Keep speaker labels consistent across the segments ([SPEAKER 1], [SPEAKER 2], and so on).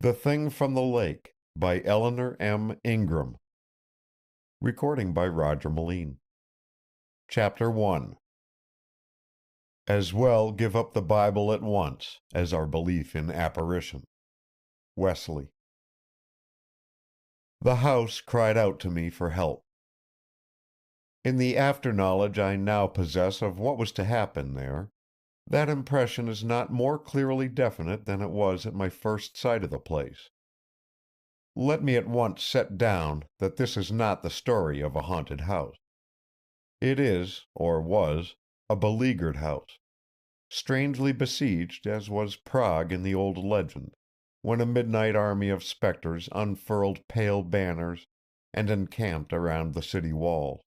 [SPEAKER 1] The Thing from the Lake by Eleanor M. Ingram. Recording by Roger Locke. Chapter 1. As well give up the Bible at once as our belief in apparition. Wesley. The house cried out to me for help. In the after-knowledge I now possess of what was to happen there, that impression is not more clearly definite than it was at my first sight of the place. Let me at once set down that this is not the story of a haunted house. It is, or was, a beleaguered house, strangely besieged as was Prague in the old legend, when a midnight army of specters unfurled pale banners and encamped around the city walls.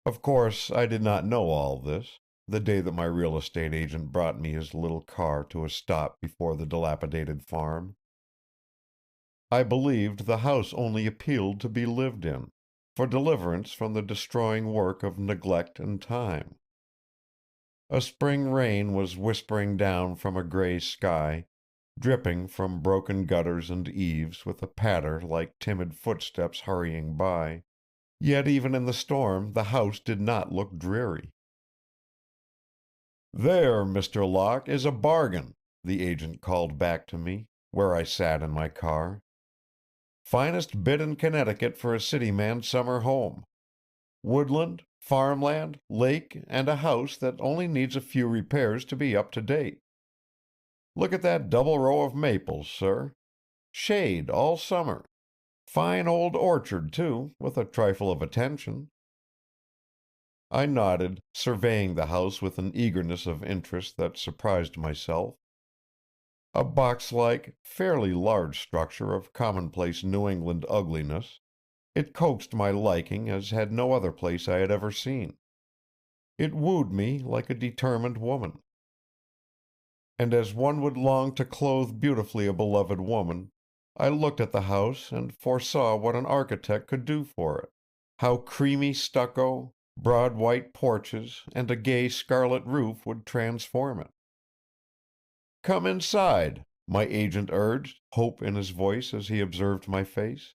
[SPEAKER 1] Of course, I did not know all this, the day that my real estate agent brought me his little car to a stop before the dilapidated farm. I believed the house only appealed to be lived in, for deliverance from the destroying work of neglect and time. A spring rain was whispering down from a gray sky, dripping from broken gutters and eaves with a patter like timid footsteps hurrying by, yet even in the storm the house did not look dreary. "There, Mr. Locke, is a bargain," the agent called back to me, where I sat in my car. "Finest bid in Connecticut for a city man's summer home. Woodland, farmland, lake, and a house that only needs a few repairs to be up to date. Look at that double row of maples, sir. Shade all summer. Fine old orchard, too, with a trifle of attention." I nodded, surveying the house with an eagerness of interest that surprised myself. A box-like, fairly large structure of commonplace New England ugliness, it coaxed my liking as had no other place I had ever seen. It wooed me like a determined woman. And as one would long to clothe beautifully a beloved woman, I looked at the house and foresaw what an architect could do for it, how creamy stucco, broad white porches, and a gay scarlet roof would transform it. "Come inside," my agent urged, hope in his voice as he observed my face.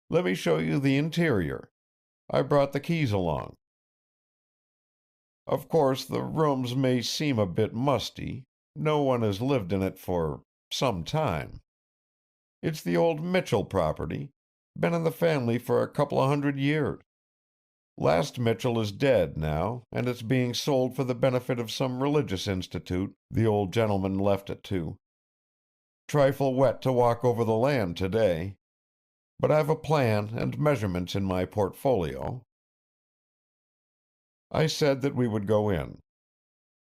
[SPEAKER 1] "Let me show you the interior. I brought the keys along. Of course, the rooms may seem a bit musty. No one has lived in it for some time. It's the old Mitchell property. Been in the family for a couple of 100 years. Last Mitchell is dead now, and it's being sold for the benefit of some religious institute the old gentleman left it to. Trifle wet to walk over the land today. But I've a plan and measurements in my portfolio." I said that we would go in.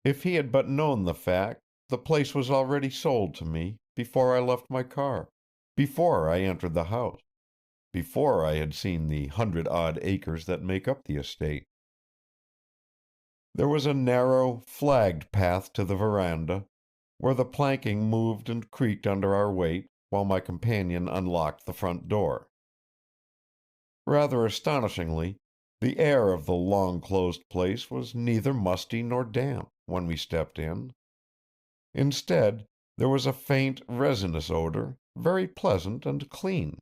[SPEAKER 1] If he had but known the fact, the place was already sold to me, before I left my car, before I entered the house, before I had seen the 100-odd acres that make up the estate. There was a narrow, flagged path to the veranda, where the planking moved and creaked under our weight, while my companion unlocked the front door. Rather astonishingly, the air of the long-closed place was neither musty nor damp when we stepped in. Instead, there was a faint, resinous odor, very pleasant and clean,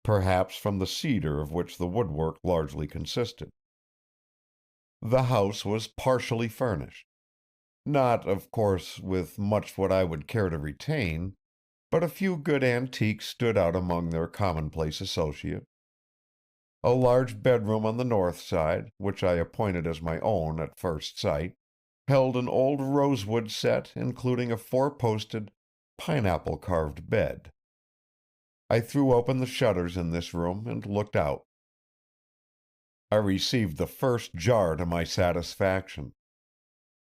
[SPEAKER 1] perhaps from the cedar of which the woodwork largely consisted. The house was partially furnished. Not, of course, with much what I would care to retain, but a few good antiques stood out among their commonplace associates. A large bedroom on the north side, which I appointed as my own at first sight, held an old rosewood set including a four-posted, pineapple-carved bed. I threw open the shutters in this room and looked out. I received the first jar to my satisfaction.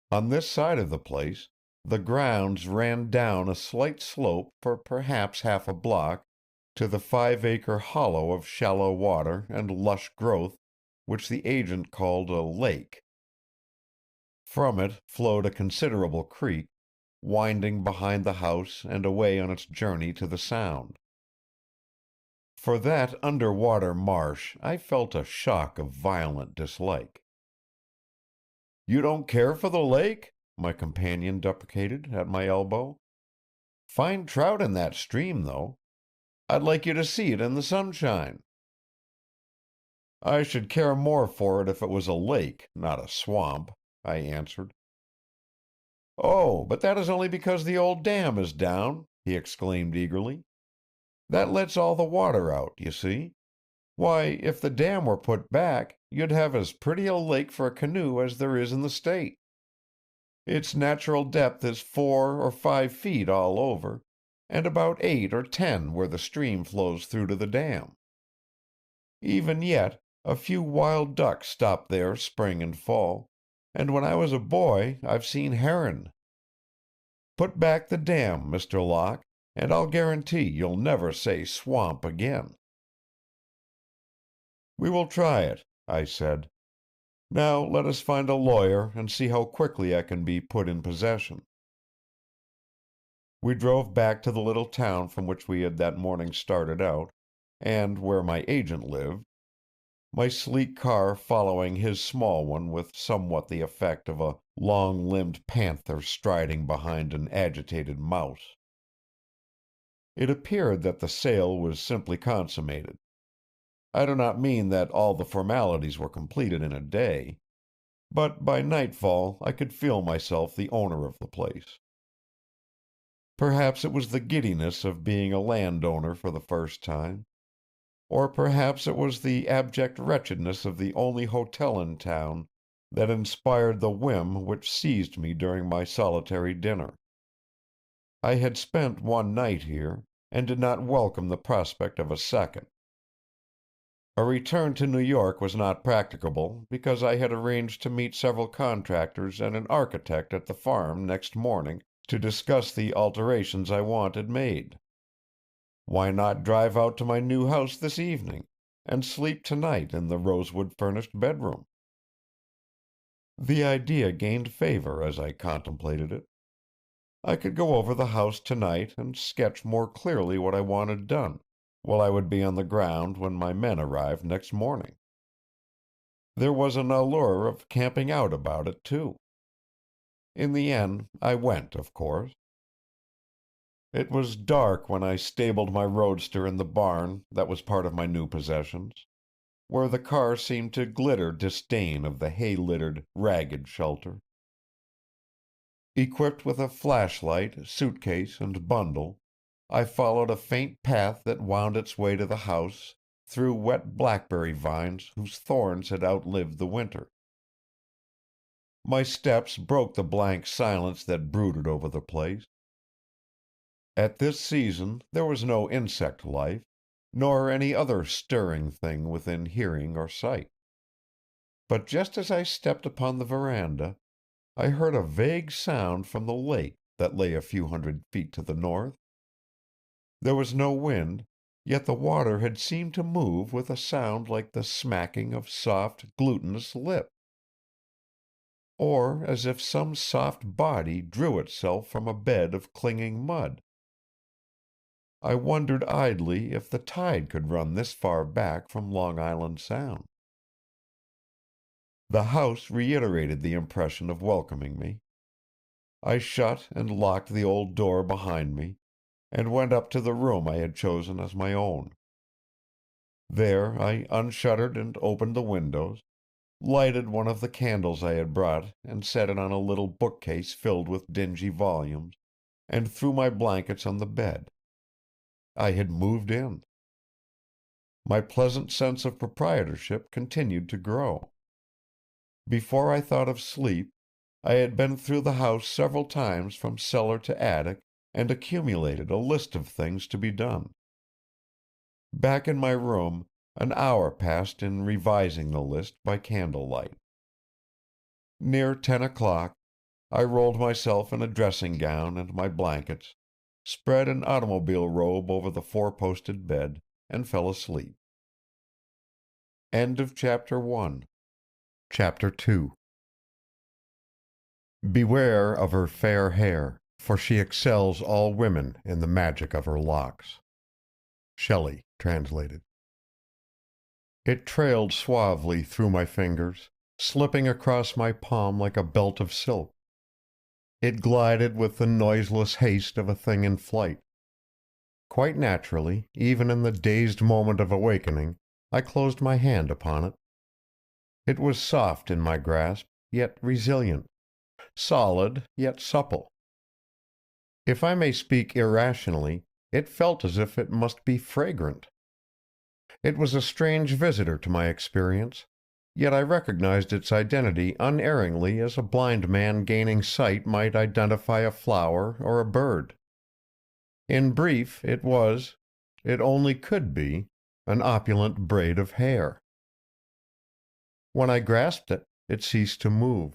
[SPEAKER 1] On this side of the place, the grounds ran down a slight slope for perhaps half a block to the 5-acre hollow of shallow water and lush growth which the agent called a lake. From it flowed a considerable creek, winding behind the house and away on its journey to the Sound. For that underwater marsh I felt a shock of violent dislike. "You don't care for the lake?" my companion deprecated, at my elbow. Fine trout in that stream, though. I'd like you to see it in the sunshine." "I should care more for it if it was a lake, not a swamp," I answered. "Oh, but that is only because the old dam is down," he exclaimed eagerly. "That lets all the water out, you see. Why, if the dam were put back, you'd have as pretty a lake for a canoe as there is in the state. Its natural depth is 4 or 5 feet all over, and about 8 or 10 where the stream flows through to the dam. Even yet, a few wild ducks stop there spring and fall, and when I was a boy I've seen heron. Put back the dam, Mr. Locke, and I'll guarantee you'll never say swamp again." "We will try it," I said. "Now let us find a lawyer and see how quickly I can be put in possession." We drove back to the little town from which we had that morning started out, and where my agent lived, my sleek car following his small one with somewhat the effect of a long-limbed panther striding behind an agitated mouse. It appeared that the sale was simply consummated. I do not mean that all the formalities were completed in a day, but by nightfall I could feel myself the owner of the place. Perhaps it was the giddiness of being a landowner for the first time, or perhaps it was the abject wretchedness of the only hotel in town that inspired the whim which seized me during my solitary dinner. I had spent one night here, and did not welcome the prospect of a second. A return to New York was not practicable, because I had arranged to meet several contractors and an architect at the farm next morning to discuss the alterations I wanted made. Why not drive out to my new house this evening, and sleep tonight in the rosewood furnished bedroom? The idea gained favor as I contemplated it. I could go over the house tonight and sketch more clearly what I wanted done, while I would be on the ground when my men arrived next morning. There was an allure of camping out about it, too. In the end, I went, of course. It was dark when I stabled my roadster in the barn that was part of my new possessions, where the car seemed to glitter disdain of the hay-littered, ragged shelter. Equipped with a flashlight, suitcase, and bundle, I followed a faint path that wound its way to the house through wet blackberry vines whose thorns had outlived the winter. My steps broke the blank silence that brooded over the place. At this season there was no insect life, nor any other stirring thing within hearing or sight. But just as I stepped upon the veranda, I heard a vague sound from the lake that lay a few 100 feet to the north. There was no wind, yet the water had seemed to move with a sound like the smacking of soft, glutinous lips, or as if some soft body drew itself from a bed of clinging mud. I wondered idly if the tide could run this far back from Long Island Sound. The house reiterated the impression of welcoming me. I shut and locked the old door behind me, and went up to the room I had chosen as my own. There I unshuttered and opened the windows, lighted one of the candles I had brought and set it on a little bookcase filled with dingy volumes, and threw my blankets on the bed. I had moved in. My pleasant sense of proprietorship continued to grow. Before I thought of sleep, I had been through the house several times from cellar to attic and accumulated a list of things to be done. Back in my room, an hour passed in revising the list by candlelight. Near 10 o'clock, I rolled myself in a dressing gown and my blankets, spread an automobile robe over the four-posted bed, and fell asleep. End of Chapter 1. Chapter 2. Beware of her fair hair, for she excels all women in the magic of her locks. Shelley, translated. It trailed suavely through my fingers, slipping across my palm like a belt of silk. It glided with the noiseless haste of a thing in flight. Quite naturally, even in the dazed moment of awakening, I closed my hand upon it. It was soft in my grasp, yet resilient, solid, yet supple. If I may speak irrationally, it felt as if it must be fragrant. It was a strange visitor to my experience, yet I recognized its identity unerringly as a blind man gaining sight might identify a flower or a bird. In brief, it only could be, an opulent braid of hair. When I grasped it, it ceased to move.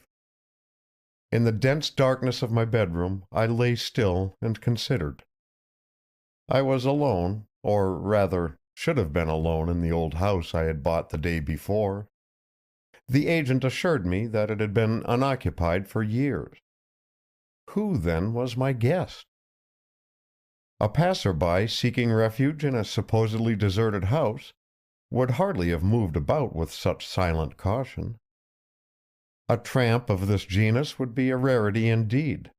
[SPEAKER 1] In the dense darkness of my bedroom, I lay still and considered. I was alone, or rather, should have been alone in the old house I had bought the day before. The agent assured me that it had been unoccupied for years. Who, then, was my guest? A passer-by seeking refuge in a supposedly deserted house would hardly have moved about with such silent caution. A tramp of this genus would be a rarity indeed.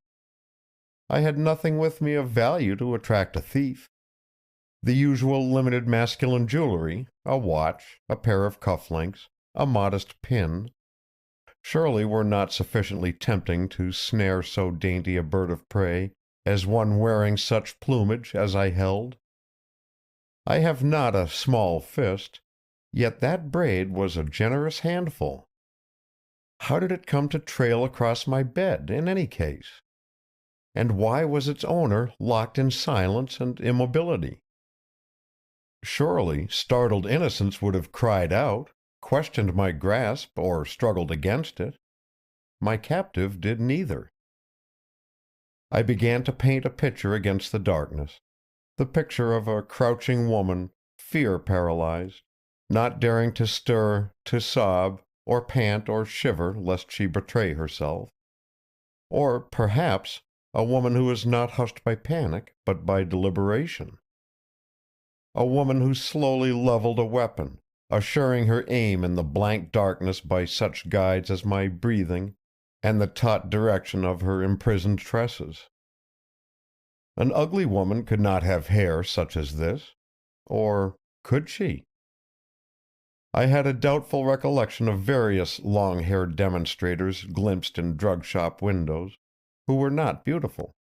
[SPEAKER 1] I had nothing with me of value to attract a thief. The usual limited masculine jewelry, a watch, a pair of cufflinks, a modest pin, surely were not sufficiently tempting to snare so dainty a bird of prey as one wearing such plumage as I held. I have not a small fist, yet that braid was a generous handful. How did it come to trail across my bed, in any case? And why was its owner locked in silence and immobility? Surely startled innocence would have cried out, questioned my grasp, or struggled against it. My captive did neither. I began to paint a picture against the darkness, the picture of a crouching woman, fear-paralyzed, not daring to stir, to sob, or pant or shiver lest she betray herself. Or, perhaps, a woman who is not hushed by panic, but by deliberation. A woman who slowly leveled a weapon, assuring her aim in the blank darkness by such guides as my breathing and the taut direction of her imprisoned tresses. An ugly woman could not have hair such as this. Or could she? I had a doubtful recollection of various long-haired demonstrators glimpsed in drug-shop windows, who were not beautiful.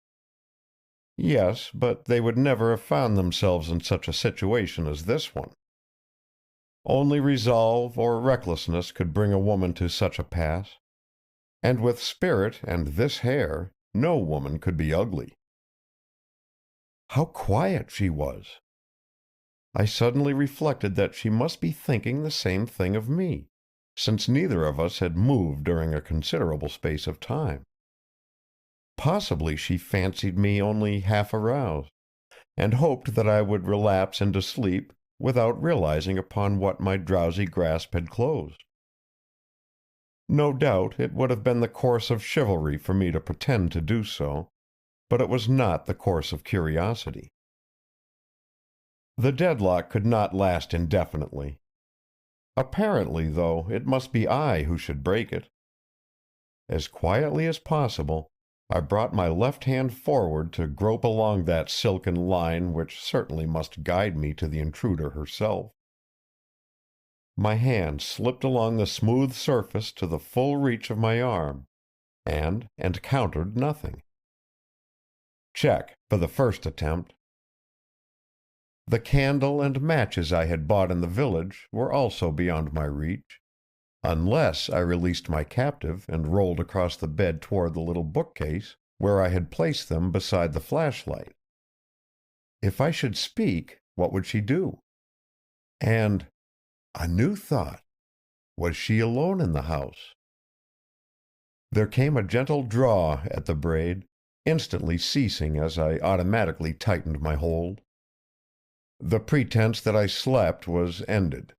[SPEAKER 1] Yes, but they would never have found themselves in such a situation as this one. Only resolve or recklessness could bring a woman to such a pass, and with spirit and this hair, no woman could be ugly. How quiet she was! I suddenly reflected that she must be thinking the same thing of me, since neither of us had moved during a considerable space of time. Possibly she fancied me only half aroused, and hoped that I would relapse into sleep without realizing upon what my drowsy grasp had closed. No doubt it would have been the course of chivalry for me to pretend to do so, but it was not the course of curiosity. The deadlock could not last indefinitely. Apparently, though, it must be I who should break it. As quietly as possible, I brought my left hand forward to grope along that silken line which certainly must guide me to the intruder herself. My hand slipped along the smooth surface to the full reach of my arm, and encountered nothing. Check for the first attempt. The candle and matches I had bought in the village were also beyond my reach, unless I released my captive and rolled across the bed toward the little bookcase, where I had placed them beside the flashlight. If I should speak, what would she do? And, a new thought, was she alone in the house? There came a gentle draw at the braid, instantly ceasing as I automatically tightened my hold. The pretense that I slept was ended.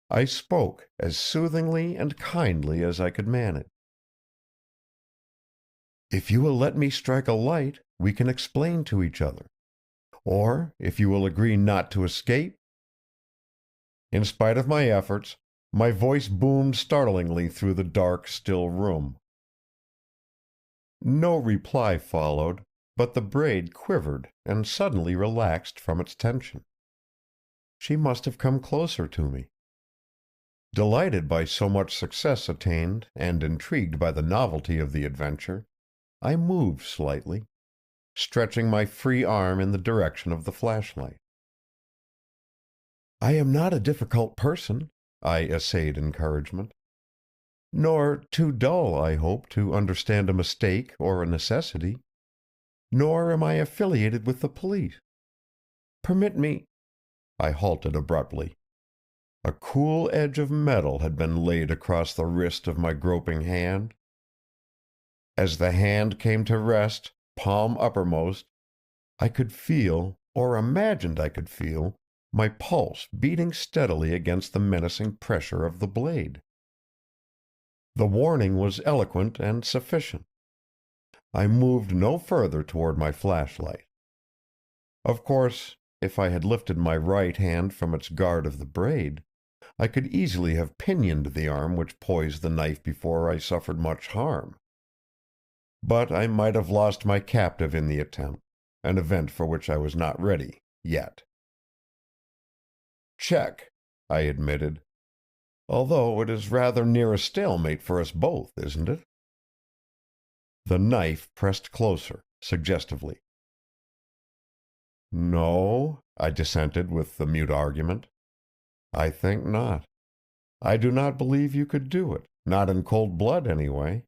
[SPEAKER 1] I spoke as soothingly and kindly as I could manage. If you will let me strike a light, we can explain to each other. Or, if you will agree not to escape. In spite of my efforts, my voice boomed startlingly through the dark, still room. No reply followed, but the braid quivered and suddenly relaxed from its tension. She must have come closer to me. Delighted by so much success attained and intrigued by the novelty of the adventure, I moved slightly, stretching my free arm in the direction of the flashlight. "I am not a difficult person," I essayed encouragement. "Nor too dull, I hope, to understand a mistake or a necessity. Nor am I affiliated with the police. Permit me—" I halted abruptly. A cool edge of metal had been laid across the wrist of my groping hand. As the hand came to rest, palm uppermost, I could feel, or imagined I could feel, my pulse beating steadily against the menacing pressure of the blade. The warning was eloquent and sufficient. I moved no further toward my flashlight. Of course, if I had lifted my right hand from its guard of the braid, I could easily have pinioned the arm which poised the knife before I suffered much harm. But I might have lost my captive in the attempt, an event for which I was not ready yet. "Check," I admitted. "Although it is rather near a stalemate for us both, isn't it?" The knife pressed closer, suggestively. "No," I dissented with the mute argument. "I think not. I do not believe you could do it, not in cold blood, anyway."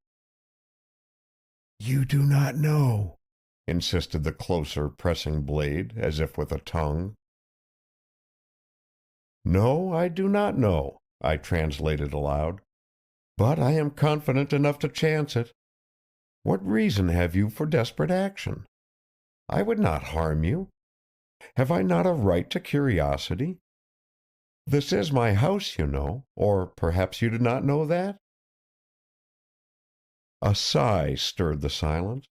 [SPEAKER 1] "You do not know," insisted the closer pressing blade, as if with a tongue. "No, I do not know," I translated aloud. "But I am confident enough to chance it. What reason have you for desperate action? I would not harm you. Have I not a right to curiosity? This is my house, you know, or perhaps you do not know that?" A sigh stirred the silence,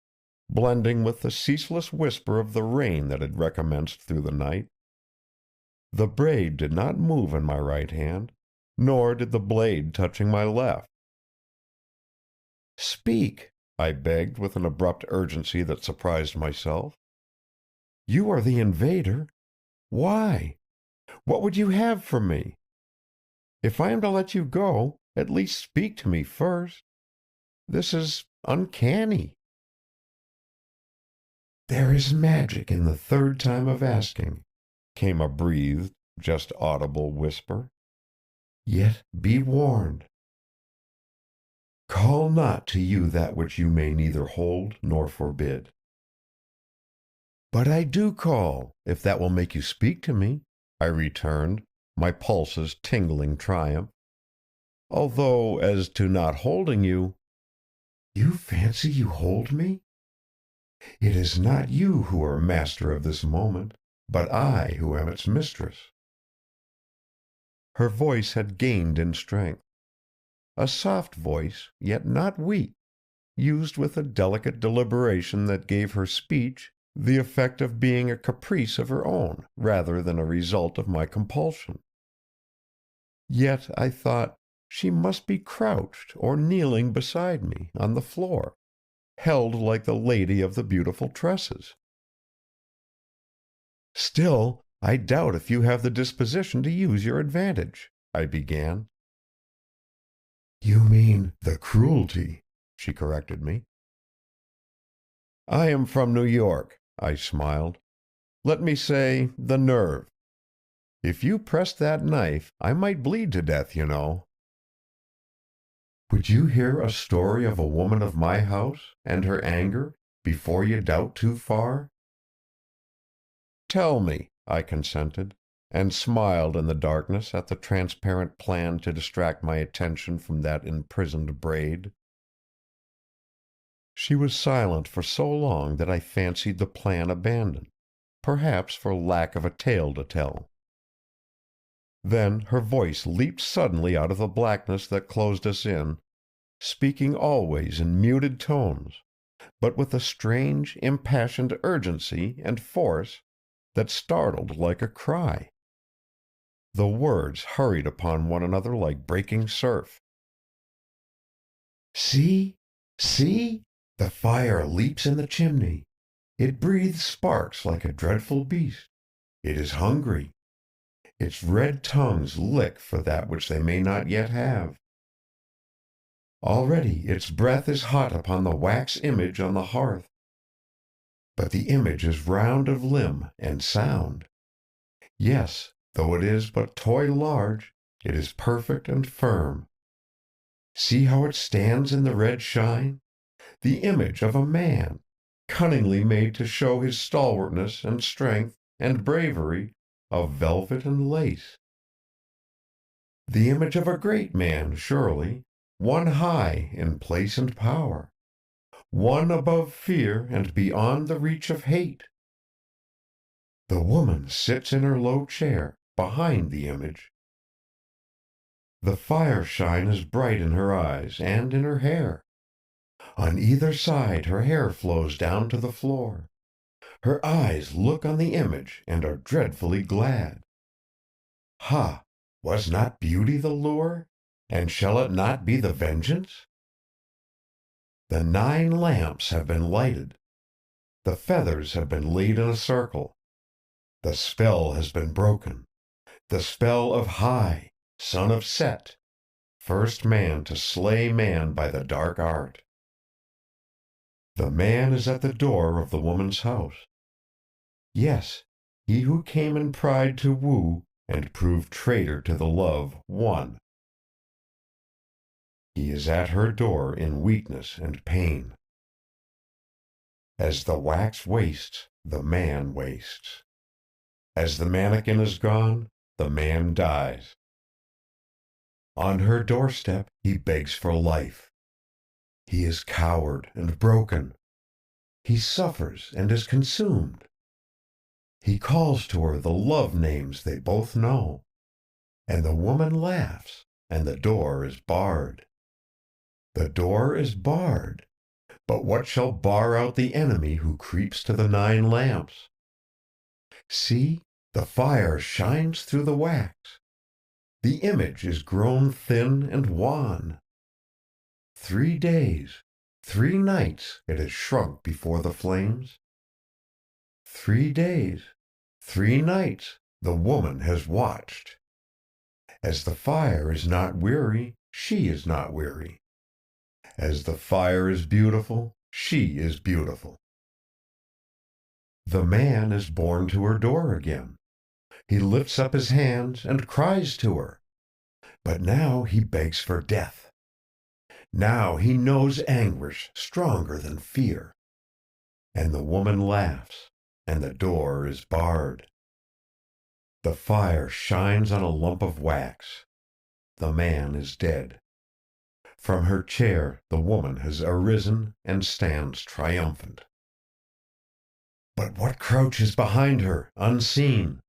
[SPEAKER 1] blending with the ceaseless whisper of the rain that had recommenced through the night. The braid did not move in my right hand, nor did the blade touching my left. "Speak," I begged with an abrupt urgency that surprised myself. "You are the invader. Why? What would you have from me? If I am to let you go, at least speak to me first. This is uncanny." "There is magic in the third time of asking," came a breathed, just audible whisper. "Yet be warned. Call not to you that which you may neither hold nor forbid." "But I do call, if that will make you speak to me," I returned, my pulses tingling triumph. "Although, as to not holding you—" "You fancy you hold me? It is not you who are master of this moment, but I who am its mistress." Her voice had gained in strength. A soft voice, yet not weak, used with a delicate deliberation that gave her speech the effect of being a caprice of her own rather than a result of my compulsion. Yet, I thought, she must be crouched or kneeling beside me on the floor, held like the lady of the beautiful tresses. "Still, I doubt if you have the disposition to use your advantage," I began. "You mean the cruelty," she corrected me. "I am from New York," I smiled. "Let me say, the nerve. If you pressed that knife, I might bleed to death, you know." "Would you hear a story of a woman of my house, and her anger, before you doubt too far?" "Tell me," I consented, and smiled in the darkness at the transparent plan to distract my attention from that imprisoned braid. She was silent for so long that I fancied the plan abandoned, perhaps for lack of a tale to tell. Then her voice leaped suddenly out of the blackness that closed us in, speaking always in muted tones, but with a strange, impassioned urgency and force that startled like a cry. The words hurried upon one another like breaking surf. "See, see! The fire leaps in the chimney. It breathes sparks like a dreadful beast. It is hungry. Its red tongues lick for that which they may not yet have. Already its breath is hot upon the wax image on the hearth. But the image is round of limb and sound. Yes, though it is but toy large, it is perfect and firm. See how it stands in the red shine, the image of a man, cunningly made to show his stalwartness and strength and bravery of velvet and lace. The image of a great man, surely, one high in place and power, one above fear and beyond the reach of hate. The woman sits in her low chair, behind the image. The fire shine is bright in her eyes and in her hair. On either side her hair flows down to the floor. Her eyes look on the image and are dreadfully glad. Ha! Was not beauty the lure? And shall it not be the vengeance? The 9 lamps have been lighted. The feathers have been laid in a circle. The spell has been broken. The spell of Hai, son of Set, first man to slay man by the dark art. The man is at the door of the woman's house. Yes, he who came in pride to woo and proved traitor to the love won. He is at her door in weakness and pain. As the wax wastes, the man wastes. As the mannequin is gone, the man dies. On her doorstep he begs for life. He is coward and broken. He suffers and is consumed. He calls to her the love names they both know, and the woman laughs, and the door is barred. The door is barred, but what shall bar out the enemy who creeps to the 9 lamps? See, the fire shines through the wax. The image is grown thin and wan. 3 days, 3 nights it has shrunk before the flames. 3 days, 3 nights the woman has watched. As the fire is not weary, she is not weary. As the fire is beautiful, she is beautiful. The man is borne to her door again. He lifts up his hands and cries to her. But now he begs for death. Now he knows anguish stronger than fear. And the woman laughs, and the door is barred. The fire shines on a lump of wax. The man is dead. From her chair the woman has arisen and stands triumphant. But what crouches behind her, unseen?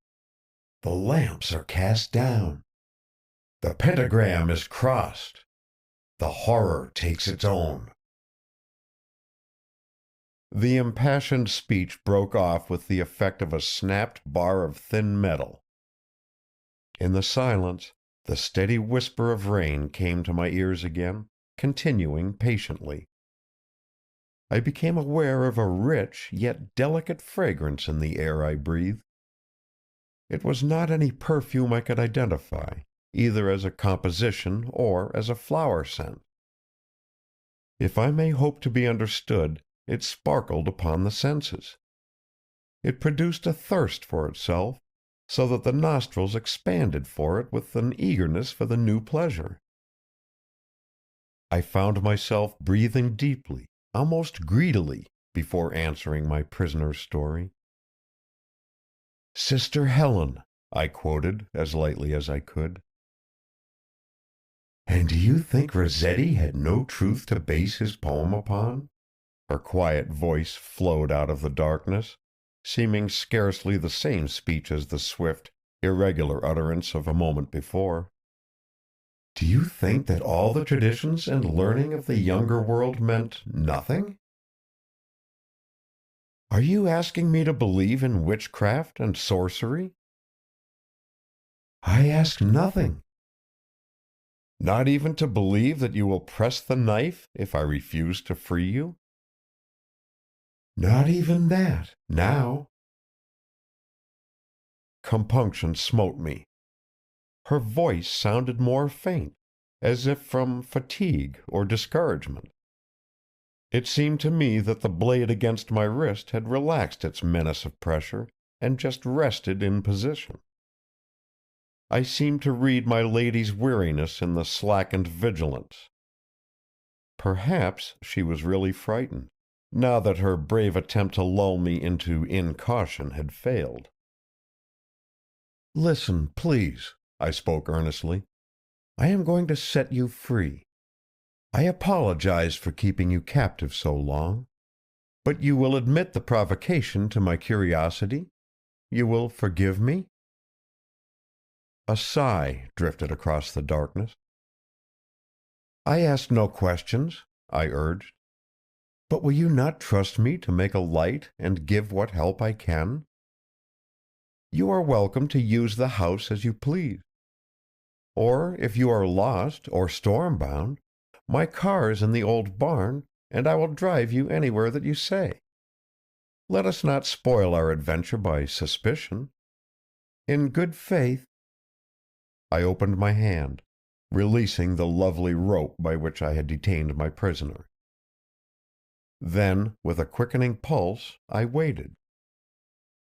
[SPEAKER 1] The lamps are cast down. The pentagram is crossed. The horror takes its own. The impassioned speech broke off with the effect of a snapped bar of thin metal. In the silence, the steady whisper of rain came to my ears again, continuing patiently. I became aware of a rich yet delicate fragrance in the air I breathed. It was not any perfume I could identify, either as a composition or as a flower scent. If I may hope to be understood, it sparkled upon the senses. It produced a thirst for itself, so that the nostrils expanded for it with an eagerness for the new pleasure. I found myself breathing deeply, almost greedily, before answering my prisoner's story. "Sister Helen," I quoted as lightly as I could. "And do you think Rossetti had no truth to base his poem upon?" Her quiet voice flowed out of the darkness, seeming scarcely the same speech as the swift, irregular utterance of a moment before. "Do you think that all the traditions and learning of the younger world meant nothing?" "Are you asking me to believe in witchcraft and sorcery?" "I ask nothing." "Not even to believe that you will press the knife if I refuse to free you?" Not even that, now. Compunction smote me. Her voice sounded more faint, as if from fatigue or discouragement. It seemed to me that the blade against my wrist had relaxed its menace of pressure and just rested in position. I seemed to read my lady's weariness in the slackened vigilance. Perhaps she was really frightened, now that her brave attempt to lull me into incaution had failed. "Listen, please," I spoke earnestly. "I am going to set you free. I apologize for keeping you captive so long. But you will admit the provocation to my curiosity? You will forgive me?" A sigh drifted across the darkness. "I ask no questions," I urged. "But will you not trust me to make a light and give what help I can? You are welcome to use the house as you please. Or if you are lost or storm-bound, my car is in the old barn, and I will drive you anywhere that you say. Let us not spoil our adventure by suspicion. In good faith—" I opened my hand, releasing the lovely rope by which I had detained my prisoner. Then, with a quickening pulse, I waited.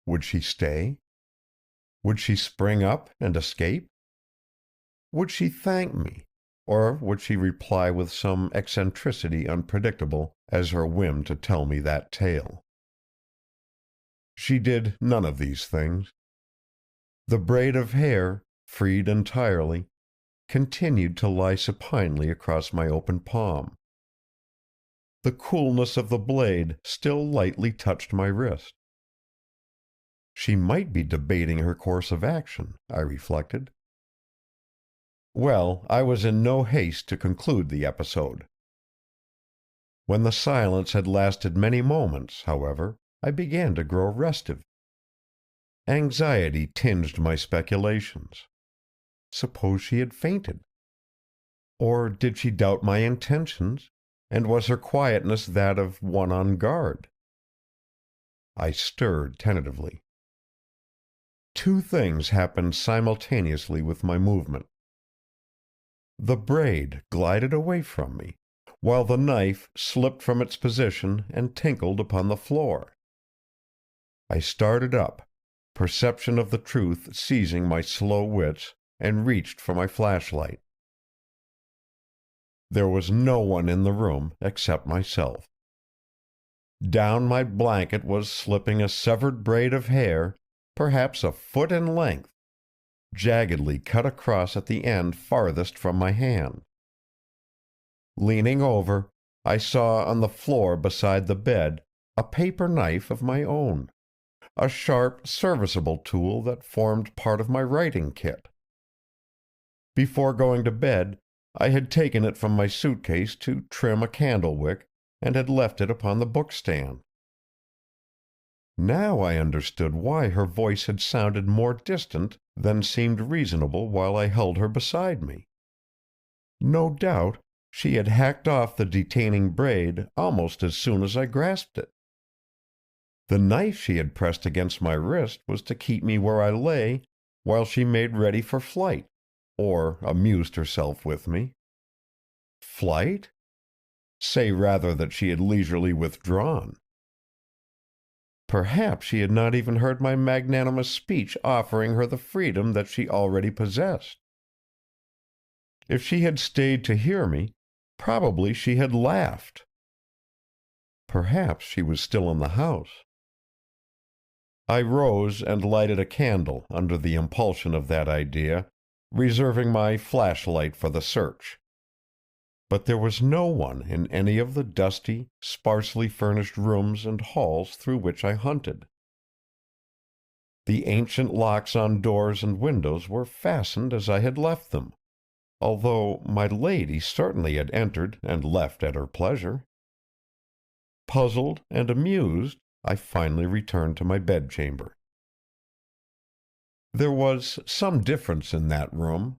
[SPEAKER 1] Would she stay? Would she spring up and escape? Would she thank me, or would she reply with some eccentricity unpredictable as her whim to tell me that tale? She did none of these things. The braid of hair, freed entirely, continued to lie supinely across my open palm. The coolness of the blade still lightly touched my wrist. She might be debating her course of action, I reflected. Well, I was in no haste to conclude the episode. When the silence had lasted many moments, however, I began to grow restive. Anxiety tinged my speculations. Suppose she had fainted? Or did she doubt my intentions, and was her quietness that of one on guard? I stirred tentatively. Two things happened simultaneously with my movement. The braid glided away from me, while the knife slipped from its position and tinkled upon the floor. I started up, perception of the truth seizing my slow wits, and reached for my flashlight. There was no one in the room except myself. Down my blanket was slipping a severed braid of hair, perhaps a foot in length, jaggedly cut across at the end farthest from my hand. Leaning over, I saw on the floor beside the bed a paper knife of my own, a sharp, serviceable tool that formed part of my writing kit. Before going to bed, I had taken it from my suitcase to trim a candle wick and had left it upon the bookstand. Now I understood why her voice had sounded more distant than seemed reasonable while I held her beside me. No doubt she had hacked off the detaining braid almost as soon as I grasped it. The knife she had pressed against my wrist was to keep me where I lay while she made ready for flight, or amused herself with me. Flight? Say rather that she had leisurely withdrawn. Perhaps she had not even heard my magnanimous speech offering her the freedom that she already possessed. If she had stayed to hear me, probably she had laughed. Perhaps she was still in the house. I rose and lighted a candle under the impulsion of that idea, reserving my flashlight for the search. But there was no one in any of the dusty, sparsely furnished rooms and halls through which I hunted. The ancient locks on doors and windows were fastened as I had left them, although my lady certainly had entered and left at her pleasure. Puzzled and amused, I finally returned to my bedchamber. There was some difference in that room.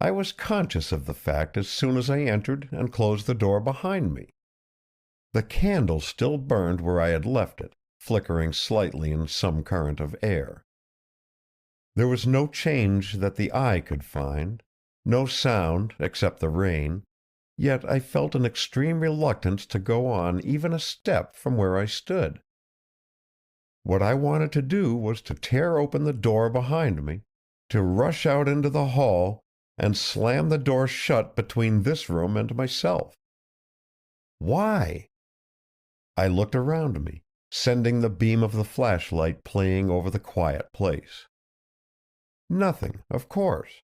[SPEAKER 1] I was conscious of the fact as soon as I entered and closed the door behind me. The candle still burned where I had left it, flickering slightly in some current of air. There was no change that the eye could find, no sound except the rain, yet I felt an extreme reluctance to go on even a step from where I stood. What I wanted to do was to tear open the door behind me, to rush out into the hall and slam the door shut between this room and myself. Why? I looked around me, sending the beam of the flashlight playing over the quiet place. Nothing, of course.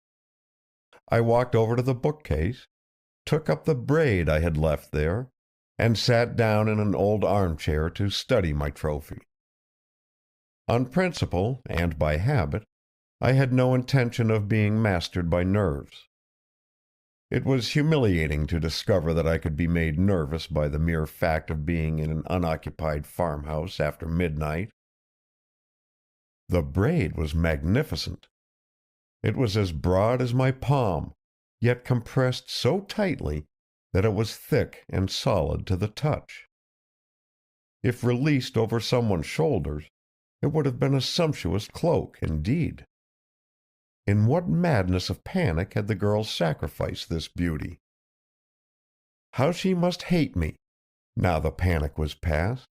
[SPEAKER 1] I walked over to the bookcase, took up the braid I had left there, and sat down in an old armchair to study my trophy. On principle, and by habit, I had no intention of being mastered by nerves. It was humiliating to discover that I could be made nervous by the mere fact of being in an unoccupied farmhouse after midnight. The braid was magnificent. It was as broad as my palm, yet compressed so tightly that it was thick and solid to the touch. If released over someone's shoulders, it would have been a sumptuous cloak indeed. In what madness of panic had the girl sacrificed this beauty? How she must hate me, now the panic was past.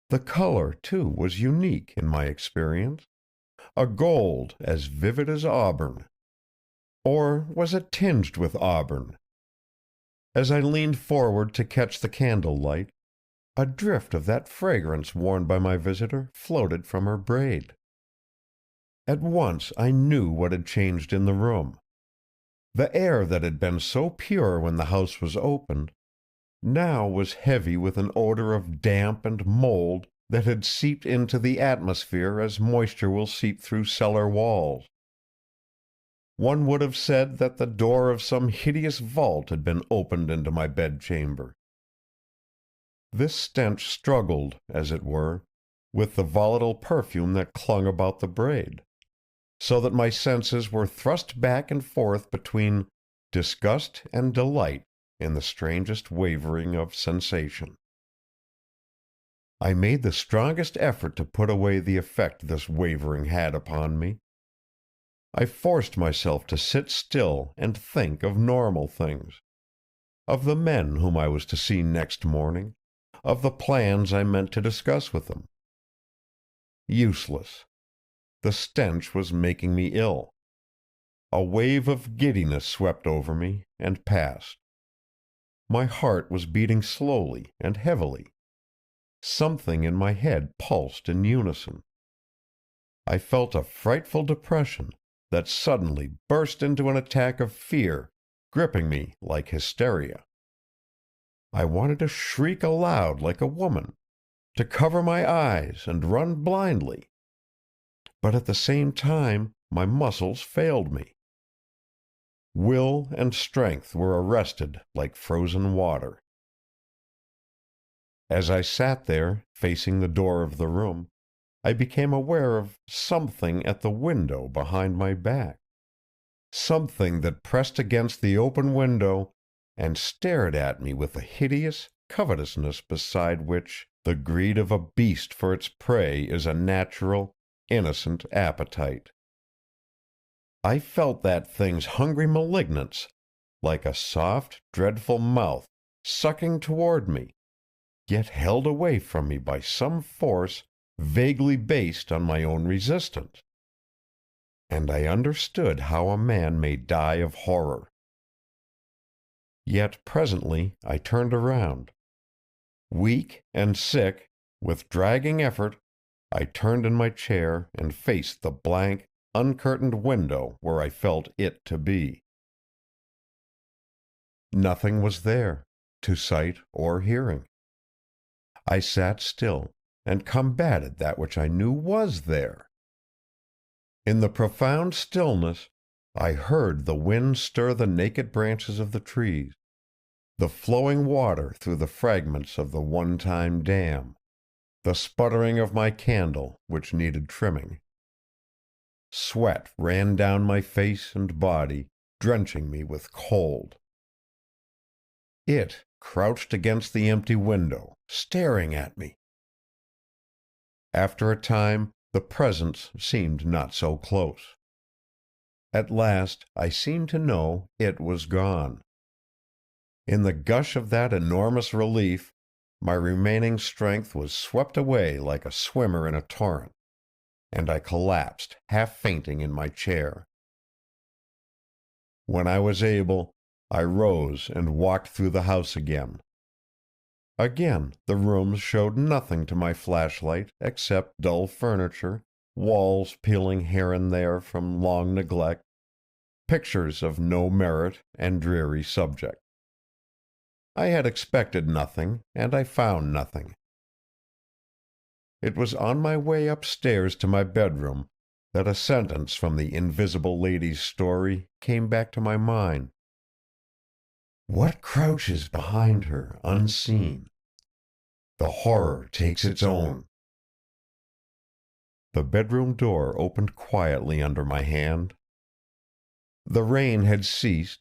[SPEAKER 1] The color, too, was unique in my experience, a gold as vivid as auburn. Or was it tinged with auburn? As I leaned forward to catch the candle light, a drift of that fragrance worn by my visitor floated from her braid. At once I knew what had changed in the room. The air that had been so pure when the house was opened, now was heavy with an odor of damp and mold that had seeped into the atmosphere as moisture will seep through cellar walls. One would have said that the door of some hideous vault had been opened into my bedchamber. This stench struggled, as it were, with the volatile perfume that clung about the braid, so that my senses were thrust back and forth between disgust and delight in the strangest wavering of sensation. I made the strongest effort to put away the effect this wavering had upon me. I forced myself to sit still and think of normal things, of the men whom I was to see next morning, of the plans I meant to discuss with them. Useless. The stench was making me ill. A wave of giddiness swept over me and passed. My heart was beating slowly and heavily. Something in my head pulsed in unison. I felt a frightful depression that suddenly burst into an attack of fear, gripping me like hysteria. I wanted to shriek aloud like a woman, to cover my eyes and run blindly. But at the same time my muscles failed me. Will and strength were arrested like frozen water. As I sat there, facing the door of the room, I became aware of something at the window behind my back. Something that pressed against the open window and stared at me with a hideous covetousness beside which the greed of a beast for its prey is a natural, innocent appetite. I felt that thing's hungry malignance, like a soft, dreadful mouth, sucking toward me, yet held away from me by some force vaguely based on my own resistance. And I understood how a man may die of horror. Yet presently I turned around. Weak and sick, with dragging effort, I turned in my chair and faced the blank, uncurtained window where I felt it to be. Nothing was there, to sight or hearing. I sat still and combated that which I knew was there. In the profound stillness, I heard the wind stir the naked branches of the trees, the flowing water through the fragments of the one-time dam, the sputtering of my candle, which needed trimming. Sweat ran down my face and body, drenching me with cold. It crouched against the empty window, staring at me. After a time, the presence seemed not so close. At last, I seemed to know it was gone. In the gush of that enormous relief, my remaining strength was swept away like a swimmer in a torrent, and I collapsed, half fainting, in my chair. When I was able, I rose and walked through the house again. Again, the rooms showed nothing to my flashlight except dull furniture, walls peeling here and there from long neglect, pictures of no merit and dreary subject. I had expected nothing, and I found nothing. It was on my way upstairs to my bedroom that a sentence from the invisible lady's story came back to my mind. What crouches behind her unseen? The horror takes its own. The bedroom door opened quietly under my hand. The rain had ceased,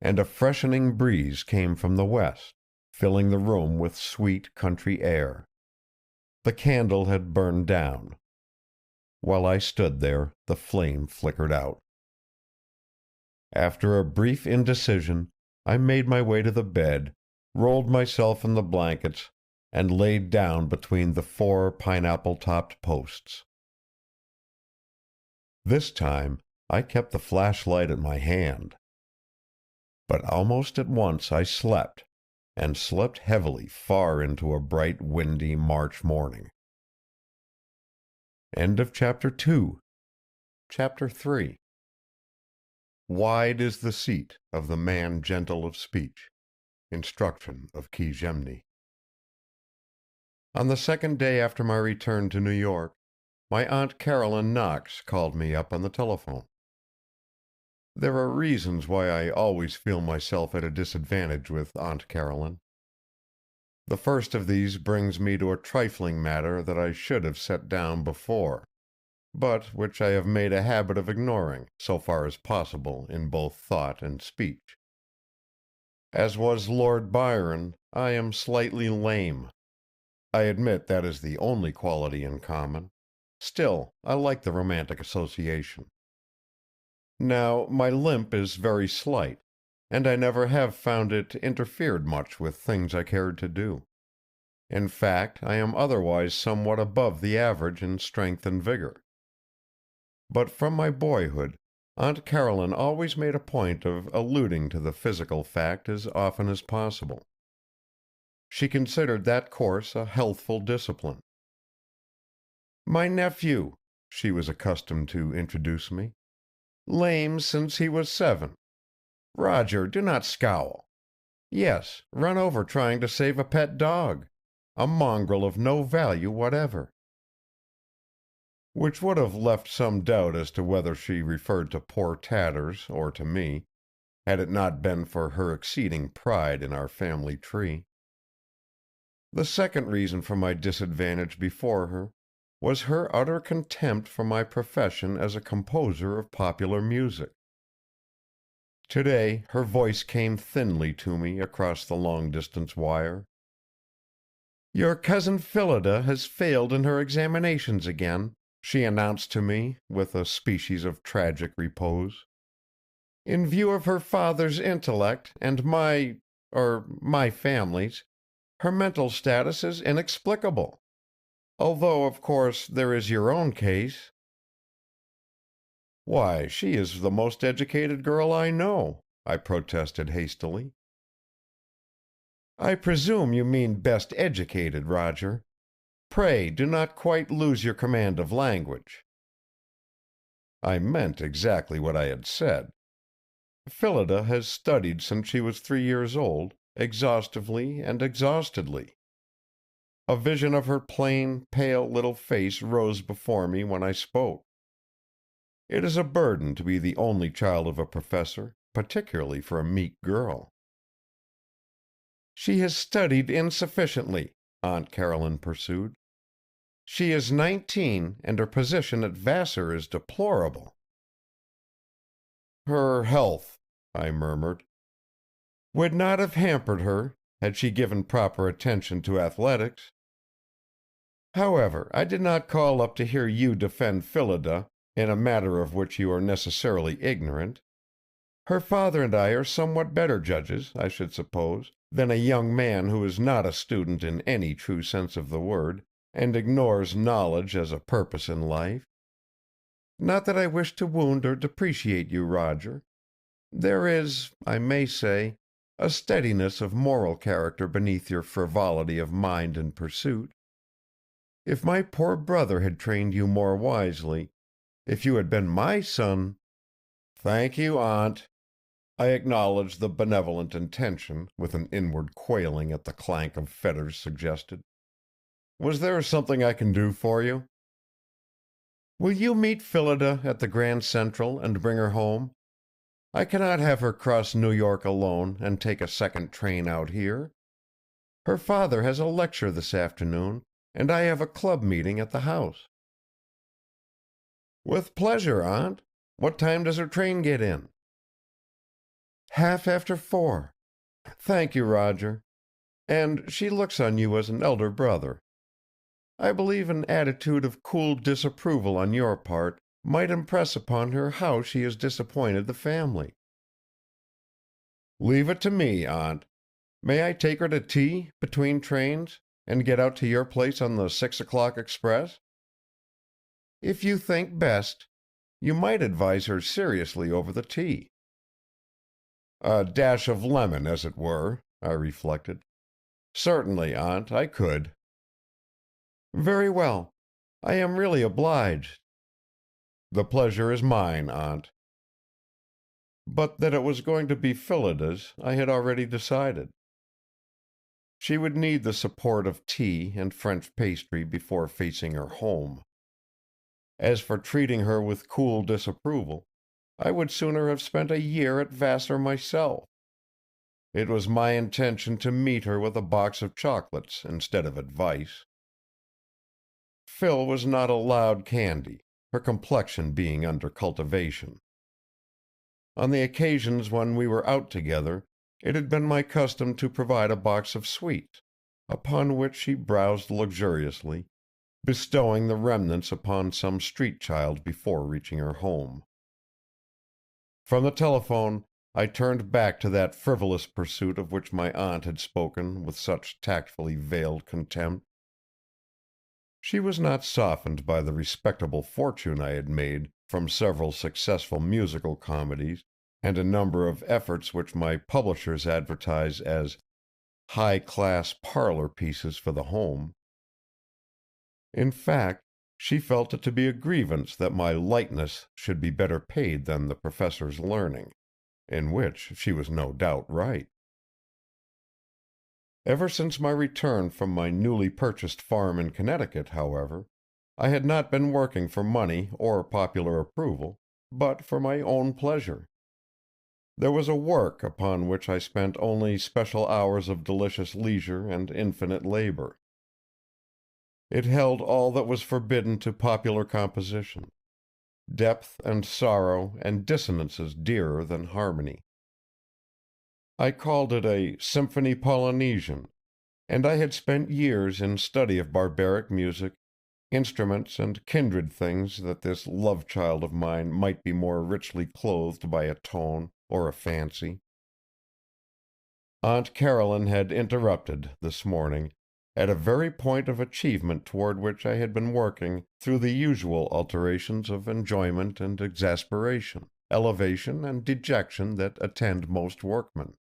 [SPEAKER 1] and a freshening breeze came from the west, filling the room with sweet country air. The candle had burned down. While I stood there, the flame flickered out. After a brief indecision, I made my way to the bed, rolled myself in the blankets, and laid down between the 4 pineapple-topped posts. This time, I kept the flashlight in my hand. But almost at once I slept, and slept heavily far into a bright, windy March morning. End of Chapter 2. Chapter 3. Wide is the seat of the man gentle of speech. Instruction of Kijemni. On the second day after my return to New York, my Aunt Caroline Knox called me up on the telephone. There are reasons why I always feel myself at a disadvantage with Aunt Caroline. The first of these brings me to a trifling matter that I should have set down before, but which I have made a habit of ignoring, so far as possible, in both thought and speech. As was Lord Byron, I am slightly lame. I admit that is the only quality in common. Still, I like the romantic association. Now, my limp is very slight, and I never have found it interfered much with things I cared to do. In fact, I am otherwise somewhat above the average in strength and vigor. But from my boyhood, Aunt Caroline always made a point of alluding to the physical fact as often as possible. She considered that course a healthful discipline. "My nephew," she was accustomed to introduce me. "Lame since he was 7. Roger, do not scowl. Yes, run over trying to save a pet dog, a mongrel of no value whatever." Which would have left some doubt as to whether she referred to poor Tatters or to me, had it not been for her exceeding pride in our family tree. The second reason for my disadvantage before her was her utter contempt for my profession as a composer of popular music. Today her voice came thinly to me across the long-distance wire. "Your cousin Phillida has failed in her examinations again," she announced to me with a species of tragic repose. "In view of her father's intellect and my family's, her mental status is inexplicable. Although, of course, there is your own case." "Why, she is the most educated girl I know," I protested hastily. "I presume you mean best educated, Roger. Pray do not quite lose your command of language." I meant exactly what I had said. Phillida has studied since she was 3 years old, exhaustively and exhaustedly. A vision of her plain, pale little face rose before me when I spoke. It is a burden to be the only child of a professor, particularly for a meek girl. "She has studied insufficiently," Aunt Caroline pursued. "She is 19, and her position at Vassar is deplorable." "Her health," I murmured. "Would not have hampered her," had she given proper attention to athletics. However, I did not call up to hear you defend Phillida in a matter of which you are necessarily ignorant. Her father and I are somewhat better judges, I should suppose, than a young man who is not a student in any true sense of the word, and ignores knowledge as a purpose in life. Not that I wish to wound or depreciate you, Roger. There is, I may say, a steadiness of moral character beneath your frivolity of mind and pursuit. If my poor brother had trained you more wisely, if you had been my son— Thank you, Aunt. I acknowledged the benevolent intention, with an inward quailing at the clank of fetters suggested. Was there something I can do for you? Will you meet Phillida at the Grand Central and bring her home? I cannot have her cross New York alone and take a second train out here. Her father has a lecture this afternoon, and I have a club meeting at the house. With pleasure, Aunt. What time does her train get in? 4:30. Thank you, Roger. And she looks on you as an elder brother. I believe an attitude of cool disapproval on your part might impress upon her how she has disappointed the family. Leave it to me, Aunt. May I take her to tea, between trains, and get out to your place on the 6 o'clock express? If you think best, you might advise her seriously over the tea. A dash of lemon, as it were, I reflected. Certainly, Aunt, I could. Very well. I am really obliged. The pleasure is mine, Aunt. But that it was going to be Phillida's, I had already decided. She would need the support of tea and French pastry before facing her home. As for treating her with cool disapproval, I would sooner have spent a year at Vassar myself. It was my intention to meet her with a box of chocolates instead of advice. Phil was not allowed candy, her complexion being under cultivation. On the occasions when we were out together, it had been my custom to provide a box of sweets, upon which she browsed luxuriously, bestowing the remnants upon some street child before reaching her home. From the telephone, I turned back to that frivolous pursuit of which my aunt had spoken with such tactfully veiled contempt. She was not softened by the respectable fortune I had made from several successful musical comedies and a number of efforts which my publishers advertise as high-class parlor pieces for the home. In fact, she felt it to be a grievance that my lightness should be better paid than the professor's learning, in which she was no doubt right. Ever since my return from my newly purchased farm in Connecticut, however, I had not been working for money or popular approval, but for my own pleasure. There was a work upon which I spent only special hours of delicious leisure and infinite labor. It held all that was forbidden to popular composition, depth and sorrow and dissonances dearer than harmony. I called it a Symphony Polynesian, and I had spent years in study of barbaric music, instruments and kindred things that this love-child of mine might be more richly clothed by a tone or a fancy. Aunt Caroline had interrupted, this morning, at a very point of achievement toward which I had been working through the usual alternations of enjoyment and exasperation, elevation and dejection that attend most workmen.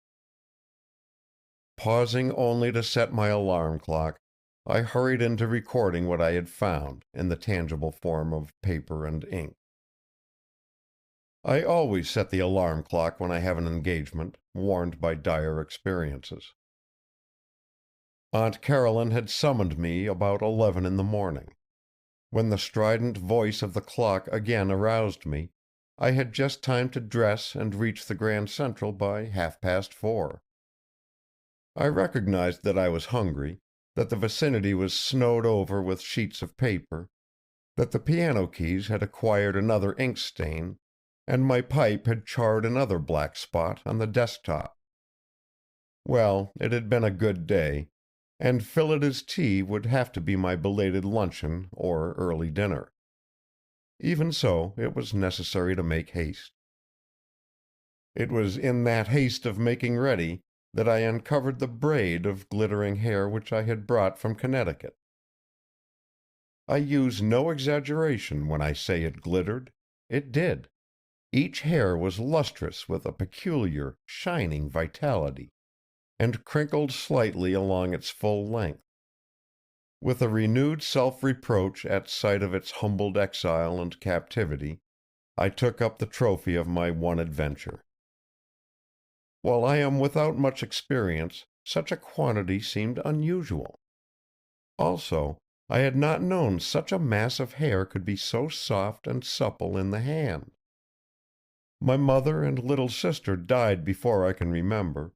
[SPEAKER 1] Pausing only to set my alarm clock, I hurried into recording what I had found in the tangible form of paper and ink. I always set the alarm clock when I have an engagement, warned by dire experiences. Aunt Caroline had summoned me about 11 in the morning. When the strident voice of the clock again aroused me, I had just time to dress and reach the Grand Central by 4:30. I recognized that I was hungry, that the vicinity was snowed over with sheets of paper, that the piano keys had acquired another ink stain, and my pipe had charred another black spot on the desk top. Well, it had been a good day, and Phillida's tea would have to be my belated luncheon or early dinner. Even so, it was necessary to make haste. It was in that haste of making ready that I uncovered the braid of glittering hair which I had brought from Connecticut. I use no exaggeration when I say it glittered. It did. Each hair was lustrous with a peculiar, shining vitality, and crinkled slightly along its full length. With a renewed self-reproach at sight of its humbled exile and captivity, I took up the trophy of my one adventure. While I am without much experience, such a quantity seemed unusual. Also, I had not known such a mass of hair could be so soft and supple in the hand. My mother and little sister died before I can remember,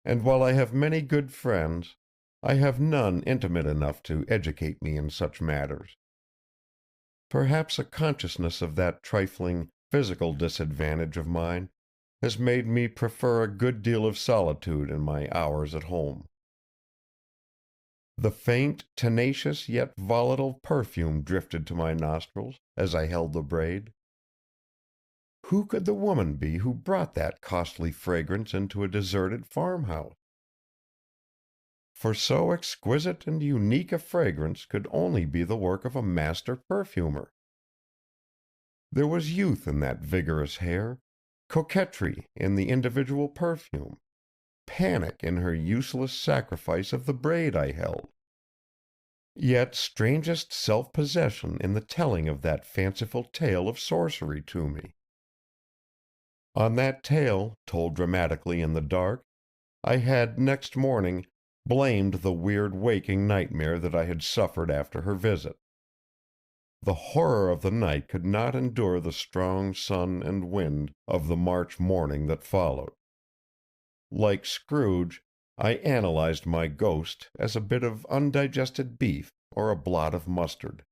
[SPEAKER 1] and while I have many good friends, I have none intimate enough to educate me in such matters. Perhaps a consciousness of that trifling physical disadvantage of mine has made me prefer a good deal of solitude in my hours at home. The faint, tenacious yet volatile perfume drifted to my nostrils as I held the braid. Who could the woman be who brought that costly fragrance into a deserted farmhouse? For so exquisite and unique a fragrance could only be the work of a master perfumer. There was youth in that vigorous hair, coquetry in the individual perfume, panic in her useless sacrifice of the braid I held. Yet strangest self-possession in the telling of that fanciful tale of sorcery to me. On that tale, told dramatically in the dark, I had next morning blamed the weird waking nightmare that I had suffered after her visit. The horror of the night could not endure the strong sun and wind of the March morning that followed. Like Scrooge, I analyzed my ghost as a bit of undigested beef or a blot of mustard.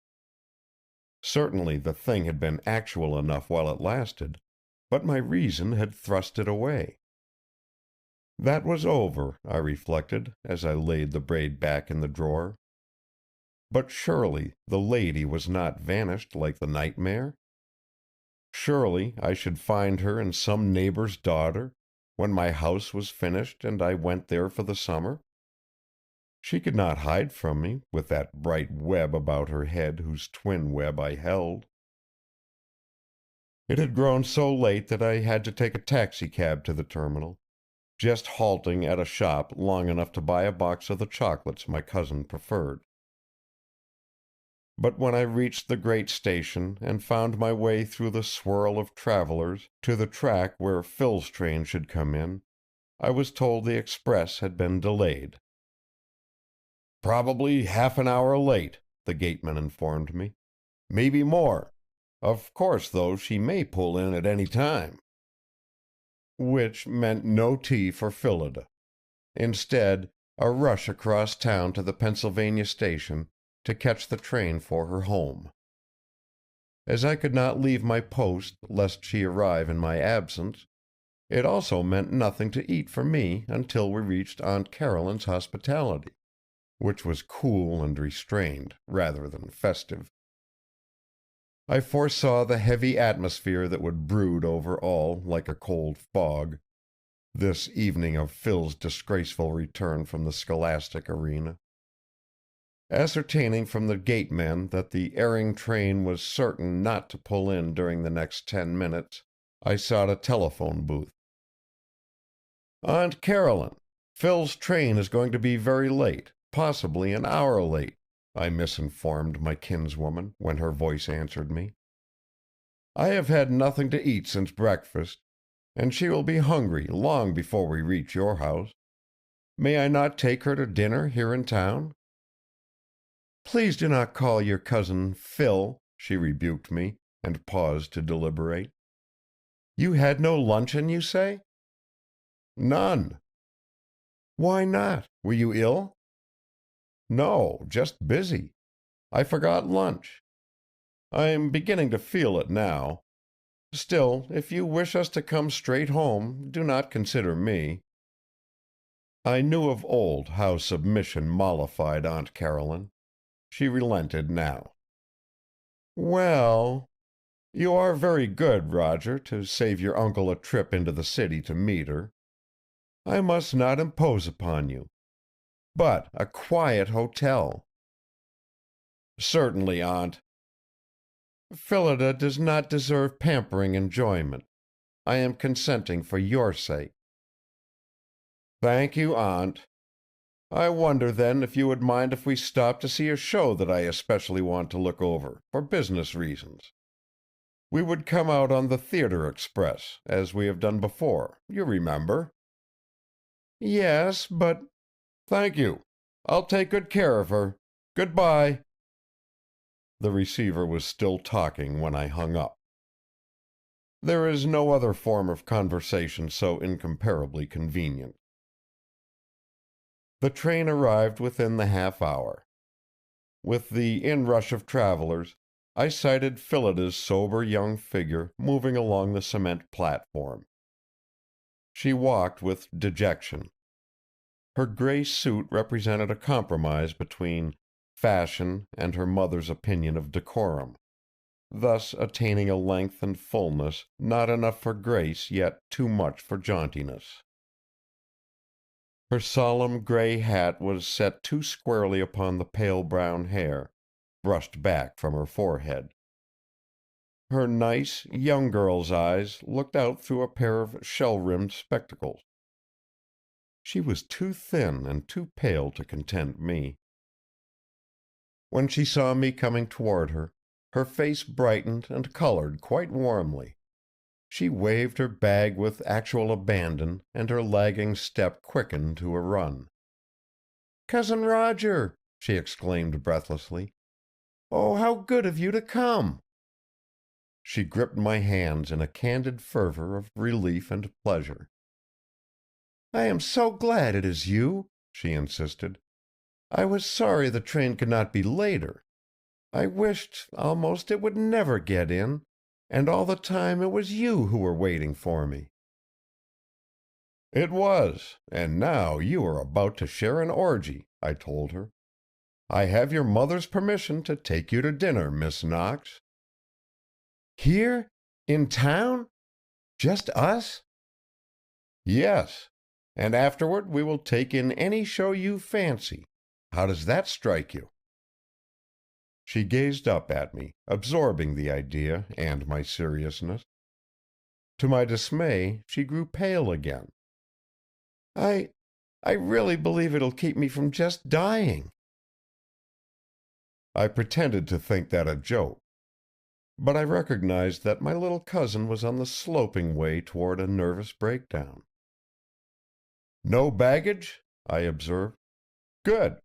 [SPEAKER 1] Certainly the thing had been actual enough while it lasted, but my reason had thrust it away. That was over, I reflected, as I laid the braid back in the drawer. But surely the lady was not vanished like the nightmare? Surely I should find her in some neighbor's daughter, when my house was finished and I went there for the summer? She could not hide from me, with that bright web about her head whose twin web I held. It had grown so late that I had to take a taxicab to the terminal, just halting at a shop long enough to buy a box of the chocolates my cousin preferred. But when I reached the great station and found my way through the swirl of travelers to the track where Phil's train should come in, I was told the express had been delayed. "Probably half an hour late," the gateman informed me. "Maybe more. Of course, though, she may pull in at any time." Which meant no tea for Phillida. Instead, a rush across town to the Pennsylvania station to catch the train for her home. As I could not leave my post lest she arrive in my absence, it also meant nothing to eat for me until we reached Aunt Caroline's hospitality, which was cool and restrained rather than festive. I foresaw the heavy atmosphere that would brood over all like a cold fog, this evening of Phil's disgraceful return from the scholastic arena. Ascertaining from the gateman that the erring train was certain not to pull in during the next 10 minutes, I sought a telephone booth. "Aunt Caroline, Phil's train is going to be very late, possibly an hour late," I misinformed my kinswoman when her voice answered me. "I have had nothing to eat since breakfast, and she will be hungry long before we reach your house. May I not take her to dinner here in town?" "Please do not call your cousin Phil," she rebuked me, and paused to deliberate. "You had no luncheon, you say?" "None." "Why not? Were you ill?" "No, just busy. I forgot lunch. I am beginning to feel it now. Still, if you wish us to come straight home, do not consider me." I knew of old how submission mollified Aunt Caroline. She relented now. "Well, you are very good, Roger, to save your uncle a trip into the city to meet her. I must not impose upon you. But a quiet hotel." "Certainly, Aunt." "Phillida does not deserve pampering enjoyment. I am consenting for your sake." "Thank you, Aunt. I wonder, then, if you would mind if we stopped to see a show that I especially want to look over, for business reasons. We would come out on the Theatre Express, as we have done before, you remember." "Yes, but—" "Thank you. I'll take good care of her. Good-bye." The receiver was still talking when I hung up. There is no other form of conversation so incomparably convenient. The train arrived within the half hour. With the inrush of travelers, I sighted Phillida's sober young figure moving along the cement platform. She walked with dejection. Her gray suit represented a compromise between fashion and her mother's opinion of decorum, thus attaining a length and fullness not enough for grace yet too much for jauntiness. Her solemn gray hat was set too squarely upon the pale brown hair, brushed back from her forehead. Her nice, young girl's eyes looked out through a pair of shell-rimmed spectacles. She was too thin and too pale to content me. When she saw me coming toward her, her face brightened and colored quite warmly. She waved her bag with actual abandon, and her lagging step quickened to a run. "Cousin Roger!" she exclaimed breathlessly. "Oh, how good of you to come!" She gripped my hands in a candid fervor of relief and pleasure. "I am so glad it is you," she insisted. "I was sorry the train could not be later. I wished, almost, it would never get in. And all the time it was you who were waiting for me." "It was, and now you are about to share an orgy," I told her. "I have your mother's permission to take you to dinner, Miss Knox." "Here? In town? Just us?" "Yes, and afterward we will take in any show you fancy. How does that strike you?" She gazed up at me, absorbing the idea and my seriousness. To my dismay, she grew pale again. I really believe it'll keep me from just dying." I pretended to think that a joke, but I recognized that my little cousin was on the sloping way toward a nervous breakdown. "No baggage?" I observed. "Good.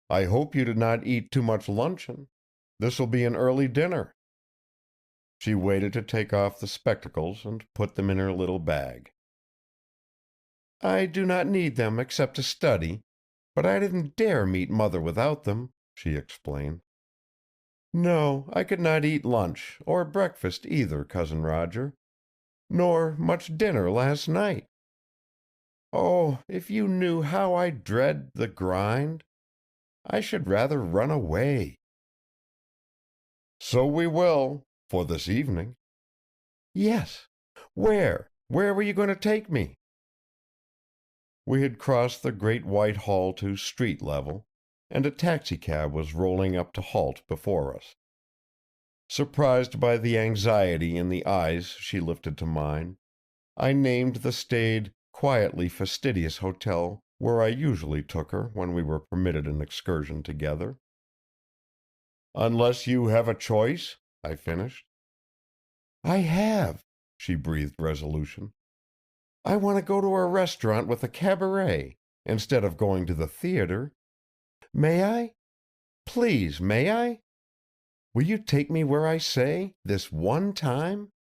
[SPEAKER 1] I hope you did not eat too much luncheon. This will be an early dinner." She waited to take off the spectacles and put them in her little bag. "I do not need them except to study, but I didn't dare meet Mother without them," she explained. "No, I could not eat lunch, or breakfast either, Cousin Roger. Nor much dinner last night. Oh, if you knew how I dread the grind! I should rather run away." "So we will, for this evening." "Yes. Where? Where were you going to take me?" We had crossed the great white hall to street level, and a taxicab was rolling up to halt before us. Surprised by the anxiety in the eyes she lifted to mine, I named the staid, quietly fastidious hotel where I usually took her when we were permitted an excursion together. "Unless you have a choice?" I finished. "I have," she breathed resolution. "I want to go to a restaurant with a cabaret, instead of going to the theater. May I? Please, may I? Will you take me where I say, this one time?"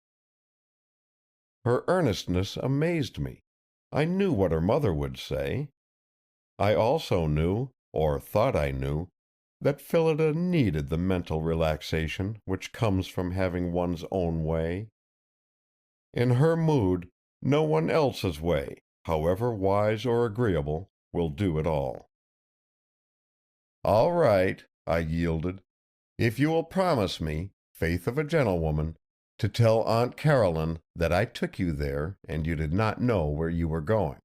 [SPEAKER 1] Her earnestness amazed me. I knew what her mother would say. I also knew, or thought I knew, that Phillida needed the mental relaxation which comes from having one's own way. In her mood, no one else's way, however wise or agreeable, will do it all." "All right," I yielded. "If you will promise me, faith of a gentlewoman, to tell Aunt Caroline that I took you there and you did not know where you were going.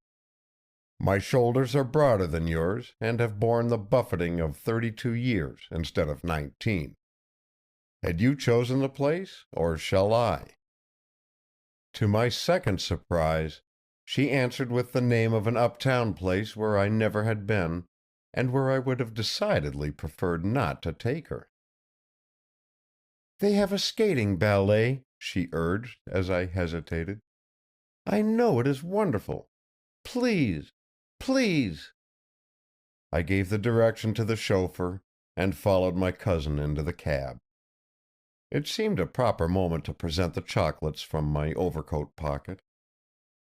[SPEAKER 1] My shoulders are broader than yours and have borne the buffeting of 32 years instead of 19. Had you chosen the place, or shall I?" To my second surprise, she answered with the name of an uptown place where I never had been, and where I would have decidedly preferred not to take her. "They have a skating ballet," she urged, as I hesitated. "I know it is wonderful. Please, please." I gave the direction to the chauffeur, and followed my cousin into the cab. It seemed a proper moment to present the chocolates from my overcoat pocket.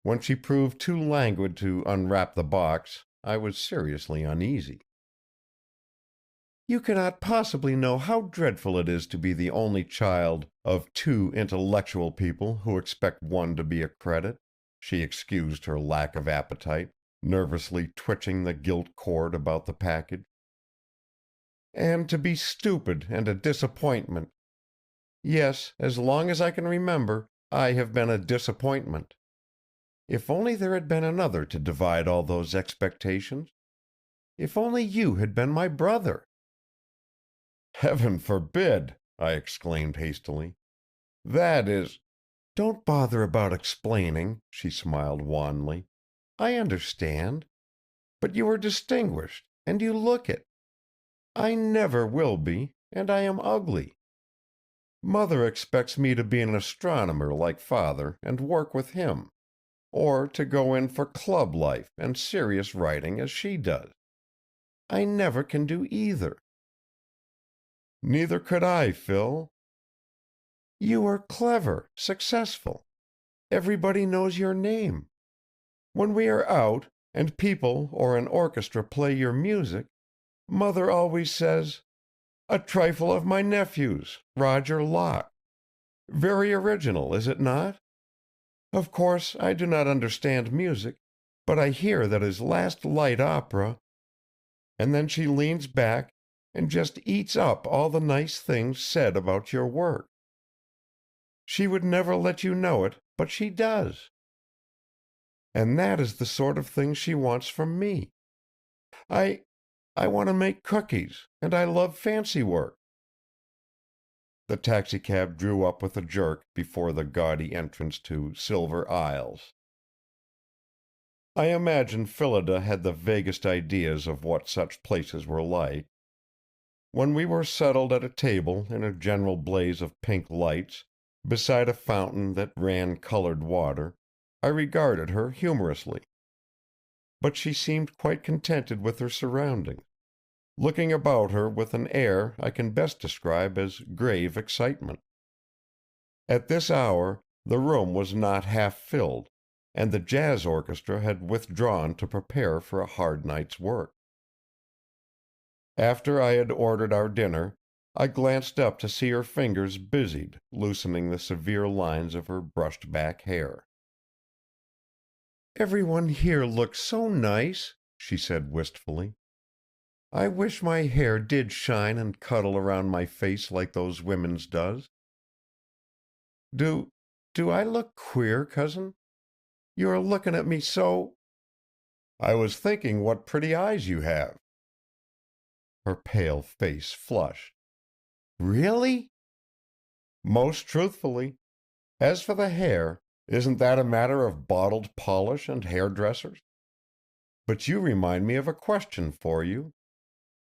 [SPEAKER 1] When she proved too languid to unwrap the box, I was seriously uneasy. "You cannot possibly know how dreadful it is to be the only child of two intellectual people who expect one to be a credit," she excused her lack of appetite, nervously twitching the gilt cord about the package. "And to be stupid and a disappointment. Yes, as long as I can remember, I have been a disappointment. If only there had been another to divide all those expectations. If only you had been my brother." "Heaven forbid!" I exclaimed hastily. "That is—" "Don't bother about explaining," she smiled wanly. "I understand. But you are distinguished, and you look it. I never will be, and I am ugly. Mother expects me to be an astronomer like Father and work with him, or to go in for club life and serious writing as she does. I never can do either." "Neither could I, Phil." "You are clever, successful. Everybody knows your name. When we are out, and people or an orchestra play your music, Mother always says, 'A trifle of my nephew's, Roger Locke.' Very original, is it not? Of course, I do not understand music, but I hear that his last light opera—" And then she leans back and just eats up all the nice things said about your work. She would never let you know it, but she does. And that is the sort of thing she wants from me. I want to make cookies, and I love fancy work." The taxicab drew up with a jerk before the gaudy entrance to Silver Isles. I imagine Phillida had the vaguest ideas of what such places were like. When we were settled at a table in a general blaze of pink lights, beside a fountain that ran colored water, I regarded her humorously. But she seemed quite contented with her surroundings, looking about her with an air I can best describe as grave excitement. At this hour the room was not half filled, and the jazz orchestra had withdrawn to prepare for a hard night's work. After I had ordered our dinner, I glanced up to see her fingers busied loosening the severe lines of her brushed back hair. "Everyone here looks so nice," she said wistfully. "I wish my hair did shine and cuddle around my face like those women's does. Do I look queer, cousin? You are looking at me so—" "I was thinking what pretty eyes you have." Her pale face flushed. "Really?" "Most truthfully. As for the hair, isn't that a matter of bottled polish and hairdressers? But you remind me of a question for you.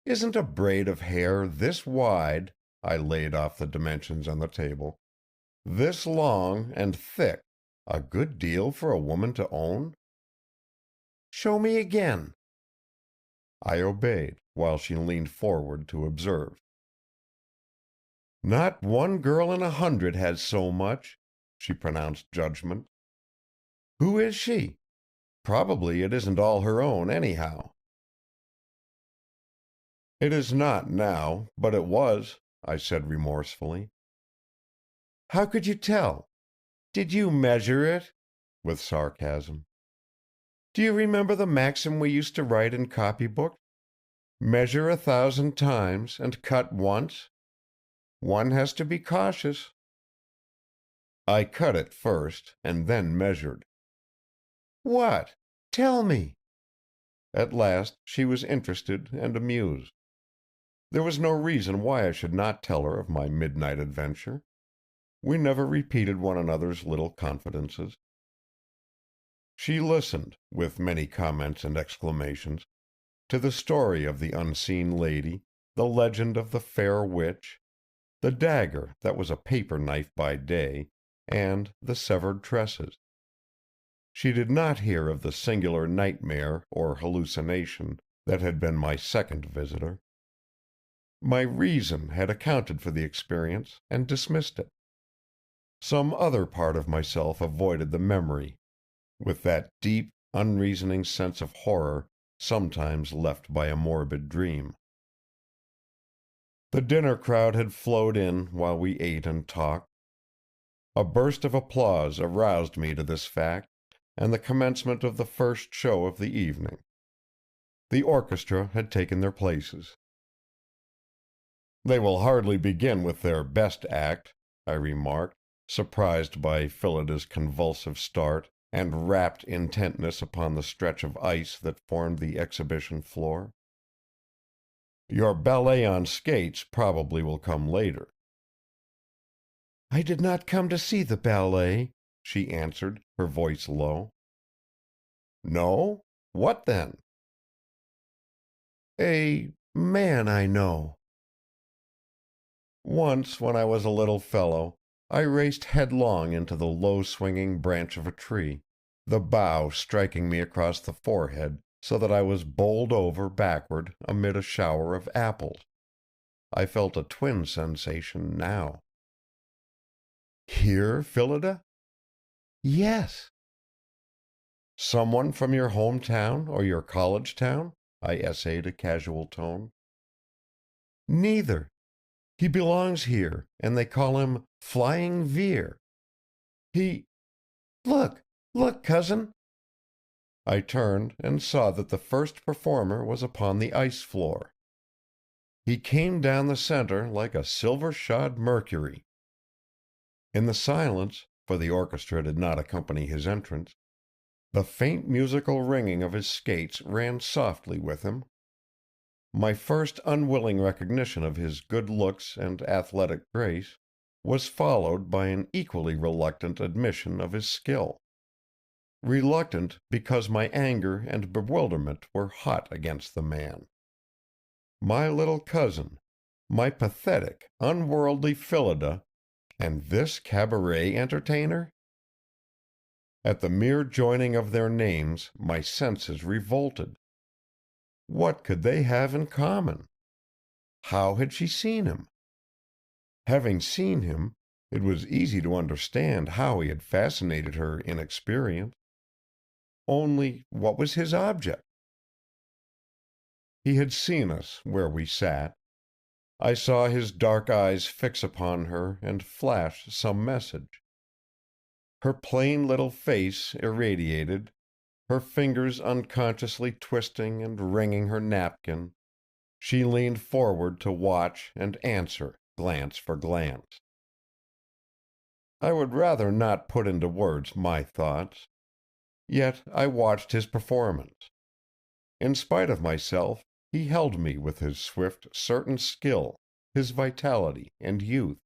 [SPEAKER 1] Isn't a braid of hair this wide," I laid off the dimensions on the table, "this long and thick, a good deal for a woman to own?" "Show me again." I obeyed, while she leaned forward to observe. "Not one girl in 100 has so much," she pronounced judgment. "Who is she? Probably it isn't all her own, anyhow." "It is not now, but it was," I said remorsefully. "How could you tell? Did you measure it?" with sarcasm. Do you remember the maxim we used to write in copybooks? Measure 1,000 times and cut once? One has to be cautious. I cut it first, and then measured. What? Tell me. At last she was interested and amused. There was no reason why I should not tell her of my midnight adventure. We never repeated one another's little confidences. She listened, with many comments and exclamations, to the story of the unseen lady, the legend of the fair witch, the dagger that was a paper knife by day, and the severed tresses. She did not hear of the singular nightmare or hallucination that had been my second visitor. My reason had accounted for the experience and dismissed it. Some other part of myself avoided the memory, with that deep, unreasoning sense of horror sometimes left by a morbid dream. The dinner crowd had flowed in while we ate and talked. A burst of applause aroused me to this fact, and the commencement of the first show of the evening. The orchestra had taken their places. "They will hardly begin with their best act," I remarked, surprised by Phillida's convulsive start and rapt intentness upon the stretch of ice that formed the exhibition floor. "Your ballet on skates probably will come later." "I did not come to see the ballet," she answered, her voice low. "No? What then?" "A man I know." Once, when I was a little fellow, I raced headlong into the low-swinging branch of a tree, the bough striking me across the forehead so that I was bowled over backward amid a shower of apples. I felt a twin sensation now. "Here, Phillida?" "Yes." "Someone from your home town or your college town?" I essayed a casual tone. "Neither. He belongs here, and they call him Flying Veer. He... Look, look, cousin!" I turned and saw that the first performer was upon the ice floor. He came down the center like a silver-shod Mercury. In the silence, for the orchestra did not accompany his entrance, the faint musical ringing of his skates ran softly with him. My first unwilling recognition of his good looks and athletic grace was followed by an equally reluctant admission of his skill. Reluctant because my anger and bewilderment were hot against the man. My little cousin, my pathetic, unworldly Phillida, and this cabaret entertainer? At the mere joining of their names my senses revolted. What could they have in common? How had she seen him? Having seen him, it was easy to understand how he had fascinated her inexperience. Only, what was his object? He had seen us where we sat. I saw his dark eyes fix upon her and flash some message. Her plain little face irradiated, her fingers unconsciously twisting and wringing her napkin, she leaned forward to watch and answer glance for glance. I would rather not put into words my thoughts. Yet I watched his performance. In spite of myself, he held me with his swift, certain skill, his vitality and youth.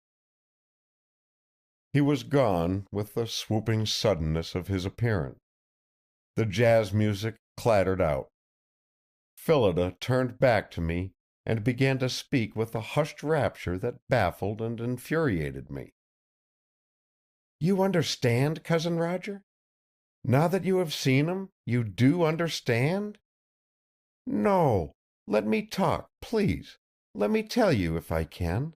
[SPEAKER 1] He was gone with the swooping suddenness of his appearance. The jazz music clattered out. Phillida turned back to me and began to speak with a hushed rapture that baffled and infuriated me. "You understand, Cousin Roger? Now that you have seen him, you do understand? No, let me talk, please. Let me tell you if I can.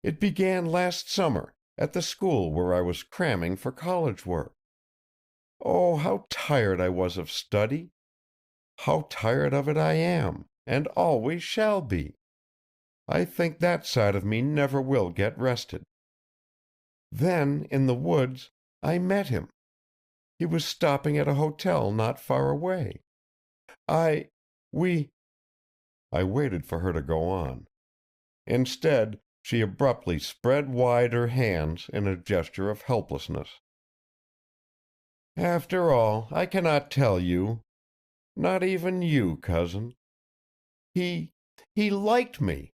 [SPEAKER 1] It began last summer, at the school where I was cramming for college work. Oh, how tired I was of study! How tired of it I am, and always shall be. I think that side of me never will get rested. Then, in the woods, I met him. He was stopping at a hotel not far away. I we I waited for her to go on. Instead, she abruptly spread wide her hands in a gesture of helplessness. After all, I cannot tell you. Not even you, cousin. He he liked me.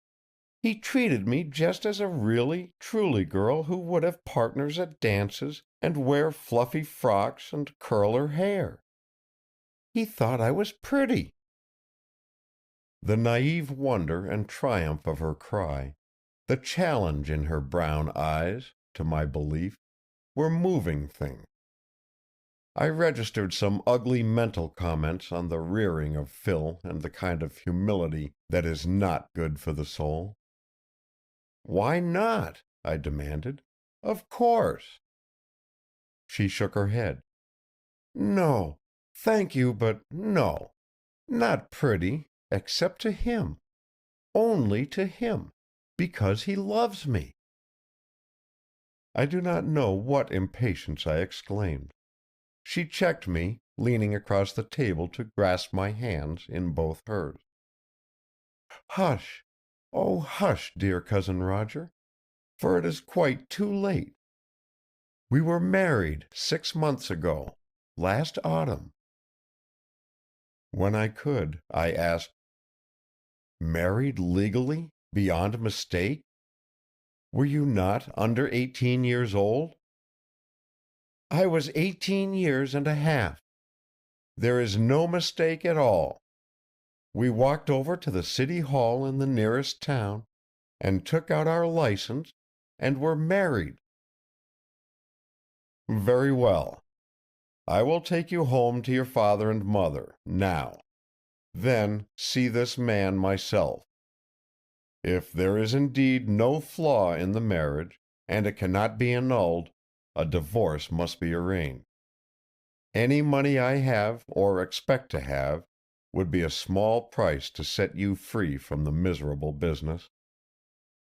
[SPEAKER 1] He treated me just as a really, truly girl who would have partners at dances and wear fluffy frocks and curl her hair. He thought I was pretty. The naive wonder and triumph of her cry, the challenge in her brown eyes, to my belief, were moving things. I registered some ugly mental comments on the rearing of Phil and the kind of humility that is not good for the soul. Why not? I demanded. Of course. She shook her head. No, thank you, but no. Not pretty, except to him. Only to him, because he loves me. I do not know what impatience I exclaimed. She checked me, leaning across the table to grasp my hands in both hers. Hush, oh hush, dear Cousin Roger, for it is quite too late. We were married 6 months ago, last autumn. When I could, I asked, married legally, beyond mistake? Were you not under 18 years old? I was 18 years and a half. There is no mistake at all. We walked over to the city hall in the nearest town and took out our license and were married. Very well. I will take you home to your father and mother, now. Then see this man myself. If there is indeed no flaw in the marriage, and it cannot be annulled, a divorce must be arranged. Any money I have or expect to have would be a small price to set you free from the miserable business.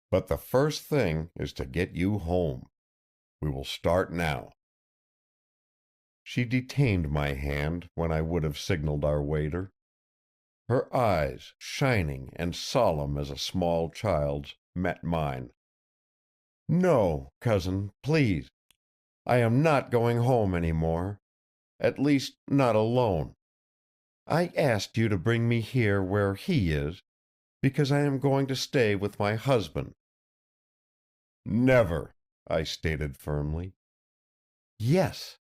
[SPEAKER 1] But the first thing is to get you home. We will start now. She detained my hand when I would have signaled our waiter. Her eyes, shining and solemn as a small child's, met mine. No, cousin, please. I am not going home any more. At least, not alone. I asked you to bring me here where he is, because I am going to stay with my husband. Never, I stated firmly. Yes.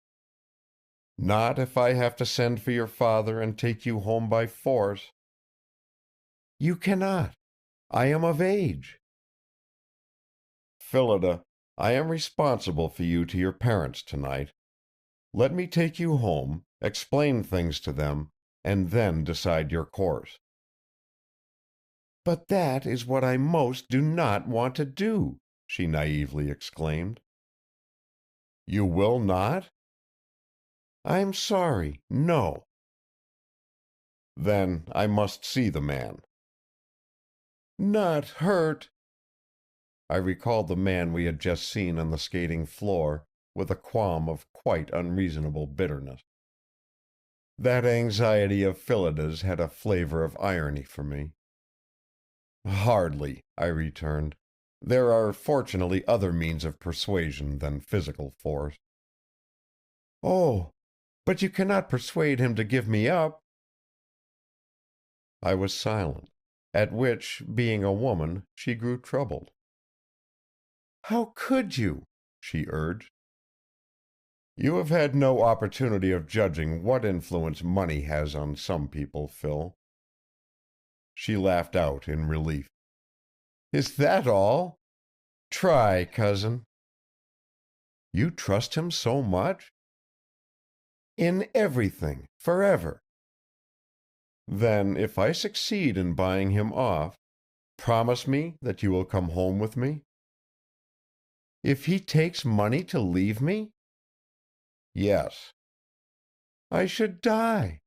[SPEAKER 1] Not if I have to send for your father and take you home by force. You cannot. I am of age. Phillida, I am responsible for you to your parents tonight. Let me take you home, explain things to them, and then decide your course. But that is what I most do not want to do, she naively exclaimed. You will not? I'm sorry, no. Then I must see the man. Not hurt. I recalled the man we had just seen on the skating floor with a qualm of quite unreasonable bitterness. That anxiety of Phillida's had a flavor of irony for me. Hardly, I returned. There are fortunately other means of persuasion than physical force. Oh, but you cannot persuade him to give me up. I was silent, at which, being a woman, she grew troubled. How could you? She urged. You have had no opportunity of judging what influence money has on some people, Phil. She laughed out in relief. Is that all? Try, cousin. You trust him so much? In everything, forever. Then, if I succeed in buying him off, promise me that you will come home with me? If he takes money to leave me? Yes. I should die.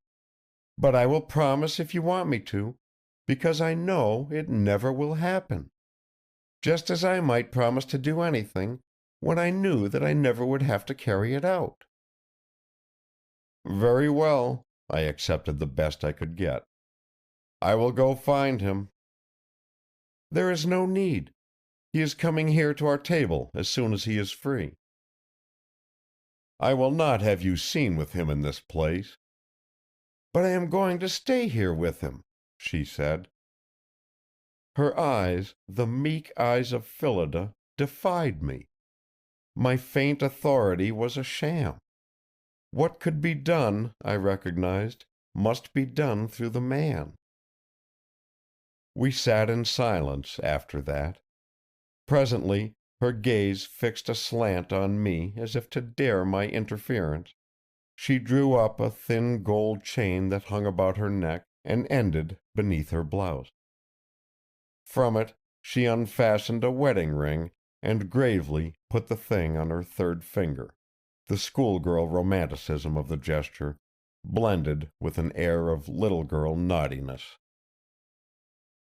[SPEAKER 1] But I will promise if you want me to, because I know it never will happen. Just as I might promise to do anything when I knew that I never would have to carry it out. Very well, I accepted the best I could get. I will go find him. There is no need. He is coming here to our table as soon as he is free. I will not have you seen with him in this place. But I am going to stay here with him, she said. Her eyes, the meek eyes of Phillida, defied me. My faint authority was a sham. What could be done, I recognized, must be done through the man. We sat in silence after that. Presently, her gaze fixed aslant on me as if to dare my interference. She drew up a thin gold chain that hung about her neck and ended beneath her blouse. From it she unfastened a wedding ring and gravely put the thing on her third finger, the schoolgirl romanticism of the gesture blended with an air of little girl naughtiness.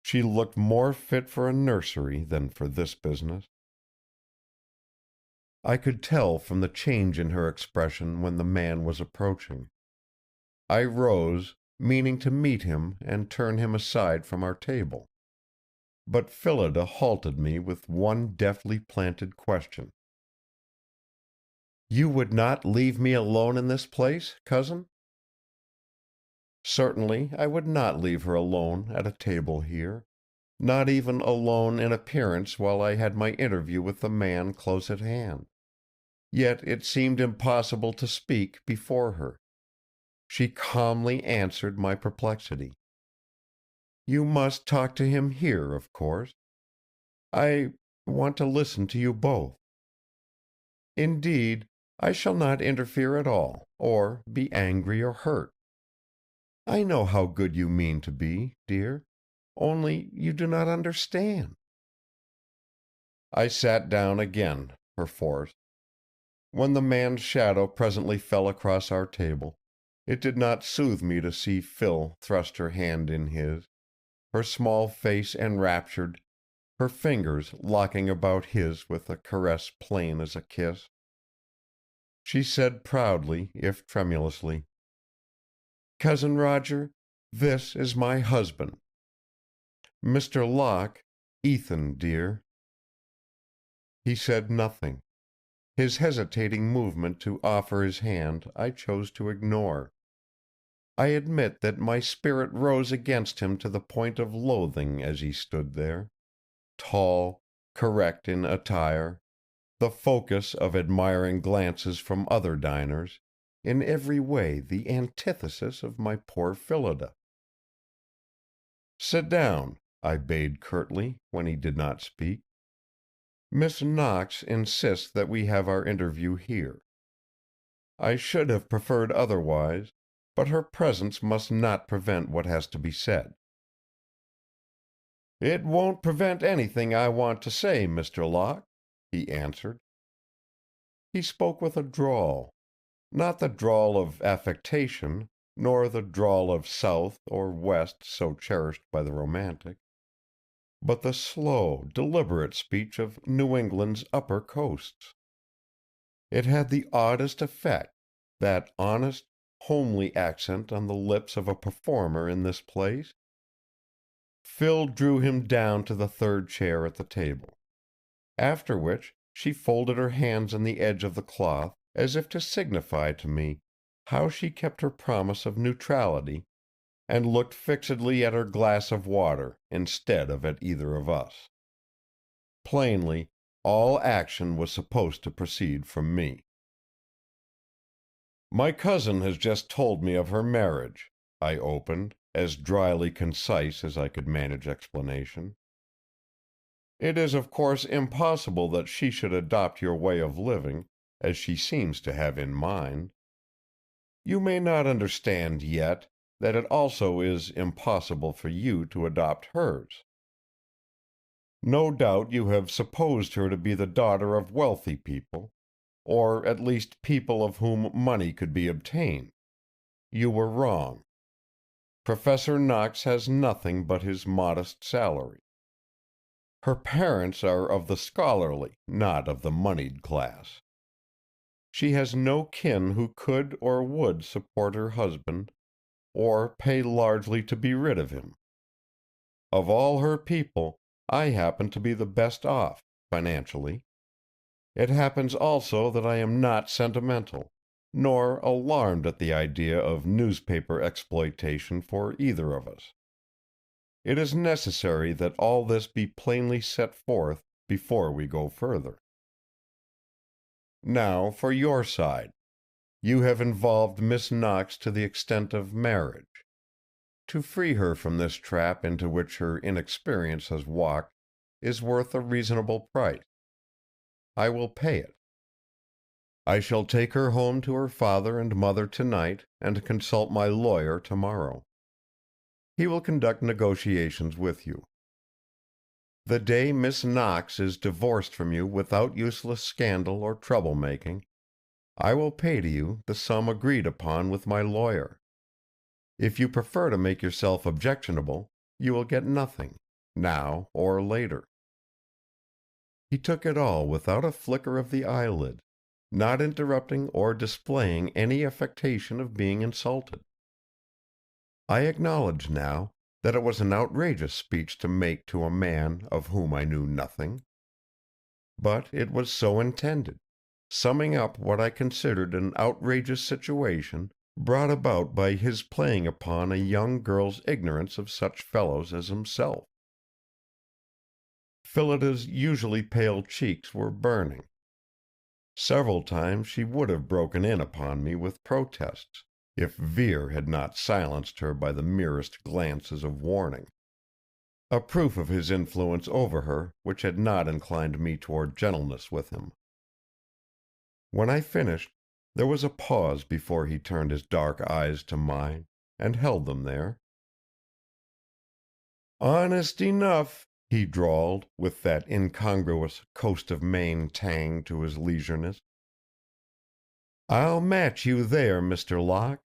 [SPEAKER 1] She looked more fit for a nursery than for this business. I could tell from the change in her expression when the man was approaching. I rose, meaning to meet him and turn him aside from our table. But Phillida halted me with one deftly planted question. You would not leave me alone in this place, cousin? Certainly I would not leave her alone at a table here, not even alone in appearance while I had my interview with the man close at hand. Yet it seemed impossible to speak before her. She calmly answered my perplexity. You must talk to him here, of course. I want to listen to you both. Indeed, I shall not interfere at all, or be angry or hurt. I know how good you mean to be, dear, only you do not understand. I sat down again, perforce. When the man's shadow presently fell across our table, it did not soothe me to see Phil thrust her hand in his, her small face enraptured, her fingers locking about his with a caress plain as a kiss. She said proudly, if tremulously, Cousin Roger, this is my husband. Mr. Locke, Ethan, dear. He said nothing. His hesitating movement to offer his hand I chose to ignore. I admit that my spirit rose against him to the point of loathing as he stood there, tall, correct in attire, the focus of admiring glances from other diners, in every way the antithesis of my poor Phillida. Sit down, I bade curtly, when he did not speak. Miss Knox insists that we have our interview here. I should have preferred otherwise, but her presence must not prevent what has to be said. It won't prevent anything I want to say, Mr. Locke, he answered. He spoke with a drawl, not the drawl of affectation, nor the drawl of South or West so cherished by the romantic, but the slow, deliberate speech of New England's upper coasts. It had the oddest effect, that honest, homely accent on the lips of a performer in this place. Phil drew him down to the third chair at the table, after which she folded her hands on the edge of the cloth as if to signify to me how she kept her promise of neutrality, and looked fixedly at her glass of water instead of at either of us. Plainly, all action was supposed to proceed from me. My cousin has just told me of her marriage, I opened, as dryly concise as I could manage explanation. It is of course impossible that she should adopt your way of living, as she seems to have in mind. You may not understand yet that it also is impossible for you to adopt hers. No doubt you have supposed her to be the daughter of wealthy people, or at least people of whom money could be obtained. You were wrong. Professor Knox has nothing but his modest salary. Her parents are of the scholarly, not of the moneyed class. She has no kin who could or would support her husband, or pay largely to be rid of him. Of all her people, I happen to be the best off, financially. It happens also that I am not sentimental, nor alarmed at the idea of newspaper exploitation for either of us. It is necessary that all this be plainly set forth before we go further. Now, for your side. You have involved Miss Knox to the extent of marriage. To free her from this trap into which her inexperience has walked is worth a reasonable price. I will pay it. I shall take her home to her father and mother tonight and consult my lawyer tomorrow. He will conduct negotiations with you. The day Miss Knox is divorced from you without useless scandal or trouble-making, I will pay to you the sum agreed upon with my lawyer. If you prefer to make yourself objectionable, you will get nothing, now or later. He took it all without a flicker of the eyelid, not interrupting or displaying any affectation of being insulted. I acknowledge now that it was an outrageous speech to make to a man of whom I knew nothing. But it was so intended, summing up what I considered an outrageous situation brought about by his playing upon a young girl's ignorance of such fellows as himself. Phillida's usually pale cheeks were burning. Several times she would have broken in upon me with protests, if Vere had not silenced her by the merest glances of warning, a proof of his influence over her which had not inclined me toward gentleness with him. When I finished, there was a pause before he turned his dark eyes to mine, and held them there. "Honest enough," he drawled, with that incongruous coast of Maine tang to his leisureness. "I'll match you there, Mr. Locke.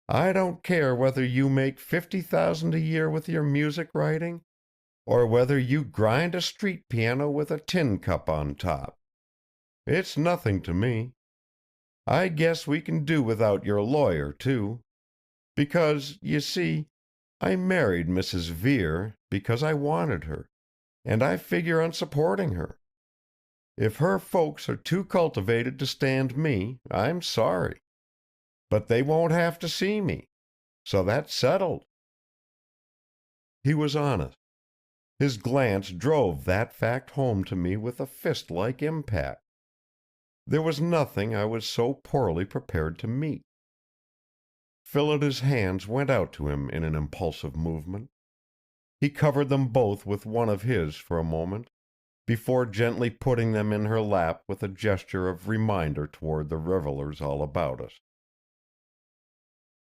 [SPEAKER 1] I don't care whether you make $50,000 a year with your music writing, or whether you grind a street piano with a tin cup on top. It's nothing to me. I guess we can do without your lawyer, too. Because, you see, I married Mrs. Vere because I wanted her, and I figure on supporting her. If her folks are too cultivated to stand me, I'm sorry. But they won't have to see me. So that's settled." He was honest. His glance drove that fact home to me with a fist-like impact. There was nothing I was so poorly prepared to meet. Phillida's hands went out to him in an impulsive movement. He covered them both with one of his for a moment, before gently putting them in her lap with a gesture of reminder toward the revelers all about us.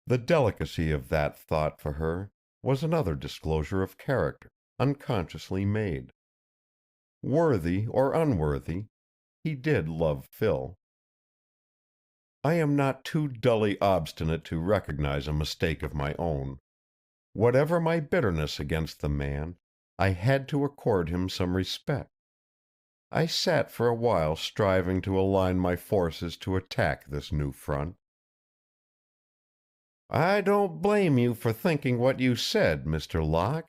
[SPEAKER 1] The delicacy of that thought for her was another disclosure of character, unconsciously made. Worthy or unworthy, he did love Phil. I am not too dully obstinate to recognize a mistake of my own. Whatever my bitterness against the man, I had to accord him some respect. I sat for a while striving to align my forces to attack this new front. "I don't blame you for thinking what you said, Mr. Locke."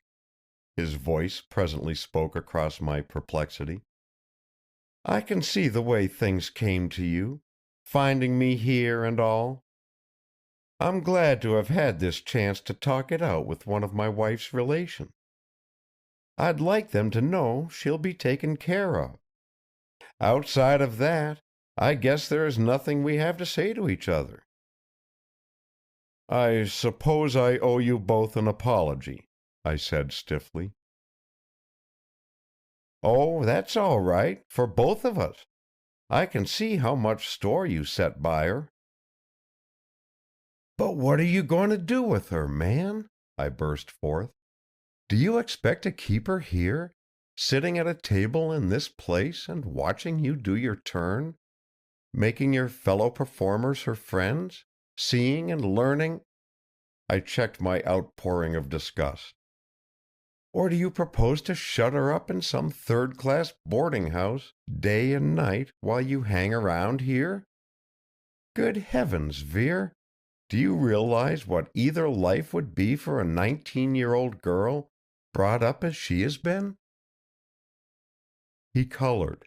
[SPEAKER 1] His voice presently spoke across my perplexity. "I can see the way things came to you, finding me here and all. I'm glad to have had this chance to talk it out with one of my wife's relations. I'd like them to know she'll be taken care of. Outside of that, I guess there is nothing we have to say to each other." "I suppose I owe you both an apology," I said stiffly. "Oh, that's all right, for both of us. I can see how much store you set by her." "But what are you going to do with her, man?" I burst forth. "Do you expect to keep her here, sitting at a table in this place and watching you do your turn, making your fellow performers her friends, seeing and learning—" I checked my outpouring of disgust. "Or do you propose to shut her up in some third-class boarding-house, day and night, while you hang around here? Good heavens, Vere! Do you realize what either life would be for a 19-year-old girl, brought up as she has been?" He colored.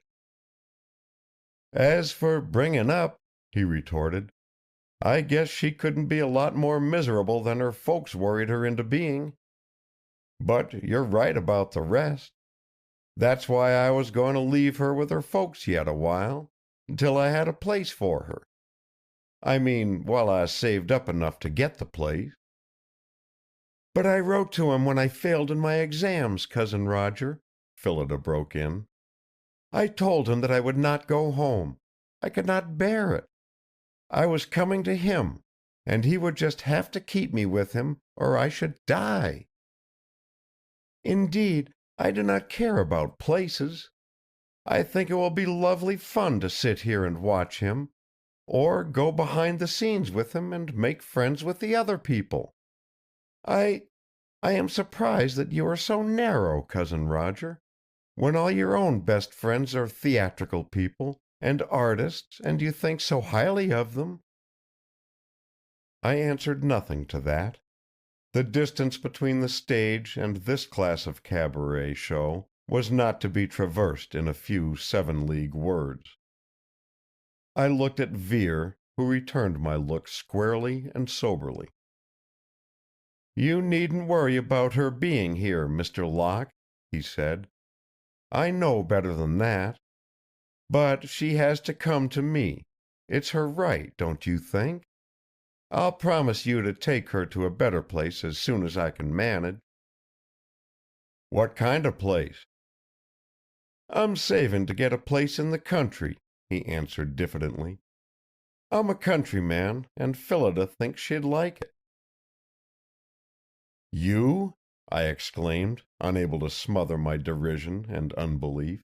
[SPEAKER 1] "As for bringing up," he retorted, "I guess she couldn't be a lot more miserable than her folks worried her into being. But you're right about the rest. That's why I was going to leave her with her folks yet a while, until I had a place for her. I mean, while I saved up enough to get the place." "But I wrote to him when I failed in my exams, Cousin Roger," Phillida broke in. "I told him that I would not go home. I could not bear it. I was coming to him, and he would just have to keep me with him, or I should die. Indeed, I do not care about places. I think it will be lovely fun to sit here and watch him, or go behind the scenes with him and make friends with the other people. I am surprised that you are so narrow, Cousin Roger, when all your own best friends are theatrical people and artists, and you think so highly of them." I answered nothing to that. The distance between the stage and this class of cabaret show was not to be traversed in a few 7-league words. I looked at Vere, who returned my look squarely and soberly. "You needn't worry about her being here, Mr. Locke," he said. "I know better than that. But she has to come to me. It's her right, don't you think? I'll promise you to take her to a better place as soon as I can manage." "What kind of place?" "I'm saving to get a place in the country," he answered diffidently. "I'm a countryman, and Phillida thinks she'd like it." "You?" I exclaimed, unable to smother my derision and unbelief.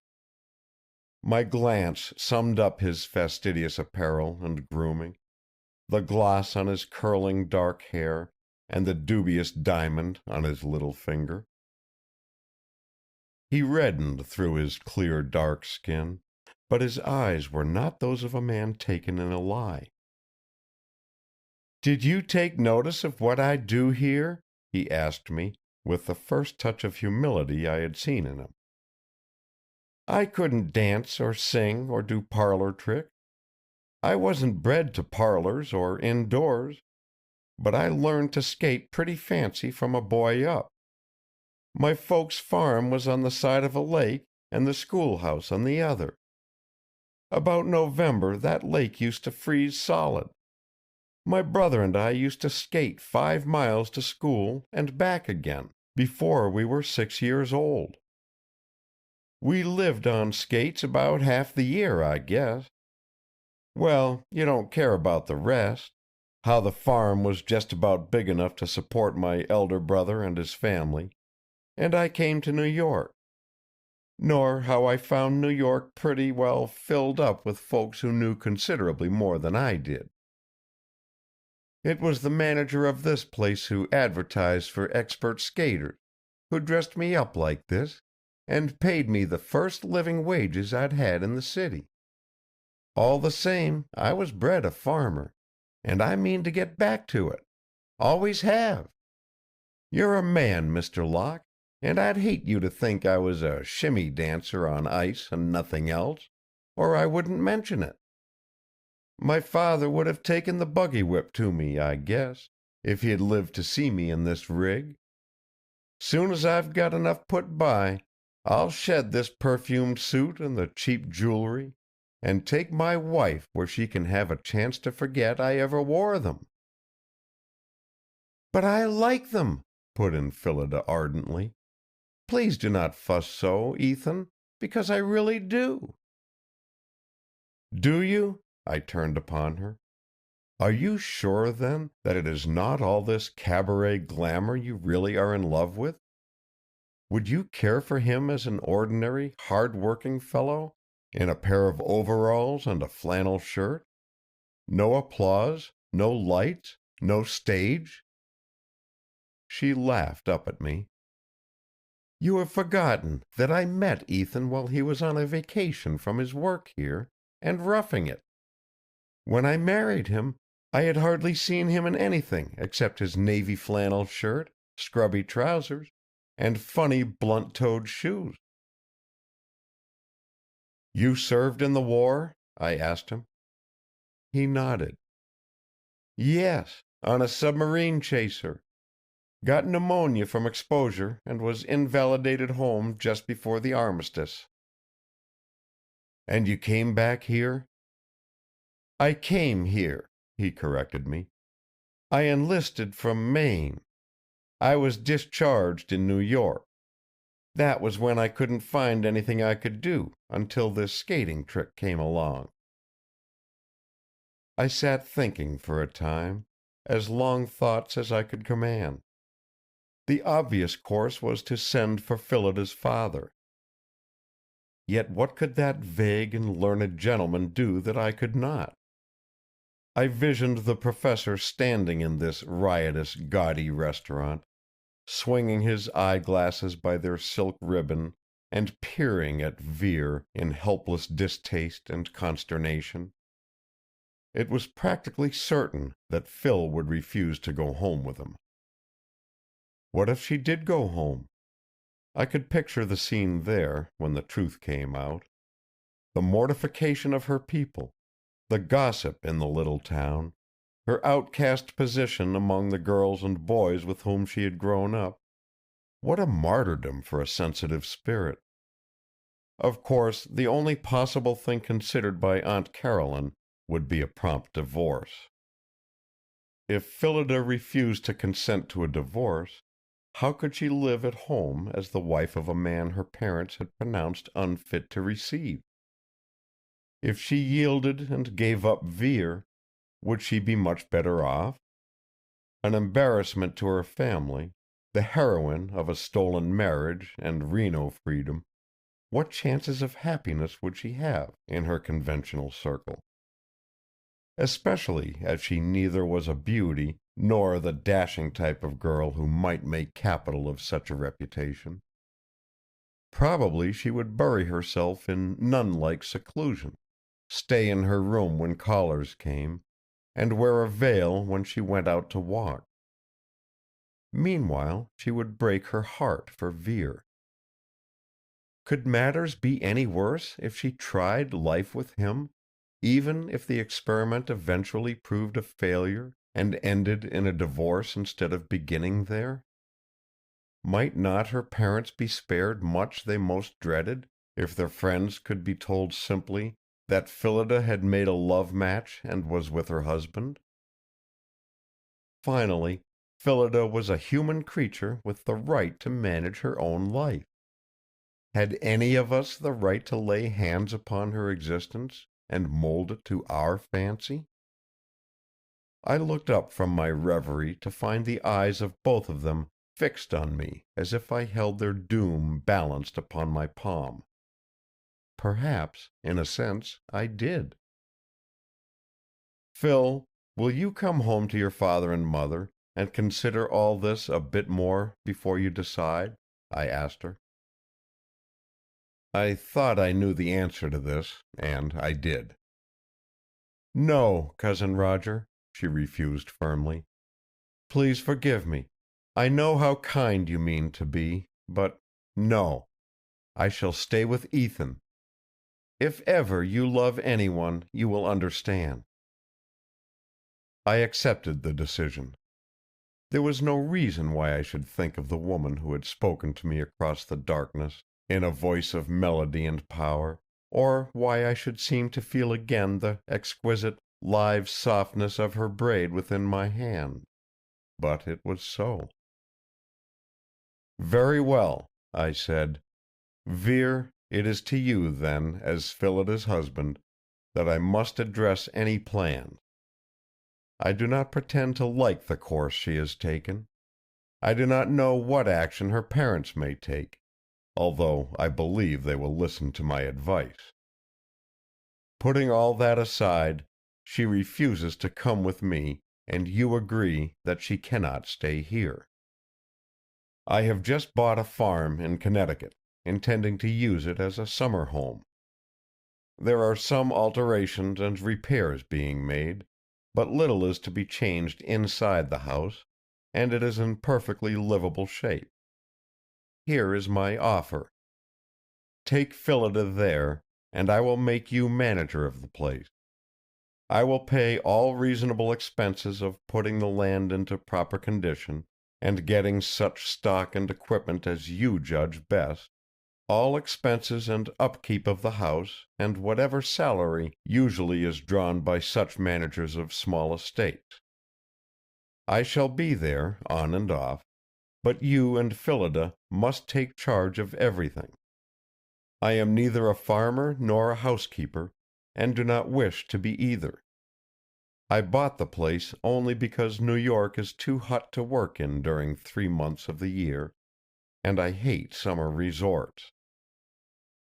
[SPEAKER 1] My glance summed up his fastidious apparel and grooming, the gloss on his curling dark hair and the dubious diamond on his little finger. He reddened through his clear dark skin, but his eyes were not those of a man taken in a lie. "Did you take notice of what I do here?" he asked me, with the first touch of humility I had seen in him. "I couldn't dance or sing or do parlor tricks. I wasn't bred to parlors or indoors, but I learned to skate pretty fancy from a boy up. My folks' farm was on the side of a lake and the schoolhouse on the other. About November that lake used to freeze solid. My brother and I used to skate 5 miles to school and back again before we were 6 years old. We lived on skates about half the year, I guess. Well, you don't care about the rest, how the farm was just about big enough to support my elder brother and his family, and I came to New York. Nor how I found New York pretty well filled up with folks who knew considerably more than I did. It was the manager of this place who advertised for expert skaters, who dressed me up like this, and paid me the first living wages I'd had in the city. All the same, I was bred a farmer, and I mean to get back to it. Always have. You're a man, Mr. Locke, and I'd hate you to think I was a shimmy dancer on ice and nothing else, or I wouldn't mention it. My father would have taken the buggy whip to me, I guess, if he had lived to see me in this rig. Soon as I've got enough put by, I'll shed this perfumed suit and the cheap jewelry, and take my wife where she can have a chance to forget I ever wore them." "But I like them," put in Phillida ardently. "Please do not fuss so, Ethan, because I really do." "Do you?" I turned upon her. "Are you sure, then, that it is not all this cabaret glamour you really are in love with? Would you care for him as an ordinary, hard-working fellow, in a pair of overalls and a flannel shirt? No applause, no lights, no stage?" She laughed up at me. "You have forgotten that I met Ethan while he was on a vacation from his work here, and roughing it. When I married him, I had hardly seen him in anything except his navy flannel shirt, scrubby trousers, and funny blunt-toed shoes. You served in the war? I asked him. He nodded. Yes, on a submarine chaser. Got pneumonia from exposure and was invalidated home just before the armistice. And you came back here? I came here, he corrected me. I enlisted from Maine. I was discharged in New York. That was when I couldn't find anything I could do until this skating trick came along. I sat thinking for a time, as long thoughts as I could command. The obvious course was to send for Phillida's father. Yet what could that vague and learned gentleman do that I could not? I visioned the professor standing in this riotous, gaudy restaurant, swinging his eyeglasses by their silk ribbon and peering at Vere in helpless distaste and consternation. It was practically certain that Phil would refuse to go home with him. What if she did go home? I could picture the scene there when the truth came out. The mortification of her people, the gossip in the little town, her outcast position among the girls and boys with whom she had grown up. What a martyrdom for a sensitive spirit. Of course, the only possible thing considered by Aunt Caroline would be a prompt divorce. If Phillida refused to consent to a divorce, how could she live at home as the wife of a man her parents had pronounced unfit to receive? If she yielded and gave up Vere, would she be much better off? An embarrassment to her family, the heroine of a stolen marriage and Reno freedom, what chances of happiness would she have in her conventional circle? Especially as she neither was a beauty nor the dashing type of girl who might make capital of such a reputation. Probably she would bury herself in nun-like seclusion, stay in her room when callers came, and wear a veil when she went out to walk. Meanwhile, she would break her heart for Vere. Could matters be any worse if she tried life with him, even if the experiment eventually proved a failure and ended in a divorce instead of beginning there? Might not her parents be spared much they most dreaded, if their friends could be told simply that Phillida had made a love match and was with her husband? Finally, Phillida was a human creature with the right to manage her own life. Had any of us the right to lay hands upon her existence and mold it to our fancy? I looked up from my reverie to find the eyes of both of them fixed on me as if I held their doom balanced upon my palm. Perhaps, in a sense, I did. Phil, will you come home to your father and mother and consider all this a bit more before you decide? I asked her. I thought I knew the answer to this, and I did. No, Cousin Roger, she refused firmly. Please forgive me. I know how kind you mean to be, but no. I shall stay with Ethan. If ever you love anyone, you will understand. I accepted the decision. There was no reason why I should think of the woman who had spoken to me across the darkness in a voice of melody and power, or why I should seem to feel again the exquisite, live softness of her braid within my hand. But it was so. Very well, I said. Vere, it is to you, then, as Phillida's husband, that I must address any plans. I do not pretend to like the course she has taken. I do not know what action her parents may take, although I believe they will listen to my advice. Putting all that aside, she refuses to come with me, and you agree that she cannot stay here. I have just bought a farm in Connecticut, intending to use it as a summer home. There are some alterations and repairs being made, but little is to be changed inside the house, and it is in perfectly livable shape. Here is my offer. Take Phillida there, and I will make you manager of the place. I will pay all reasonable expenses of putting the land into proper condition, and getting such stock and equipment as you judge best, all expenses and upkeep of the house, and whatever salary usually is drawn by such managers of small estates. I shall be there, on and off, but you and Phillida must take charge of everything. I am neither a farmer nor a housekeeper, and do not wish to be either. I bought the place only because New York is too hot to work in during 3 months of the year, and I hate summer resorts.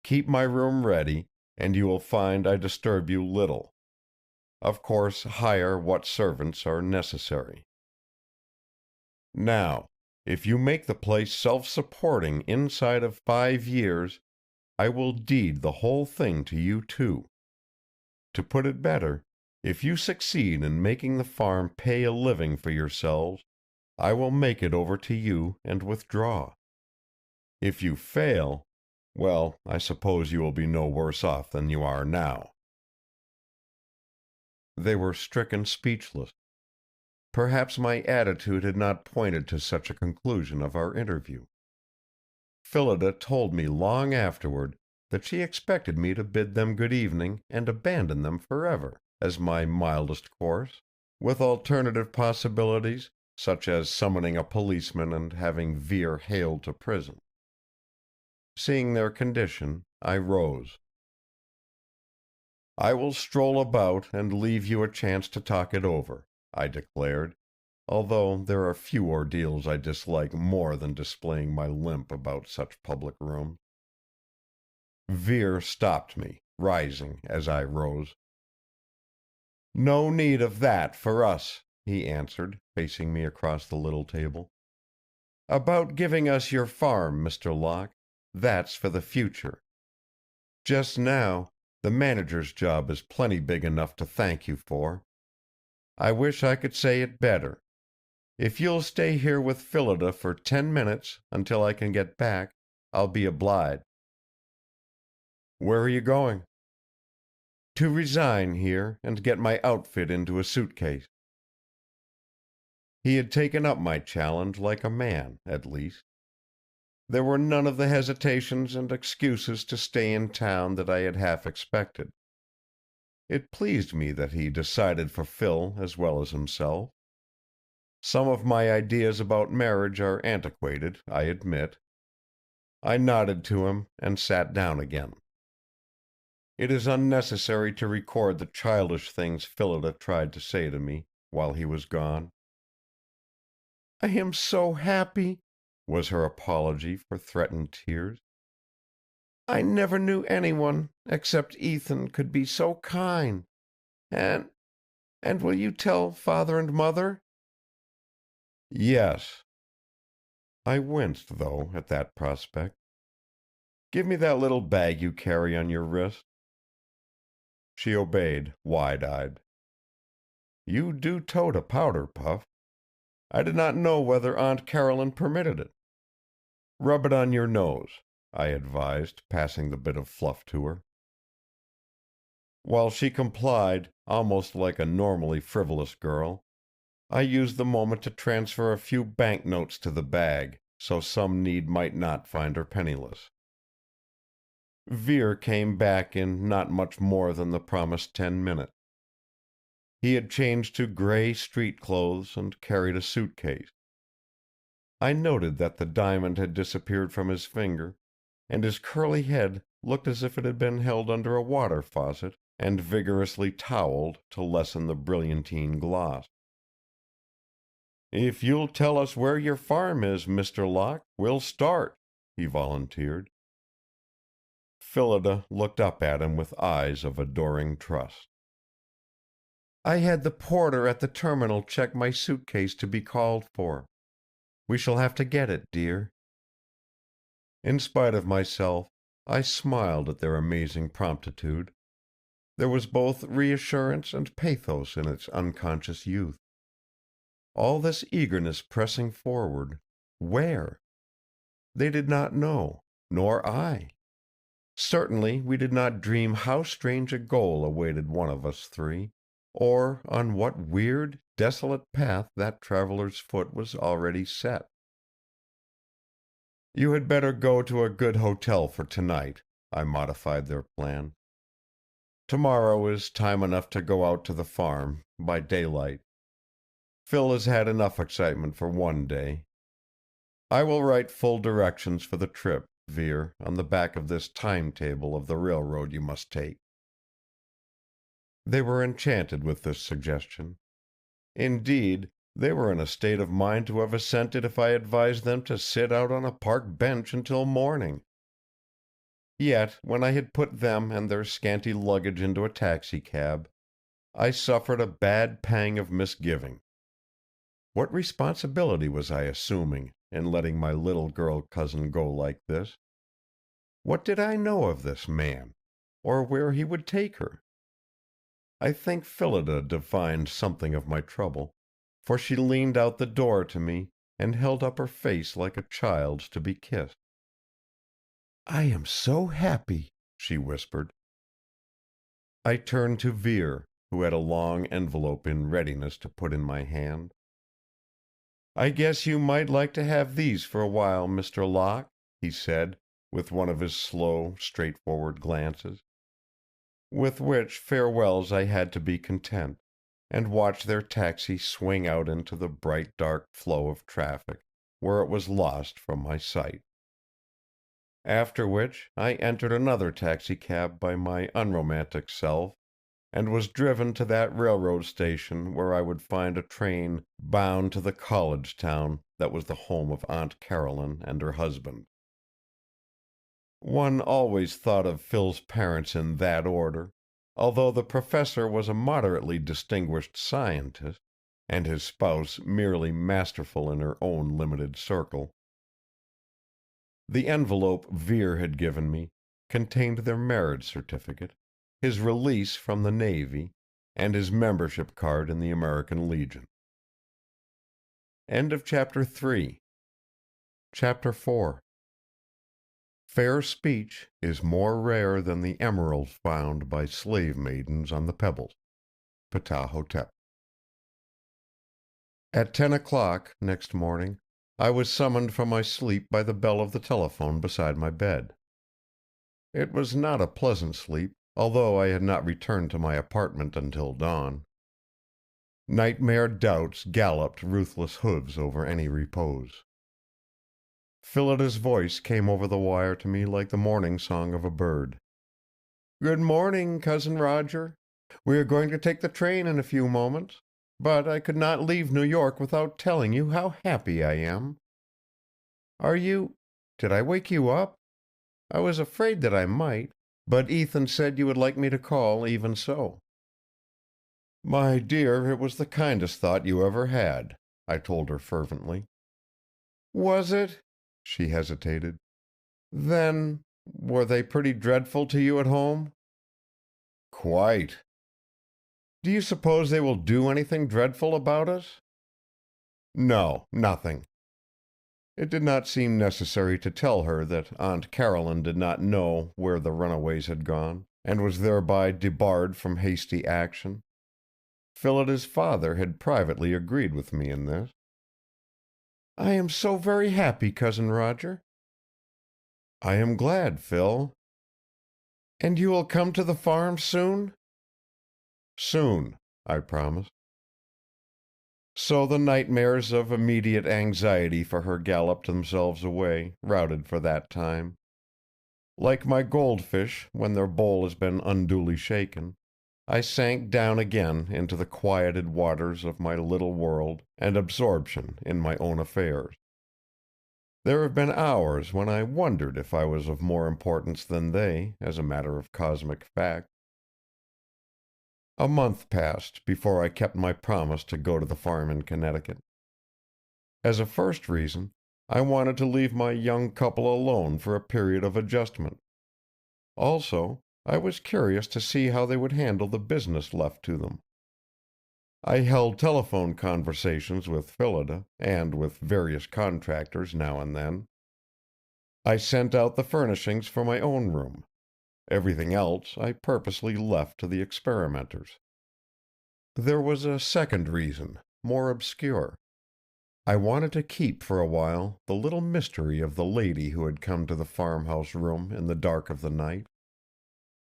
[SPEAKER 1] Keep my room ready, and you will find I disturb you little. Of course, hire what servants are necessary. Now, if you make the place self-supporting inside of 5 years, I will deed the whole thing to you too. To put it better, if you succeed in making the farm pay a living for yourselves, I will make it over to you and withdraw. If you fail, well, I suppose you will be no worse off than you are now." They were stricken speechless. Perhaps my attitude had not pointed to such a conclusion of our interview. Phillida told me long afterward that she expected me to bid them good evening and abandon them forever, as my mildest course, with alternative possibilities, such as summoning a policeman and having Vere haled to prison. Seeing their condition, I rose. "I will stroll about and leave you a chance to talk it over," I declared, although there are few ordeals I dislike more than displaying my limp about such public rooms. Vere stopped me, rising as I rose. "No need of that for us," he answered, facing me across the little table. "About giving us your farm, Mr. Locke, that's for the future. Just now, the manager's job is plenty big enough to thank you for. I wish I could say it better. If you'll stay here with Phillida for 10 minutes until I can get back, I'll be obliged." "Where are you going?" "To resign here and get my outfit into a suitcase." He had taken up my challenge like a man, at least. There were none of the hesitations and excuses to stay in town that I had half expected. It pleased me that he decided for Phil as well as himself. Some of my ideas about marriage are antiquated, I admit. I nodded to him and sat down again. It is unnecessary to record the childish things Phillida tried to say to me while he was gone. "I am so happy," was her apology for threatened tears. "I never knew anyone, except Ethan, could be so kind. And will you tell Father and Mother?" "Yes." I winced, though, at that prospect. "Give me that little bag you carry on your wrist." She obeyed, wide-eyed. "You do tote a powder puff. I did not know whether Aunt Caroline permitted it." "Rub it on your nose," I advised, passing the bit of fluff to her. While she complied, almost like a normally frivolous girl, I used the moment to transfer a few banknotes to the bag, so some need might not find her penniless. Vere came back in not much more than the promised 10 minutes. He had changed to gray street clothes and carried a suitcase. I noted that the diamond had disappeared from his finger, and his curly head looked as if it had been held under a water faucet and vigorously toweled to lessen the brilliantine gloss. "If you'll tell us where your farm is, Mr. Locke, we'll start," he volunteered. Phillida looked up at him with eyes of adoring trust. "I had the porter at the terminal check my suitcase to be called for. We shall have to get it, dear." In spite of myself, I smiled at their amazing promptitude, There was both reassurance and pathos in its unconscious youth. All this eagerness pressing forward, where? They did not know, nor I. Certainly we did not dream how strange a goal awaited one of us three, or on what weird, desolate path that traveler's foot was already set. "You had better go to a good hotel for tonight," I modified their plan. "Tomorrow is time enough to go out to the farm, by daylight. Phil has had enough excitement for one day. I will write full directions for the trip, Vere, on the back of this timetable of the railroad you must take." They were enchanted with this suggestion. Indeed, they were in a state of mind to have assented if I advised them to sit out on a park bench until morning. Yet, when I had put them and their scanty luggage into a taxicab, I suffered a bad pang of misgiving. What responsibility was I assuming in letting my little girl cousin go like this? What did I know of this man, or where he would take her? I think Phillida divined something of my trouble, for she leaned out the door to me and held up her face like a child's to be kissed. "I am so happy," she whispered. I turned to Vere, who had a long envelope in readiness to put in my hand. "I guess you might like to have these for a while, Mr. Locke," he said, with one of his slow, straightforward glances. With which farewells I had to be content, and watch their taxi swing out into the bright dark flow of traffic, where it was lost from my sight. After which I entered another taxicab by my unromantic self, and was driven to that railroad station where I would find a train bound to the college town that was the home of Aunt Caroline and her husband. One always thought of Phil's parents in that order, although the professor was a moderately distinguished scientist, and his spouse merely masterful in her own limited circle. The envelope Vere had given me contained their marriage certificate, his release from the Navy, and his membership card in the American Legion. End of Chapter 3. Chapter 4. Fair speech is more rare than the emerald found by slave maidens on the pebbles. Ptahhotep. At 10 o'clock next morning, I was summoned from my sleep by the bell of the telephone beside my bed. It was not a pleasant sleep, although I had not returned to my apartment until dawn. Nightmare doubts galloped ruthless hooves over any repose. Phillida's voice came over the wire to me like the morning song of a bird. "Good morning, Cousin Roger. We are going to take the train in a few moments, but I could not leave New York without telling you how happy I am. Did I wake you up? I was afraid that I might, but Ethan said you would like me to call even so." "My dear, it was the kindest thought you ever had," I told her fervently. "Was it?" She hesitated. "Then, were they pretty dreadful to you at home?" "Quite." "Do you suppose they will do anything dreadful about us?" "No, nothing." It did not seem necessary to tell her that Aunt Caroline did not know where the runaways had gone, and was thereby debarred from hasty action. Phillida's father had privately agreed with me in this. "I am so very happy, Cousin Roger." "I am glad, Phil." "And you will come to the farm soon?" "Soon," I promised. So the nightmares of immediate anxiety for her galloped themselves away, routed for that time. Like my goldfish when their bowl has been unduly shaken, I sank down again into the quieted waters of my little world and absorption in my own affairs. There have been hours when I wondered if I was of more importance than they, as a matter of cosmic fact. A month passed before I kept my promise to go to the farm in Connecticut. As a first reason, I wanted to leave my young couple alone for a period of adjustment. Also, I was curious to see how they would handle the business left to them. I held telephone conversations with Phillida and with various contractors now and then. I sent out the furnishings for my own room. Everything else I purposely left to the experimenters. There was a second reason, more obscure. I wanted to keep for a while the little mystery of the lady who had come to the farmhouse room in the dark of the night.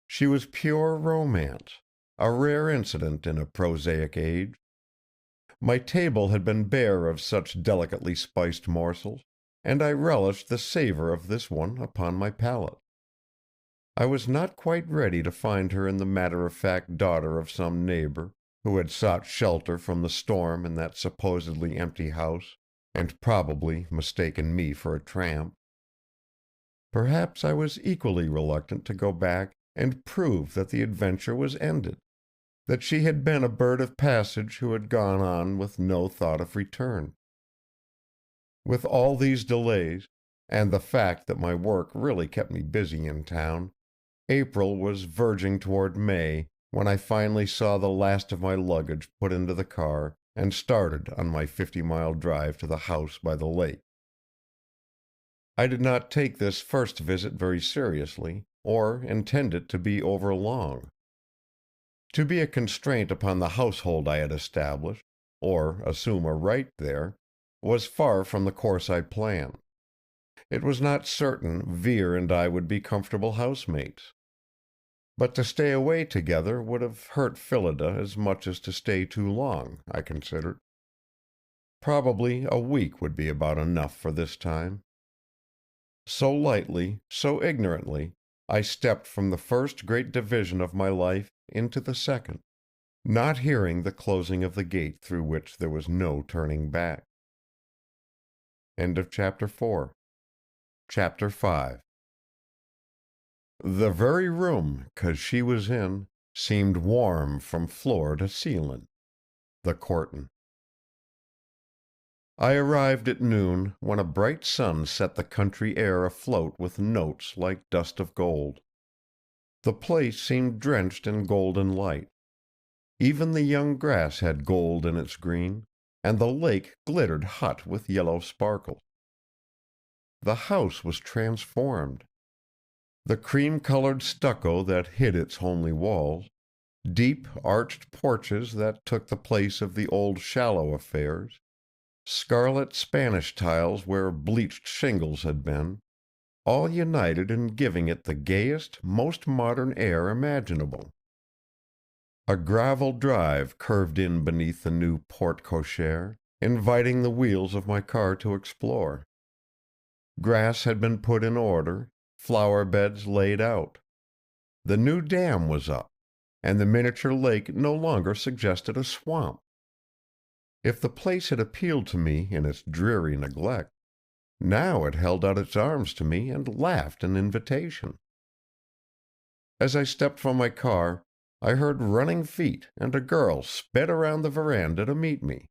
[SPEAKER 1] She was pure romance, a rare incident in a prosaic age. My table had been bare of such delicately spiced morsels, and I relished the savor of this one upon my palate. I was not quite ready to find her in the matter-of-fact daughter of some neighbor who had sought shelter from the storm in that supposedly empty house, and probably mistaken me for a tramp. Perhaps I was equally reluctant to go back and prove that the adventure was ended, that she had been a bird of passage who had gone on with no thought of return. With all these delays, and the fact that my work really kept me busy in town, April was verging toward May when I finally saw the last of my luggage put into the car and started on my 50-mile drive to the house by the lake. I did not take this first visit very seriously, or intend it to be overlong. To be a constraint upon the household I had established, or assume a right there, was far from the course I planned. It was not certain Vere and I would be comfortable housemates. But to stay away together would have hurt Phillida as much as to stay too long, I considered. Probably a week would be about enough for this time. So lightly, so ignorantly, I stepped from the first great division of my life into the second, not hearing the closing of the gate through which there was no turning back. End of Chapter 4. Chapter 5. The very room 'cause she was in seemed warm from floor to ceiling. The Courtin'. I arrived at noon when a bright sun set the country air afloat with notes like dust of gold. The place seemed drenched in golden light. Even the young grass had gold in its green, and the lake glittered hot with yellow sparkles. The house was transformed. The cream-colored stucco that hid its homely walls, deep arched porches that took the place of the old shallow affairs, scarlet Spanish tiles where bleached shingles had been, all united in giving it the gayest, most modern air imaginable. A gravel drive curved in beneath the new porte-cochere, inviting the wheels of my car to explore. Grass had been put in order, flower beds laid out. The new dam was up, and the miniature lake no longer suggested a swamp. If the place had appealed to me in its dreary neglect, now it held out its arms to me and laughed an invitation. As I stepped from my car, I heard running feet, and a girl sped around the veranda to meet me.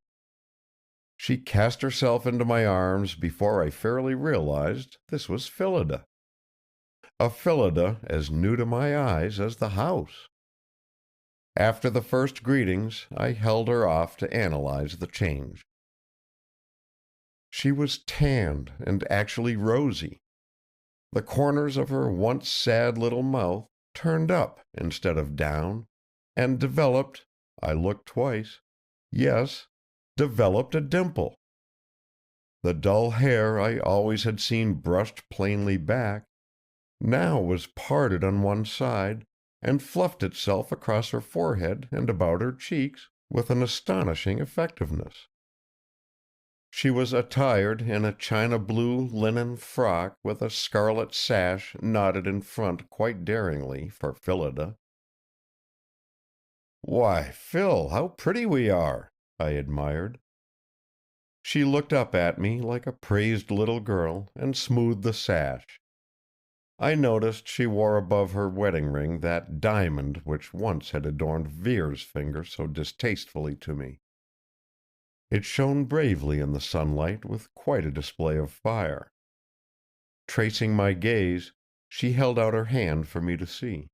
[SPEAKER 1] She cast herself into my arms before I fairly realized this was Phillida. A Phillida as new to my eyes as the house. After the first greetings, I held her off to analyze the change. She was tanned and actually rosy. The corners of her once sad little mouth turned up instead of down, and developed, I looked twice, yes, developed a dimple. The dull hair I always had seen brushed plainly back, now was parted on one side and fluffed itself across her forehead and about her cheeks with an astonishing effectiveness. She was attired in a china blue linen frock with a scarlet sash knotted in front quite daringly for Phillida. "Why, Phil, how pretty we are!" I admired. She looked up at me like a praised little girl and smoothed the sash. I noticed she wore above her wedding ring that diamond which once had adorned Vere's finger so distastefully to me. It shone bravely in the sunlight with quite a display of fire. Tracing my gaze, she held out her hand for me to see.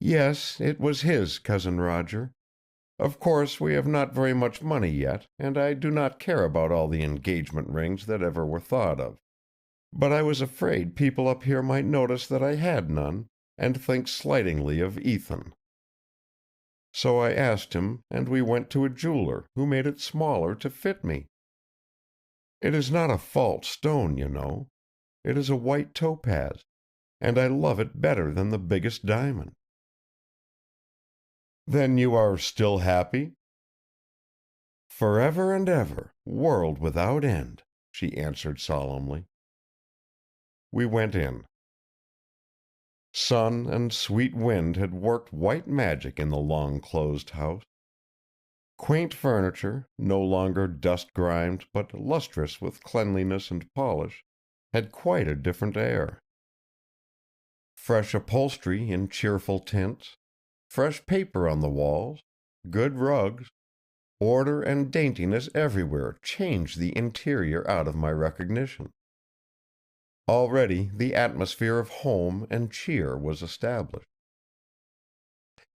[SPEAKER 1] Yes, it was his, Cousin Roger. Of course, we have not very much money yet, and I do not care about all the engagement rings that ever were thought of. But I was afraid people up here might notice that I had none, and think slightingly of Ethan. So I asked him, and we went to a jeweler, who made it smaller to fit me. It is not a false stone, you know. It is a white topaz, and I love it better than the biggest diamond. Then you are still happy? Forever and ever, world without end, she answered solemnly. We went in. Sun and sweet wind had worked white magic in the long-closed house. Quaint furniture, no longer dust-grimed but lustrous with cleanliness and polish, had quite a different air. Fresh upholstery in cheerful tints, fresh paper on the walls, good rugs, order and daintiness everywhere changed the interior out of my recognition. Already the atmosphere of home and cheer was established.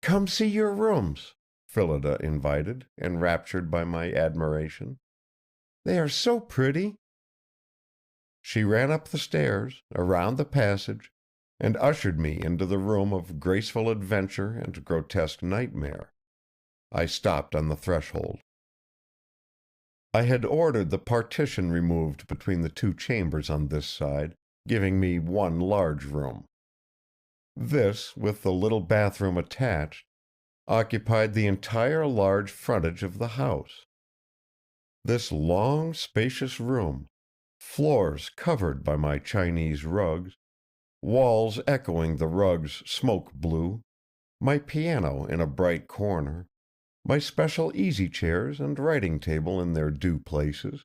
[SPEAKER 1] "Come see your rooms," Phillida invited, enraptured by my admiration. "They are so pretty." She ran up the stairs, around the passage, and ushered me into the room of graceful adventure and grotesque nightmare. I stopped on the threshold. I had ordered the partition removed between the two chambers on this side, giving me one large room. This, with the little bathroom attached, occupied the entire large frontage of the house. This long, spacious room, floors covered by my Chinese rugs, walls echoing the rugs' smoke blue, my piano in a bright corner, my special easy-chairs and writing table in their due places,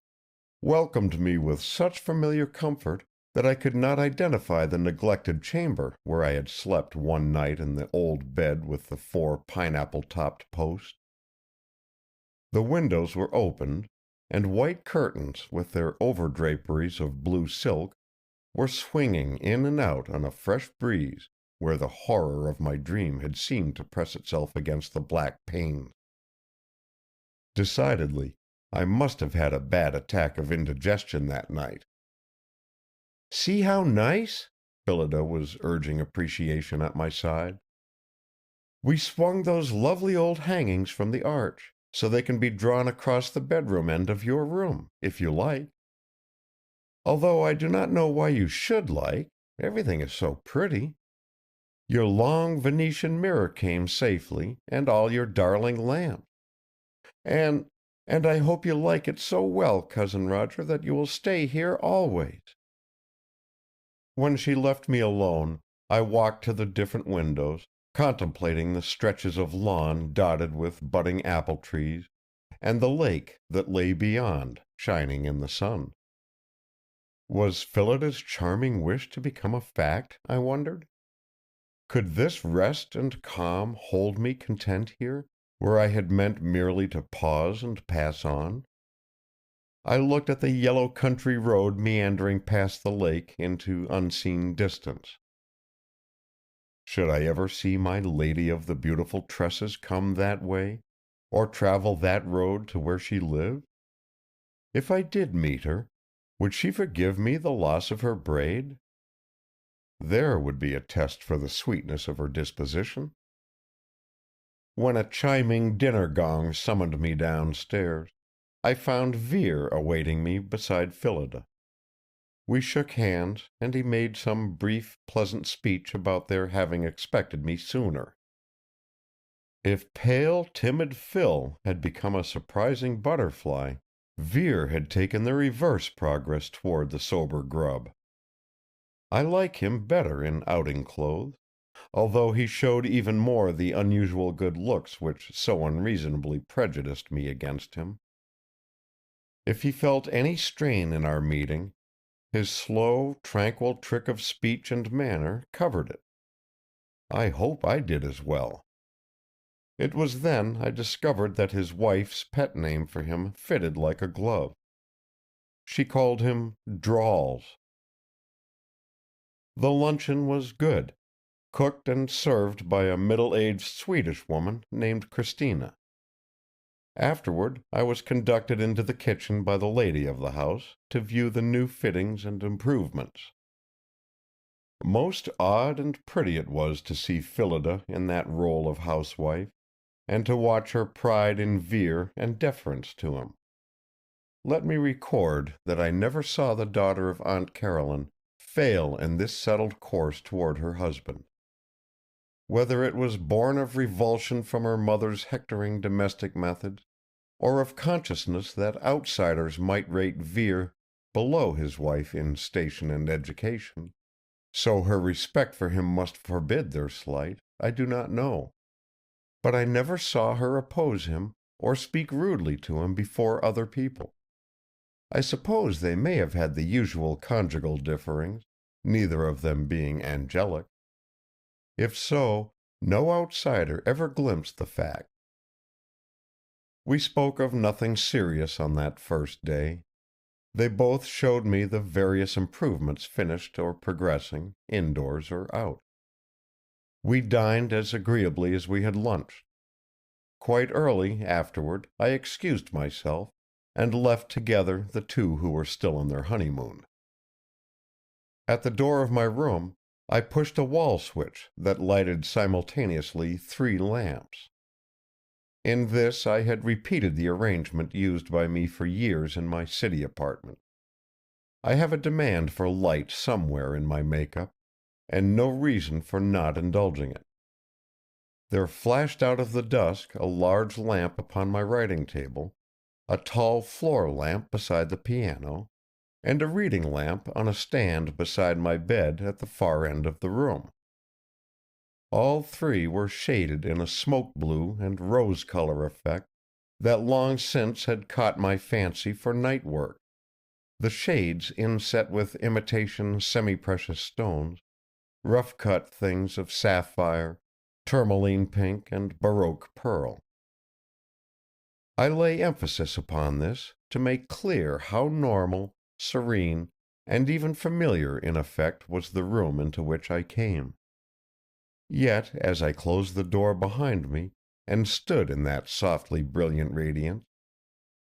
[SPEAKER 1] welcomed me with such familiar comfort that I could not identify the neglected chamber where I had slept one night in the old bed with the 4 pineapple-topped posts. The windows were opened, and white curtains, with their overdraperies of blue silk, were swinging in and out on a fresh breeze where the horror of my dream had seemed to press itself against the black panes. Decidedly, I must have had a bad attack of indigestion that night. "See how nice?" Phillida was urging appreciation at my side. "We swung those lovely old hangings from the arch, so they can be drawn across the bedroom end of your room, if you like. Although I do not know why you should like, everything is so pretty. Your long Venetian mirror came safely, and all your darling lamps. And I hope you like it so well, Cousin Roger, that you will stay here always." When she left me alone, I walked to the different windows, contemplating the stretches of lawn dotted with budding apple trees, and the lake that lay beyond, shining in the sun. Was Phillida's charming wish to become a fact, I wondered? Could this rest and calm hold me content here, where I had meant merely to pause and pass on? I looked at the yellow country road meandering past the lake into unseen distance. Should I ever see my lady of the beautiful tresses come that way, or travel that road to where she lived? If I did meet her, would she forgive me the loss of her braid? There would be a test for the sweetness of her disposition. When a chiming dinner gong summoned me downstairs, I found Vere awaiting me beside Phillida. We shook hands, and he made some brief, pleasant speech about their having expected me sooner. If pale, timid Phil had become a surprising butterfly, Vere had taken the reverse progress toward the sober grub. I like him better in outing clothes, although he showed even more the unusual good looks which so unreasonably prejudiced me against him. If he felt any strain in our meeting, his slow, tranquil trick of speech and manner covered it. I hope I did as well. It was then I discovered that his wife's pet name for him fitted like a glove. She called him Drawls. The luncheon was good. cooked and served by a middle-aged Swedish woman named Christina. Afterward, I was conducted into the kitchen by the lady of the house to view the new fittings and improvements. Most odd and pretty it was to see Phillida in that role of housewife, and to watch her pride in Vere and deference to him. Let me record that I never saw the daughter of Aunt Caroline fail in this settled course toward her husband. Whether it was born of revulsion from her mother's hectoring domestic methods, or of consciousness that outsiders might rate Vere below his wife in station and education, so her respect for him must forbid their slight, I do not know. But I never saw her oppose him or speak rudely to him before other people. I suppose they may have had the usual conjugal differings, neither of them being angelic. If so, no outsider ever glimpsed the fact. We spoke of nothing serious on that first day. They both showed me the various improvements finished or progressing, indoors or out. We dined as agreeably as we had lunched. Quite early afterward I excused myself, and left together the two who were still on their honeymoon. At the door of my room I pushed a wall switch that lighted simultaneously 3 lamps. In this I had repeated the arrangement used by me for years in my city apartment. I have a demand for light somewhere in my make-up, and no reason for not indulging it. There flashed out of the dusk a large lamp upon my writing table, a tall floor lamp beside the piano, and a reading lamp on a stand beside my bed at the far end of the room. All 3 were shaded in a smoke blue and rose color effect that long since had caught my fancy for night work, the shades inset with imitation semi-precious stones, rough-cut things of sapphire, tourmaline pink, and baroque pearl. I lay emphasis upon this to make clear how normal, serene, and even familiar in effect was the room into which I came. Yet, as I closed the door behind me and stood in that softly brilliant radiance,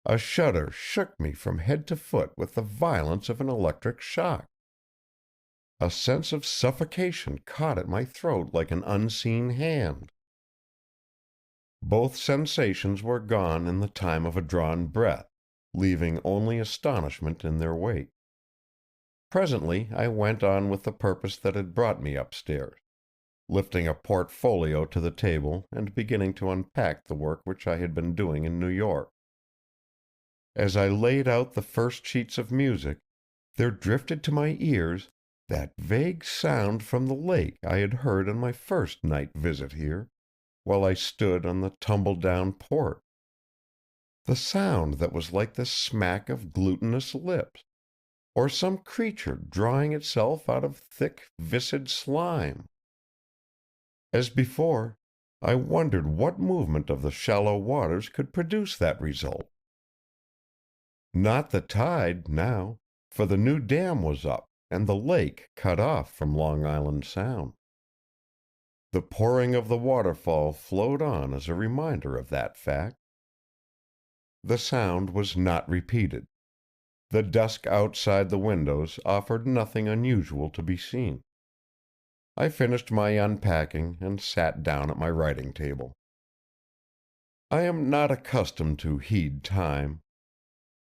[SPEAKER 1] a shudder shook me from head to foot with the violence of an electric shock. A sense of suffocation caught at my throat like an unseen hand. Both sensations were gone in the time of a drawn breath, leaving only astonishment in their wake. Presently I went on with the purpose that had brought me upstairs, lifting a portfolio to the table and beginning to unpack the work which I had been doing in New York. As I laid out the first sheets of music, there drifted to my ears that vague sound from the lake I had heard on my first night visit here, while I stood on the tumble-down porch. The sound that was like the smack of glutinous lips, or some creature drawing itself out of thick, viscid slime. As before, I wondered what movement of the shallow waters could produce that result. Not the tide, now, for the new dam was up, and the lake cut off from Long Island Sound. The pouring of the waterfall flowed on as a reminder of that fact. The sound was not repeated. The dusk outside the windows offered nothing unusual to be seen. I finished my unpacking and sat down at my writing table. I am not accustomed to heed time.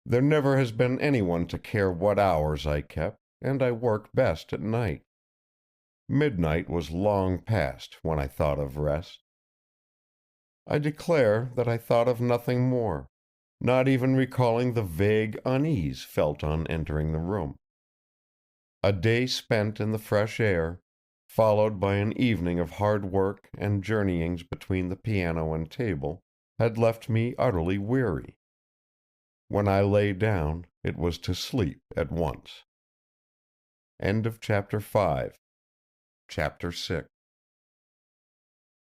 [SPEAKER 1] There never has been anyone to care what hours I kept, and I work best at night. Midnight was long past when I thought of rest. I declare that I thought of nothing more, not even recalling the vague unease felt on entering the room. A day spent in the fresh air, followed by an evening of hard work and journeyings between the piano and table, had left me utterly weary. When I lay down, it was to sleep at once. End of Chapter 5. Chapter 6.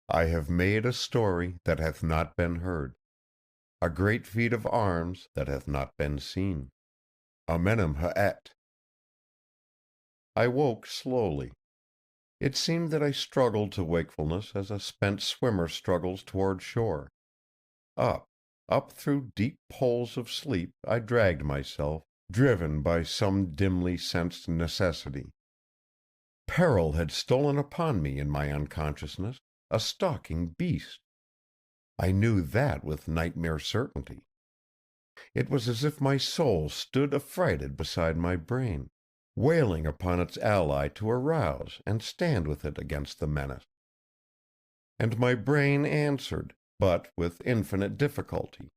[SPEAKER 1] I have made a story that hath not been heard, a great feat of arms that hath not been seen. Amenem ha'et. I woke slowly. It seemed that I struggled to wakefulness as a spent swimmer struggles toward shore. Up, up through deep poles of sleep I dragged myself, driven by some dimly sensed necessity. Peril had stolen upon me in my unconsciousness, a stalking beast. I knew that with nightmare certainty. It was as if my soul stood affrighted beside my brain, wailing upon its ally to arouse and stand with it against the menace. And my brain answered, but with infinite difficulty,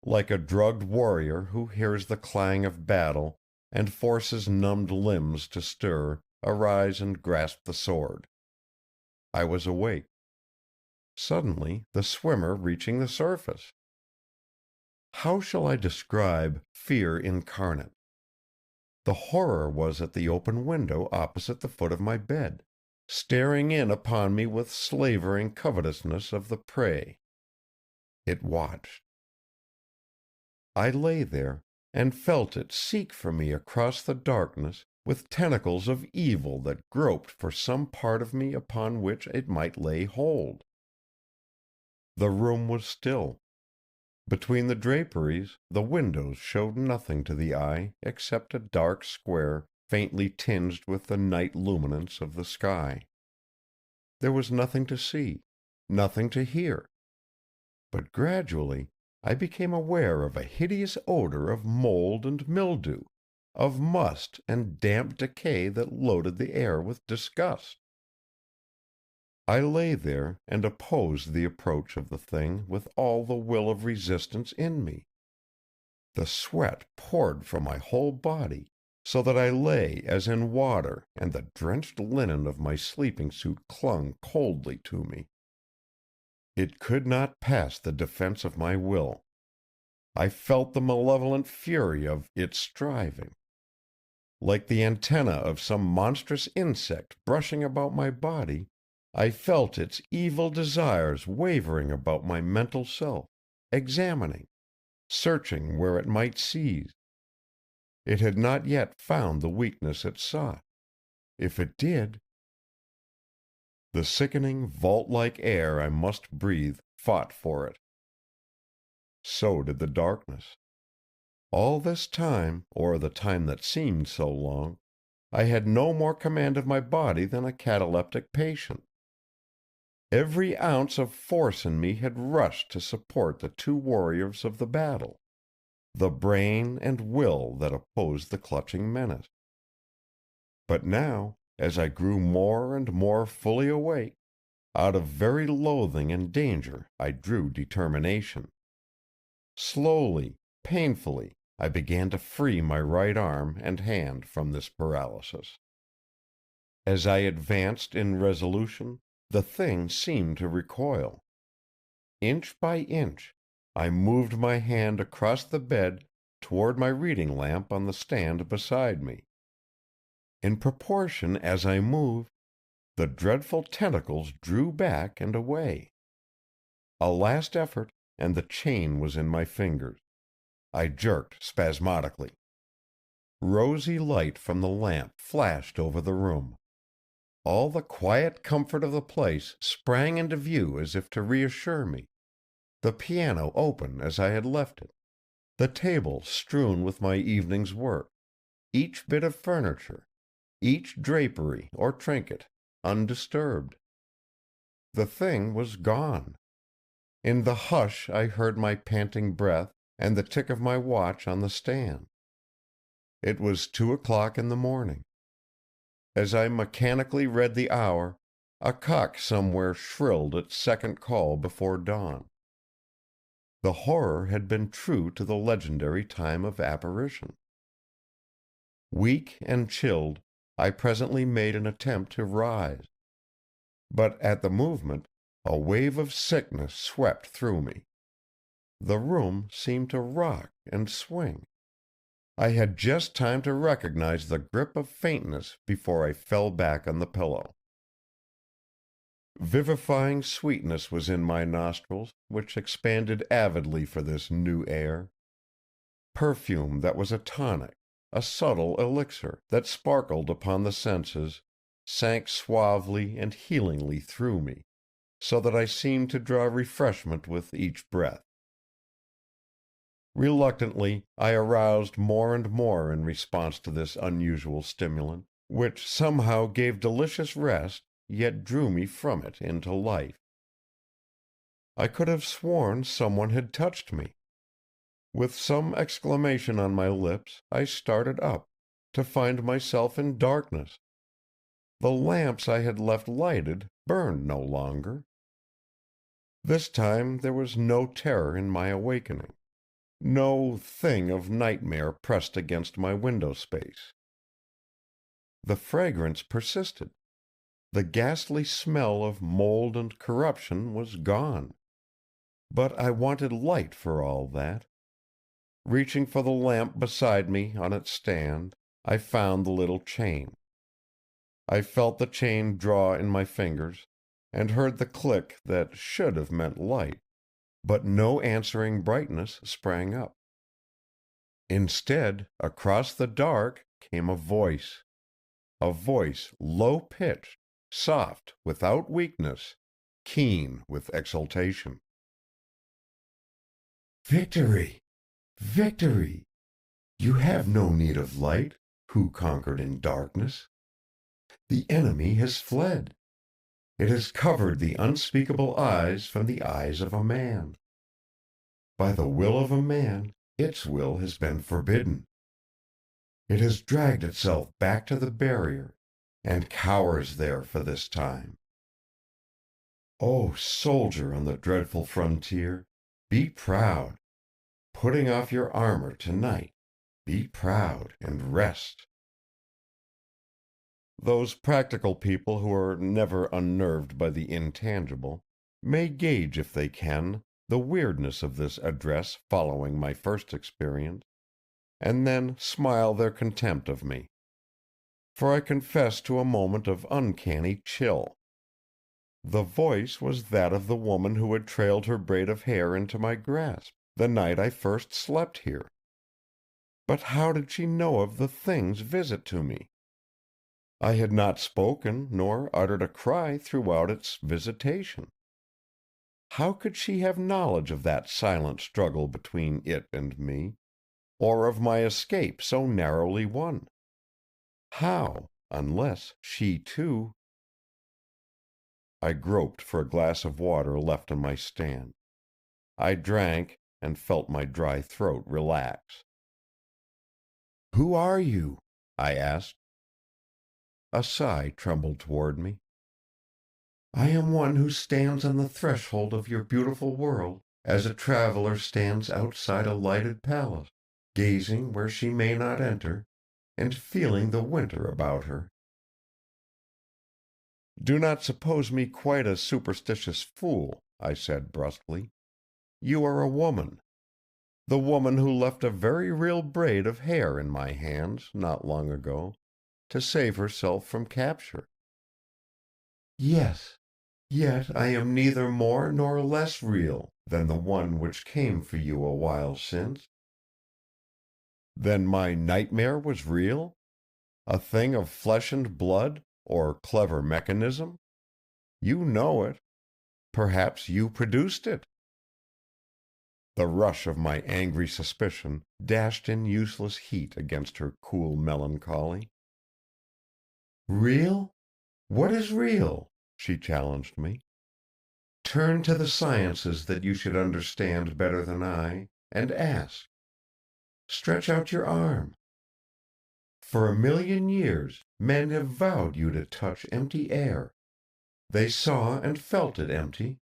[SPEAKER 1] like a drugged warrior who hears the clang of battle and forces numbed limbs to stir, arise and grasp the sword. I was awake. Suddenly, the swimmer reaching the surface. How shall I describe fear incarnate? The horror was at the open window opposite the foot of my bed, staring in upon me with slavering covetousness of the prey. It watched. I lay there and felt it seek for me across the darkness with tentacles of evil that groped for some part of me upon which it might lay hold. The room was still. Between the draperies, the windows showed nothing to the eye except a dark square faintly tinged with the night luminance of the sky. There was nothing to see, nothing to hear. But gradually I became aware of a hideous odor of mold and mildew, of must and damp decay that loaded the air with disgust. I lay there and opposed the approach of the thing with all the will of resistance in me. The sweat poured from my whole body, so that I lay as in water, and the drenched linen of my sleeping suit clung coldly to me. It could not pass the defense of my will. I felt the malevolent fury of its striving. Like the antenna of some monstrous insect brushing about my body, I felt its evil desires wavering about my mental self, examining, searching where it might seize. It had not yet found the weakness it sought. If it did, the sickening, vault-like air I must breathe fought for it. So did the darkness. All this time, or the time that seemed so long, I had no more command of my body than a cataleptic patient. Every ounce of force in me had rushed to support the two warriors of the battle, the brain and will that opposed the clutching menace. But now, as I grew more and more fully awake, out of very loathing and danger I drew determination. Slowly, painfully, I began to free my right arm and hand from this paralysis. As I advanced in resolution, the thing seemed to recoil. Inch by inch, I moved my hand across the bed toward my reading lamp on the stand beside me. In proportion as I moved, the dreadful tentacles drew back and away. A last effort, and the chain was in my fingers. I jerked spasmodically. Rosy light from the lamp flashed over the room. All the quiet comfort of the place sprang into view as if to reassure me. The piano open as I had left it, the table strewn with my evening's work, each bit of furniture, each drapery or trinket, undisturbed. The thing was gone. In the hush I heard my panting breath and the tick of my watch on the stand. It was 2 o'clock in the morning. As I mechanically read the hour, a cock somewhere shrilled its second call before dawn. The horror had been true to the legendary time of apparition. Weak and chilled, I presently made an attempt to rise. But at the movement, a wave of sickness swept through me. The room seemed to rock and swing. I had just time to recognize the grip of faintness before I fell back on the pillow. Vivifying sweetness was in my nostrils, which expanded avidly for this new air. Perfume that was a tonic, a subtle elixir that sparkled upon the senses, sank suavely and healingly through me, so that I seemed to draw refreshment with each breath. Reluctantly, I aroused more and more in response to this unusual stimulant, which somehow gave delicious rest, yet drew me from it into life. I could have sworn someone had touched me. With some exclamation on my lips, I started up, to find myself in darkness. The lamps I had left lighted burned no longer. This time there was no terror in my awakening. No thing of nightmare pressed against my window space. The fragrance persisted. The ghastly smell of mold and corruption was gone. But I wanted light for all that. Reaching for the lamp beside me on its stand, I found the little chain. I felt the chain draw in my fingers, and heard the click that should have meant light, but no answering brightness sprang up. Instead, across the dark came a voice low-pitched, soft without weakness, keen with exultation. "Victory! Victory! You have no need of light, who conquered in darkness. The enemy has fled. It has covered the unspeakable eyes from the eyes of a man. By the will of a man, its will has been forbidden. It has dragged itself back to the barrier, and cowers there for this time. O soldier on the dreadful frontier, be proud. Putting off your armor tonight, be proud and rest." Those practical people who are never unnerved by the intangible may gauge, if they can, the weirdness of this address following my first experience, and then smile their contempt of me. For I confess to a moment of uncanny chill. The voice was that of the woman who had trailed her braid of hair into my grasp the night I first slept here. But how did she know of the thing's visit to me? I had not spoken nor uttered a cry throughout its visitation. How could she have knowledge of that silent struggle between it and me, or of my escape so narrowly won? How, unless she too— I groped for a glass of water left on my stand. I drank, and felt my dry throat relax. "Who are you?" I asked. A sigh trembled toward me. "I am one who stands on the threshold of your beautiful world, as a traveler stands outside a lighted palace, gazing where she may not enter, and feeling the winter about her." "Do not suppose me quite a superstitious fool," I said brusquely. "You are a woman. The woman who left a very real braid of hair in my hands, not long ago, to save herself from capture." "Yes, yet I am neither more nor less real than the one which came for you a while since." "Then my nightmare was real? A thing of flesh and blood, or clever mechanism? You know it. Perhaps you produced it." The rush of my angry suspicion dashed in useless heat against her cool melancholy. "Real? What is real?" she challenged me. "Turn to the sciences that you should understand better than I, and ask. Stretch out your arm. For 1,000,000 years men have vowed you to touch empty air. They saw and felt it empty.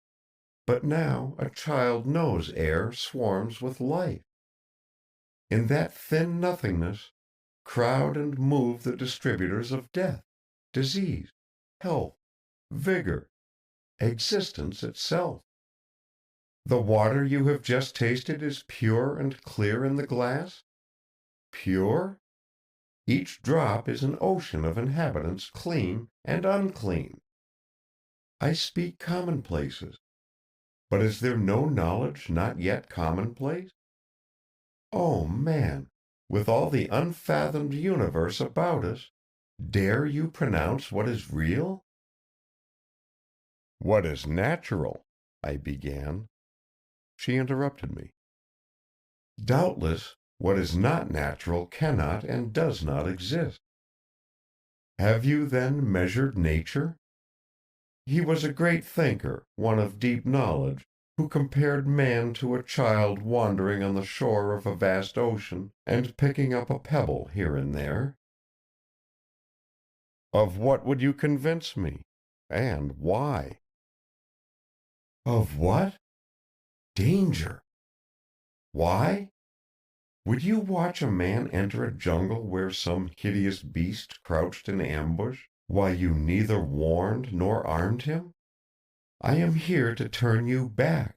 [SPEAKER 1] But now a child knows air swarms with life. In that thin nothingness crowd and move the distributors of death, disease, health, vigor, existence itself. The water you have just tasted is pure and clear in the glass? Pure? Each drop is an ocean of inhabitants clean and unclean. I speak commonplaces. But is there no knowledge not yet commonplace? Oh, man, with all the unfathomed universe about us, Dare you pronounce what is real? What is natural? I began. She interrupted me. Doubtless, what is not natural cannot and does not exist. Have you then measured nature? He was a great thinker, one of deep knowledge, who compared man to a child wandering on the shore of a vast ocean and picking up a pebble here and there. Of what would you convince me? And why? Of what? Danger. Why? Would you watch a man enter a jungle where some hideous beast crouched in ambush, while you neither warned nor armed him? I am here to turn you back.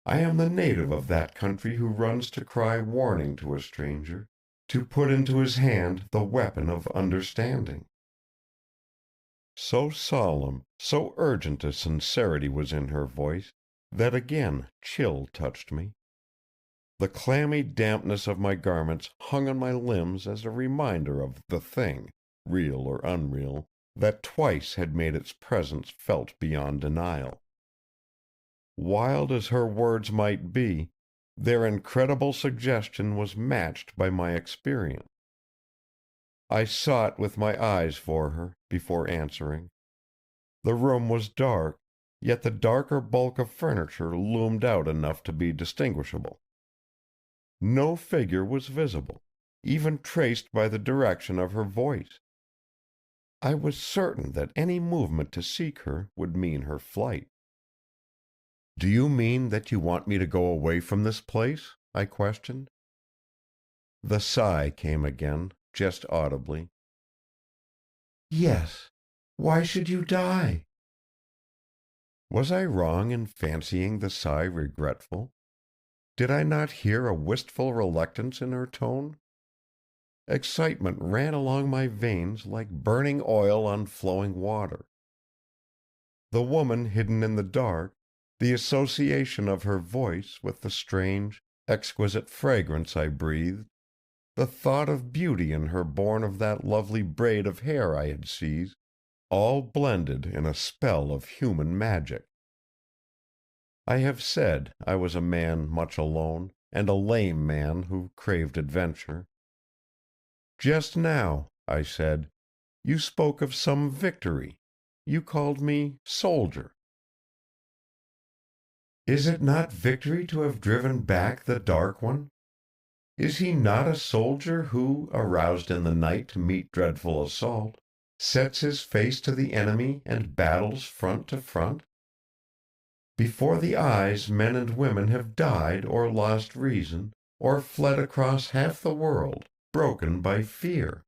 [SPEAKER 1] I am the native of that country who runs to cry warning to a stranger, to put into his hand the weapon of understanding. So solemn, so urgent a sincerity was in her voice, that again chill touched me. The clammy dampness of my garments hung on my limbs as a reminder of the thing, real or unreal, that twice had made its presence felt beyond denial. Wild as her words might be, their incredible suggestion was matched by my experience. I sought with my eyes for her, before answering. The room was dark, yet the darker bulk of furniture loomed out enough to be distinguishable. No figure was visible, even traced by the direction of her voice. I was certain that any movement to seek her would mean her flight. "Do you mean that you want me to go away from this place?" I questioned. The sigh came again, just audibly. "Yes. Why should you die?" Was I wrong in fancying the sigh regretful? Did I not hear a wistful reluctance in her tone? Excitement ran along my veins like burning oil on flowing water. The woman hidden in the dark, the association of her voice with the strange, exquisite fragrance I breathed, the thought of beauty in her born of that lovely braid of hair I had seized, all blended in a spell of human magic. I have said I was a man much alone, and a lame man who craved adventure. Just now, I said, you spoke of some victory. You called me soldier. Is it not victory to have driven back the Dark One? Is he not a soldier who, aroused in the night to meet dreadful assault, sets his face to the enemy and battles front to front? Before the eyes men and women have died or lost reason, or fled across half the world, broken by fear.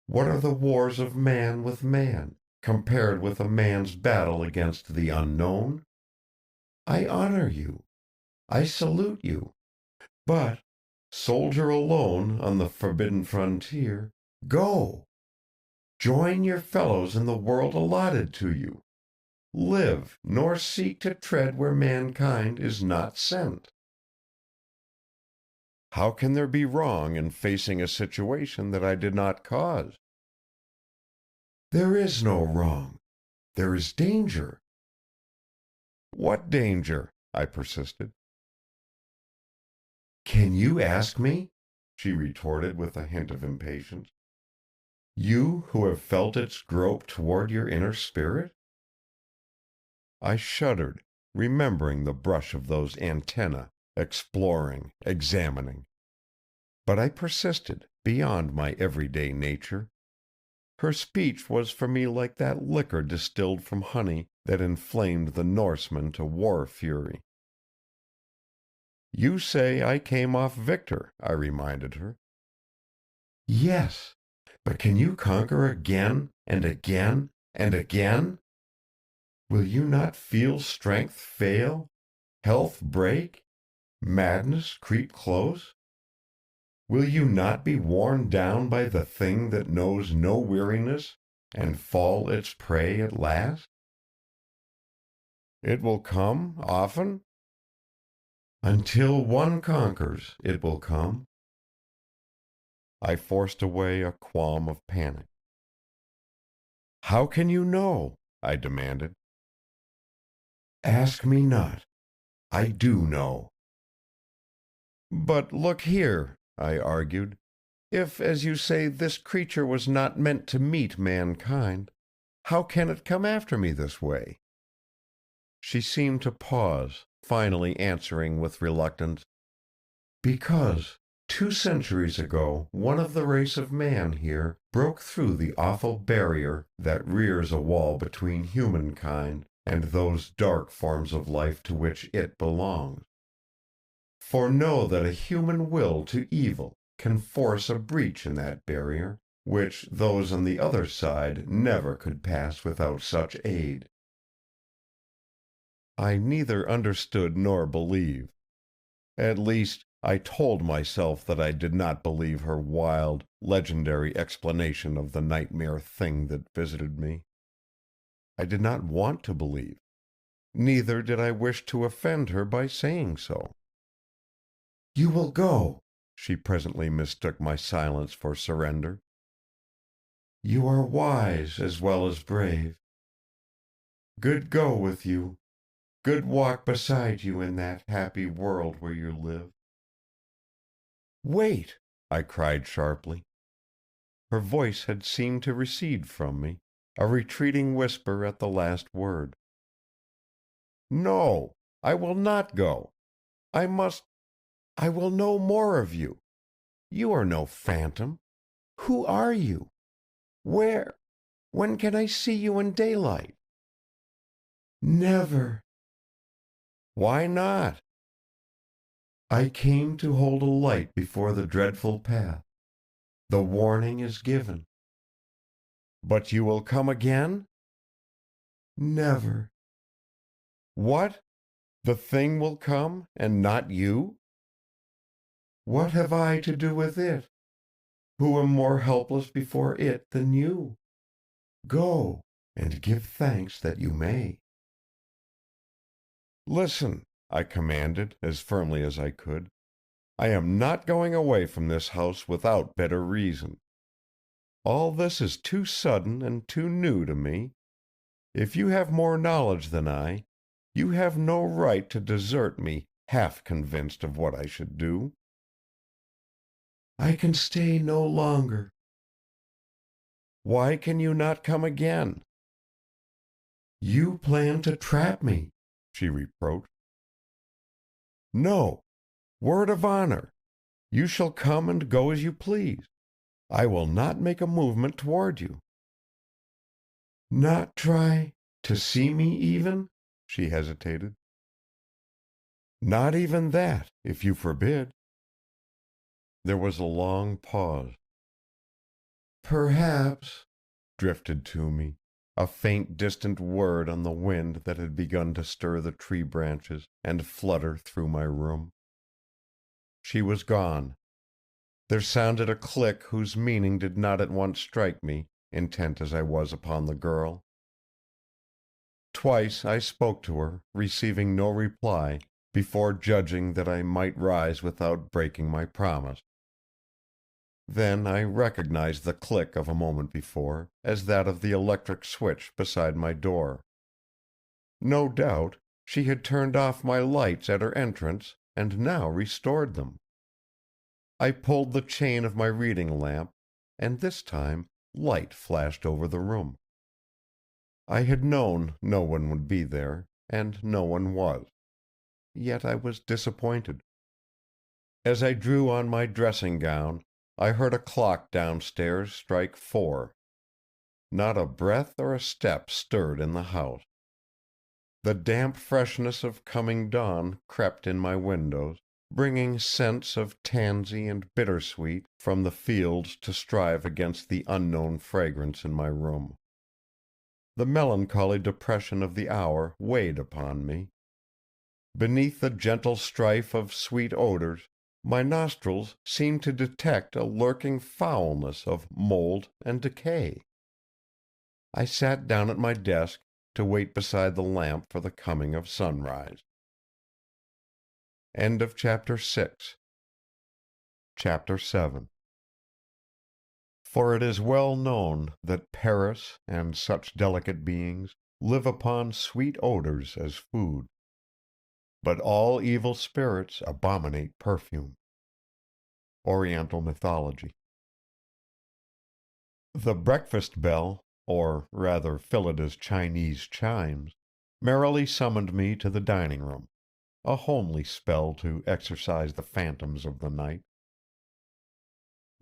[SPEAKER 1] What are the wars of man with man, compared with a man's battle against the unknown? I honor you. I salute you. But, soldier alone on the forbidden frontier, go. Join your fellows in the world allotted to you. Live, nor seek to tread where mankind is not sent. How can there be wrong in facing a situation that I did not cause? There is no wrong. There is danger. What danger? I persisted. Can you ask me? She retorted with a hint of impatience. You who have felt its grope toward your inner spirit? I shuddered, remembering the brush of those antennae, exploring, examining. But I persisted, beyond my everyday nature. Her speech was for me like that liquor distilled from honey that inflamed the Norsemen to war fury. You say I came off victor, I reminded her. Yes, but can you conquer again and again and again? Will you not feel strength fail, health break, madness creep close? Will you not be worn down by the thing that knows no weariness, and fall its prey at last? It will come often? Until one conquers, it will come. I forced away a qualm of panic. "How can you know?" I demanded. "Ask me not. I do know." "But look here," I argued. "If, as you say, this creature was not meant to meet mankind, how can it come after me this way?" She seemed to pause, finally answering with reluctance, "Because 2 centuries ago one of the race of man here broke through the awful barrier that rears a wall between humankind and those dark forms of life to which it belongs. For know that a human will to evil can force a breach in that barrier, which those on the other side never could pass without such aid." I neither understood nor believed. At least, I told myself that I did not believe her wild, legendary explanation of the nightmare thing that visited me. I did not want to believe. Neither did I wish to offend her by saying so. "You will go," she presently mistook my silence for surrender. "You are wise as well as brave. Good go with you. Good walk beside you in that happy world where you live." "Wait!" I cried sharply. Her voice had seemed to recede from me, a retreating whisper at the last word. "No, I will not go. I will know more of you. You are no phantom. Who are you? When can I see you in daylight?" "Never." "Why not?" "I came to hold a light before the dreadful path. The warning is given." "But you will come again?" "Never." "What? The thing will come, and not you?" "What have I to do with it, who am more helpless before it than you? Go, and give thanks that you may." "Listen," I commanded, as firmly as I could. "I am not going away from this house without better reason. All this is too sudden and too new to me. If you have more knowledge than I, you have no right to desert me half convinced of what I should do." "I can stay no longer." "Why can you not come again?" "You plan to trap me," she reproached. "No. Word of honor. You shall come and go as you please. I will not make a movement toward you." "Not try to see me even?" she hesitated. "Not even that, if you forbid." There was a long pause. "Perhaps," drifted to me, a faint distant word on the wind that had begun to stir the tree branches and flutter through my room. She was gone. There sounded a click whose meaning did not at once strike me, intent as I was upon the girl. Twice I spoke to her, receiving no reply, before judging that I might rise without breaking my promise. Then I recognized the click of a moment before as that of the electric switch beside my door. No doubt she had turned off my lights at her entrance and now restored them. I pulled the chain of my reading lamp, and this time light flashed over the room. I had known no one would be there, and no one was. Yet I was disappointed. As I drew on my dressing gown, I heard a clock downstairs strike 4. Not a breath or a step stirred in the house. The damp freshness of coming dawn crept in my windows, bringing scents of tansy and bittersweet from the fields to strive against the unknown fragrance in my room. The melancholy depression of the hour weighed upon me. Beneath the gentle strife of sweet odors, my nostrils seemed to detect a lurking foulness of mold and decay. I sat down at my desk to wait beside the lamp for the coming of sunrise. End of chapter 6. Chapter 7. For it is well known that Paris and such delicate beings live upon sweet odors as food. But all evil spirits abominate perfume. Oriental mythology. The breakfast bell, or rather Phillida's Chinese chimes, merrily summoned me to the dining room, a homely spell to exorcise the phantoms of the night.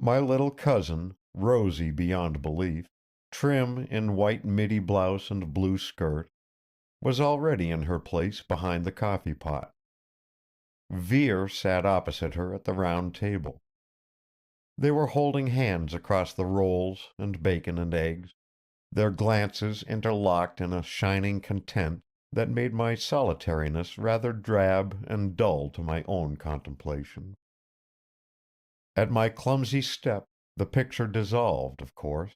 [SPEAKER 1] My little cousin, rosy beyond belief, trim in white middy blouse and blue skirt, was already in her place behind the coffee pot. Vere sat opposite her at the round table. They were holding hands across the rolls and bacon and eggs, their glances interlocked in a shining content that made my solitariness rather drab and dull to my own contemplation. At my clumsy step, the picture dissolved, of course.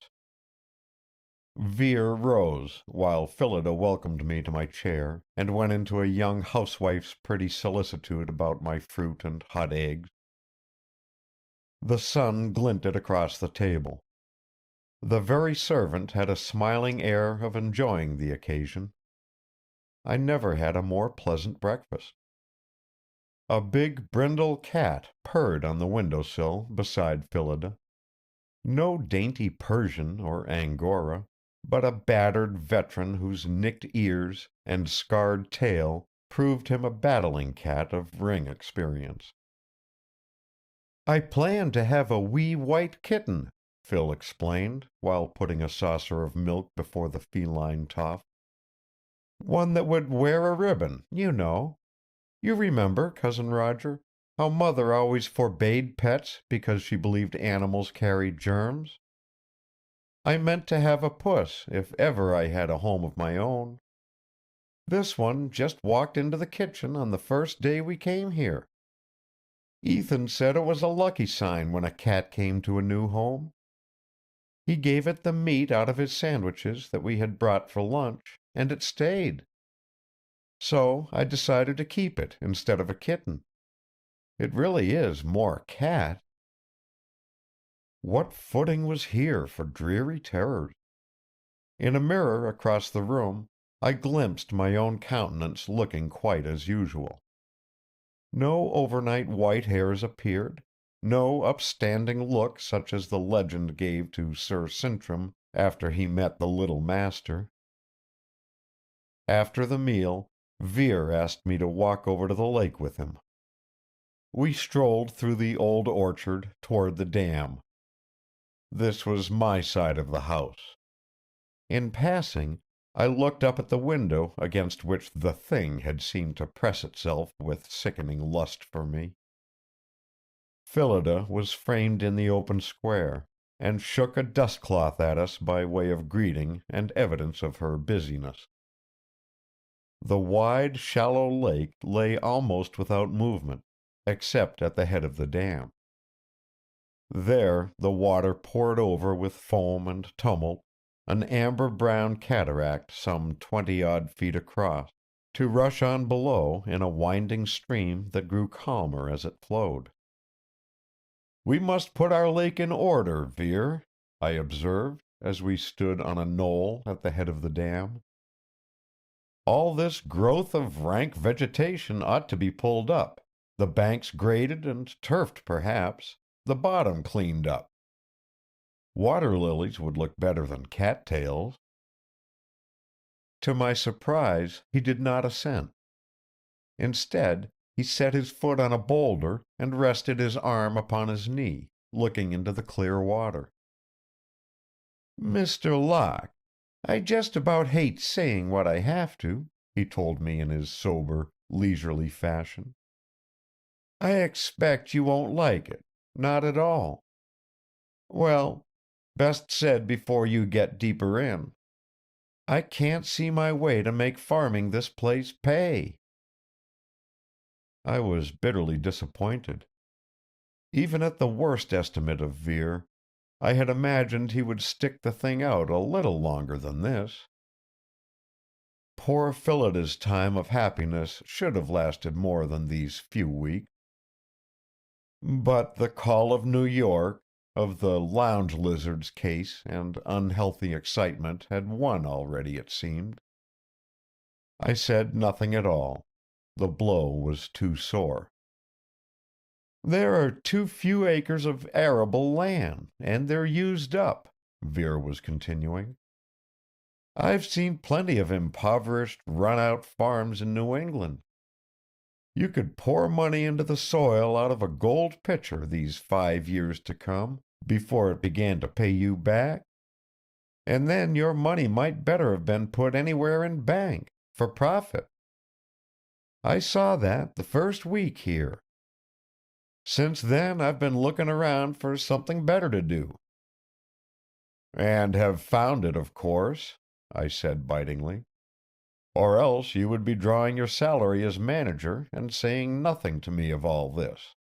[SPEAKER 1] Vere rose, while Phillida welcomed me to my chair, and went into a young housewife's pretty solicitude about my fruit and hot eggs. The sun glinted across the table. The very servant had a smiling air of enjoying the occasion. I never had a more pleasant breakfast. A big brindle cat purred on the window-sill beside Phillida. No dainty Persian or Angora, but a battered veteran whose nicked ears and scarred tail proved him a battling cat of ring experience. "I plan to have a wee white kitten," Phil explained, while putting a saucer of milk before the feline toff. "One that would wear a ribbon, you know. You remember, Cousin Roger, how Mother always forbade pets because she believed animals carried germs? I meant to have a puss if ever I had a home of my own. This one just walked into the kitchen on the first day we came here. Ethan said it was a lucky sign when a cat came to a new home. He gave it the meat out of his sandwiches that we had brought for lunch, and it stayed. So I decided to keep it instead of a kitten. It really is more cat." What footing was here for dreary terrors? In a mirror across the room, I glimpsed my own countenance looking quite as usual. No overnight white hairs appeared, no upstanding look such as the legend gave to Sir Sintram after he met the little master. After the meal, Vere asked me to walk over to the lake with him. We strolled through the old orchard toward the dam. This was my side of the house. In passing, I looked up at the window against which the Thing had seemed to press itself with sickening lust for me. Phillida was framed in the open square, and shook a dustcloth at us by way of greeting and evidence of her busyness. The wide, shallow lake lay almost without movement, except at the head of the dam. There the water poured over with foam and tumult, an amber-brown cataract some 20-odd feet across, to rush on below in a winding stream that grew calmer as it flowed. "We must put our lake in order, Vere," I observed, as we stood on a knoll at the head of the dam. "All this growth of rank vegetation ought to be pulled up, the banks graded and turfed perhaps, the bottom cleaned up. Water lilies would look better than cattails." To my surprise, he did not assent. Instead, he set his foot on a boulder and rested his arm upon his knee, looking into the clear water. "Mr. Locke, I just about hate saying what I have to," he told me in his sober, leisurely fashion. "I expect you won't like it. Not at all. Well, best said before you get deeper in. I can't see my way to make farming this place pay." I was bitterly disappointed. Even at the worst estimate of Vere, I had imagined he would stick the thing out a little longer than this. Poor Phillida's time of happiness should have lasted more than these few weeks. But the call of New York, of the lounge lizard's case, and unhealthy excitement had won already, it seemed. I said nothing at all. The blow was too sore. "There are too few acres of arable land, and they're used up," Vera was continuing. "I've seen plenty of impoverished, run-out farms in New England. You could pour money into the soil out of a gold pitcher these 5 years to come, before it began to pay you back. And then your money might better have been put anywhere in bank, for profit. I saw that the first week here. Since then I've been looking around for something better to do." "And have found it, of course," I said bitingly. "Or else you would be drawing your salary as manager and saying nothing to me of all this.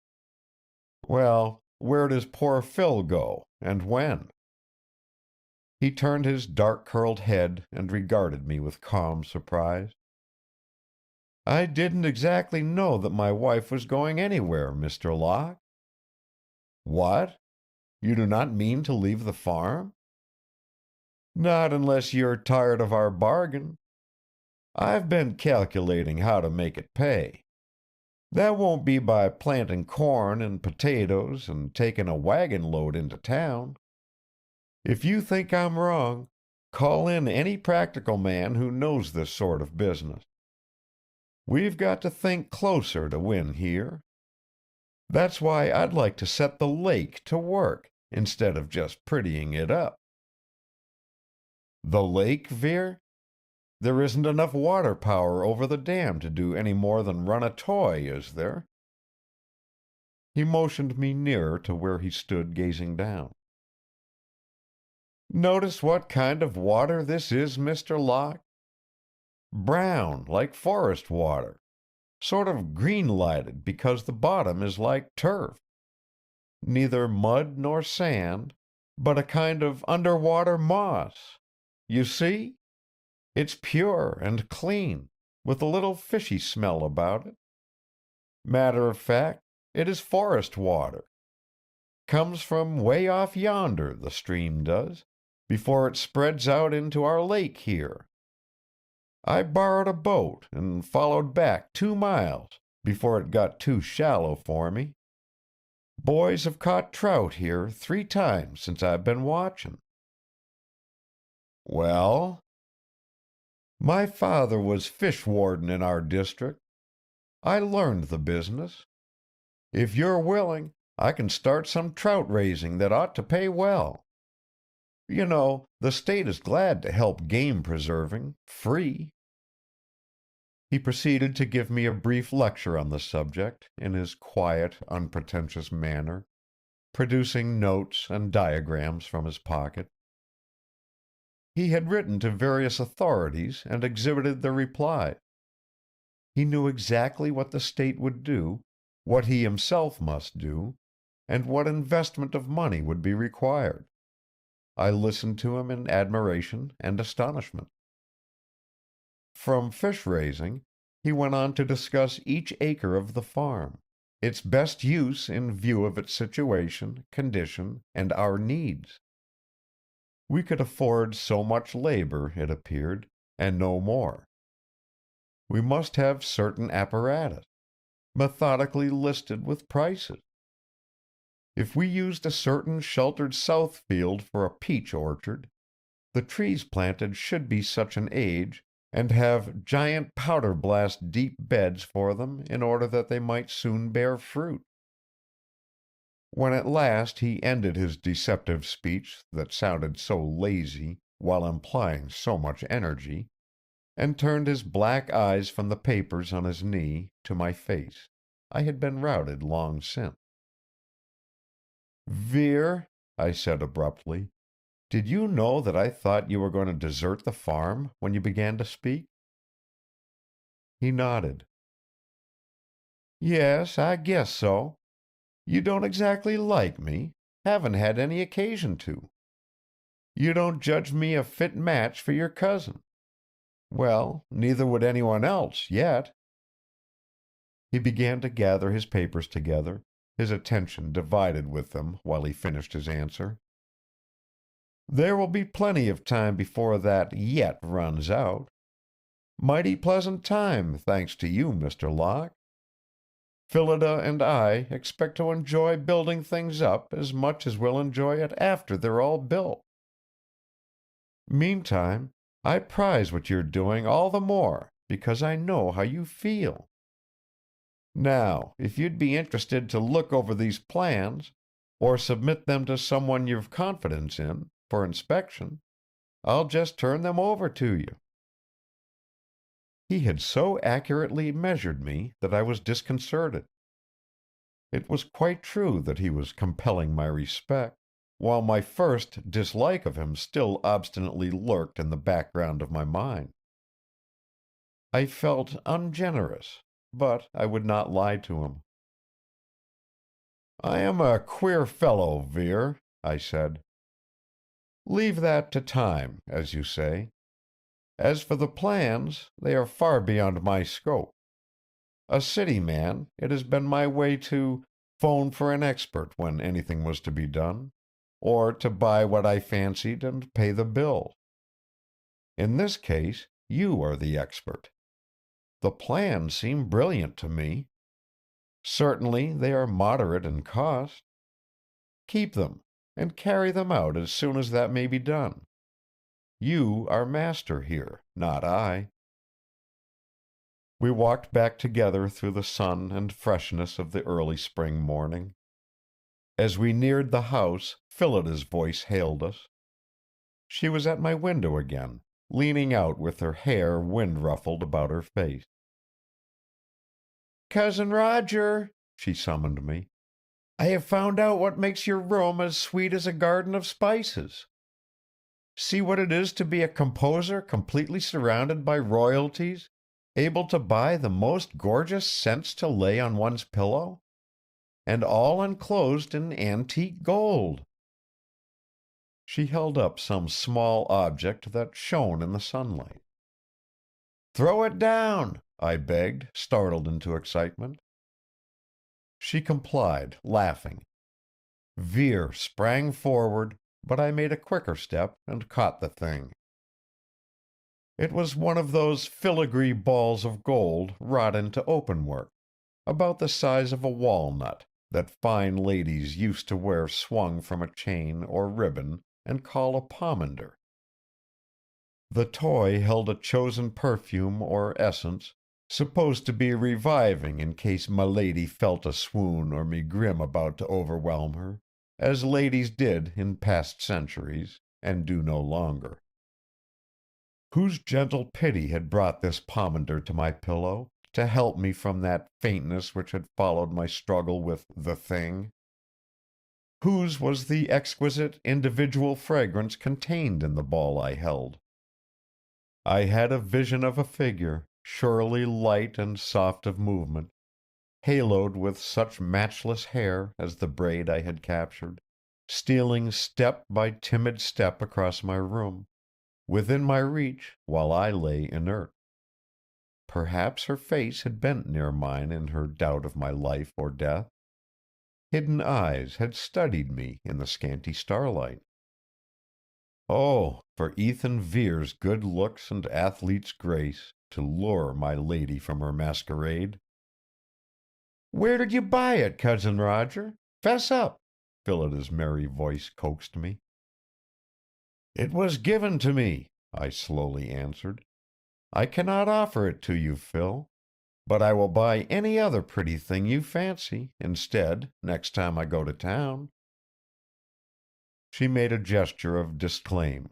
[SPEAKER 1] Well, where does poor Phil go, and when?" He turned his dark-curled head and regarded me with calm surprise. "I didn't exactly know that my wife was going anywhere, Mr. Locke." "What? You do not mean to leave the farm?" "Not unless you're tired of our bargain. I've been calculating how to make it pay. That won't be by planting corn and potatoes and taking a wagon load into town. If you think I'm wrong, call in any practical man who knows this sort of business. We've got to think closer to win here. That's why I'd like to set the lake to work, instead of just prettying it up." "The lake, Vere? There isn't enough water power over the dam to do any more than run a toy, is there?" He motioned me nearer to where he stood gazing down. "Notice what kind of water this is, Mr. Locke? Brown, like forest water. Sort of green-lighted because the bottom is like turf. Neither mud nor sand, but a kind of underwater moss. You see? It's pure and clean, with a little fishy smell about it. Matter of fact, it is forest water. Comes from way off yonder, the stream does, before it spreads out into our lake here. I borrowed a boat and followed back 2 miles before it got too shallow for me. Boys have caught trout here 3 times since I've been watching." "Well?" "My father was fish warden in our district. I learned the business. If you're willing, I can start some trout raising that ought to pay well. You know, the state is glad to help game preserving, free." He proceeded to give me a brief lecture on the subject, in his quiet, unpretentious manner, producing notes and diagrams from his pocket. He had written to various authorities and exhibited their replies. He knew exactly what the state would do, what he himself must do, and what investment of money would be required. I listened to him in admiration and astonishment. From fish raising, he went on to discuss each acre of the farm, its best use in view of its situation, condition, and our needs. We could afford so much labor, it appeared, and no more. We must have certain apparatus, methodically listed with prices. If we used a certain sheltered south field for a peach orchard, the trees planted should be such an age and have giant powder blast deep beds for them in order that they might soon bear fruit. When at last he ended his deceptive speech that sounded so lazy while implying so much energy, and turned his black eyes from the papers on his knee to my face, I had been routed long since. "Vere," I said abruptly, "did you know that I thought you were going to desert the farm when you began to speak?" He nodded. "Yes, I guess so. You don't exactly like me. Haven't had any occasion to. You don't judge me a fit match for your cousin. Well, neither would anyone else, yet." He began to gather his papers together, his attention divided with them while he finished his answer. "There will be plenty of time before that yet runs out. Mighty pleasant time, thanks to you, Mr. Locke. Phillida and I expect to enjoy building things up as much as we'll enjoy it after they're all built. Meantime, I prize what you're doing all the more because I know how you feel. Now, if you'd be interested to look over these plans, or submit them to someone you've confidence in, for inspection, I'll just turn them over to you." He had so accurately measured me that I was disconcerted. It was quite true that he was compelling my respect, while my first dislike of him still obstinately lurked in the background of my mind. I felt ungenerous, but I would not lie to him. "I am a queer fellow, Vere," I said. "Leave that to time, as you say. As for the plans, they are far beyond my scope. A city man, it has been my way to phone for an expert when anything was to be done, or to buy what I fancied and pay the bill. In this case, you are the expert. The plans seem brilliant to me. Certainly they are moderate in cost. Keep them, and carry them out as soon as that may be done. You are master here, not I." We walked back together through the sun and freshness of the early spring morning. As we neared the house, Phillida's voice hailed us. She was at my window again, leaning out with her hair wind-ruffled about her face. "Cousin Roger," she summoned me, "I have found out what makes your room as sweet as a garden of spices. See what it is to be a composer completely surrounded by royalties, able to buy the most gorgeous scents to lay on one's pillow, and all enclosed in antique gold." She held up some small object that shone in the sunlight. "Throw it down," I begged, startled into excitement. She complied, laughing. Vere sprang forward, but I made a quicker step and caught the thing. It was one of those filigree balls of gold wrought into openwork, about the size of a walnut, that fine ladies used to wear swung from a chain or ribbon and call a pomander. The toy held a chosen perfume or essence, supposed to be reviving in case milady felt a swoon or megrim about to overwhelm her, as ladies did in past centuries, and do no longer. Whose gentle pity had brought this pomander to my pillow, to help me from that faintness which had followed my struggle with the Thing? Whose was the exquisite individual fragrance contained in the ball I held? I had a vision of a figure, surely light and soft of movement, haloed with such matchless hair as the braid I had captured, stealing step by timid step across my room, within my reach while I lay inert. Perhaps her face had bent near mine in her doubt of my life or death. Hidden eyes had studied me in the scanty starlight. Oh, for Ethan Vere's good looks and athlete's grace to lure my lady from her masquerade! "Where did you buy it, Cousin Roger? Fess up," Phillida's merry voice coaxed me. "It was given to me," I slowly answered. "I cannot offer it to you, Phil, but I will buy any other pretty thing you fancy, instead, next time I go to town." She made a gesture of disclaim.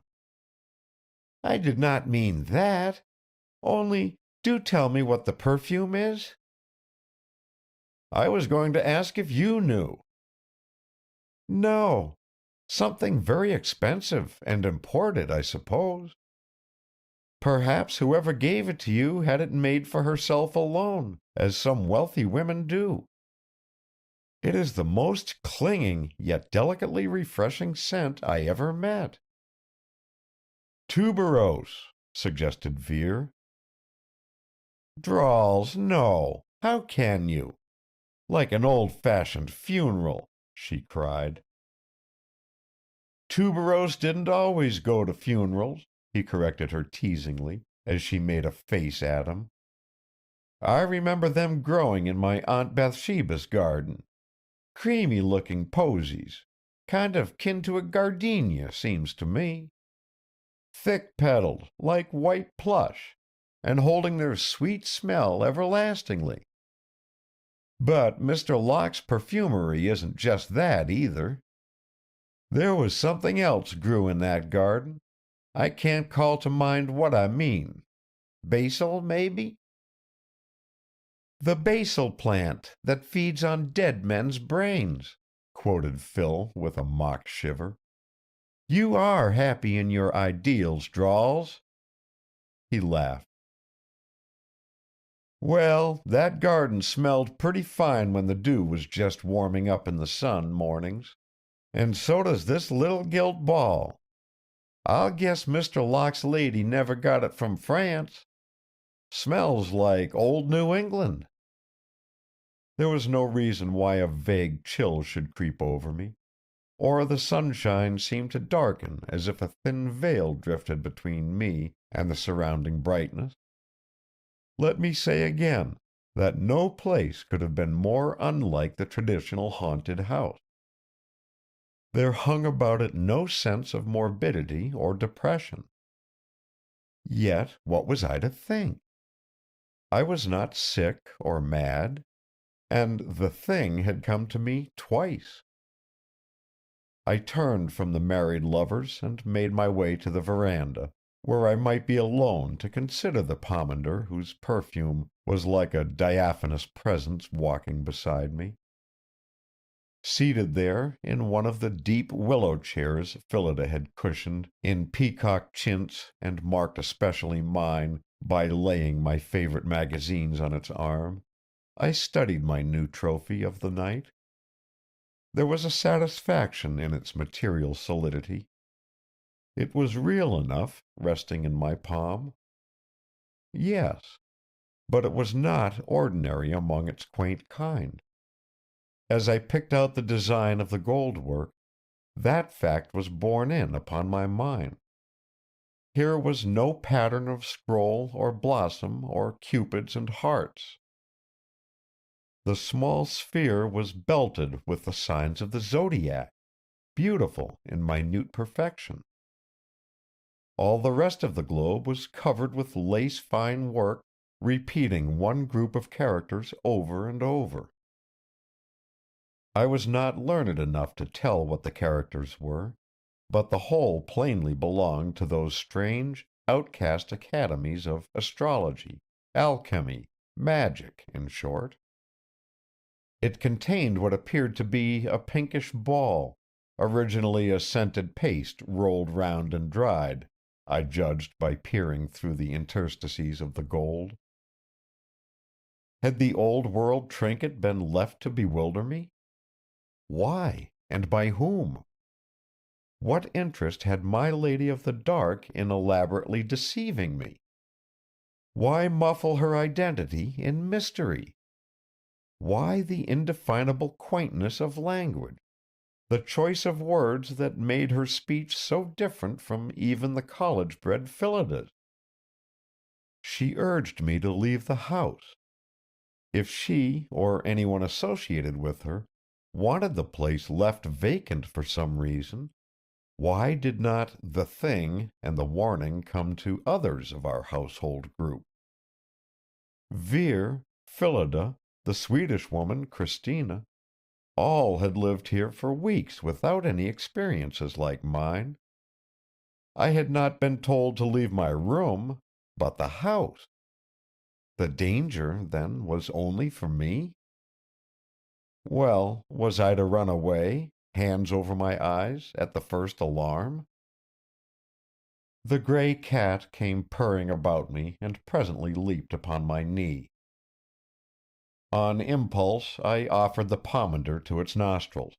[SPEAKER 1] "I did not mean that. Only, do tell me what the perfume is." "I was going to ask if you knew." "No. Something very expensive and imported, I suppose. Perhaps whoever gave it to you had it made for herself alone, as some wealthy women do. It is the most clinging yet delicately refreshing scent I ever met." "Tuberose," suggested Vere. "Drawls, no. How can you? Like an old-fashioned funeral," she cried. "Tuberose didn't always go to funerals," he corrected her teasingly, as she made a face at him. "I remember them growing in my Aunt Bathsheba's garden. Creamy-looking posies, kind of kin to a gardenia, seems to me. Thick-petaled, like white plush, and holding their sweet smell everlastingly. But Mr. Locke's perfumery isn't just that, either. There was something else grew in that garden. I can't call to mind what I mean. Basil, maybe?" "The basil plant that feeds on dead men's brains," quoted Phil with a mock shiver. "You are happy in your ideals, Drawls." He laughed. "Well, that garden smelled pretty fine when the dew was just warming up in the sun mornings. And so does this little gilt ball. I'll guess Mr. Locke's lady never got it from France. Smells like old New England." There was no reason why a vague chill should creep over me, or the sunshine seemed to darken as if a thin veil drifted between me and the surrounding brightness. Let me say again that no place could have been more unlike the traditional haunted house. There hung about it no sense of morbidity or depression. Yet what was I to think? I was not sick or mad, and the thing had come to me twice. I turned from the married lovers and made my way to the veranda, where I might be alone to consider the pomander whose perfume was like a diaphanous presence walking beside me. Seated there in one of the deep willow chairs Phillida had cushioned in peacock chintz and marked especially mine by laying my favorite magazines on its arm, I studied my new trophy of the night. There was a satisfaction in its material solidity. It was real enough, resting in my palm. Yes, but it was not ordinary among its quaint kind. As I picked out the design of the gold work, that fact was borne in upon my mind. Here was no pattern of scroll or blossom or cupids and hearts. The small sphere was belted with the signs of the zodiac, beautiful in minute perfection. All the rest of the globe was covered with lace-fine work, repeating one group of characters over and over. I was not learned enough to tell what the characters were, but the whole plainly belonged to those strange, outcast academies of astrology, alchemy, magic, in short. It contained what appeared to be a pinkish ball, originally a scented paste rolled round and dried, I judged by peering through the interstices of the gold. Had the old world trinket been left to bewilder me? Why, and by whom? What interest had my lady of the dark in elaborately deceiving me? Why muffle her identity in mystery? Why the indefinable quaintness of language, the choice of words that made her speech so different from even the college-bred Phillida's? She urged me to leave the house. If she, or anyone associated with her, wanted the place left vacant for some reason, why did not the thing and the warning come to others of our household group? Vere, Phillida, the Swedish woman, Christina, all had lived here for weeks without any experiences like mine. I had not been told to leave my room, but the house. The danger, then, was only for me? Well, was I to run away, hands over my eyes, at the first alarm? The gray cat came purring about me and presently leaped upon my knee. On impulse I offered the pomander to its nostrils.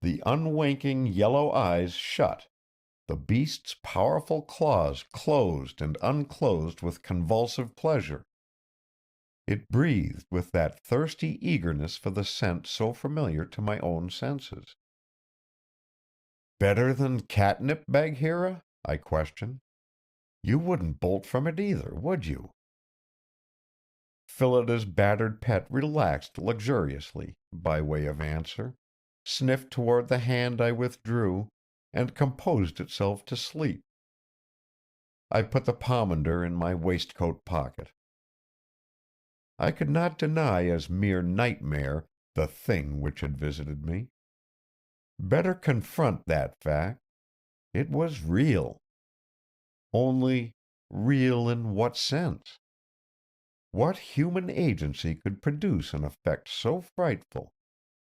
[SPEAKER 1] The unwinking yellow eyes shut, the beast's powerful claws closed and unclosed with convulsive pleasure. It breathed with that thirsty eagerness for the scent so familiar to my own senses. "Better than catnip, Bagheera?" I questioned. "You wouldn't bolt from it either, would you?" Phillida's battered pet relaxed luxuriously, by way of answer, sniffed toward the hand I withdrew, and composed itself to sleep. I put the pomander in my waistcoat pocket. I could not deny as mere nightmare the thing which had visited me. Better confront that fact. It was real. Only, real in what sense? What human agency could produce an effect so frightful,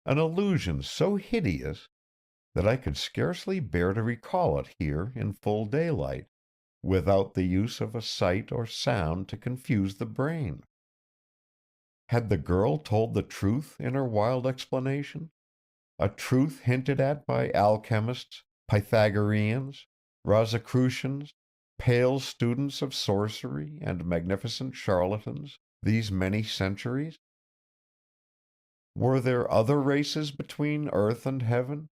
[SPEAKER 1] an illusion so hideous, that I could scarcely bear to recall it here in full daylight, without the use of a sight or sound to confuse the brain? Had the girl told the truth in her wild explanation? A truth hinted at by alchemists, Pythagoreans, Rosicrucians, pale students of sorcery and magnificent charlatans, these many centuries? Were there other races between earth and heaven,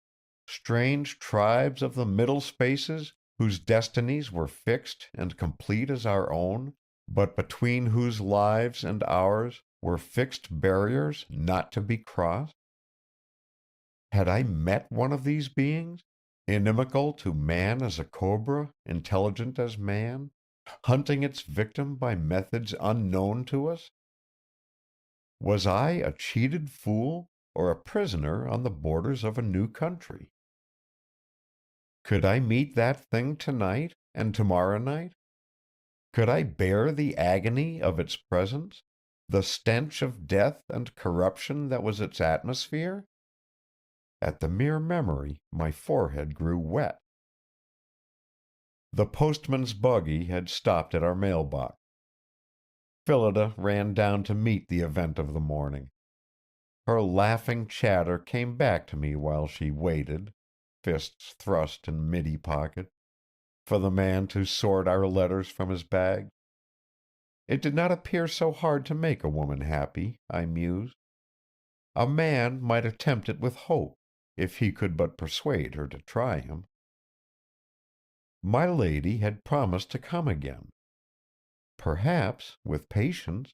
[SPEAKER 1] strange tribes of the middle spaces whose destinies were fixed and complete as our own, but between whose lives and ours were fixed barriers not to be crossed? Had I met one of these beings, inimical to man as a cobra, intelligent as man, hunting its victim by methods unknown to us? Was I a cheated fool or a prisoner on the borders of a new country? Could I meet that thing tonight and tomorrow night? Could I bear the agony of its presence, the stench of death and corruption that was its atmosphere? At the mere memory, my forehead grew wet. The postman's buggy had stopped at our mailbox. Phillida ran down to meet the event of the morning. Her laughing chatter came back to me while she waited, fists thrust in middy pocket, for the man to sort our letters from his bag. It did not appear so hard to make a woman happy, I mused. A man might attempt it with hope, if he could but persuade her to try him. My lady had promised to come again. Perhaps, with patience.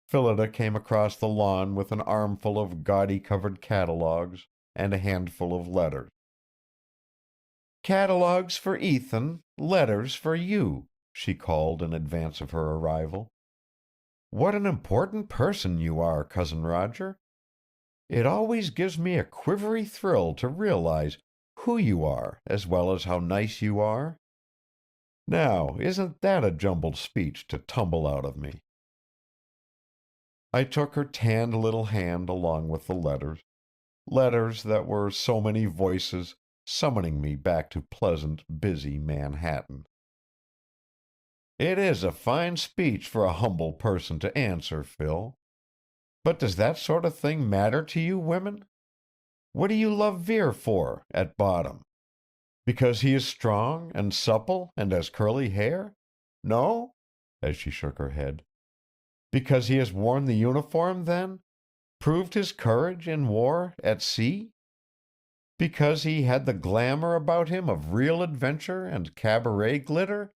[SPEAKER 1] Phillida came across the lawn with an armful of gaudy-covered catalogues and a handful of letters. "Catalogues for Ethan, letters for you," she called in advance of her arrival. "What an important person you are, Cousin Roger. It always gives me a quivery thrill to realize who you are as well as how nice you are. Now, isn't that a jumbled speech to tumble out of me?" I took her tanned little hand along with the letters that were so many voices summoning me back to pleasant, busy Manhattan. "It is a fine speech for a humble person to answer, Phil. But does that sort of thing matter to you women? What do you love Vere for, at bottom? Because he is strong and supple and has curly hair? No?" as she shook her head. "Because he has worn the uniform, then? Proved his courage in war at sea? Because he had the glamour about him of real adventure and cabaret glitter?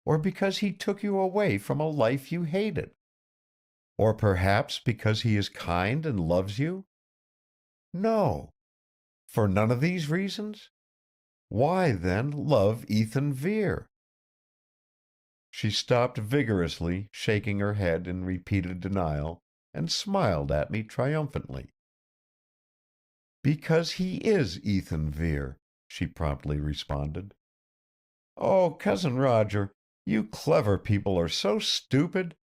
[SPEAKER 1] Or because he took you away from a life you hated? Or perhaps because he is kind and loves you? No. For none of these reasons? Why, then, love Ethan Vere?" She stopped vigorously, shaking her head in repeated denial, and smiled at me triumphantly. "Because he is Ethan Vere," she promptly responded. "Oh, Cousin Roger, you clever people are so stupid.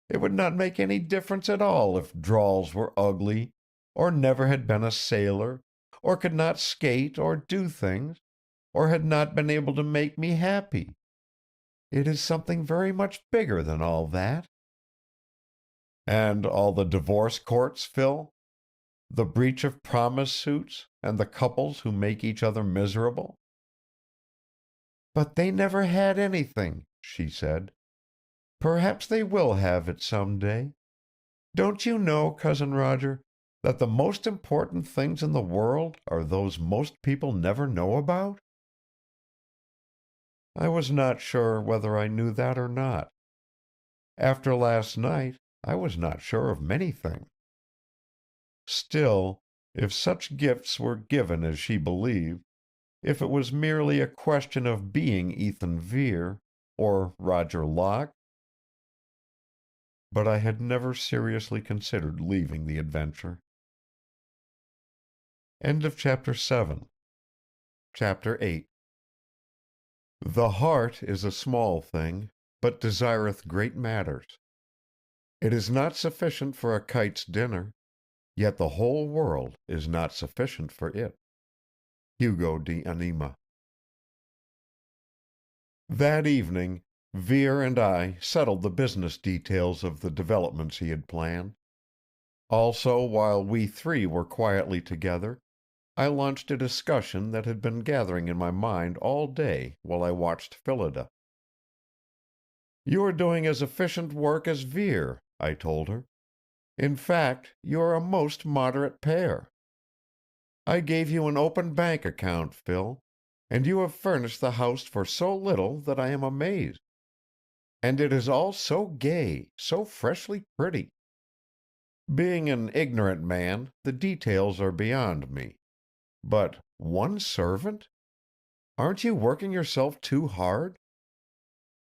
[SPEAKER 1] It would not make any difference at all if Drawls were ugly, or never had been a sailor, or could not skate or do things, or had not been able to make me happy. It is something very much bigger than all that." "And all the divorce courts, Phil? The breach of promise suits, and the couples who make each other miserable?" "But they never had anything," she said. Perhaps they will have it some day. Don't you know, Cousin Roger, that the most important things in the world are those most people never know about? I was not sure whether I knew that or not. After last night, I was not sure of many things. Still, if such gifts were given as she believed, if it was merely a question of being Ethan Vere, or Roger Locke, but I had never seriously considered leaving the adventure. End of chapter 7. Chapter 8. The heart is a small thing, but desireth great matters. It is not sufficient for a kite's dinner, yet the whole world is not sufficient for it. Hugo de Anima. That evening, Vere and I settled the business details of the developments he had planned. Also, while we three were quietly together, I launched a discussion that had been gathering in my mind all day while I watched Phillida. "You are doing as efficient work as Vere," I told her. "In fact, you are a most moderate pair. I gave you an open bank account, Phil, and you have furnished the house for so little that I am amazed. And it is all so gay, so freshly pretty. Being an ignorant man, the details are beyond me. But one servant? Aren't you working yourself too hard?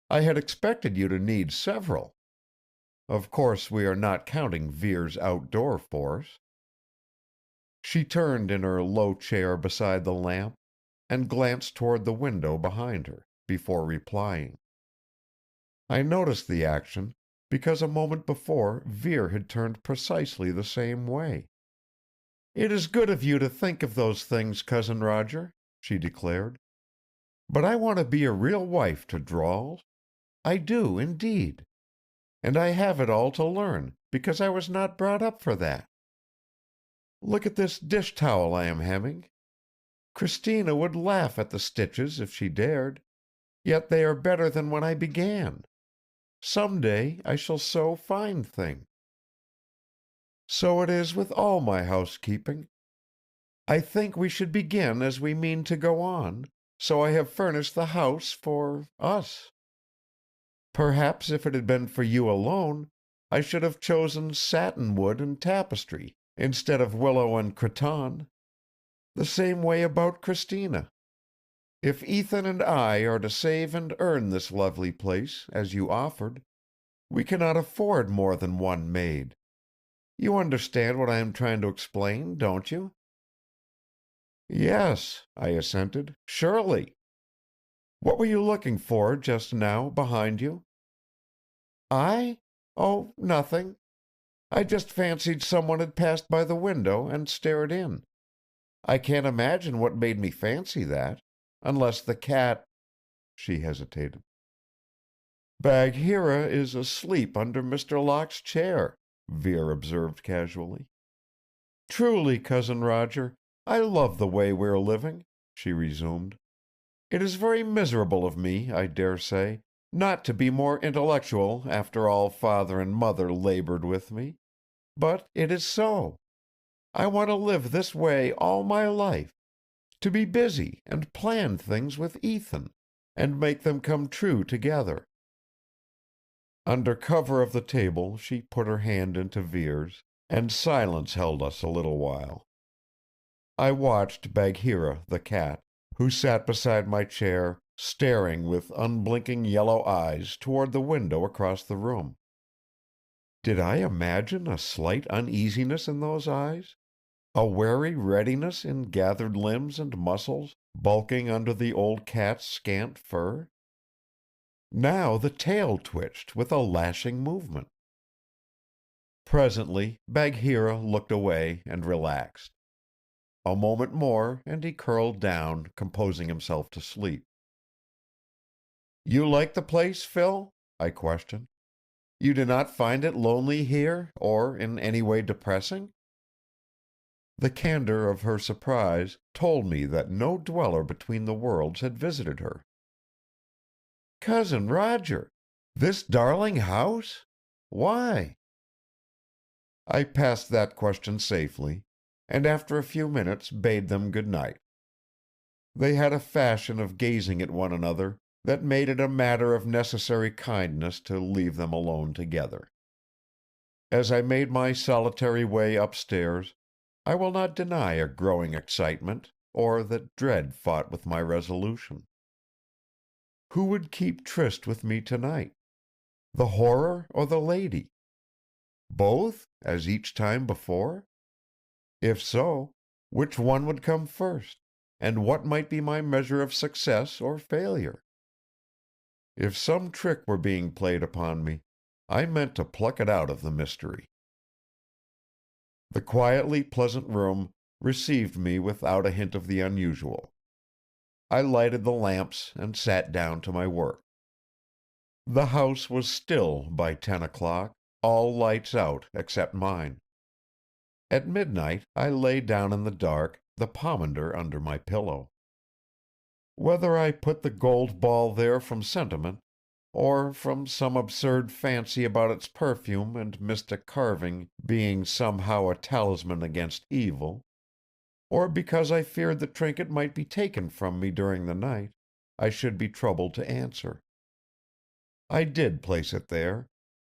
[SPEAKER 1] I had expected you to need several. Of course, we are not counting Vere's outdoor force." She turned in her low chair beside the lamp and glanced toward the window behind her, before replying. I noticed the action because a moment before Vere had turned precisely the same way. "It is good of you to think of those things, Cousin Roger," she declared. "But I want to be a real wife to Drawls. I do, indeed. And I have it all to learn, because I was not brought up for that. Look at this dish towel I am hemming. Christina would laugh at the stitches if she dared, yet they are better than when I began. Some day I shall sew fine things. So it is with all my housekeeping. I think we should begin as we mean to go on, so I have furnished the house for us. Perhaps if it had been for you alone, I should have chosen satinwood and tapestry instead of willow and cretonne. The same way about Christina. If Ethan and I are to save and earn this lovely place, as you offered, we cannot afford more than one maid. You understand what I am trying to explain, don't you?" "Yes," I assented, "surely. What were you looking for just now, behind you?" "I? Oh, nothing. I just fancied someone had passed by the window and stared in. I can't imagine what made me fancy that, unless the cat—" She hesitated. "Bagheera is asleep under Mr. Locke's chair," Vere observed casually. "Truly, Cousin Roger, I love the way we are living," she resumed. "It is very miserable of me, I dare say, not to be more intellectual after all Father and Mother labored with me. But it is so. I want to live this way all my life, to be busy and plan things with Ethan, and make them come true together." Under cover of the table she put her hand into Vere's, and silence held us a little while. I watched Bagheera the cat, who sat beside my chair, staring with unblinking yellow eyes toward the window across the room. Did I imagine a slight uneasiness in those eyes? A wary readiness in gathered limbs and muscles, bulking under the old cat's scant fur? Now the tail twitched with a lashing movement. Presently Bagheera looked away and relaxed. A moment more and he curled down, composing himself to sleep. "You like the place, Phil?" I questioned. "You do not find it lonely here, or in any way depressing?" The candor of her surprise told me that no dweller between the worlds had visited her. "Cousin Roger, This darling house? Why? I passed that question safely, and after a few minutes bade them good night. They had a fashion of gazing at one another that made it a matter of necessary kindness to leave them alone together. As I made my solitary way upstairs, I will not deny a growing excitement, or that dread fought with my resolution. Who would keep tryst with me tonight? The horror or the lady? Both, as each time before? If so, which one would come first, and what might be my measure of success or failure? If some trick were being played upon me, I meant to pluck it out of the mystery. The quietly pleasant room received me without a hint of the unusual. I lighted the lamps and sat down to my work. The house was still by 10 o'clock, all lights out except mine. At midnight I lay down in the dark, the pomander under my pillow. Whether I put the gold ball there from sentiment, or from some absurd fancy about its perfume and mystic carving being somehow a talisman against evil, or because I feared the trinket might be taken from me during the night, I should be troubled to answer. I did place it there,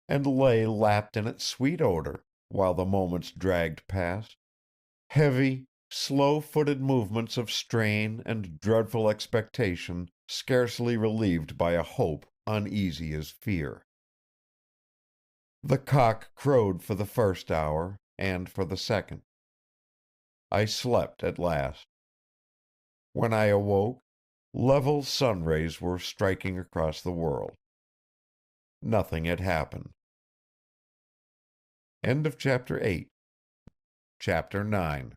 [SPEAKER 1] and lay lapped in its sweet odor, while the moments dragged past, heavy, slow-footed movements of strain and dreadful expectation scarcely relieved by a hope uneasy as fear. The cock crowed for the first hour, and for the second. I slept at last. When I awoke, level sun rays were striking across the world. Nothing had happened. End of Chapter 8. Chapter 9.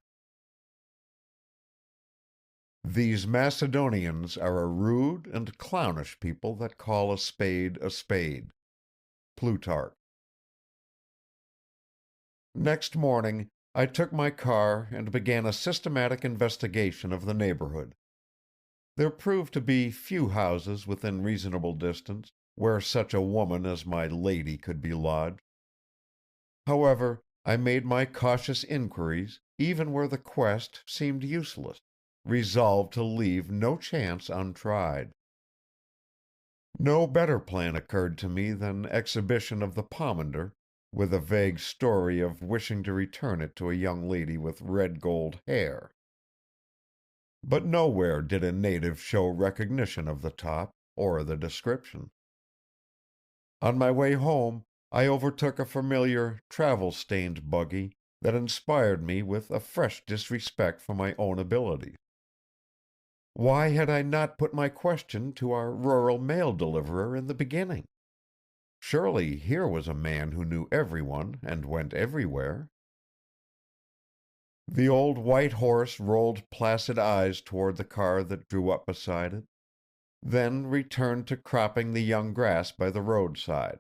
[SPEAKER 1] These Macedonians are a rude and clownish people that call a spade a spade. Plutarch. Next morning, I took my car and began a systematic investigation of the neighborhood. There proved to be few houses within reasonable distance where such a woman as my lady could be lodged. However, I made my cautious inquiries even where the quest seemed useless, resolved to leave no chance untried. No better plan occurred to me than exhibition of the pomander, with a vague story of wishing to return it to a young lady with red gold hair. But nowhere did a native show recognition of the top or the description. On my way home, I overtook a familiar, travel-stained buggy that inspired me with a fresh disrespect for my own abilities. Why had I not put my question to our rural mail deliverer in the beginning? Surely here was a man who knew everyone and went everywhere. The old white horse rolled placid eyes toward the car that drew up beside it, then returned to cropping the young grass by the roadside.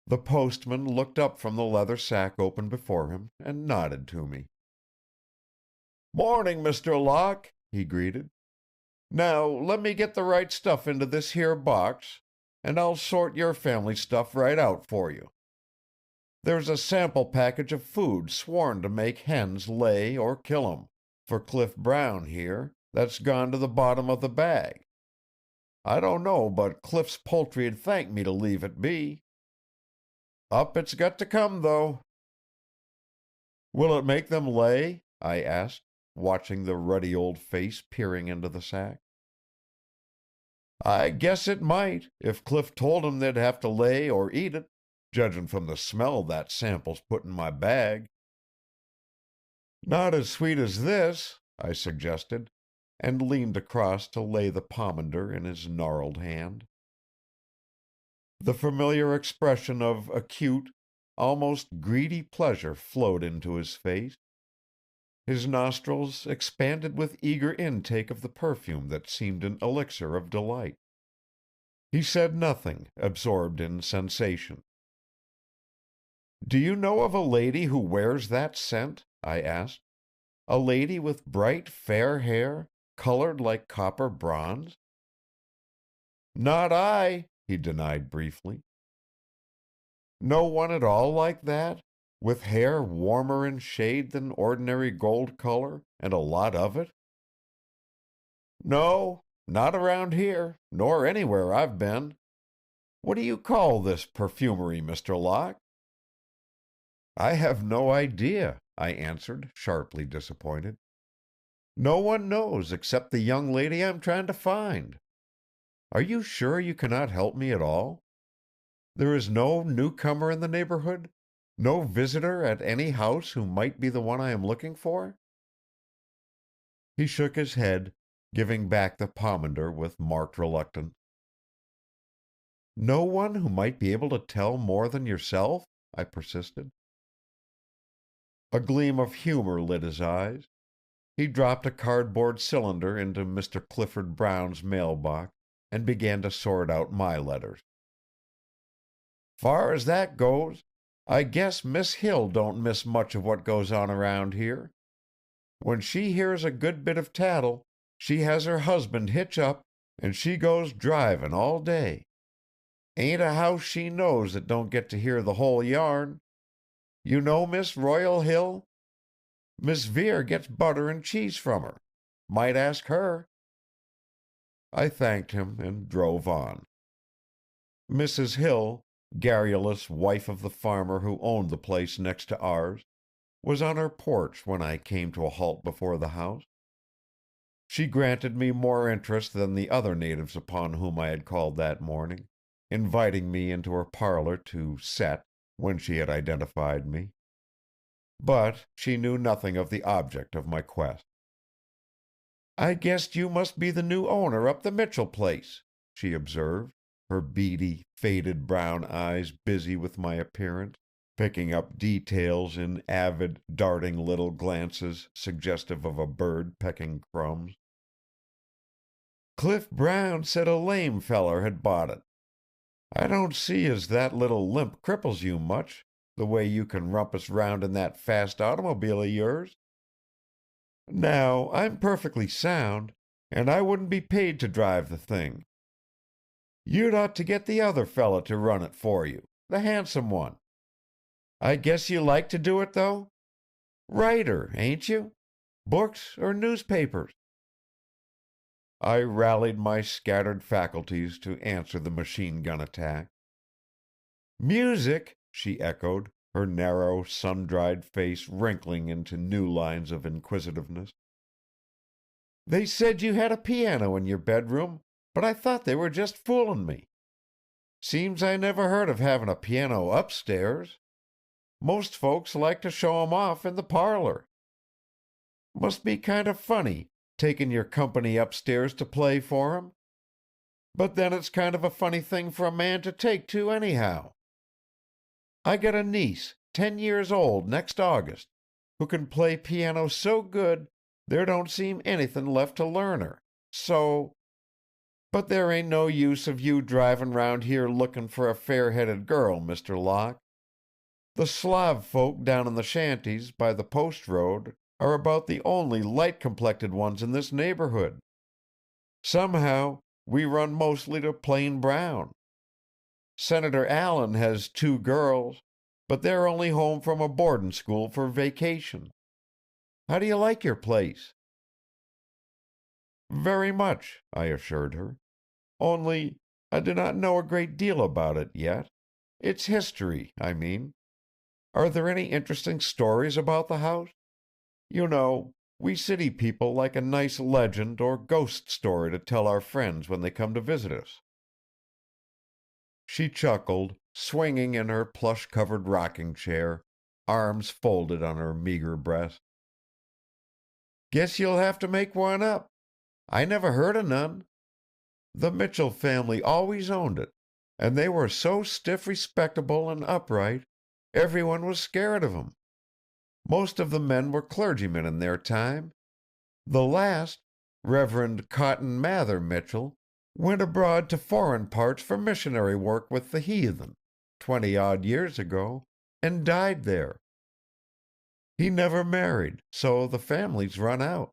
[SPEAKER 1] The postman looked up from the leather sack open before him and nodded to me. "Morning, Mr. Locke," he greeted. "Now let me get the right stuff into this here box, and I'll sort your family stuff right out for you. There's a sample package of food sworn to make hens lay or kill 'em, for Cliff Brown here, that's gone to the bottom of the bag. I don't know but Cliff's poultry'd thank me to leave it be. Up it's got to come, though." "Will it make them lay?" I asked, watching the ruddy old face peering into the sack. "I guess it might, if Cliff told 'em they'd have to lay or eat it, judging from the smell that sample's put in my bag." "Not as sweet as this," I suggested, and leaned across to lay the pomander in his gnarled hand. The familiar expression of acute, almost greedy pleasure flowed into his face. His nostrils expanded with eager intake of the perfume that seemed an elixir of delight. He said nothing, absorbed in sensation. "Do you know of a lady who wears that scent?" I asked. "A lady with bright, fair hair, colored like copper bronze?" "Not I!" he denied briefly. No one at all like that? With hair warmer in shade than ordinary gold color, and a lot of it? No, not around here, nor anywhere I've been. What do you call this perfumery, Mr. Locke? I have no idea, I answered, sharply disappointed. No one knows except the young lady I'm trying to find. Are you sure you cannot help me at all? There is no newcomer in the neighborhood? No visitor at any house who might be the one I am looking for? He shook his head, giving back the pomander with marked reluctance. No one who might be able to tell more than yourself? I persisted. A gleam of humor lit his eyes. He dropped a cardboard cylinder into Mr. Clifford Brown's mailbox and began to sort out my letters. Far as that goes, I guess Miss Hill don't miss much of what goes on around here. When she hears a good bit of tattle, she has her husband hitch up, and she goes driving all day. Ain't a house she knows that don't get to hear the whole yarn. You know Miss Royal Hill? Miss Vere gets butter and cheese from her. Might ask her. I thanked him and drove on. Mrs. Hill, garrulous wife of the farmer who owned the place next to ours, was on her porch when I came to a halt before the house. She granted me more interest than the other natives upon whom I had called that morning, inviting me into her parlor to set when she had identified me. But she knew nothing of the object of my quest. I guessed you must be the new owner up the Mitchell place, she observed, her beady, faded brown eyes busy with my appearance, picking up details in avid, darting little glances suggestive of a bird pecking crumbs. Cliff Brown said a lame feller had bought it. I don't see as that little limp cripples you much, the way you can rumpus round in that fast automobile of yours. Now, I'm perfectly sound, and I wouldn't be paid to drive the thing. You'd ought to get the other fella to run it for you, the handsome one. I guess you like to do it, though? Writer, ain't you? Books or newspapers? I rallied my scattered faculties to answer the machine-gun attack. Music, she echoed, her narrow, sun-dried face wrinkling into new lines of inquisitiveness. They said you had a piano in your bedroom, but I thought they were just fooling me. Seems I never heard of having a piano upstairs. Most folks like to show 'em off in the parlor. Must be kind of funny, taking your company upstairs to play for 'em. But then it's kind of a funny thing for a man to take to anyhow. I got a niece, 10 years old next August, who can play piano so good there don't seem anything left to learn her. But there ain't no use of you driving round here looking for a fair-headed girl, Mr. Locke. The Slav folk down in the shanties by the post road are about the only light-complected ones in this neighborhood. Somehow, we run mostly to plain brown. Senator Allen has 2 girls, but they're only home from a boarding school for vacation. How do you like your place? Very much, I assured her. Only, I do not know a great deal about it yet. Its history, I mean. Are there any interesting stories about the house? You know, we city people like a nice legend or ghost story to tell our friends when they come to visit us. She chuckled, swinging in her plush-covered rocking chair, arms folded on her meager breast. Guess you'll have to make one up. I never heard of none. The Mitchell family always owned it, and they were so stiff respectable and upright, everyone was scared of 'em. Most of the men were clergymen in their time. The last, Reverend Cotton Mather Mitchell, went abroad to foreign parts for missionary work with the heathen, 20-odd years ago, and died there. He never married, so the family's run out.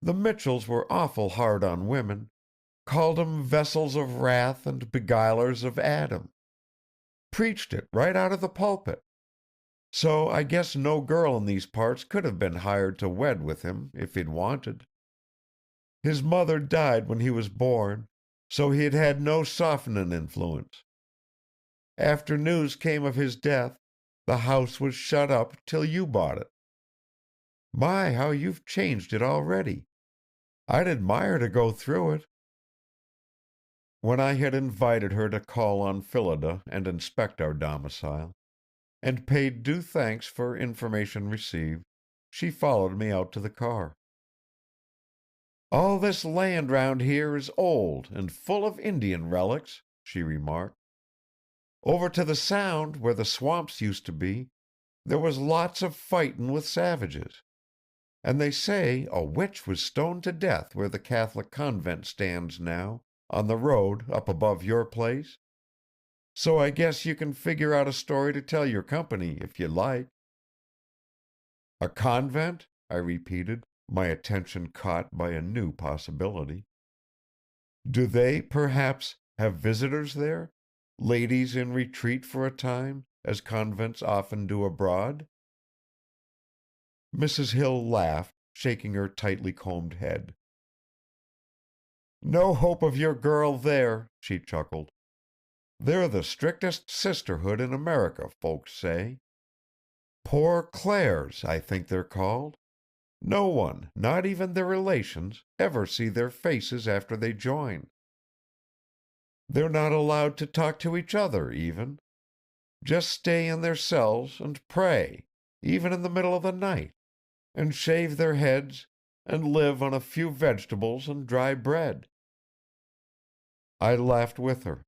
[SPEAKER 1] The Mitchells were awful hard on women, Called 'em vessels of wrath and beguilers of Adam. Preached it right out of the pulpit. So I guess no girl in these parts could have been hired to wed with him if he'd wanted. His mother died when he was born, so he'd had no softenin' influence. After news came of his death, the house was shut up till you bought it. My, how you've changed it already. I'd admire to go through it." When I had invited her to call on Phillida and inspect our domicile, and paid due thanks for information received, she followed me out to the car. "All this land round here is old and full of Indian relics," she remarked. "Over to the Sound, where the swamps used to be, there was lots of fightin' with savages. And they say a witch was stoned to death where the Catholic convent stands now, on the road up above your place. So I guess you can figure out a story to tell your company, if you like." "A convent?" I repeated, my attention caught by a new possibility. "Do they, perhaps, have visitors there? Ladies in retreat for a time, as convents often do abroad?" Mrs. Hill laughed, shaking her tightly combed head. "No hope of your girl there," she chuckled. "They're the strictest sisterhood in America, folks say. Poor Clares, I think they're called. No one, not even their relations, ever see their faces after they join. They're not allowed to talk to each other, even. Just stay in their cells and pray, even in the middle of the night, and shave their heads, and live on a few vegetables and dry bread." I laughed with her.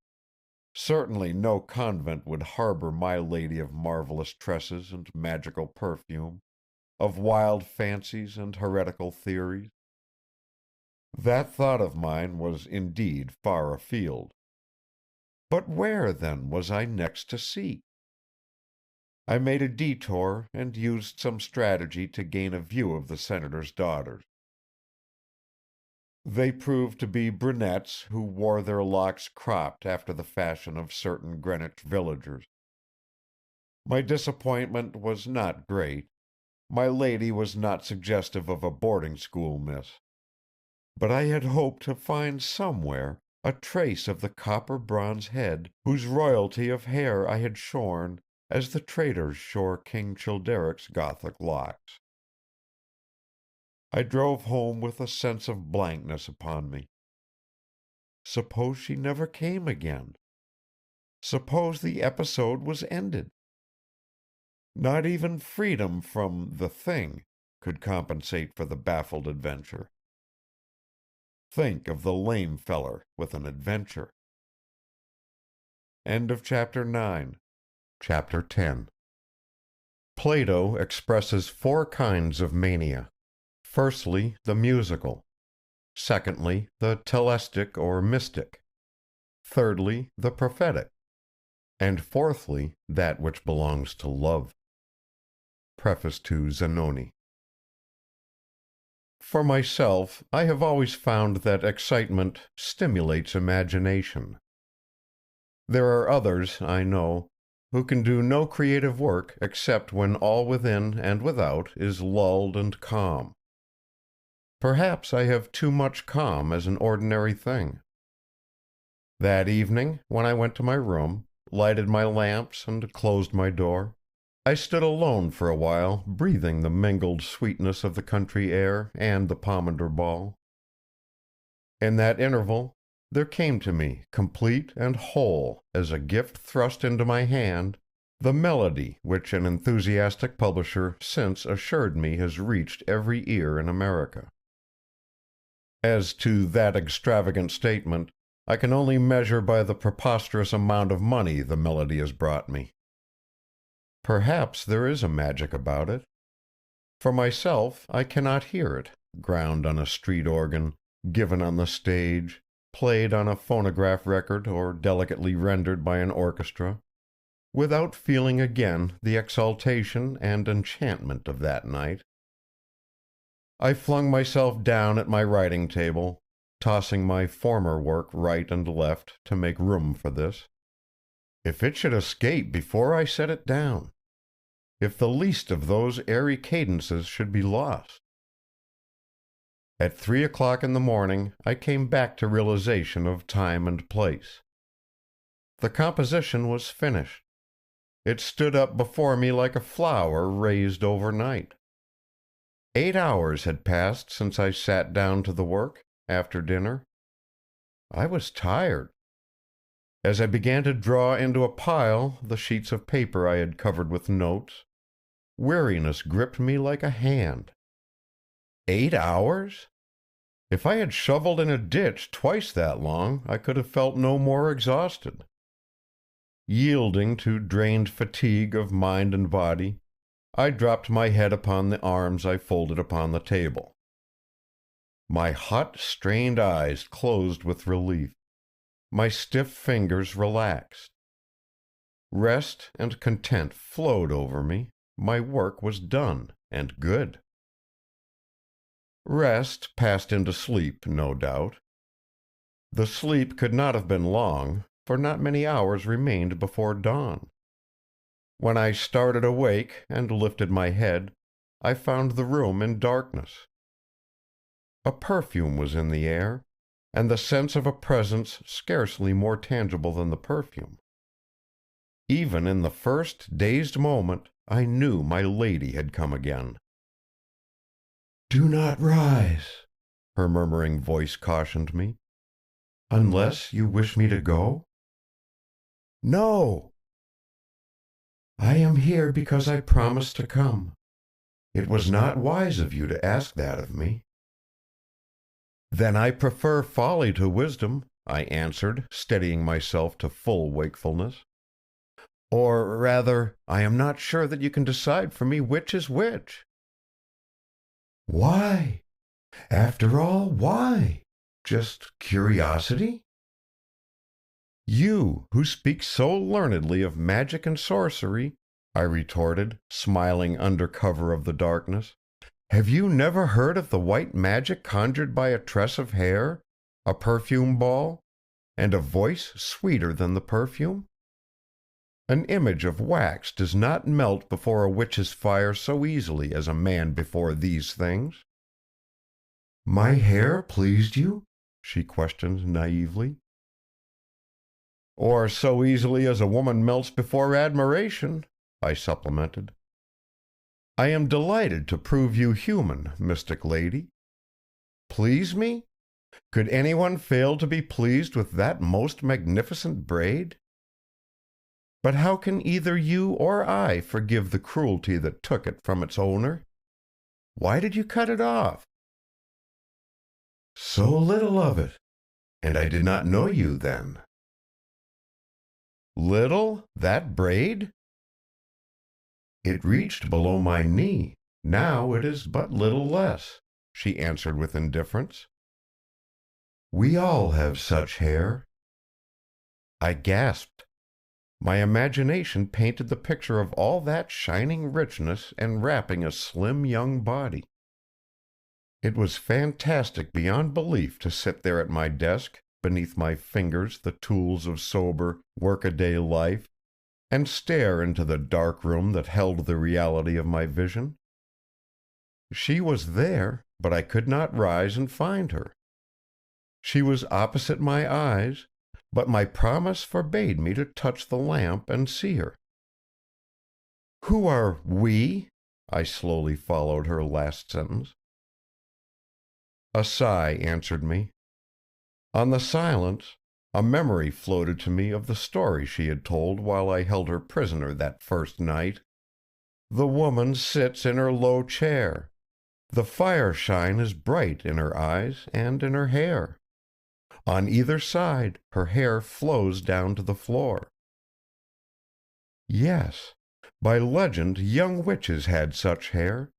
[SPEAKER 1] Certainly no convent would harbor my lady of marvelous tresses and magical perfume, of wild fancies and heretical theories. That thought of mine was indeed far afield. But where, then, was I next to seek? I made a detour and used some strategy to gain a view of the senator's daughters. They proved to be brunettes who wore their locks cropped after the fashion of certain Greenwich villagers. My disappointment was not great. My lady was not suggestive of a boarding school miss. But I had hoped to find somewhere a trace of the copper bronze head whose royalty of hair I had shorn as the traders shore King Childeric's Gothic locks. I drove home with a sense of blankness upon me. Suppose she never came again? Suppose the episode was ended? Not even freedom from the thing could compensate for the baffled adventure. Think of the lame feller with an adventure. End of chapter 9. Chapter 10. Plato expresses 4 kinds of mania. Firstly, the musical. Secondly, the telestic or mystic. Thirdly, the prophetic. And fourthly, that which belongs to love. Preface to Zanoni. For myself, I have always found that excitement stimulates imagination. There are others, I know, who can do no creative work except when all within and without is lulled and calm. Perhaps I have too much calm as an ordinary thing. That evening, when I went to my room, lighted my lamps and closed my door, I stood alone for a while, breathing the mingled sweetness of the country air and the pomander ball. In that interval, there came to me, complete and whole as a gift thrust into my hand, the melody which an enthusiastic publisher since assured me has reached every ear in America. As to that extravagant statement, I can only measure by the preposterous amount of money the melody has brought me. Perhaps there is a magic about it. For myself, I cannot hear it, ground on a street organ, given on the stage, played on a phonograph record, or delicately rendered by an orchestra, without feeling again the exaltation and enchantment of that night. I flung myself down at my writing table, tossing my former work right and left to make room for this. If it should escape before I set it down, if the least of those airy cadences should be lost. At 3 o'clock in the morning, I came back to realization of time and place. The composition was finished. It stood up before me like a flower raised overnight. 8 hours had passed since I sat down to the work, after dinner. I was tired. As I began to draw into a pile the sheets of paper I had covered with notes, weariness gripped me like a hand. 8 hours? If I had shoveled in a ditch twice that long, I could have felt no more exhausted. Yielding to drained fatigue of mind and body, I dropped my head upon the arms I folded upon the table. My hot, strained eyes closed with relief. My stiff fingers relaxed. Rest and content flowed over me. My work was done, and good. Rest passed into sleep, no doubt. The sleep could not have been long, for not many hours remained before dawn. When I started awake and lifted my head, I found the room in darkness. A perfume was in the air, and the sense of a presence scarcely more tangible than the perfume. Even in the first dazed moment, I knew my lady had come again. "Do not rise," her murmuring voice cautioned me, "unless you wish me to go." "No." "I am here because I promised to come. It was not wise of you to ask that of me." "Then I prefer folly to wisdom," I answered, steadying myself to full wakefulness. "Or rather, I am not sure that you can decide for me which is which." "Why? After all, why? Just curiosity?" "You, who speak so learnedly of magic and sorcery," I retorted, smiling under cover of the darkness, "have you never heard of the white magic conjured by a tress of hair, a perfume ball, and a voice sweeter than the perfume? An image of wax does not melt before a witch's fire so easily as a man before these things." "My hair pleased you?" she questioned naively. "Or so easily as a woman melts before admiration," I supplemented. "I am delighted to prove you human, mystic lady. Please me? Could anyone fail to be pleased with that most magnificent braid? But how can either you or I forgive the cruelty that took it from its owner? Why did you cut it off?" "So little of it, and I did not know you then." "Little? That braid?" "It reached below my knee. Now it is but little less," she answered with indifference. "We all have such hair." I gasped. My imagination painted the picture of all that shining richness enwrapping a slim young body. It was fantastic beyond belief to sit there at my desk, beneath my fingers the tools of sober, workaday life, and stare into the dark room that held the reality of my vision. She was there, but I could not rise and find her. She was opposite my eyes, but my promise forbade me to touch the lamp and see her. "Who are we?" I slowly followed her last sentence. A sigh answered me. On the silence, a memory floated to me of the story she had told while I held her prisoner that first night. The woman sits in her low chair. The fire shine is bright in her eyes and in her hair. On either side, her hair flows down to the floor. Yes, by legend, young witches had such hair.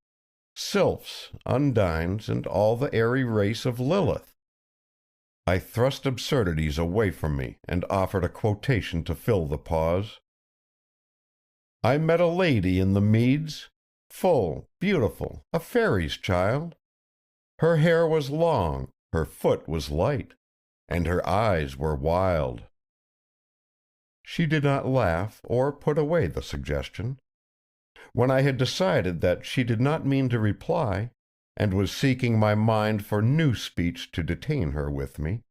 [SPEAKER 1] Sylphs, undines, and all the airy race of Lilith. I thrust absurdities away from me and offered a quotation to fill the pause. "I met a lady in the meads, full, beautiful, a fairy's child. Her hair was long, her foot was light, and her eyes were wild. She did not laugh or put away the suggestion. When I had decided that she did not mean to reply, and was seeking my mind for new speech to detain her with me,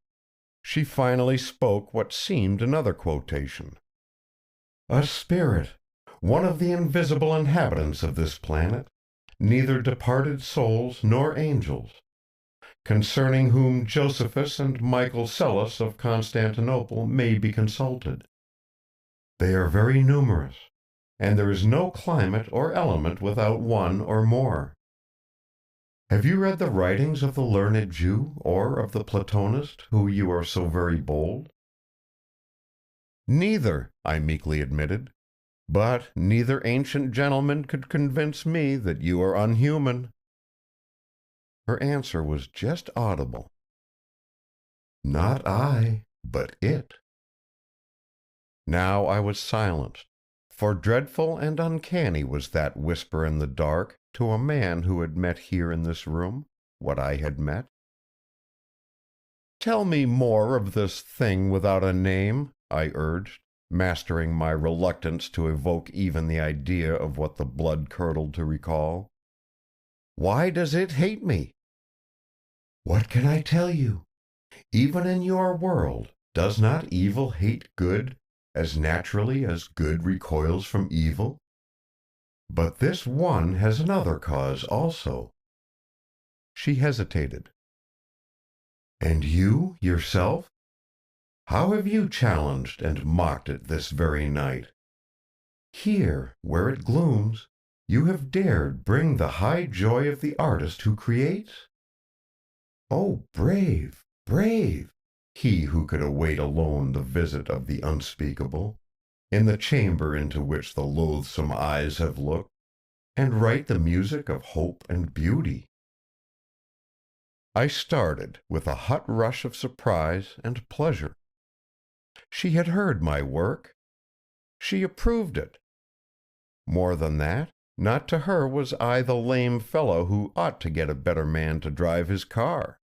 [SPEAKER 1] she finally spoke what seemed another quotation. "A spirit, one of the invisible inhabitants of this planet, neither departed souls nor angels, concerning whom Josephus and Michael Psellus of Constantinople may be consulted. They are very numerous, and there is no climate or element without one or more. Have you read the writings of the learned Jew, or of the Platonist, who you are so very bold?" "Neither," I meekly admitted, "but neither ancient gentleman could convince me that you are unhuman." Her answer was just audible. "Not I, but it." Now I was silenced, for dreadful and uncanny was that whisper in the dark to a man who had met here in this room what I had met. "Tell me more of this thing without a name," I urged, mastering my reluctance to evoke even the idea of what the blood curdled to recall. "Why does it hate me?" "What can I tell you? Even in your world, does not evil hate good as naturally as good recoils from evil? But this one has another cause also." She hesitated. "And you, yourself? How have you challenged and mocked it this very night? Here, where it glooms, you have dared bring the high joy of the artist who creates? Oh, brave, brave, he who could await alone the visit of the unspeakable, in the chamber into which the loathsome eyes have looked, and write the music of hope and beauty." I started with a hot rush of surprise and pleasure. She had heard my work. She approved it. More than that, not to her was I the lame fellow who ought to get a better man to drive his car.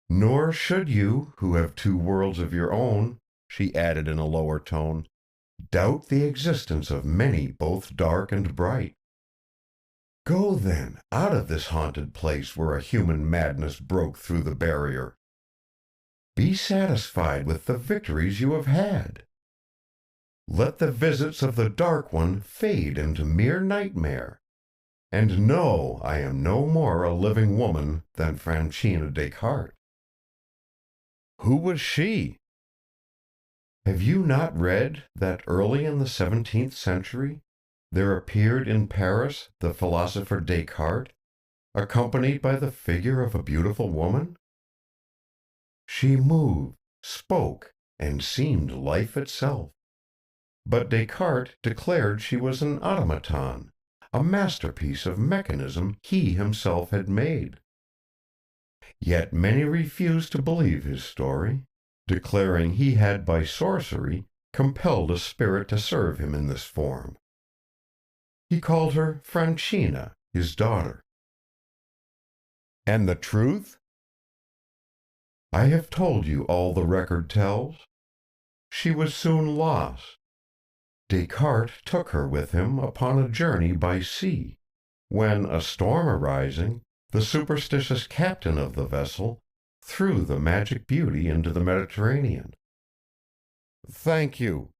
[SPEAKER 1] "Nor should you, who have two worlds of your own," she added in a lower tone, "doubt the existence of many both dark and bright. Go, then, out of this haunted place where a human madness broke through the barrier. Be satisfied with the victories you have had. Let the visits of the Dark One fade into mere nightmare, and know I am no more a living woman than Francina Descartes." "Who was she?" "Have you not read that early in the 17th century there appeared in Paris the philosopher Descartes, accompanied by the figure of a beautiful woman? She moved, spoke, and seemed life itself. But Descartes declared she was an automaton, a masterpiece of mechanism he himself had made. Yet many refused to believe his story, declaring he had by sorcery compelled a spirit to serve him in this form. He called her Francina, his daughter." "And the truth?" "I have told you all the record tells. She was soon lost. Descartes took her with him upon a journey by sea, when, a storm arising, the superstitious captain of the vessel threw the magic beauty into the Mediterranean." "Thank you.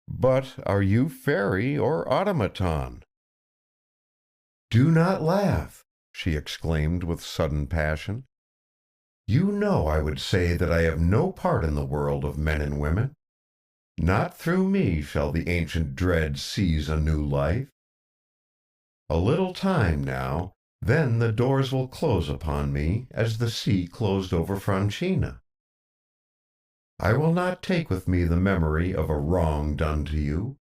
[SPEAKER 1] But are you fairy or automaton?" "Do not laugh," she exclaimed with sudden passion. "You know I would say that I have no part in the world of men and women. Not through me shall the ancient dread seize a new life. A little time now, then the doors will close upon me as the sea closed over Francina. I will not take with me the memory of a wrong done to you.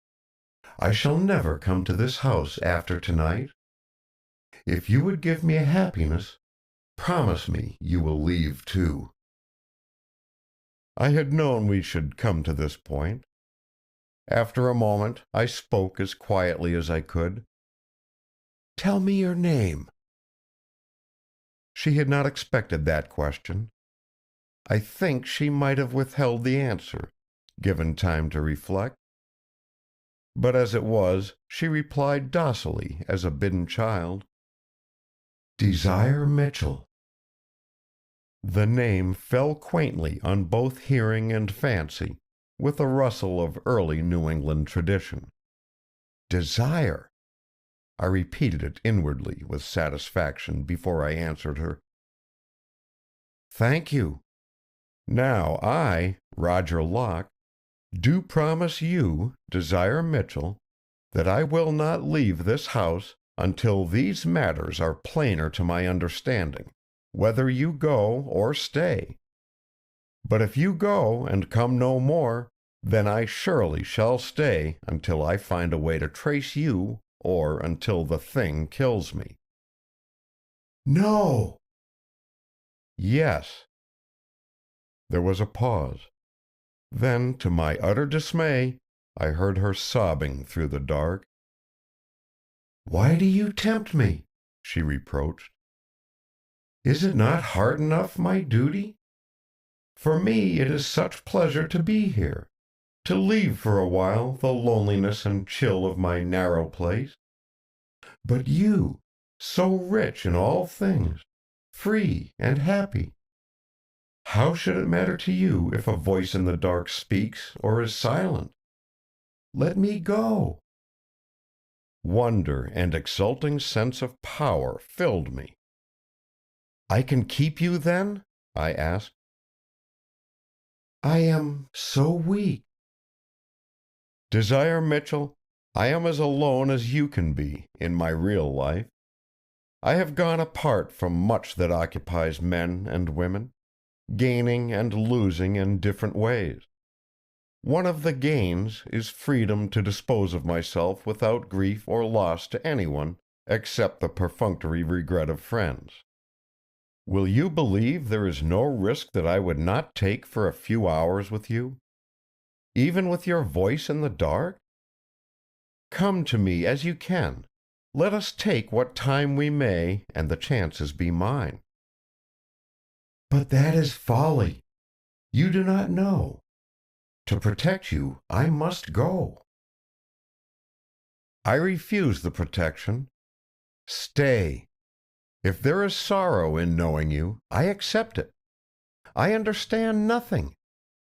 [SPEAKER 1] I shall never come to this house after tonight. If you would give me a happiness, promise me you will leave too." I had known we should come to this point. After a moment, I spoke as quietly as I could. "Tell me your name." She had not expected that question. I think she might have withheld the answer, given time to reflect. But as it was, she replied docilely as a bidden child. "Desire Mitchell." The name fell quaintly on both hearing and fancy, with a rustle of early New England tradition. Desire! I repeated it inwardly with satisfaction before I answered her. "Thank you. Now I, Roger Locke, do promise you, Desire Mitchell, that I will not leave this house until these matters are plainer to my understanding, whether you go or stay. But if you go and come no more, then I surely shall stay until I find a way to trace you or until the thing kills me." "No!" "Yes." There was a pause. Then, to my utter dismay, I heard her sobbing through the dark. "Why do you tempt me?" she reproached. "Is it not hard enough my duty? For me it is such pleasure to be here, to leave for a while the loneliness and chill of my narrow place. But you, so rich in all things, free and happy, how should it matter to you if a voice in the dark speaks or is silent? Let me go." Wonder and exulting sense of power filled me. "I can keep you, then?" I asked. "I am so weak." "Desire Mitchell, I am as alone as you can be in my real life. I have gone apart from much that occupies men and women, gaining and losing in different ways. One of the gains is freedom to dispose of myself without grief or loss to anyone except the perfunctory regret of friends. Will you believe there is no risk that I would not take for a few hours with you? Even with your voice in the dark? Come to me as you can. Let us take what time we may, and the chances be mine." "But that is folly. You do not know. To protect you, I must go." "I refuse the protection. Stay. If there is sorrow in knowing you, I accept it. I understand nothing.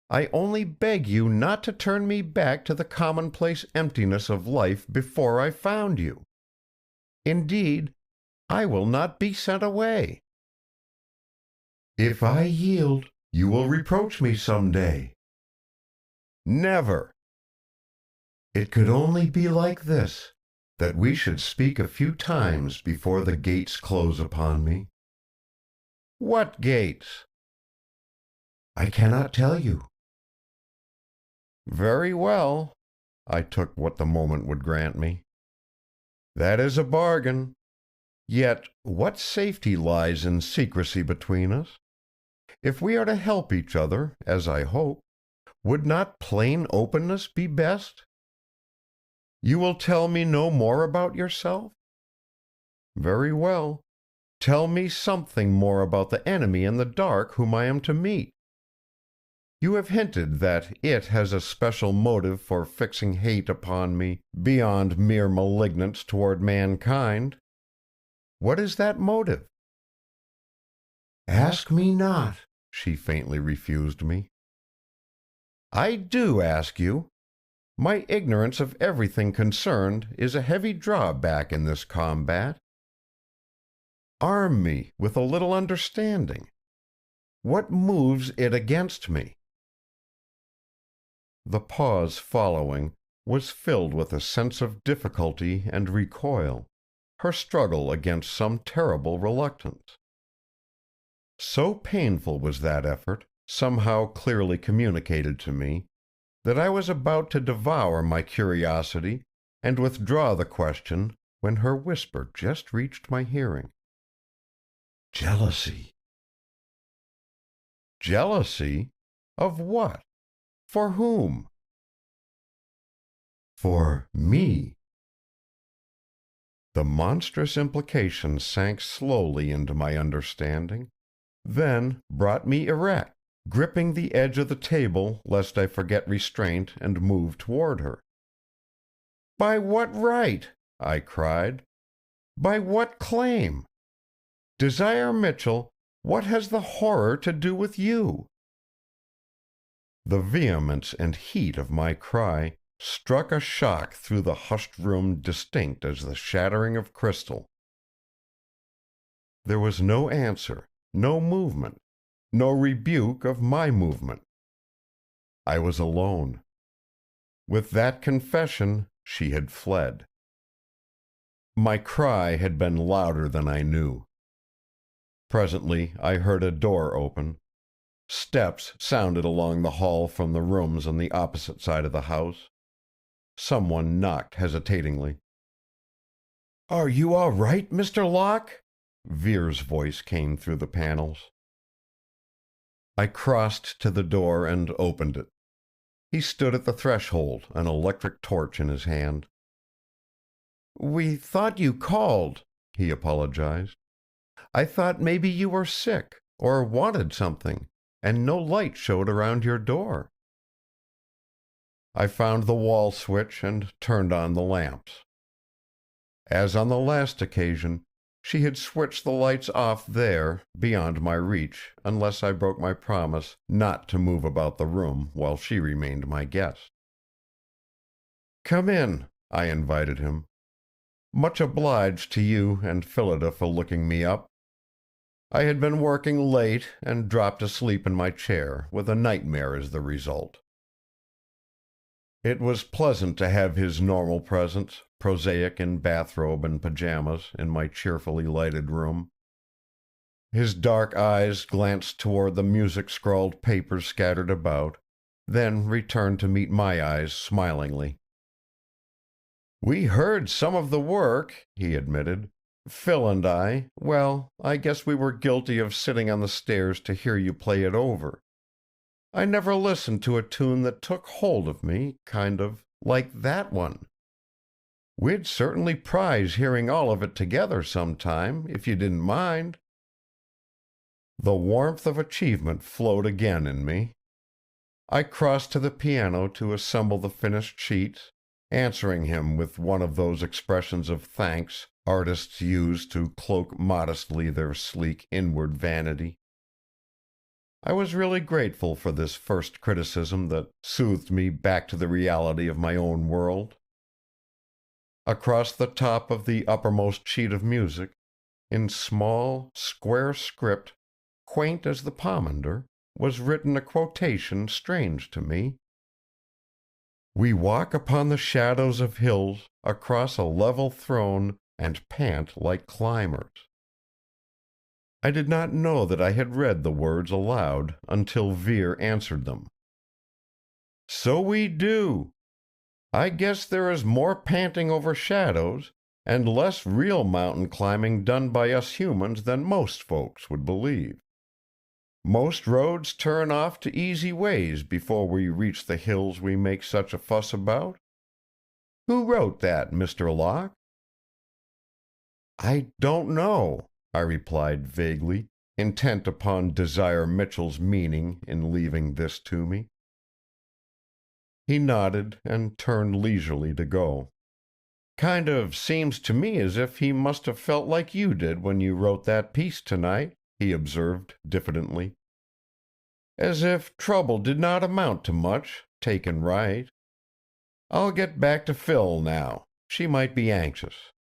[SPEAKER 1] I only beg you not to turn me back to the commonplace emptiness of life before I found you. Indeed, I will not be sent away." "If I yield, you will reproach me some day." "Never." "It could only be like this, that we should speak a few times before the gates close upon me." "What gates?" "I cannot tell you." "Very well." I took what the moment would grant me. "That is a bargain. Yet what safety lies in secrecy between us? If we are to help each other, as I hope, would not plain openness be best? You will tell me no more about yourself? Very well. Tell me something more about the enemy in the dark whom I am to meet. You have hinted that it has a special motive for fixing hate upon me beyond mere malignance toward mankind. What is that motive?" "Ask me not," she faintly refused me. "I do ask you. My ignorance of everything concerned is a heavy drawback in this combat. Arm me with a little understanding. What moves it against me?" The pause following was filled with a sense of difficulty and recoil, her struggle against some terrible reluctance. So painful was that effort, somehow clearly communicated to me, that I was about to devour my curiosity and withdraw the question when her whisper just reached my hearing. "Jealousy." "Jealousy? Of what? For whom?" "For me." The monstrous implication sank slowly into my understanding, then brought me erect, gripping the edge of the table lest I forget restraint and move toward her. "By what right?" I cried. "By what claim? Desire Mitchell, what has the horror to do with you?" The vehemence and heat of my cry struck a shock through the hushed room distinct as the shattering of crystal. There was no answer, no movement, no rebuke of my movement. I was alone. With that confession, she had fled. My cry had been louder than I knew. Presently I heard a door open. Steps sounded along the hall from the rooms on the opposite side of the house. Someone knocked hesitatingly. "Are you all right, Mr. Locke?" Vere's voice came through the panels. I crossed to the door and opened it. He stood at the threshold, an electric torch in his hand. "We thought you called," he apologized. "I thought maybe you were sick or wanted something, and no light showed around your door." I found the wall switch and turned on the lamps. As on the last occasion, she had switched the lights off there, beyond my reach, unless I broke my promise not to move about the room while she remained my guest. "Come in," I invited him. "Much obliged to you and Phillida for looking me up. I had been working late and dropped asleep in my chair, with a nightmare as the result." It was pleasant to have his normal presence, prosaic in bathrobe and pajamas, in my cheerfully lighted room. His dark eyes glanced toward the music-scrawled papers scattered about, then returned to meet my eyes smilingly. "We heard some of the work," he admitted. "Phil and I guess we were guilty of sitting on the stairs to hear you play it over. I never listened to a tune that took hold of me, kind of like that one. We'd certainly prize hearing all of it together sometime, if you didn't mind." The warmth of achievement flowed again in me. I crossed to the piano to assemble the finished sheets, answering him with one of those expressions of thanks artists use to cloak modestly their sleek inward vanity. I was really grateful for this first criticism that soothed me back to the reality of my own world. Across the top of the uppermost sheet of music, in small, square script, quaint as the pomander, was written a quotation strange to me. "We walk upon the shadows of hills, across a level throne, and pant like climbers." I did not know that I had read the words aloud until Vere answered them. "So we do. I guess there is more panting over shadows, and less real mountain climbing done by us humans than most folks would believe. Most roads turn off to easy ways before we reach the hills we make such a fuss about. Who wrote that, Mr. Locke?" "I don't know," I replied vaguely, intent upon Desire Mitchell's meaning in leaving this to me. He nodded and turned leisurely to go. "Kind of seems to me as if he must have felt like you did when you wrote that piece tonight," he observed diffidently. "As if trouble did not amount to much, taken right. I'll get back to Phil now. She might be anxious."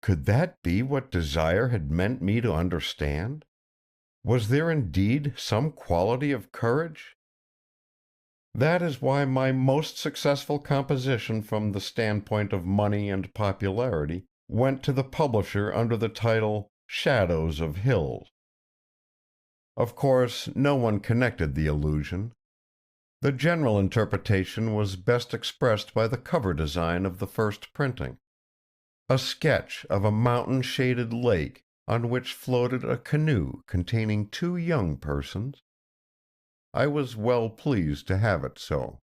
[SPEAKER 1] Could that be what Desire had meant me to understand? Was there indeed some quality of courage? That is why my most successful composition from the standpoint of money and popularity went to the publisher under the title Shadows of Hills. Of course, no one connected the allusion. The general interpretation was best expressed by the cover design of the first printing. A sketch of a mountain-shaded lake on which floated a canoe containing 2 young persons. I was well pleased to have it so.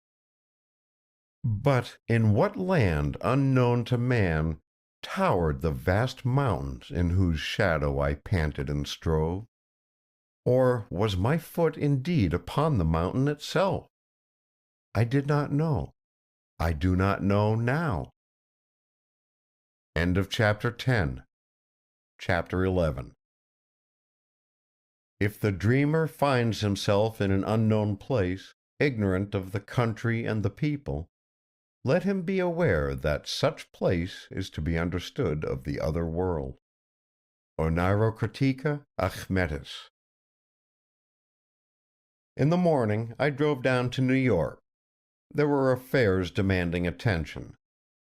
[SPEAKER 1] But in what land unknown to man towered the vast mountains in whose shadow I panted and strove? Or was my foot indeed upon the mountain itself? I did not know. I do not know now. End of chapter 10. Chapter 11. If the dreamer finds himself in an unknown place, ignorant of the country and the people, let him be aware that such place is to be understood of the other world. Oneirocritica Achmetis. In the morning I drove down to New York. There were affairs demanding attention.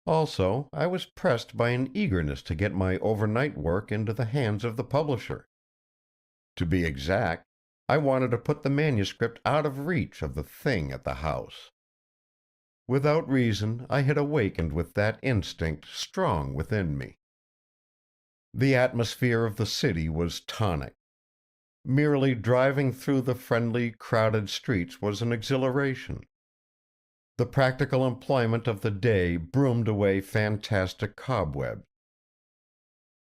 [SPEAKER 1] Also, I was pressed by an eagerness to get my overnight work into the hands of the publisher. To be exact, I wanted to put the manuscript out of reach of the thing at the house. Without reason, I had awakened with that instinct strong within me. The atmosphere of the city was tonic. Merely driving through the friendly, crowded streets was an exhilaration. The practical employment of the day broomed away fantastic cobwebs.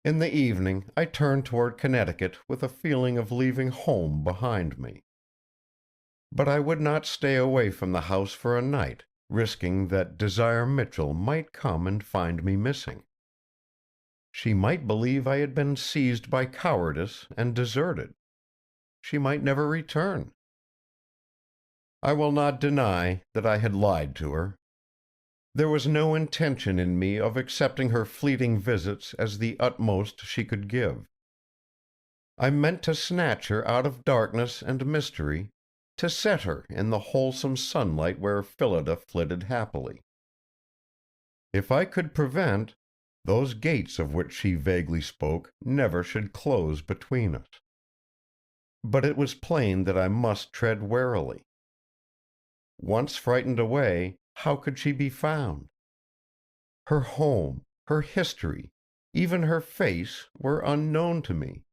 [SPEAKER 1] In the evening I turned toward Connecticut with a feeling of leaving home behind me. But I would not stay away from the house for a night, risking that Desire Mitchell might come and find me missing. She might believe I had been seized by cowardice and deserted. She might never return. I will not deny that I had lied to her. There was no intention in me of accepting her fleeting visits as the utmost she could give. I meant to snatch her out of darkness and mystery, to set her in the wholesome sunlight where Phillida flitted happily. If I could prevent, those gates of which she vaguely spoke never should close between us. But it was plain that I must tread warily. Once frightened away, how could she be found? Her home, her history, even her face were unknown to me.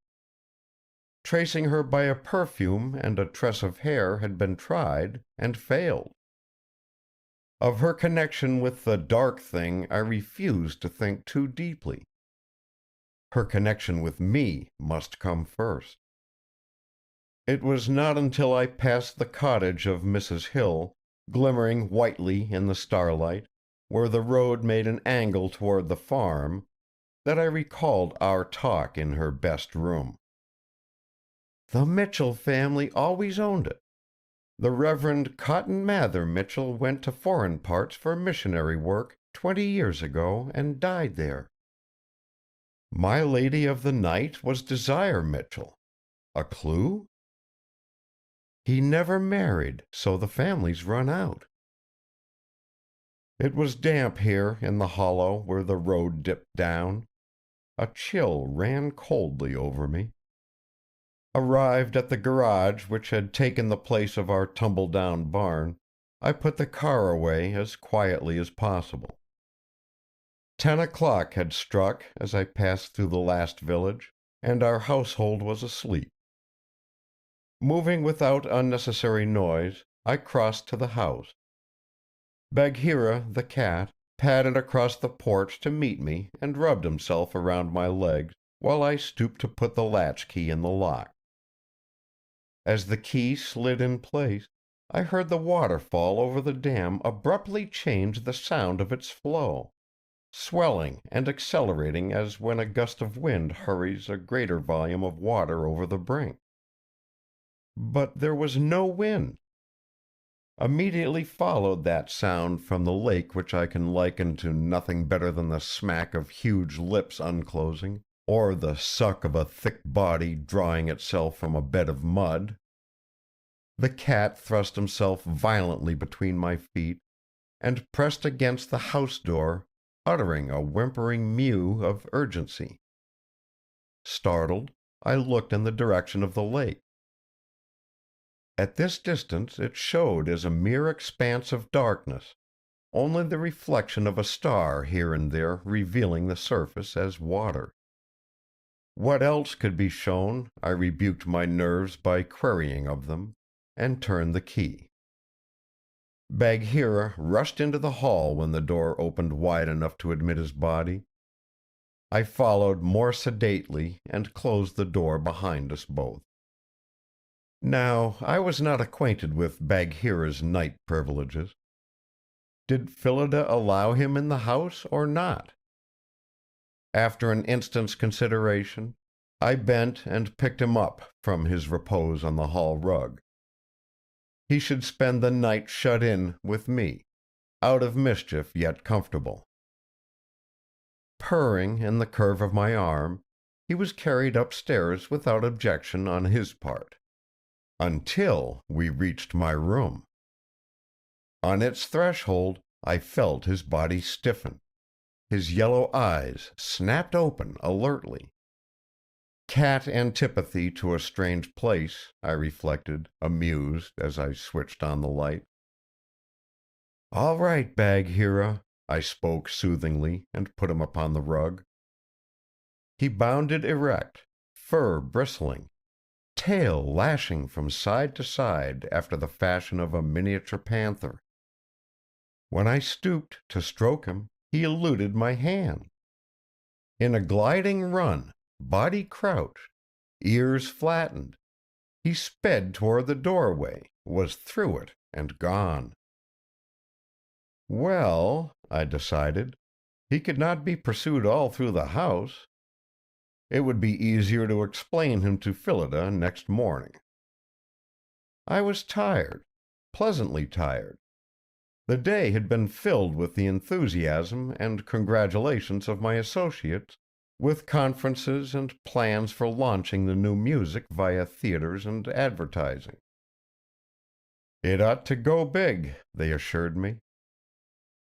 [SPEAKER 1] Tracing her by a perfume and a tress of hair had been tried and failed. Of her connection with the dark thing I refused to think too deeply. Her connection with me must come first. It was not until I passed the cottage of Mrs. Hill, glimmering whitely in the starlight, where the road made an angle toward the farm, that I recalled our talk in her best room. The Mitchell family always owned it. The Reverend Cotton Mather Mitchell went to foreign parts for missionary work 20 years ago and died there. My lady of the night was Desire Mitchell. A clue? He never married, so the family's run out. It was damp here in the hollow where the road dipped down. A chill ran coldly over me. Arrived at the garage which had taken the place of our tumble-down barn, I put the car away as quietly as possible. 10 o'clock had struck as I passed through the last village, and our household was asleep. Moving without unnecessary noise, I crossed to the house. Bagheera, the cat, padded across the porch to meet me and rubbed himself around my legs while I stooped to put the latchkey in the lock. As the key slid in place, I heard the waterfall over the dam abruptly change the sound of its flow, swelling and accelerating as when a gust of wind hurries a greater volume of water over the brink. But there was no wind. Immediately followed that sound from the lake which I can liken to nothing better than the smack of huge lips unclosing, or the suck of a thick body drawing itself from a bed of mud. The cat thrust himself violently between my feet, and pressed against the house door, uttering a whimpering mew of urgency. Startled, I looked in the direction of the lake. At this distance it showed as a mere expanse of darkness, only the reflection of a star here and there revealing the surface as water. What else could be shown, I rebuked my nerves by querying of them, and turned the key. Bagheera rushed into the hall when the door opened wide enough to admit his body. I followed more sedately and closed the door behind us both. Now, I was not acquainted with Bagheera's night privileges. Did Phillida allow him in the house or not? After an instant's consideration, I bent and picked him up from his repose on the hall rug. He should spend the night shut in with me, out of mischief yet comfortable. Purring in the curve of my arm, he was carried upstairs without objection on his part, until we reached my room. On its threshold, I felt his body stiffen. His yellow eyes snapped open alertly. Cat antipathy to a strange place, I reflected, amused, as I switched on the light. "All right, Bagheera," I spoke soothingly, and put him upon the rug. He bounded erect, fur bristling, tail lashing from side to side after the fashion of a miniature panther. When I stooped to stroke him, he eluded my hand. In a gliding run, body crouched, ears flattened, he sped toward the doorway, was through it, and gone. Well, I decided, he could not be pursued all through the house. It would be easier to explain him to Phillida next morning. I was tired, pleasantly tired. The day had been filled with the enthusiasm and congratulations of my associates, with conferences and plans for launching the new music via theaters and advertising. It ought to go big, they assured me.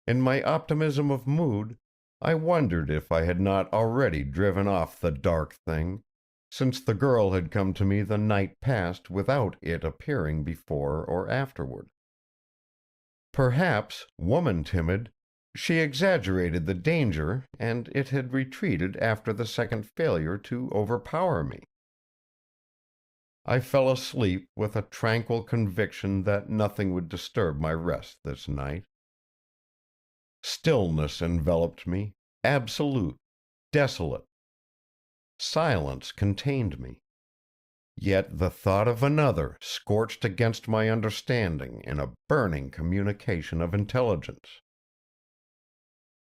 [SPEAKER 1] In my optimism of mood, I wondered if I had not already driven off the dark thing, since the girl had come to me the night past without it appearing before or afterward. Perhaps, woman timid, she exaggerated the danger, and it had retreated after the second failure to overpower me. I fell asleep with a tranquil conviction that nothing would disturb my rest this night. Stillness enveloped me, absolute, desolate. Silence contained me. Yet the thought of another scorched against my understanding in a burning communication of intelligence.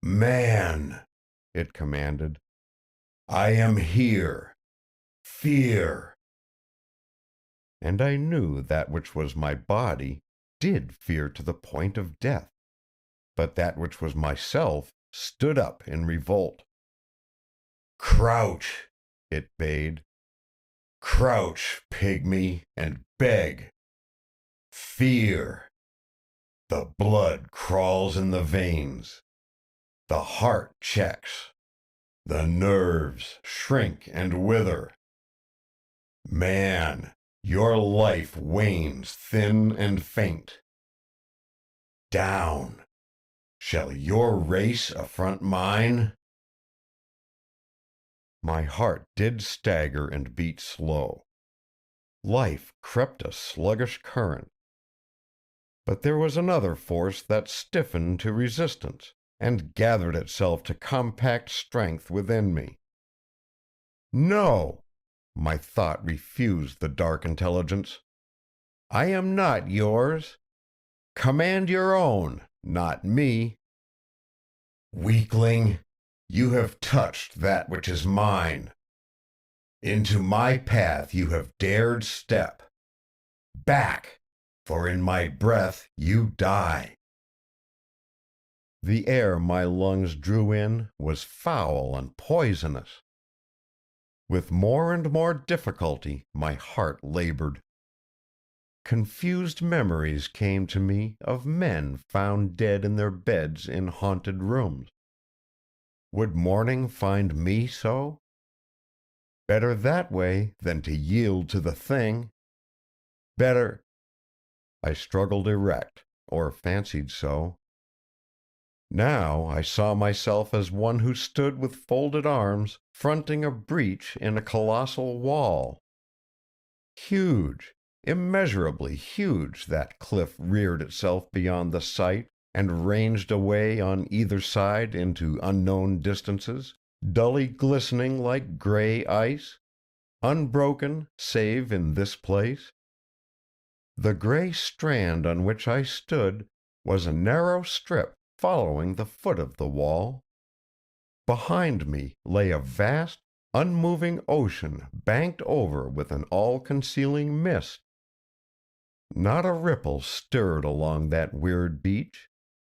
[SPEAKER 1] "Man," it commanded, "I am here. Fear." And I knew that which was my body did fear to the point of death, but that which was myself stood up in revolt. "Crouch," it bade. "Crouch, pygmy, and beg. Fear. The blood crawls in the veins. The heart checks. The nerves shrink and wither. Man, your life wanes thin and faint. Down. Shall your race affront mine?" My heart did stagger and beat slow. Life crept a sluggish current. But there was another force that stiffened to resistance, and gathered itself to compact strength within me. "No!" my thought refused the dark intelligence. "I am not yours. Command your own, not me." "Weakling, you have touched that which is mine. Into my path you have dared step. Back, for in my breath you die." The air my lungs drew in was foul and poisonous. With more and more difficulty my heart labored. Confused memories came to me of men found dead in their beds in haunted rooms. Would morning find me so? Better that way than to yield to the thing. Better. I struggled erect, or fancied so. Now I saw myself as one who stood with folded arms, fronting a breach in a colossal wall. Huge, immeasurably huge, that cliff reared itself beyond the sight, and ranged away on either side into unknown distances, dully glistening like gray ice, unbroken save in this place. The gray strand on which I stood was a narrow strip following the foot of the wall. Behind me lay a vast, unmoving ocean banked over with an all-concealing mist. Not a ripple stirred along that weird beach,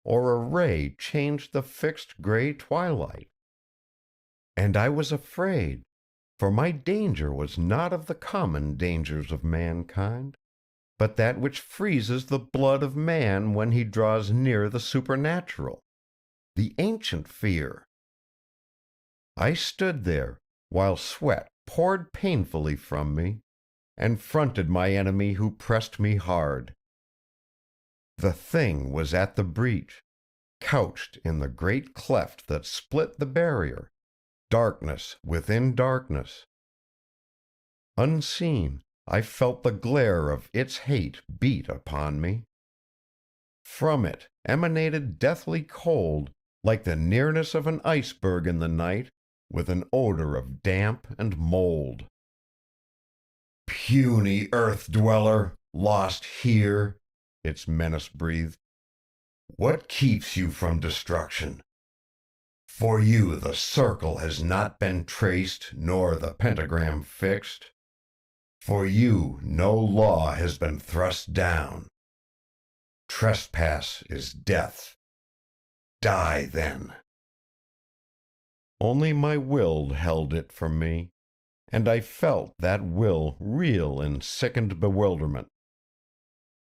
[SPEAKER 1] or a ray changed the fixed gray twilight. And I was afraid, for my danger was not of the common dangers of mankind, but that which freezes the blood of man when he draws near the supernatural, the ancient fear. I stood there, while sweat poured painfully from me, and fronted my enemy who pressed me hard. The thing was at the breach, couched in the great cleft that split the barrier, darkness within darkness. Unseen, I felt the glare of its hate beat upon me. From it emanated deathly cold, like the nearness of an iceberg in the night, with an odor of damp and mold. "Puny earth-dweller, lost here," its menace breathed. "What keeps you from destruction? For you the circle has not been traced, nor the pentagram fixed. For you no law has been thrust down. Trespass is death. Die then." Only my will held it from me, and I felt that will reel in sickened bewilderment.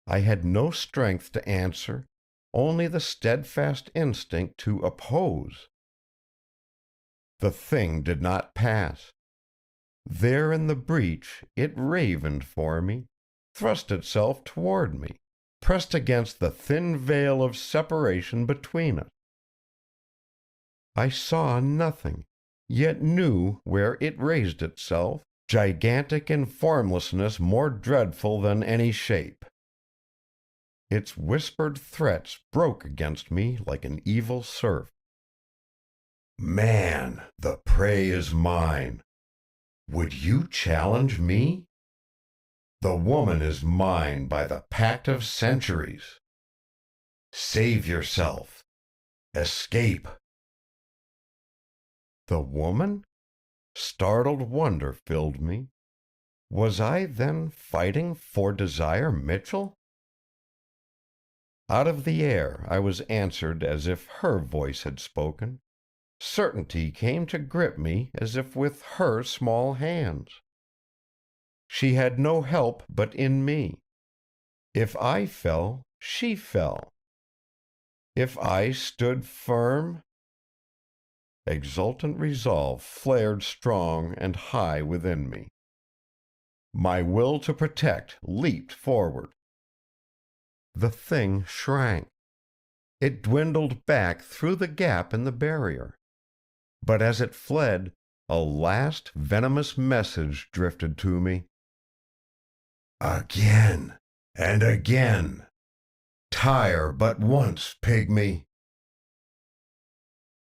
[SPEAKER 1] I had no strength to answer, only the steadfast instinct to oppose. The thing did not pass. There in the breach it ravened for me, thrust itself toward me, pressed against the thin veil of separation between us. I saw nothing, yet knew where it raised itself, gigantic in formlessness more dreadful than any shape. Its whispered threats broke against me like an evil surf. "Man, the prey is mine. Would you challenge me? The woman is mine by the pact of centuries. Save yourself. Escape." The woman? Startled wonder filled me. Was I then fighting for Desire Mitchell? Out of the air I was answered as if her voice had spoken. Certainty came to grip me as if with her small hands. She had no help but in me. If I fell, she fell. If I stood firm, exultant resolve flared strong and high within me. My will to protect leaped forward. The thing shrank. It dwindled back through the gap in the barrier. But as it fled, a last venomous message drifted to me. "Again and again. Tire but once, pygmy."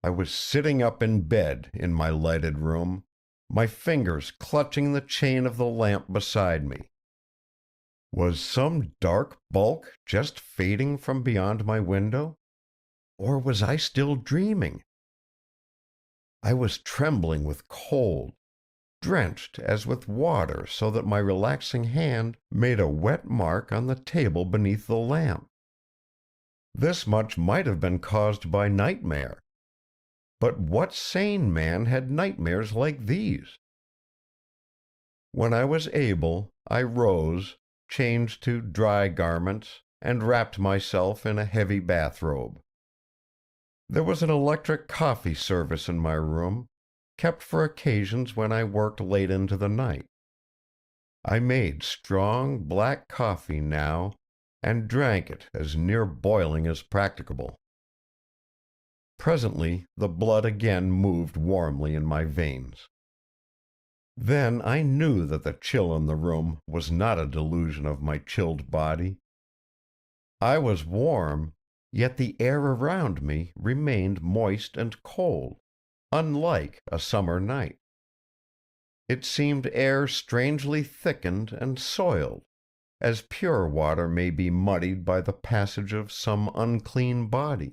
[SPEAKER 1] I was sitting up in bed in my lighted room, my fingers clutching the chain of the lamp beside me. Was some dark bulk just fading from beyond my window? Or was I still dreaming? I was trembling with cold, drenched as with water so that my relaxing hand made a wet mark on the table beneath the lamp. This much might have been caused by nightmare. But what sane man had nightmares like these? When I was able, I rose, changed to dry garments, and wrapped myself in a heavy bathrobe. There was an electric coffee service in my room, kept for occasions when I worked late into the night. I made strong black coffee now, and drank it as near boiling as practicable. Presently the blood again moved warmly in my veins. Then I knew that the chill in the room was not a delusion of my chilled body. I was warm, yet the air around me remained moist and cold, unlike a summer night. It seemed air strangely thickened and soiled, as pure water may be muddied by the passage of some unclean body.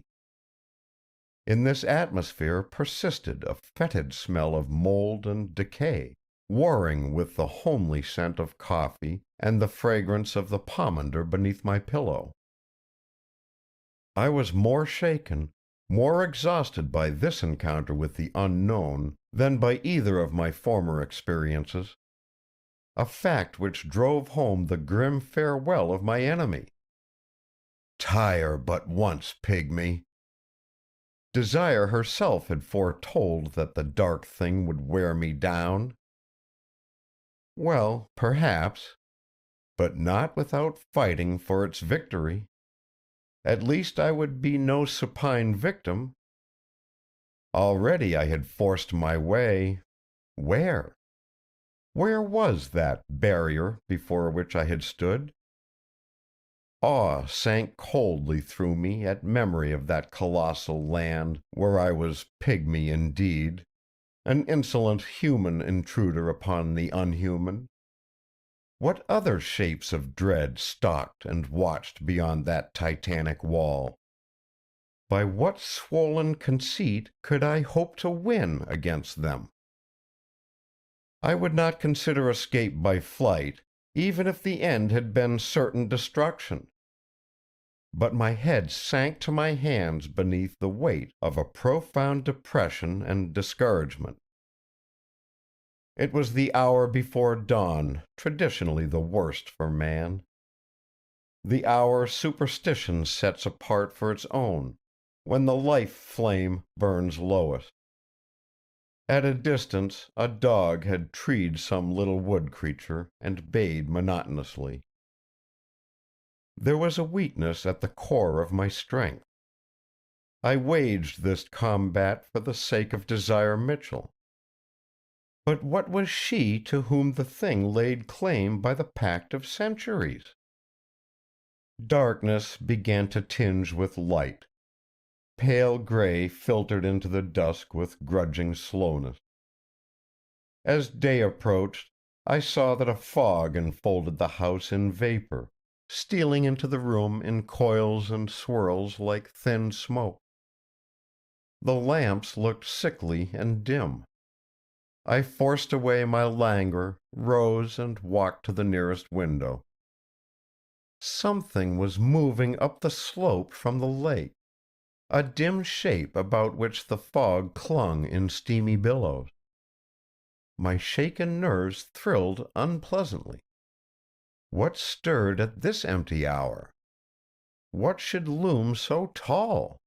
[SPEAKER 1] In this atmosphere persisted a fetid smell of mold and decay, warring with the homely scent of coffee and the fragrance of the pomander beneath my pillow. I was more shaken, more exhausted by this encounter with the unknown than by either of my former experiences, a fact which drove home the grim farewell of my enemy. "Tire but once, pygmy!" Desire herself had foretold that the dark thing would wear me down. Well, perhaps, but not without fighting for its victory. At least I would be no supine victim. Already I had forced my way. Where? Where was that barrier before which I had stood? Awe sank coldly through me at memory of that colossal land where I was pygmy indeed, an insolent human intruder upon the unhuman. What other shapes of dread stalked and watched beyond that titanic wall? By what swollen conceit could I hope to win against them? I would not consider escape by flight, even if the end had been certain destruction. But my head sank to my hands beneath the weight of a profound depression and discouragement. It was the hour before dawn, traditionally the worst for man. The hour superstition sets apart for its own, when the life flame burns lowest. At a distance a dog had treed some little wood creature and bayed monotonously. There was a weakness at the core of my strength. I waged this combat for the sake of Desire Mitchell. But what was she to whom the thing laid claim by the pact of centuries? Darkness began to tinge with light. Pale gray filtered into the dusk with grudging slowness. As day approached, I saw that a fog enfolded the house in vapor, stealing into the room in coils and swirls like thin smoke. The lamps looked sickly and dim. I forced away my languor, rose and walked to the nearest window. Something was moving up the slope from the lake, a dim shape about which the fog clung in steamy billows. My shaken nerves thrilled unpleasantly. What stirred at this empty hour? What should loom so tall?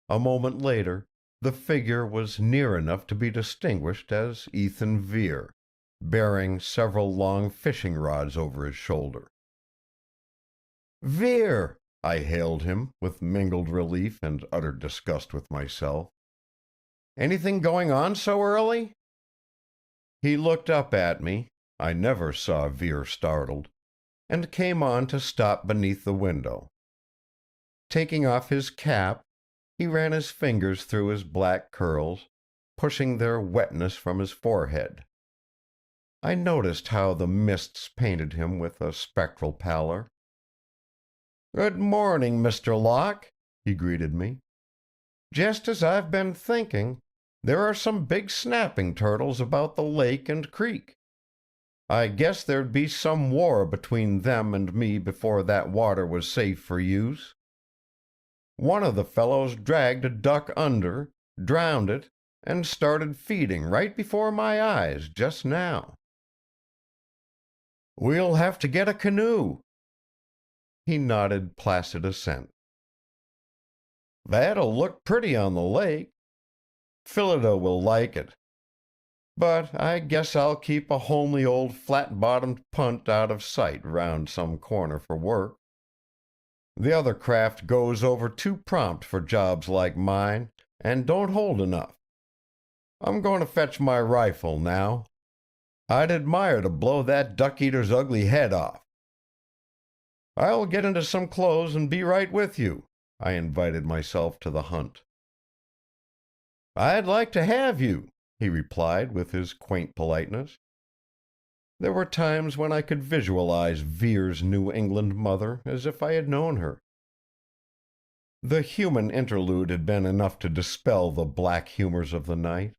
[SPEAKER 1] A moment later, the figure was near enough to be distinguished as Ethan Vere, bearing several long fishing rods over his shoulder. "Vere!" I hailed him, with mingled relief and utter disgust with myself. "Anything going on so early?" He looked up at me, I never saw Vere startled, and came on to stop beneath the window. Taking off his cap, he ran his fingers through his black curls, pushing their wetness from his forehead. I noticed how the mists painted him with a spectral pallor. "Good morning, Mr. Locke," he greeted me. "Just as I've been thinking, there are some big snapping turtles about the lake and creek. I guess there'd be some war between them and me before that water was safe for use. One of the fellows dragged a duck under, drowned it, and started feeding right before my eyes just now. We'll have to get a canoe." He nodded placid assent. "That'll look pretty on the lake. Phillida will like it. But I guess I'll keep a homely old flat-bottomed punt out of sight round some corner for work. The other craft goes over too prompt for jobs like mine, and don't hold enough. I'm going to fetch my rifle now. I'd admire to blow that duck-eater's ugly head off." "I'll get into some clothes and be right with you," I invited myself to the hunt. "I'd like to have you," he replied with his quaint politeness. There were times when I could visualize Vere's New England mother as if I had known her. The human interlude had been enough to dispel the black humors of the night.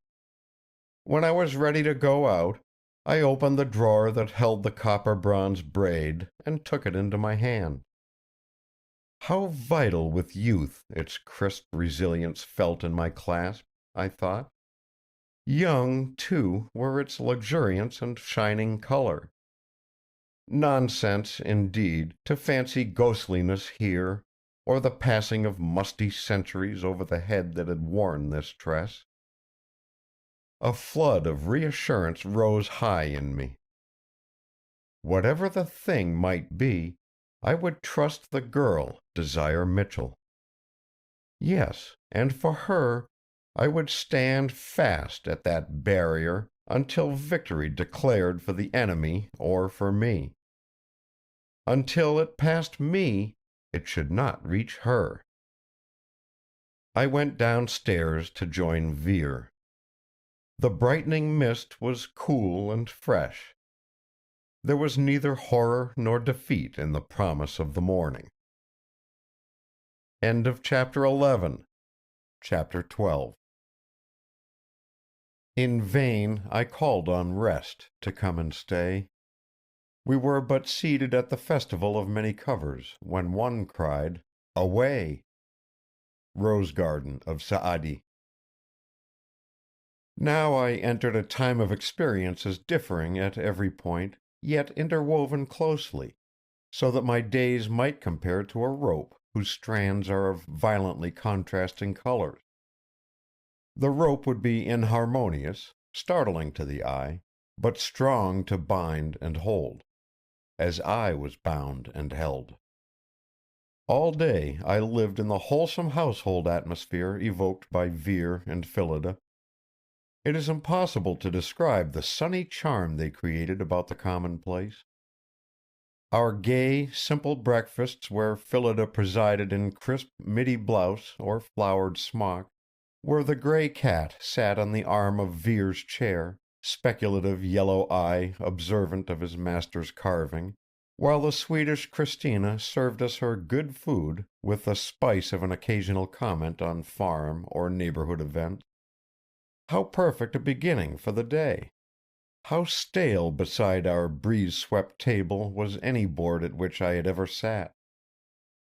[SPEAKER 1] When I was ready to go out, I opened the drawer that held the copper-bronze braid and took it into my hand. How vital with youth its crisp resilience felt in my clasp, I thought. Young, too, were its luxuriance and shining color. Nonsense, indeed, to fancy ghostliness here, or the passing of musty centuries over the head that had worn this tress. A flood of reassurance rose high in me. Whatever the thing might be, I would trust the girl, Desire Mitchell. Yes, and for her, I would stand fast at that barrier until victory declared for the enemy or for me. Until it passed me, it should not reach her. I went downstairs to join Vere. The brightening mist was cool and fresh. There was neither horror nor defeat in the promise of the morning. End of Chapter 11. Chapter 12. In vain I called on Rest to come and stay. We were but seated at the festival of many covers, when one cried, "Away!" Rose Garden of Saadi. Now I entered a time of experiences differing at every point, yet interwoven closely, so that my days might compare to a rope whose strands are of violently contrasting colors. The rope would be inharmonious, startling to the eye, but strong to bind and hold, as I was bound and held. All day I lived in the wholesome household atmosphere evoked by Vere and Phillida. It is impossible to describe the sunny charm they created about the commonplace. Our gay, simple breakfasts where Phillida presided in crisp middy blouse or flowered smock, where the gray cat sat on the arm of Vere's chair, speculative yellow eye observant of his master's carving, while the Swedish Christina served us her good food with the spice of an occasional comment on farm or neighborhood events. How perfect a beginning for the day! How stale beside our breeze-swept table was any board at which I had ever sat!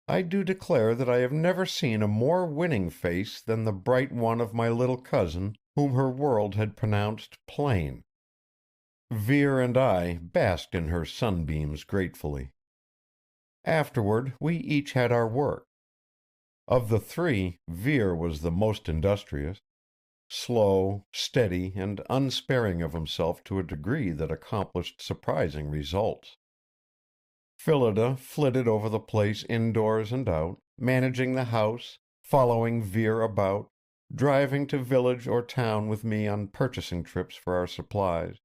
[SPEAKER 1] I do declare that I have never seen a more winning face than the bright one of my little cousin, whom her world had pronounced plain. Vere and I basked in her sunbeams gratefully. Afterward we each had our work. Of the three, Vere was the most industrious. Slow, steady, and unsparing of himself to a degree that accomplished surprising results. Phillida flitted over the place indoors and out, managing the house, following Vere about, driving to village or town with me on purchasing trips for our supplies.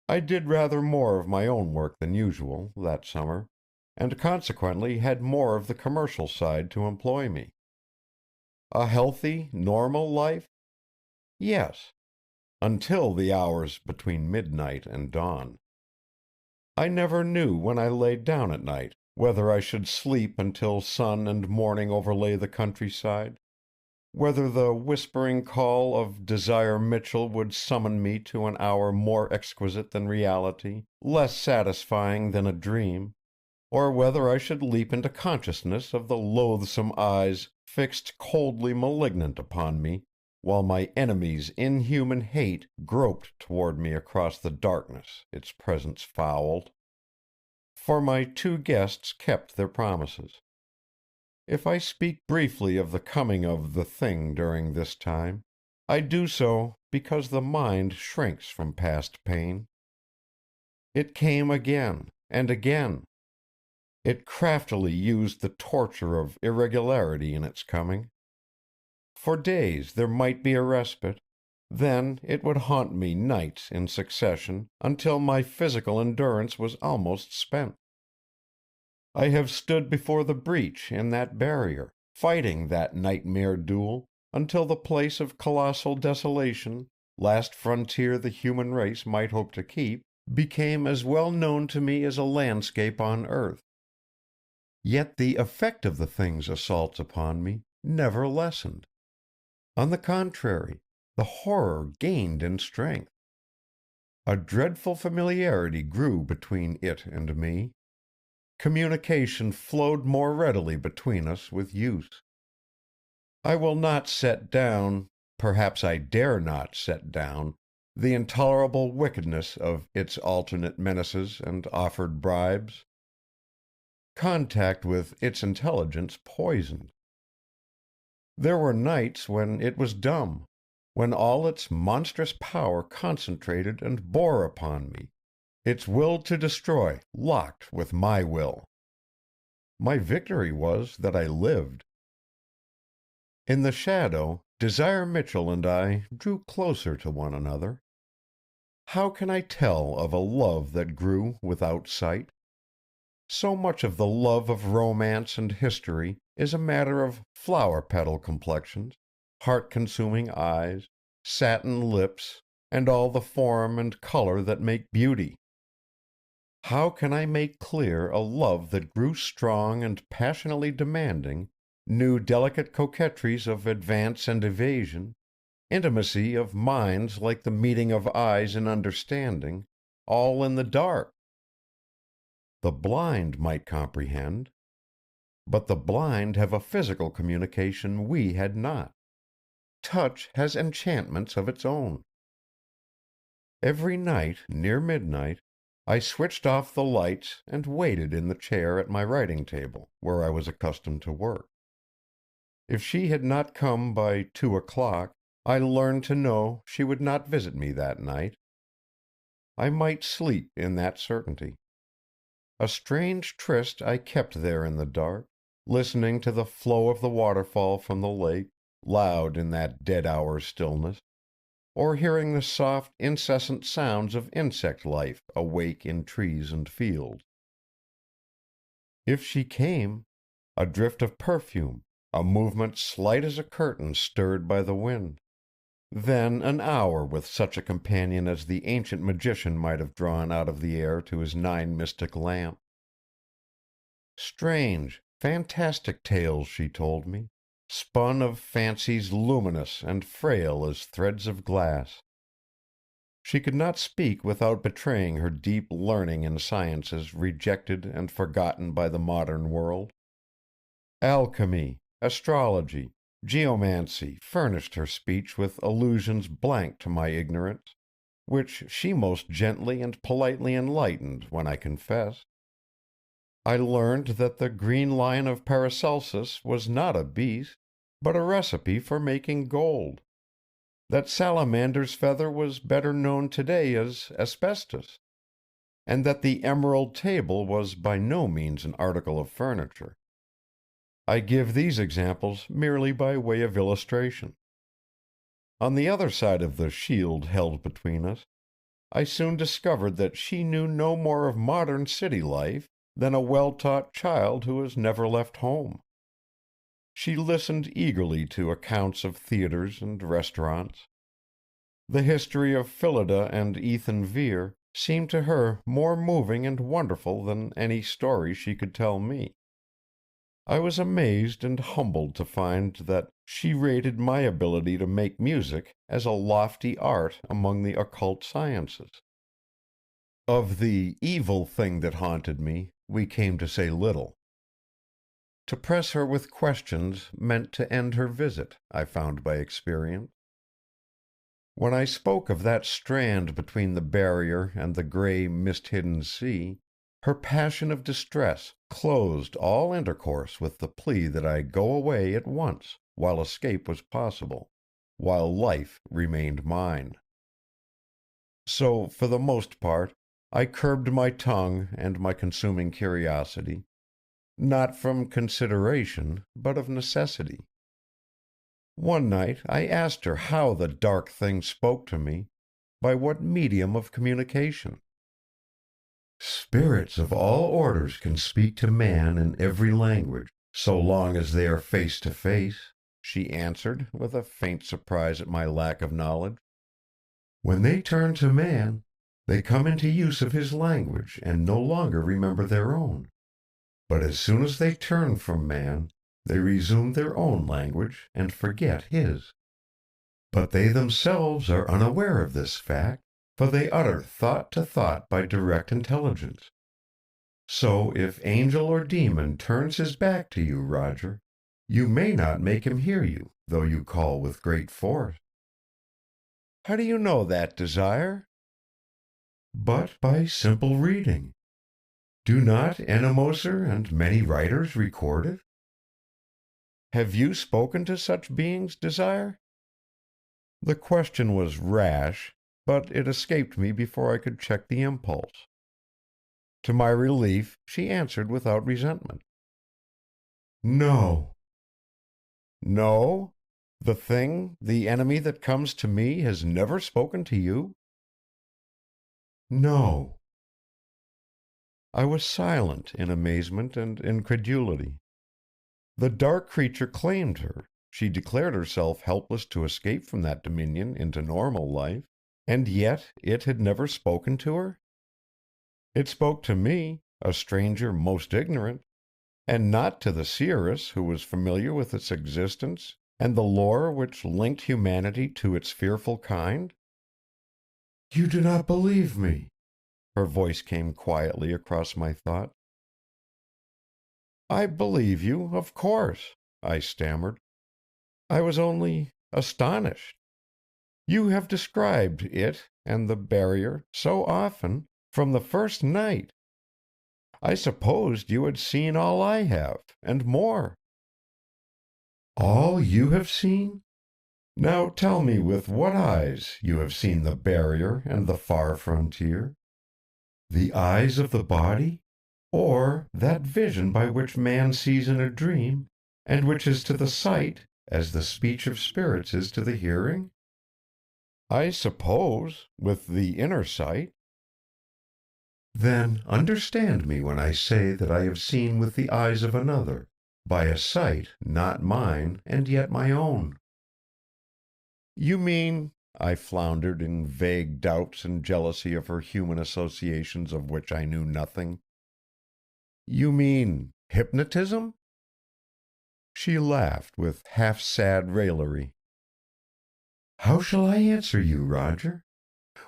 [SPEAKER 1] I did rather more of my own work than usual, that summer, and consequently had more of the commercial side to employ me. A healthy, normal life? Yes, until the hours between midnight and dawn. I never knew when I laid down at night whether I should sleep until sun and morning overlay the countryside, whether the whispering call of Desire Mitchell would summon me to an hour more exquisite than reality, less satisfying than a dream, or whether I should leap into consciousness of the loathsome eyes fixed coldly malignant upon me, while my enemy's inhuman hate groped toward me across the darkness its presence fouled. For my two guests kept their promises. If I speak briefly of the coming of the thing during this time, I do so because the mind shrinks from past pain. It came again and again. It craftily used the torture of irregularity in its coming. For days there might be a respite, then it would haunt me nights in succession until my physical endurance was almost spent. I have stood before the breach in that barrier, fighting that nightmare duel, until the place of colossal desolation, last frontier the human race might hope to keep, became as well known to me as a landscape on earth. Yet the effect of the thing's assaults upon me never lessened. On the contrary, the horror gained in strength. A dreadful familiarity grew between it and me. Communication flowed more readily between us with use. I will not set down, perhaps I dare not set down, the intolerable wickedness of its alternate menaces and offered bribes. Contact with its intelligence poisoned. There were nights when it was dumb, when all its monstrous power concentrated and bore upon me, its will to destroy locked with my will. My victory was that I lived. In the shadow, Desire Mitchell and I drew closer to one another. How can I tell of a love that grew without sight? So much of the love of romance and history is a matter of flower-petal complexions, heart-consuming eyes, satin lips, and all the form and color that make beauty. How can I make clear a love that grew strong and passionately demanding, knew delicate coquetries of advance and evasion, intimacy of minds like the meeting of eyes in understanding, all in the dark? The blind might comprehend, but the blind have a physical communication we had not. Touch has enchantments of its own. Every night, near midnight, I switched off the lights and waited in the chair at my writing table, where I was accustomed to work. If she had not come by 2 o'clock, I learned to know she would not visit me that night. I might sleep in that certainty. A strange tryst I kept there in the dark, listening to the flow of the waterfall from the lake, loud in that dead-hour stillness, or hearing the soft, incessant sounds of insect life awake in trees and fields. If she came, a drift of perfume, a movement slight as a curtain stirred by the wind. Then an hour with such a companion as the ancient magician might have drawn out of the air to his 9 mystic lamps. Strange, fantastic tales she told me, spun of fancies luminous and frail as threads of glass. She could not speak without betraying her deep learning in sciences rejected and forgotten by the modern world. Alchemy, astrology, geomancy furnished her speech with allusions blank to my ignorance, which she most gently and politely enlightened when I confessed. I learned that the green lion of Paracelsus was not a beast, but a recipe for making gold, that salamander's feather was better known today as asbestos, and that the emerald table was by no means an article of furniture. I give these examples merely by way of illustration. On the other side of the shield held between us, I soon discovered that she knew no more of modern city life than a well-taught child who has never left home. She listened eagerly to accounts of theaters and restaurants. The history of Phillida and Ethan Vere seemed to her more moving and wonderful than any story she could tell me. I was amazed and humbled to find that she rated my ability to make music as a lofty art among the occult sciences. Of the evil thing that haunted me, we came to say little. To press her with questions meant to end her visit, I found by experience. When I spoke of that strand between the barrier and the gray, mist-hidden sea, her passion of distress closed all intercourse with the plea that I go away at once while escape was possible, while life remained mine. So, for the most part, I curbed my tongue and my consuming curiosity, not from consideration, but of necessity. One night I asked her how the dark thing spoke to me, by what medium of communication. "Spirits of all orders can speak to man in every language, so long as they are face to face," she answered, with a faint surprise at my lack of knowledge.
[SPEAKER 2] When they turn to man, they come into use of his language and no longer remember their own. But as soon as they turn from man, they resume their own language and forget his. But they themselves are unaware of this fact, for they utter thought to thought by direct intelligence. So if angel or demon turns his back to you, Roger, you may not make him hear you, though you call with great force.
[SPEAKER 1] How do you know that, Desire?
[SPEAKER 2] But by simple reading. Do not Ennemoser and many writers record it?
[SPEAKER 1] Have you spoken to such beings, Desire? The question was rash, but it escaped me before I could check the impulse. To my relief, she answered without resentment.
[SPEAKER 2] No.
[SPEAKER 1] No? The thing, the enemy that comes to me, has never spoken to you?
[SPEAKER 2] No.
[SPEAKER 1] I was silent in amazement and incredulity. The dark creature claimed her. She declared herself helpless to escape from that dominion into normal life, and yet it had never spoken to her? It spoke to me, a stranger most ignorant, and not to the seeress who was familiar with its existence and the lore which linked humanity to its fearful kind?
[SPEAKER 2] You do not believe me.
[SPEAKER 1] Her voice came quietly across my thought. I believe you, of course, I stammered. I was only astonished. You have described it and the barrier so often from the first night. I supposed you had seen all I have, and more.
[SPEAKER 2] All you have seen? Now tell me with what eyes you have seen the barrier and the far frontier. The eyes of the body, or that vision by which man sees in a dream, and which is to the sight as the speech of spirits is to the hearing?
[SPEAKER 1] I suppose, with the inner sight.
[SPEAKER 2] Then understand me when I say that I have seen with the eyes of another, by a sight not mine and yet my own.
[SPEAKER 1] You mean, I floundered in vague doubts and jealousy of her human associations of which I knew nothing. You mean hypnotism? She laughed with half-sad raillery.
[SPEAKER 2] How shall I answer you, Roger?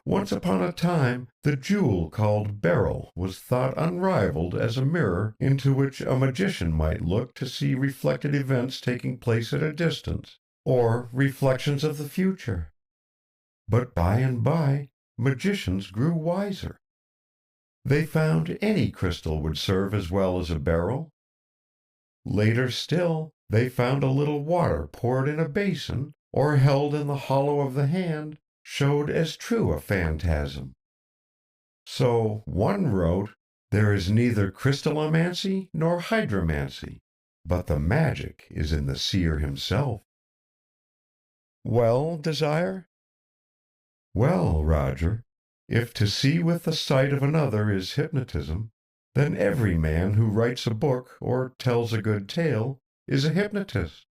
[SPEAKER 2] Once upon a time, the jewel called beryl was thought unrivaled as a mirror into which a magician might look to see reflected events taking place at a distance, or reflections of the future. But by and by, magicians grew wiser. They found any crystal would serve as well as a beryl. Later still, they found a little water poured in a basin, or held in the hollow of the hand, showed as true a phantasm. So one wrote, there is neither crystallomancy nor hydromancy, but the magic is in the seer himself.
[SPEAKER 1] Well, Desire?
[SPEAKER 2] Well, Roger, if to see with the sight of another is hypnotism, then every man who writes a book or tells a good tale is a hypnotist.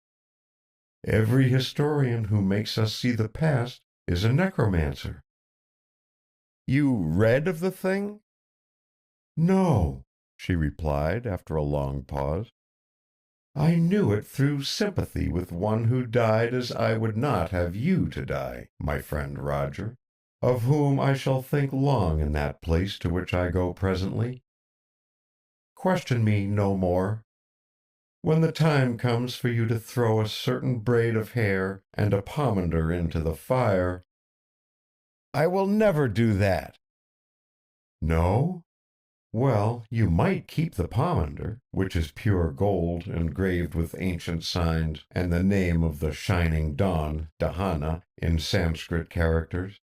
[SPEAKER 2] Every historian who makes us see the past is a necromancer.
[SPEAKER 1] You read of the thing?
[SPEAKER 2] No,
[SPEAKER 1] she replied after a long pause.
[SPEAKER 2] I knew it through sympathy with one who died as I would not have you to die, my friend Roger, of whom I shall think long in that place to which I go presently. Question me no more. When the time comes for you to throw a certain braid of hair and a pomander into the fire—
[SPEAKER 1] I will never do that.
[SPEAKER 2] No? Well, you might keep the pomander, which is pure gold engraved with ancient signs and the name of the shining dawn, Dahana, in Sanskrit characters.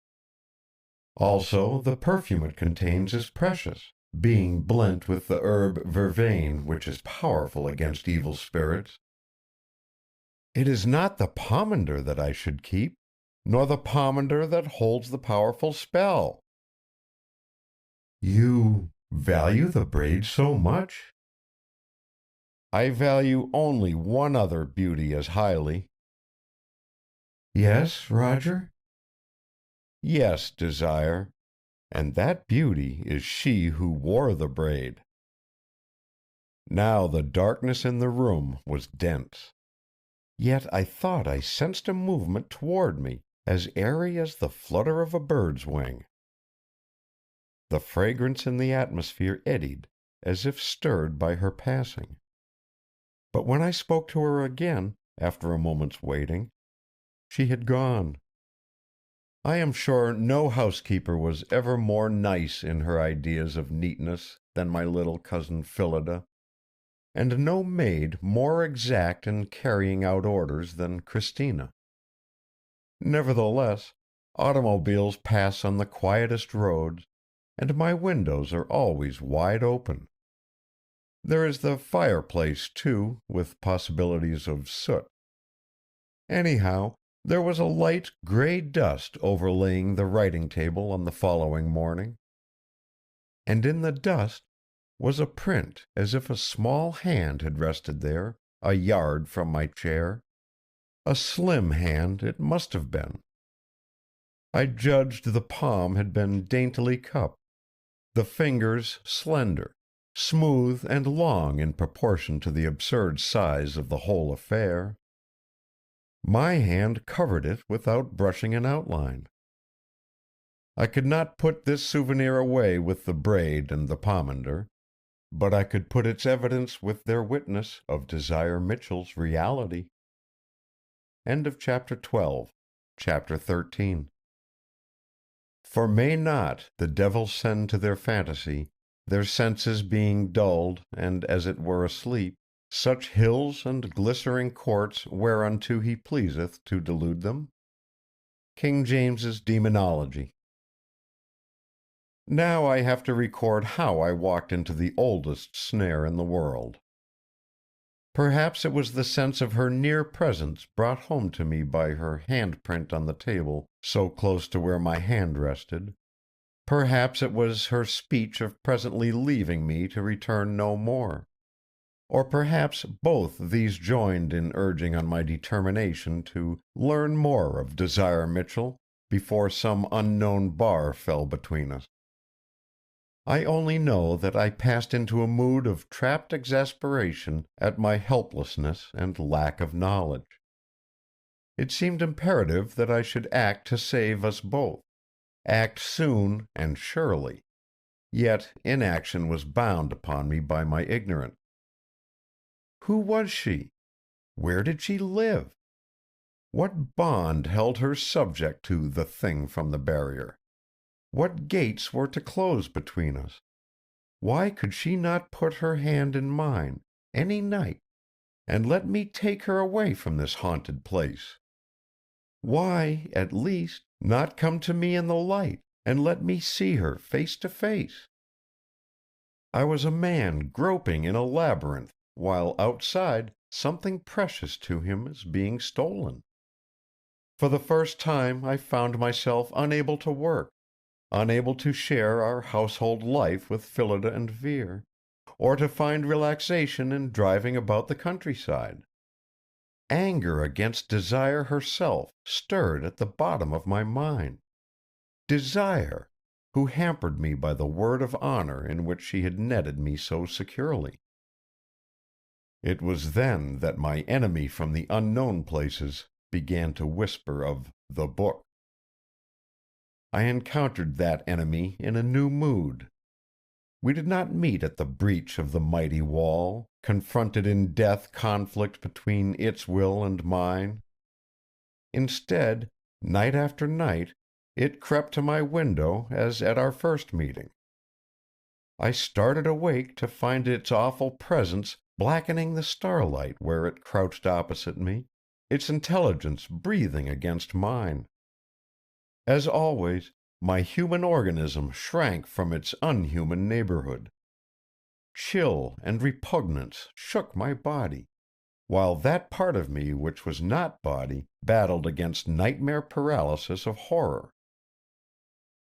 [SPEAKER 2] Also, the perfume it contains is precious, being blent with the herb vervain, which is powerful against evil spirits.
[SPEAKER 1] It is not the pomander that I should keep, nor the pomander that holds the powerful spell.
[SPEAKER 2] You value the braid so much?
[SPEAKER 1] I value only one other beauty as highly,
[SPEAKER 2] Yes, Roger?
[SPEAKER 1] Yes, Desire, and that beauty is she who wore the braid. Now the darkness in the room was dense. Yet I thought I sensed a movement toward me, as airy as the flutter of a bird's wing. The fragrance in the atmosphere eddied, as if stirred by her passing. But when I spoke to her again, after a moment's waiting, she had gone. I am sure no housekeeper was ever more nice in her ideas of neatness than my little cousin Phillida, and no maid more exact in carrying out orders than Christina. Nevertheless, automobiles pass on the quietest roads, and my windows are always wide open. There is the fireplace, too, with possibilities of soot. Anyhow, there was a light gray dust overlaying the writing table on the following morning, and in the dust was a print as if a small hand had rested there, a yard from my chair. A slim hand it must have been. I judged the palm had been daintily cupped, the fingers slender, smooth and long in proportion to the absurd size of the whole affair. My hand covered it without brushing an outline. I could not put this souvenir away with the braid and the pomander, but I could put its evidence with their witness of Desire Mitchell's reality. End of chapter 12. Chapter 13. For may not the devil send to their fantasy, their senses being dulled and as it were asleep, such hills and glistering courts whereunto he pleaseth to delude them? King James's Demonology. Now I have to record how I walked into the oldest snare in the world. Perhaps it was the sense of her near presence brought home to me by her handprint on the table so close to where my hand rested. Perhaps it was her speech of presently leaving me to return no more. Or perhaps both these joined in urging on my determination to learn more of Desire Mitchell before some unknown bar fell between us. I only know that I passed into a mood of trapped exasperation at my helplessness and lack of knowledge. It seemed imperative that I should act to save us both, act soon and surely, yet inaction was bound upon me by my ignorance. Who was she? Where did she live? What bond held her subject to the thing from the barrier? What gates were to close between us? Why could she not put her hand in mine, any night, and let me take her away from this haunted place? Why, at least, not come to me in the light, and let me see her face to face? I was a man groping in a labyrinth, while outside something precious to him is being stolen. For the first time I found myself unable to work, unable to share our household life with Phillida and Vere, or to find relaxation in driving about the countryside. Anger against Desire herself stirred at the bottom of my mind. Desire, who hampered me by the word of honor in which she had netted me so securely. It was then that my enemy from the unknown places began to whisper of the book. I encountered that enemy in a new mood. We did not meet at the breach of the mighty wall, confronted in death conflict between its will and mine. Instead, night after night, it crept to my window as at our first meeting. I started awake to find its awful presence blackening the starlight where it crouched opposite me, its intelligence breathing against mine. As always, my human organism shrank from its unhuman neighborhood. Chill and repugnance shook my body, while that part of me which was not body battled against nightmare paralysis of horror.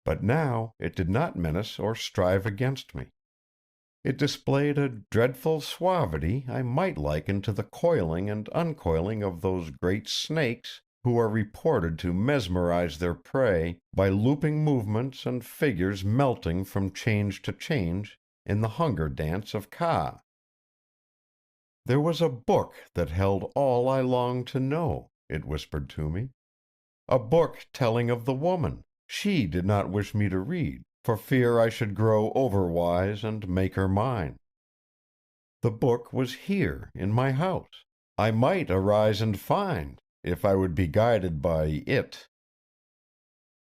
[SPEAKER 1] But now it did not menace or strive against me. It displayed a dreadful suavity I might liken to the coiling and uncoiling of those great snakes who are reported to mesmerize their prey by looping movements and figures melting from change to change in the hunger dance of Ka. There was a book that held all I longed to know, it whispered to me. A book telling of the woman she did not wish me to read, for fear I should grow overwise and make her mine. The book was here in my house. I might arise and find, if I would be guided by it.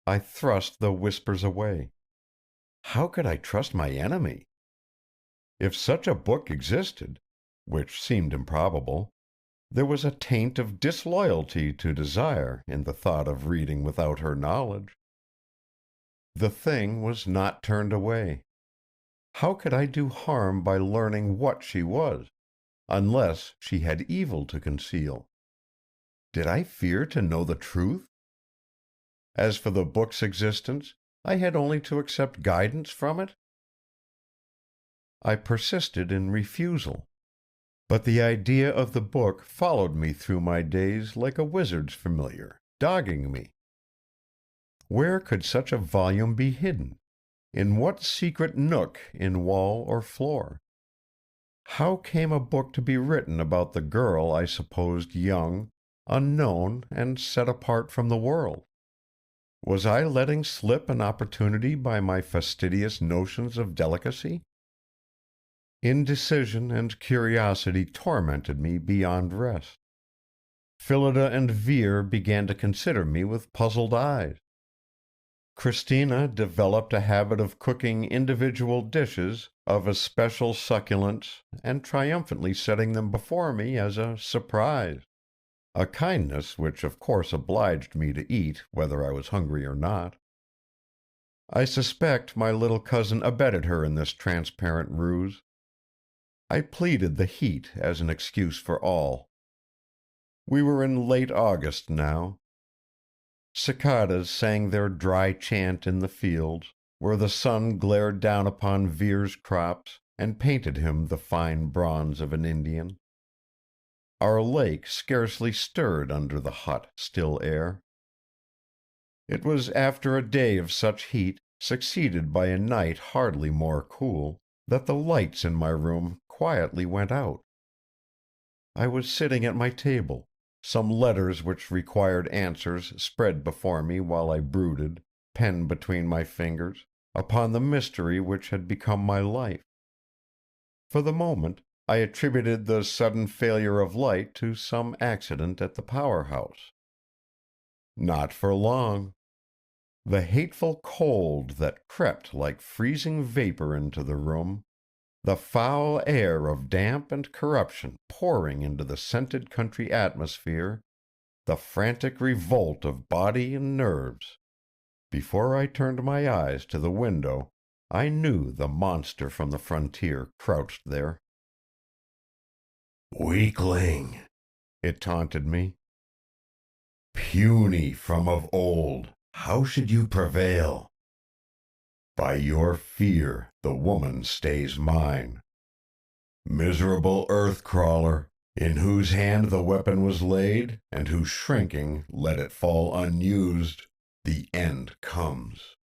[SPEAKER 1] I thrust the whispers away. How could I trust my enemy? If such a book existed, which seemed improbable, there was a taint of disloyalty to desire in the thought of reading without her knowledge. The thing was not turned away. How could I do harm by learning what she was, unless she had evil to conceal? Did I fear to know the truth? As for the book's existence, I had only to accept guidance from it. I persisted in refusal, but the idea of the book followed me through my days like a wizard's familiar, dogging me. Where could such a volume be hidden? In what secret nook in wall or floor? How came a book to be written about the girl I supposed young, unknown, and set apart from the world? Was I letting slip an opportunity by my fastidious notions of delicacy? Indecision and curiosity tormented me beyond rest. Phillida and Vere began to consider me with puzzled eyes. Christina developed a habit of cooking individual dishes of especial succulence and triumphantly setting them before me as a surprise, a kindness which of course obliged me to eat whether I was hungry or not. I suspect my little cousin abetted her in this transparent ruse. I pleaded the heat as an excuse for all. We were in late August now. Cicadas sang their dry chant in the fields, where the sun glared down upon Vere's crops and painted him the fine bronze of an Indian. Our lake scarcely stirred under the hot, still air. It was after a day of such heat, succeeded by a night hardly more cool, that the lights in my room quietly went out. I was sitting at my table, some letters which required answers spread before me while I brooded, pen between my fingers, upon the mystery which had become my life. For the moment, I attributed the sudden failure of light to some accident at the power-house. Not for long. The hateful cold that crept like freezing vapor into the room, the foul air of damp and corruption pouring into the scented country atmosphere, the frantic revolt of body and nerves. Before I turned my eyes to the window, I knew the monster from the frontier crouched there.
[SPEAKER 2] "Weakling,"
[SPEAKER 1] it taunted me.
[SPEAKER 2] "Puny from of old, how should you prevail? By your fear the woman stays mine. Miserable earth-crawler, in whose hand the weapon was laid, and who shrinking let it fall unused, the end comes."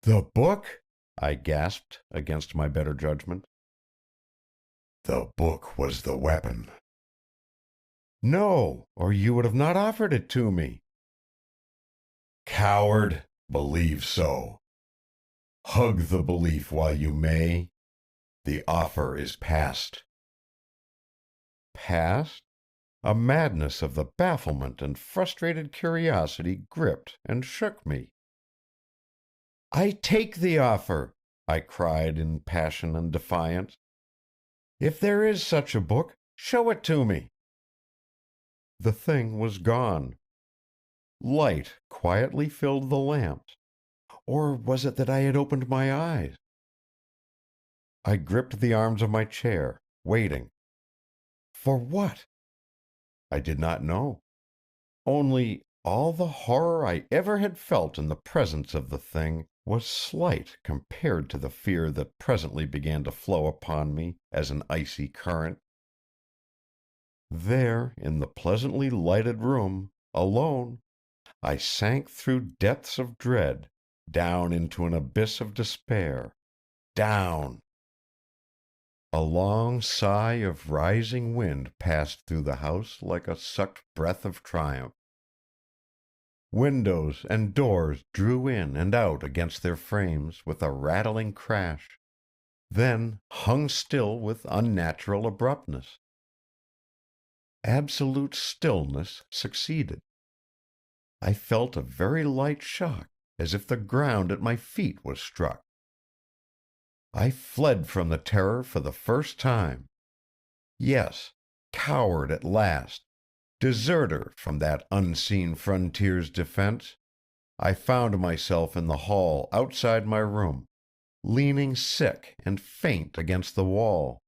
[SPEAKER 1] "The book?" I gasped against my better judgment.
[SPEAKER 2] "The book was the weapon."
[SPEAKER 1] "No, or you would have not offered it to me."
[SPEAKER 2] "Coward, believe so. Hug the belief while you may. The offer is past."
[SPEAKER 1] Past? A madness of the bafflement and frustrated curiosity gripped and shook me. "I take the offer," I cried in passion and defiance. "If there is such a book, show it to me." The thing was gone. Light quietly filled the lamps. Or was it that I had opened my eyes? I gripped the arms of my chair, waiting. For what? I did not know. Only all the horror I ever had felt in the presence of the thing was slight compared to the fear that presently began to flow upon me as an icy current. There, in the pleasantly lighted room, alone, I sank through depths of dread, down into an abyss of despair. Down! A long sigh of rising wind passed through the house like a sucked breath of triumph. Windows and doors drew in and out against their frames with a rattling crash, then hung still with unnatural abruptness. Absolute stillness succeeded. I felt a very light shock, as if the ground at my feet was struck. I fled from the terror for the first time. Yes, coward at last, deserter from that unseen frontier's defense, I found myself in the hall outside my room, leaning sick and faint against the wall.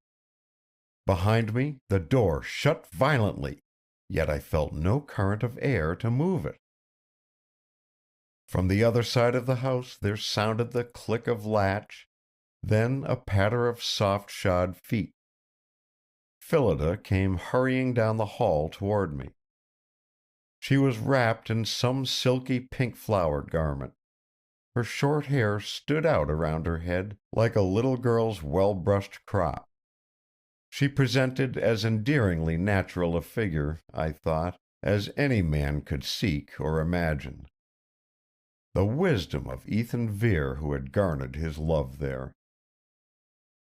[SPEAKER 1] Behind me the door shut violently, yet I felt no current of air to move it. From the other side of the house there sounded the click of latch, then a patter of soft-shod feet. Phillida came hurrying down the hall toward me. She was wrapped in some silky pink-flowered garment. Her short hair stood out around her head like a little girl's well-brushed crop. She presented as endearingly natural a figure, I thought, as any man could seek or imagine. The wisdom of Ethan Vere who had garnered his love there.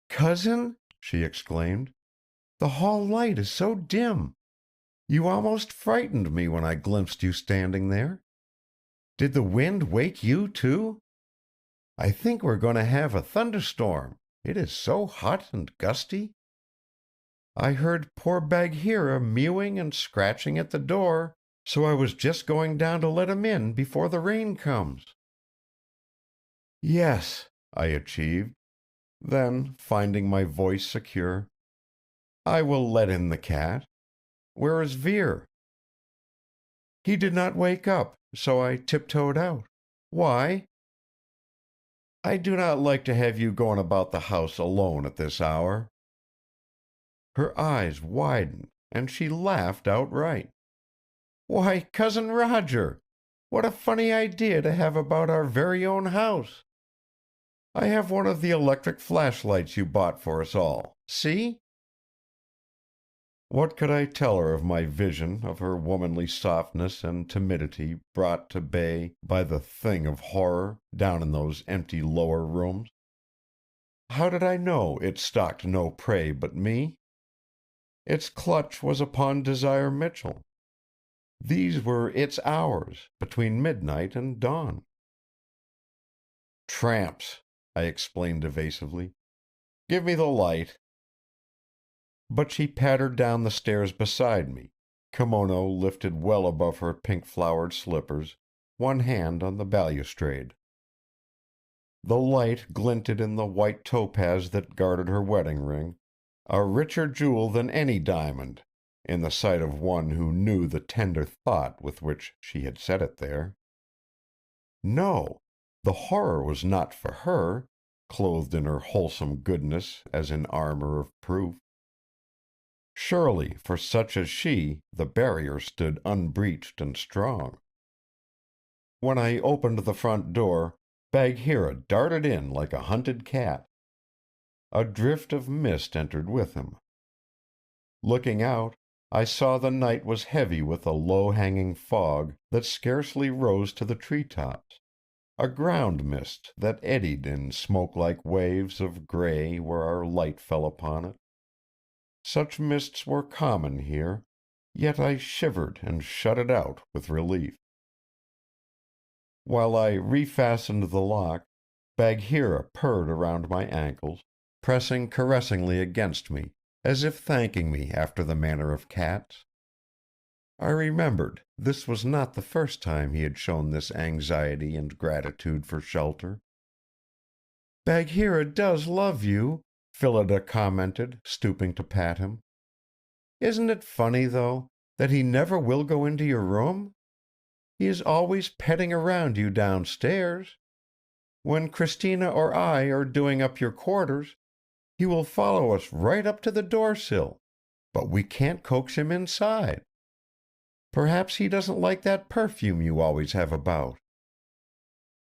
[SPEAKER 1] "Cousin," she exclaimed, "the hall light is so dim. You almost frightened me when I glimpsed you standing there. Did the wind wake you, too? I think we're going to have a thunderstorm. It is so hot and gusty. I heard poor Bagheera mewing and scratching at the door, so I was just going down to let him in before the rain comes." "Yes," I achieved. Then, finding my voice secure, "I will let in the cat. Where is Vere?" "He did not wake up, so I tiptoed out. Why?" "I do not like to have you going about the house alone at this hour." Her eyes widened, and she laughed outright. "Why, Cousin Roger, what a funny idea to have about our very own house! I have one of the electric flashlights you bought for us all. See?" What could I tell her of my vision of her womanly softness and timidity brought to bay by the thing of horror down in those empty lower rooms? How did I know it stalked no prey but me? Its clutch was upon Desire Mitchell. These were its hours, between midnight and dawn. "Tramps," I explained evasively. "Give me the light." But she pattered down the stairs beside me, kimono lifted well above her pink-flowered slippers, one hand on the balustrade. The light glinted in the white topaz that guarded her wedding ring, a richer jewel than any diamond, in the sight of one who knew the tender thought with which she had set it there. No, the horror was not for her, clothed in her wholesome goodness as in armor of proof. Surely, for such as she, the barrier stood unbreached and strong. When I opened the front door, Bagheera darted in like a hunted cat. A drift of mist entered with him. Looking out, I saw the night was heavy with a low-hanging fog that scarcely rose to the tree-tops, a ground mist that eddied in smoke-like waves of gray where our light fell upon it. Such mists were common here, yet I shivered and shut it out with relief. While I refastened the lock, Bagheera purred around my ankles, pressing caressingly against me, as if thanking me after the manner of cats. I remembered this was not the first time he had shown this anxiety and gratitude for shelter. "Bagheera does love you," Phillida commented, stooping to pat him. "Isn't it funny, though, that he never will go into your room? He is always petting around you downstairs. When Christina or I are doing up your quarters, he will follow us right up to the door-sill, but we can't coax him inside." Perhaps he doesn't like that perfume you always have about."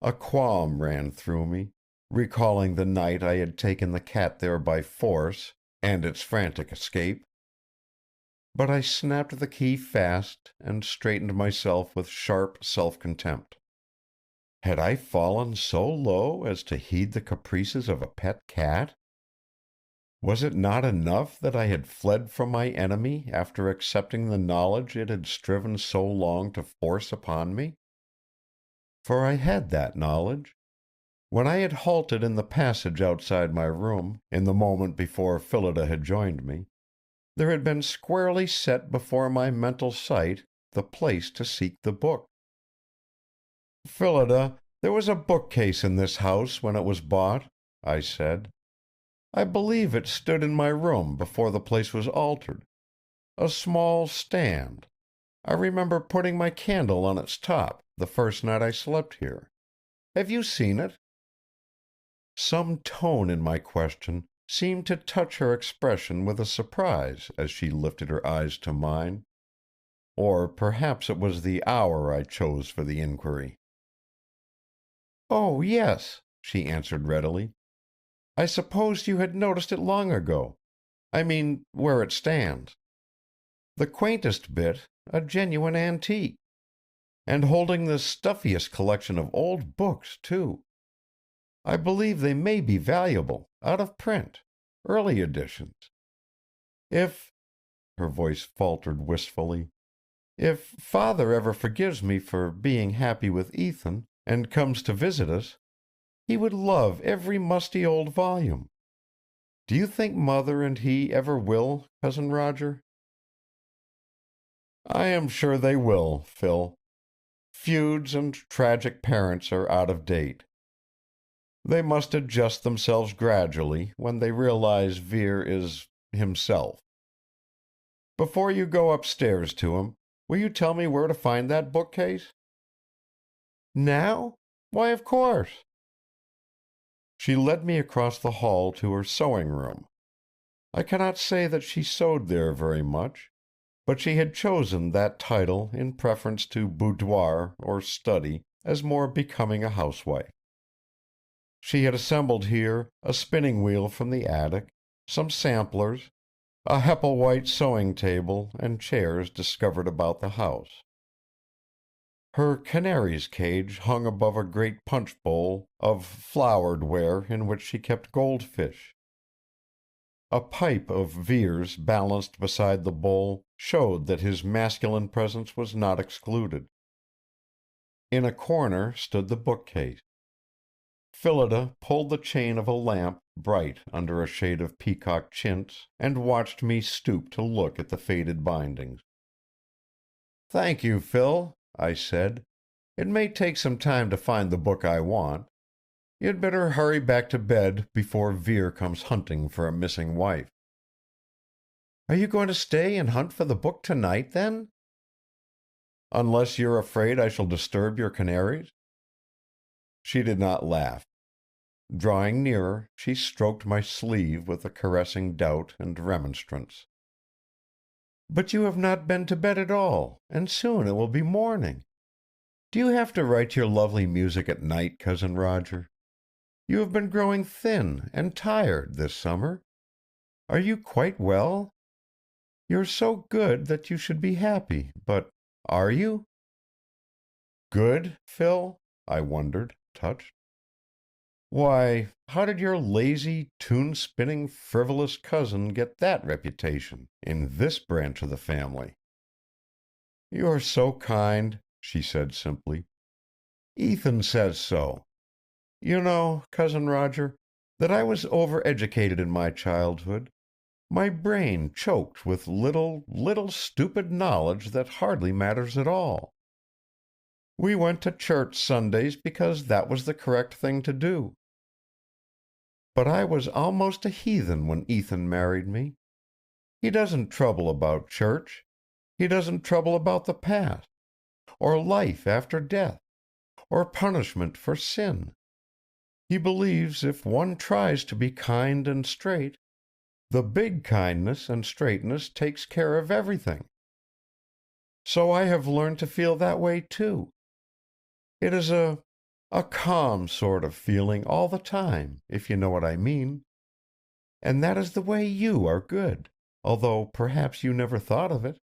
[SPEAKER 1] A qualm ran through me, recalling the night I had taken the cat there by force, and its frantic escape. But I snapped the key fast and straightened myself with sharp self-contempt. Had I fallen so low as to heed the caprices of a pet cat? Was it not enough that I had fled from my enemy after accepting the knowledge it had striven so long to force upon me? For I had that knowledge. When I had halted in the passage outside my room, in the moment before Phillida had joined me, there had been squarely set before my mental sight the place to seek the book. "Phillida, there was a bookcase in this house when it was bought," I said. "I believe it stood in my room before the place was altered. A small stand. I remember putting my candle on its top the first night I slept here. Have you seen it?" Some tone in my question seemed to touch her expression with a surprise as she lifted her eyes to mine. Or perhaps it was the hour I chose for the inquiry. "Oh, yes," she answered readily. "I supposed you had noticed it long ago. I mean, where it stands. The quaintest bit, a genuine antique. And holding the stuffiest collection of old books, too. I believe they may be valuable, out of print, early editions. If," her voice faltered wistfully, "if Father ever forgives me for being happy with Ethan, and comes to visit us, he would love every musty old volume. Do you think Mother and he ever will, Cousin Roger?" "I am sure they will, Phil. Feuds and tragic parents are out of date. They must adjust themselves gradually when they realize Vere is himself. Before you go upstairs to him, will you tell me where to find that bookcase?" "Now? Why, of course." She led me across the hall to her sewing room. I cannot say that she sewed there very much, but she had chosen that title in preference to boudoir or study as more becoming a housewife. She had assembled here a spinning wheel from the attic, some samplers, a Hepplewhite sewing table and chairs discovered about the house. Her canary's cage hung above a great punch bowl of flowered ware in which she kept goldfish. A pipe of Vere's balanced beside the bowl showed that his masculine presence was not excluded. In a corner stood the bookcase. Phillida pulled the chain of a lamp bright under a shade of peacock chintz and watched me stoop to look at the faded bindings. "Thank you, Phil," I said. "It may take some time to find the book I want. You'd better hurry back to bed before Vere comes hunting for a missing wife." "Are you going to stay and hunt for the book tonight, then?" "Unless you're afraid I shall disturb your canaries?" She did not laugh. Drawing nearer, she stroked my sleeve with a caressing doubt and remonstrance. "But you have not been to bed at all, and soon it will be morning. Do you have to write your lovely music at night, Cousin Roger? You have been growing thin and tired this summer. Are you quite well? You're so good that you should be happy, but are you?" "Good, Phil?" I wondered, touched. "Why, how did your lazy, tune-spinning, frivolous cousin get that reputation in this branch of the family?" "You're so kind," she said simply. "Ethan says so. You know, Cousin Roger, that I was overeducated in my childhood, my brain choked with little stupid knowledge that hardly matters at all. We went to church Sundays because that was the correct thing to do. But I was almost a heathen when Ethan married me. He doesn't trouble about church. He doesn't trouble about the past, or life after death, or punishment for sin. He believes if one tries to be kind and straight, the big kindness and straightness takes care of everything." So I have learned to feel that way too. It is a calm sort of feeling all the time, if you know what I mean. And that is the way you are good, although perhaps you never thought of it."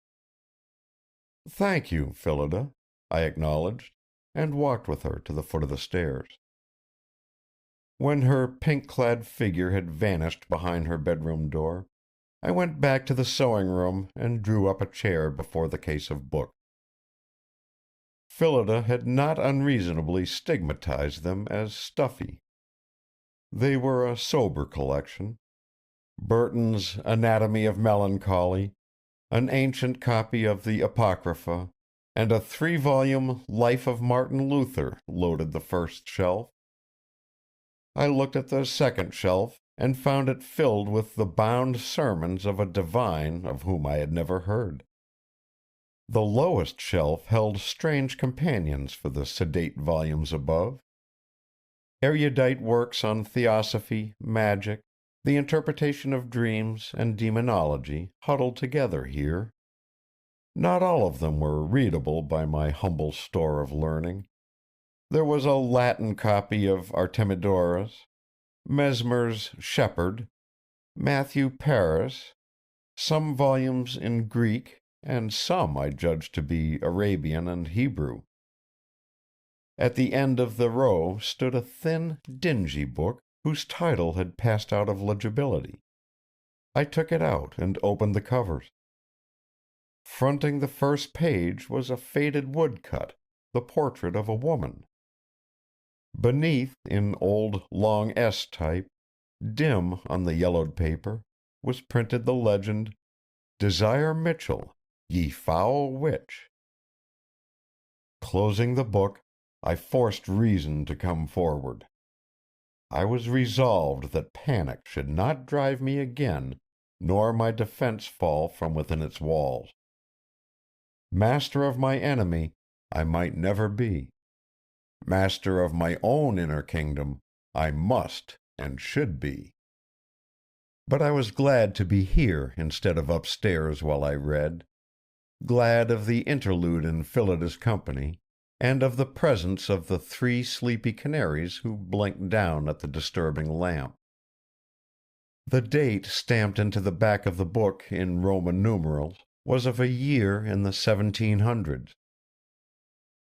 [SPEAKER 1] "Thank you, Phillida," I acknowledged, and walked with her to the foot of the stairs. When her pink-clad figure had vanished behind her bedroom door, I went back to the sewing room and drew up a chair before the case of books. Phillida had not unreasonably stigmatized them as stuffy. They were a sober collection: Burton's Anatomy of Melancholy, an ancient copy of the Apocrypha, and a 3-volume Life of Martin Luther loaded the first shelf. I looked at the second shelf and found it filled with the bound sermons of a divine of whom I had never heard. The lowest shelf held strange companions for the sedate volumes above: erudite works on theosophy, magic, the interpretation of dreams, and demonology, huddled together here. Not all of them were readable by my humble store of learning. There was a Latin copy of Artemidorus, Mesmer's Shepherd, Matthew Paris, some volumes in Greek, and some I judged to be Arabian and Hebrew. At the end of the row stood a thin, dingy book whose title had passed out of legibility. I took it out and opened the covers. Fronting the first page was a faded woodcut, the portrait of a woman. Beneath, in old long S type, dim on the yellowed paper, was printed the legend, "Desire Mitchell, ye foul witch." Closing the book, I forced reason to come forward. I was resolved that panic should not drive me again, nor my defense fall from within its walls. Master of my enemy I might never be. Master of my own inner kingdom I must and should be. But I was glad to be here instead of upstairs while I read, glad of the interlude in Phillida's company, and of the presence of the 3 sleepy canaries who blinked down at the disturbing lamp. The date stamped into the back of the book in Roman numerals was of a year in the 1700s.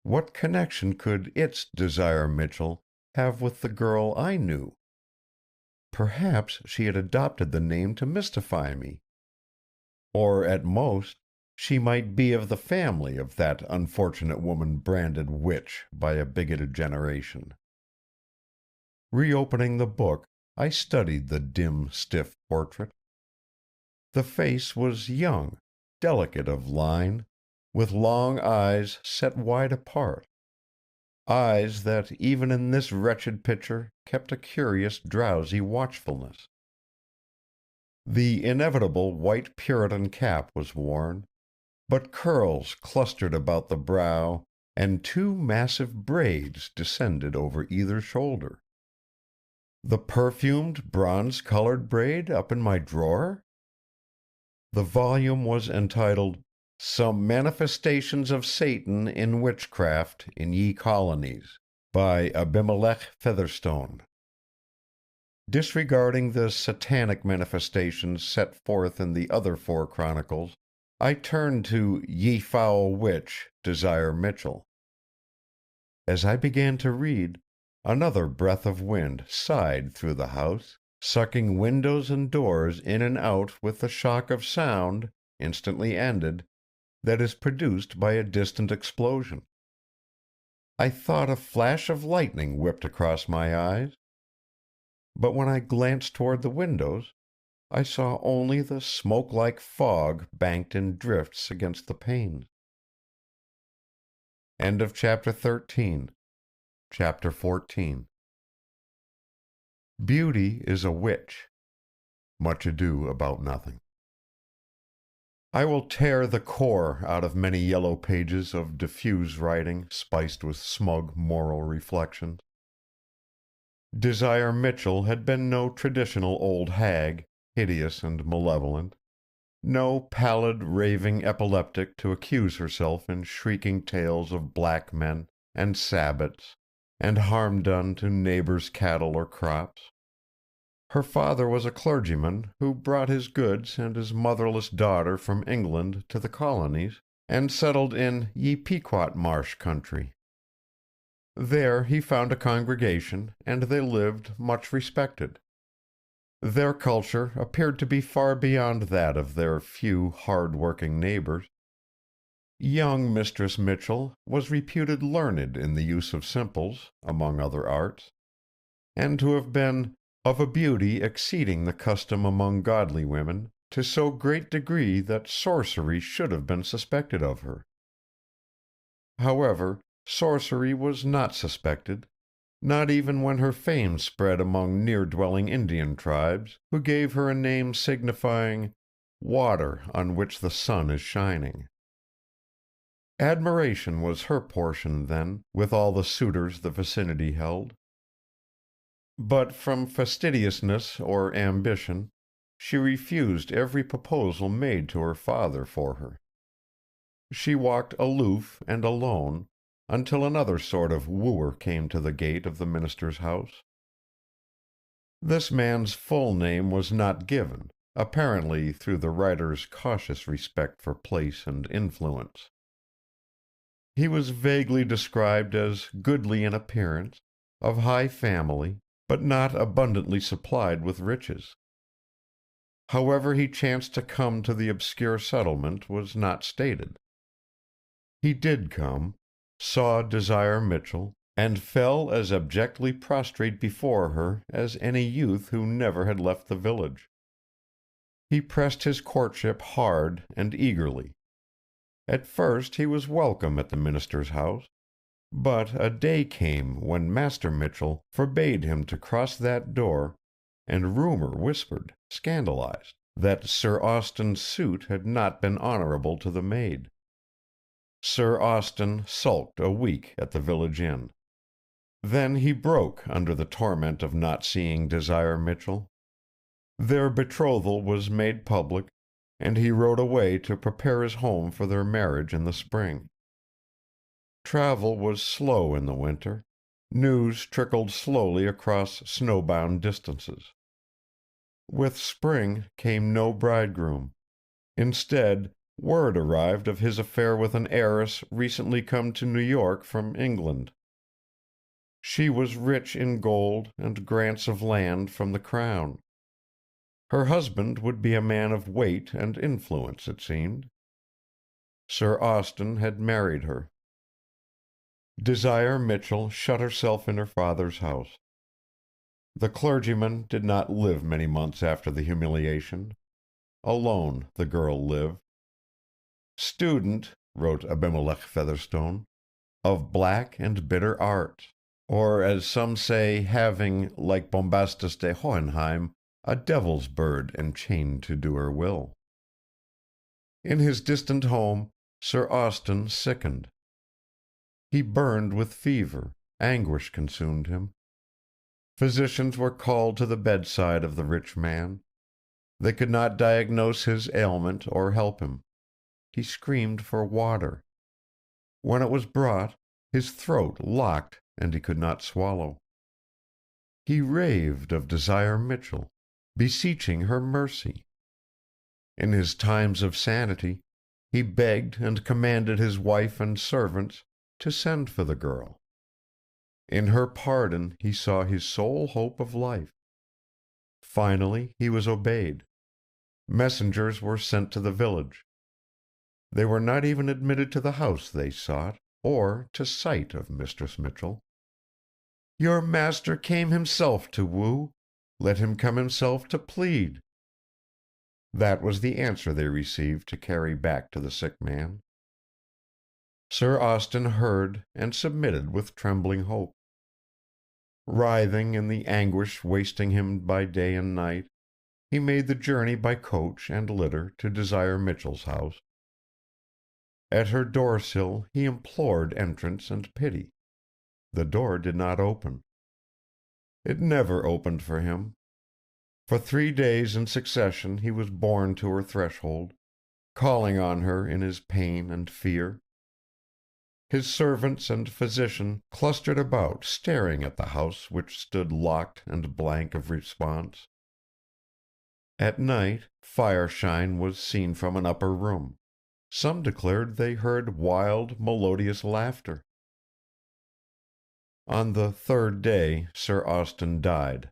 [SPEAKER 1] What connection could its Desire Mitchell have with the girl I knew? Perhaps she had adopted the name to mystify me. Or, at most, she might be of the family of that unfortunate woman branded witch by a bigoted generation. Reopening the book, I studied the dim, stiff portrait. The face was young, delicate of line, with long eyes set wide apart, eyes that even in this wretched picture kept a curious drowsy watchfulness. The inevitable white Puritan cap was worn, but curls clustered about the brow, and 2 massive braids descended over either shoulder. The perfumed, bronze-colored braid up in my drawer? The volume was entitled, "Some Manifestations of Satan in Witchcraft in Ye Colonies," by Abimelech Featherstone. Disregarding the satanic manifestations set forth in the other 4 chronicles, I turned to "Ye Foul Witch, Desire Mitchell." As I began to read, another breath of wind sighed through the house, sucking windows and doors in and out with the shock of sound, instantly ended, that is produced by a distant explosion. I thought a flash of lightning whipped across my eyes, but when I glanced toward the windows, I saw only the smoke-like fog banked in drifts against the panes. End of Chapter 13. Chapter 14. Beauty is a witch. Much Ado About Nothing. I will tear the core out of many yellow pages of diffuse writing spiced with smug moral reflections. Desire Mitchell had been no traditional old hag, hideous and malevolent. no pallid, raving epileptic to accuse herself in shrieking tales of black men and sabbats and harm done to neighbors' cattle or crops. Her father was a clergyman who brought his goods and his motherless daughter from England to the colonies and settled in Ye Pequot Marsh country. There he found a congregation, and they lived much respected. Their culture appeared to be far beyond that of their few hard-working neighbors. Young Mistress Mitchell was reputed learned in the use of simples, among other arts, and to have been of a beauty exceeding the custom among godly women, to so great degree that sorcery should have been suspected of her. However, sorcery was not suspected, not even when her fame spread among near-dwelling Indian tribes, who gave her a name signifying water on which the sun is shining. Admiration was her portion then, with all the suitors the vicinity held. But from fastidiousness or ambition, she refused every proposal made to her father for her. She walked aloof and alone, until another sort of wooer came to the gate of the minister's house. This man's full name was not given, apparently through the writer's cautious respect for place and influence. He was vaguely described as goodly in appearance, of high family, but not abundantly supplied with riches. However he chanced to come to the obscure settlement was not stated. He did come, saw Desire Mitchell, and fell as abjectly prostrate before her as any youth who never had left the village. He pressed his courtship hard and eagerly. At first he was welcome at the minister's house, but a day came when Master Mitchell forbade him to cross that door, and rumor whispered, scandalized, that Sir Austin's suit had not been honorable to the maid. Sir Austin sulked a week at the village inn. Then he broke under the torment of not seeing Desire Mitchell. Their betrothal was made public, and he rode away to prepare his home for their marriage in the spring. Travel was slow in the winter. News trickled slowly across snowbound distances. With spring came no bridegroom. Instead, word arrived of his affair with an heiress recently come to New York from England. She was rich in gold and grants of land from the crown. Her husband would be a man of weight and influence, it seemed. Sir Austin had married her. Desire Mitchell shut herself in her father's house. The clergyman did not live many months after the humiliation. Alone the girl lived. Student, wrote Abimelech Featherstone, of black and bitter arts, or as some say, having, like Bombastus de Hohenheim, a devil's bird enchained to do her will. In his distant home, Sir Austin sickened. He burned with fever, anguish consumed him. Physicians were called to the bedside of the rich man. They could not diagnose his ailment or help him. He screamed for water. When it was brought, his throat locked and he could not swallow. He raved of Desire Mitchell, beseeching her mercy. In his times of sanity, he begged and commanded his wife and servants to send for the girl. In her pardon he saw his sole hope of life. Finally he was obeyed. Messengers were sent to the village. They were not even admitted to the house they sought, or to sight of Mistress Mitchell. "Your master came himself to woo. Let him come himself to plead." That was the answer they received to carry back to the sick man. Sir Austin heard and submitted with trembling hope. Writhing in the anguish wasting him by day and night, he made the journey by coach and litter to Desire Mitchell's house. At her door-sill he implored entrance and pity. The door did not open. It never opened for him. For 3 days in succession he was borne to her threshold, calling on her in his pain and fear. His servants and physician clustered about, staring at the house which stood locked and blank of response. At night, fireshine was seen from an upper room. Some declared they heard wild, melodious laughter. On the 3rd day, Sir Austin died.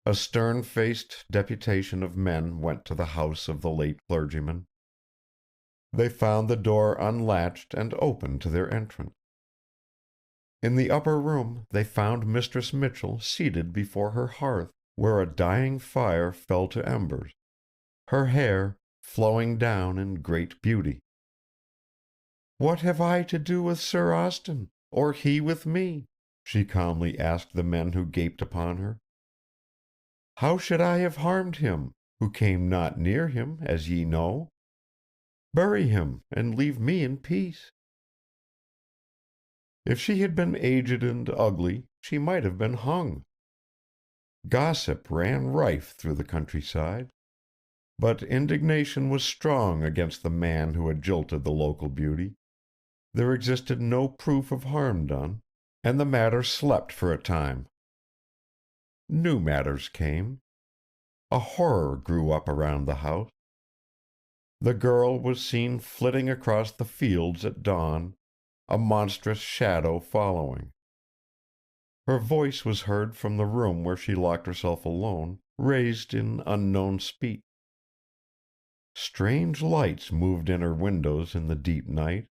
[SPEAKER 1] A stern-faced deputation of men went to the house of the late clergyman. They found the door unlatched and open to their entrance. In the upper room they found Mistress Mitchell seated before her hearth, where a dying fire fell to embers, her hair flowing down in great beauty. "What have I to do with Sir Austin, or he with me?" she calmly asked the men who gaped upon her. "How should I have harmed him, who came not near him, as ye know? Bury him, and leave me in peace." If she had been aged and ugly, she might have been hung. Gossip ran rife through the countryside, but indignation was strong against the man who had jilted the local beauty. There existed no proof of harm done, and the matter slept for a time. New matters came. A horror grew up around the house. The girl was seen flitting across the fields at dawn, a monstrous shadow following. Her voice was heard from the room where she locked herself alone, raised in unknown speech. Strange lights moved in her windows in the deep night.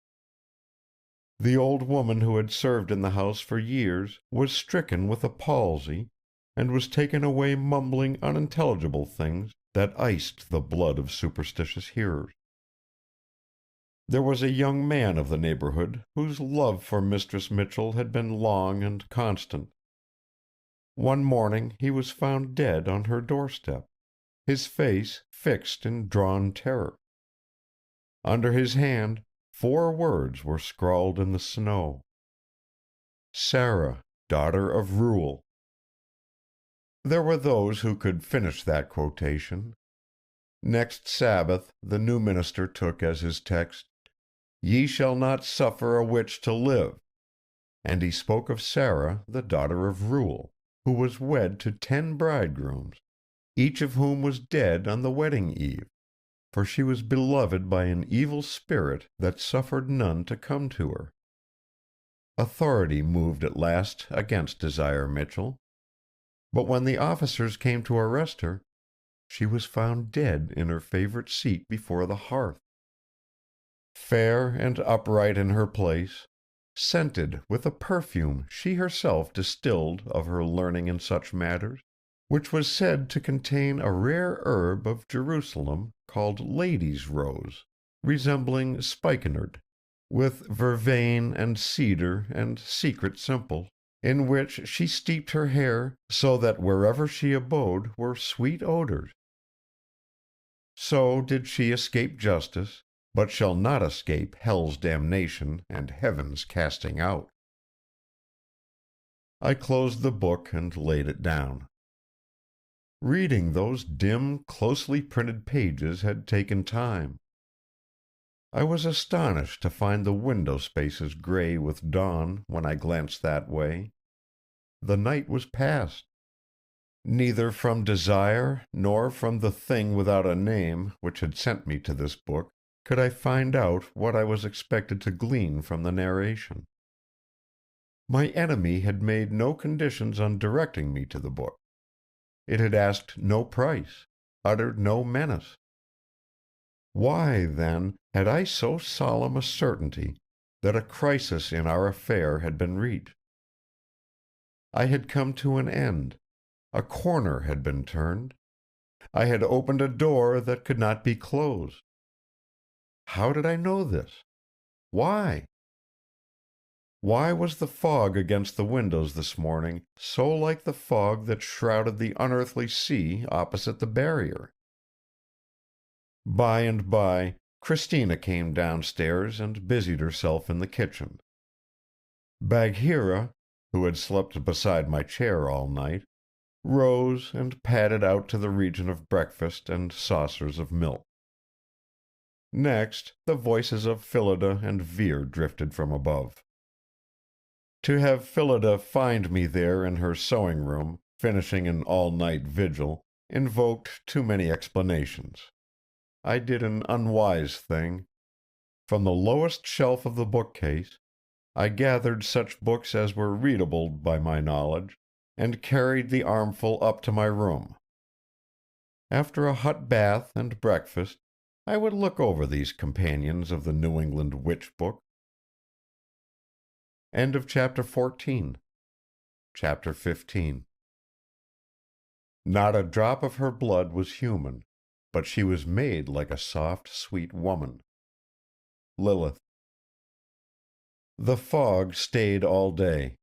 [SPEAKER 1] The old woman who had served in the house for years was stricken with a palsy, and was taken away mumbling unintelligible things that iced the blood of superstitious hearers. There was a young man of the neighborhood whose love for Mistress Mitchell had been long and constant. One morning he was found dead on her doorstep, his face fixed in drawn terror. Under his hand 4 words were scrawled in the snow: "Sarah, daughter of Rule." There were those who could finish that quotation. Next Sabbath the new minister took as his text, "Ye shall not suffer a witch to live," and he spoke of Sarah, the daughter of Rule, who was wed to 10 bridegrooms, each of whom was dead on the wedding eve, for she was beloved by an evil spirit that suffered none to come to her. Authority moved at last against Desire Mitchell, but when the officers came to arrest her, she was found dead in her favorite seat before the hearth. Fair and upright in her place, scented with a perfume she herself distilled of her learning in such matters, which was said to contain a rare herb of Jerusalem called lady's rose, resembling spikenard, with vervain and cedar and secret simples, in which she steeped her hair, so that wherever she abode were sweet odors. So did she escape justice, but shall not escape hell's damnation and heaven's casting out. I closed the book and laid it down. Reading those dim, closely printed pages had taken time. I was astonished to find the window spaces gray with dawn when I glanced that way. The night was past. Neither from desire nor from the thing without a name which had sent me to this book could I find out what I was expected to glean from the narration. My enemy had made no conditions on directing me to the book. It had asked no price, uttered no menace. Why, then, had I so solemn a certainty that a crisis in our affair had been reached? I had come to an end. A corner had been turned. I had opened a door that could not be closed. How did I know this? Why? Why was the fog against the windows this morning so like the fog that shrouded the unearthly sea opposite the barrier? By and by, Christina came downstairs and busied herself in the kitchen. Bagheera, who had slept beside my chair all night, rose and padded out to the region of breakfast and saucers of milk. Next, the voices of Phillida and Vere drifted from above. To have Phillida find me there in her sewing room, finishing an all-night vigil, invoked too many explanations. I did an unwise thing. From the lowest shelf of the bookcase, I gathered such books as were readable by my knowledge, and carried the armful up to my room. After a hot bath and breakfast, I would look over these companions of the New England witch book. End of chapter 14. Chapter 15. Not a drop of her blood was human, but she was made like a soft, sweet woman. Lilith. The fog stayed all day.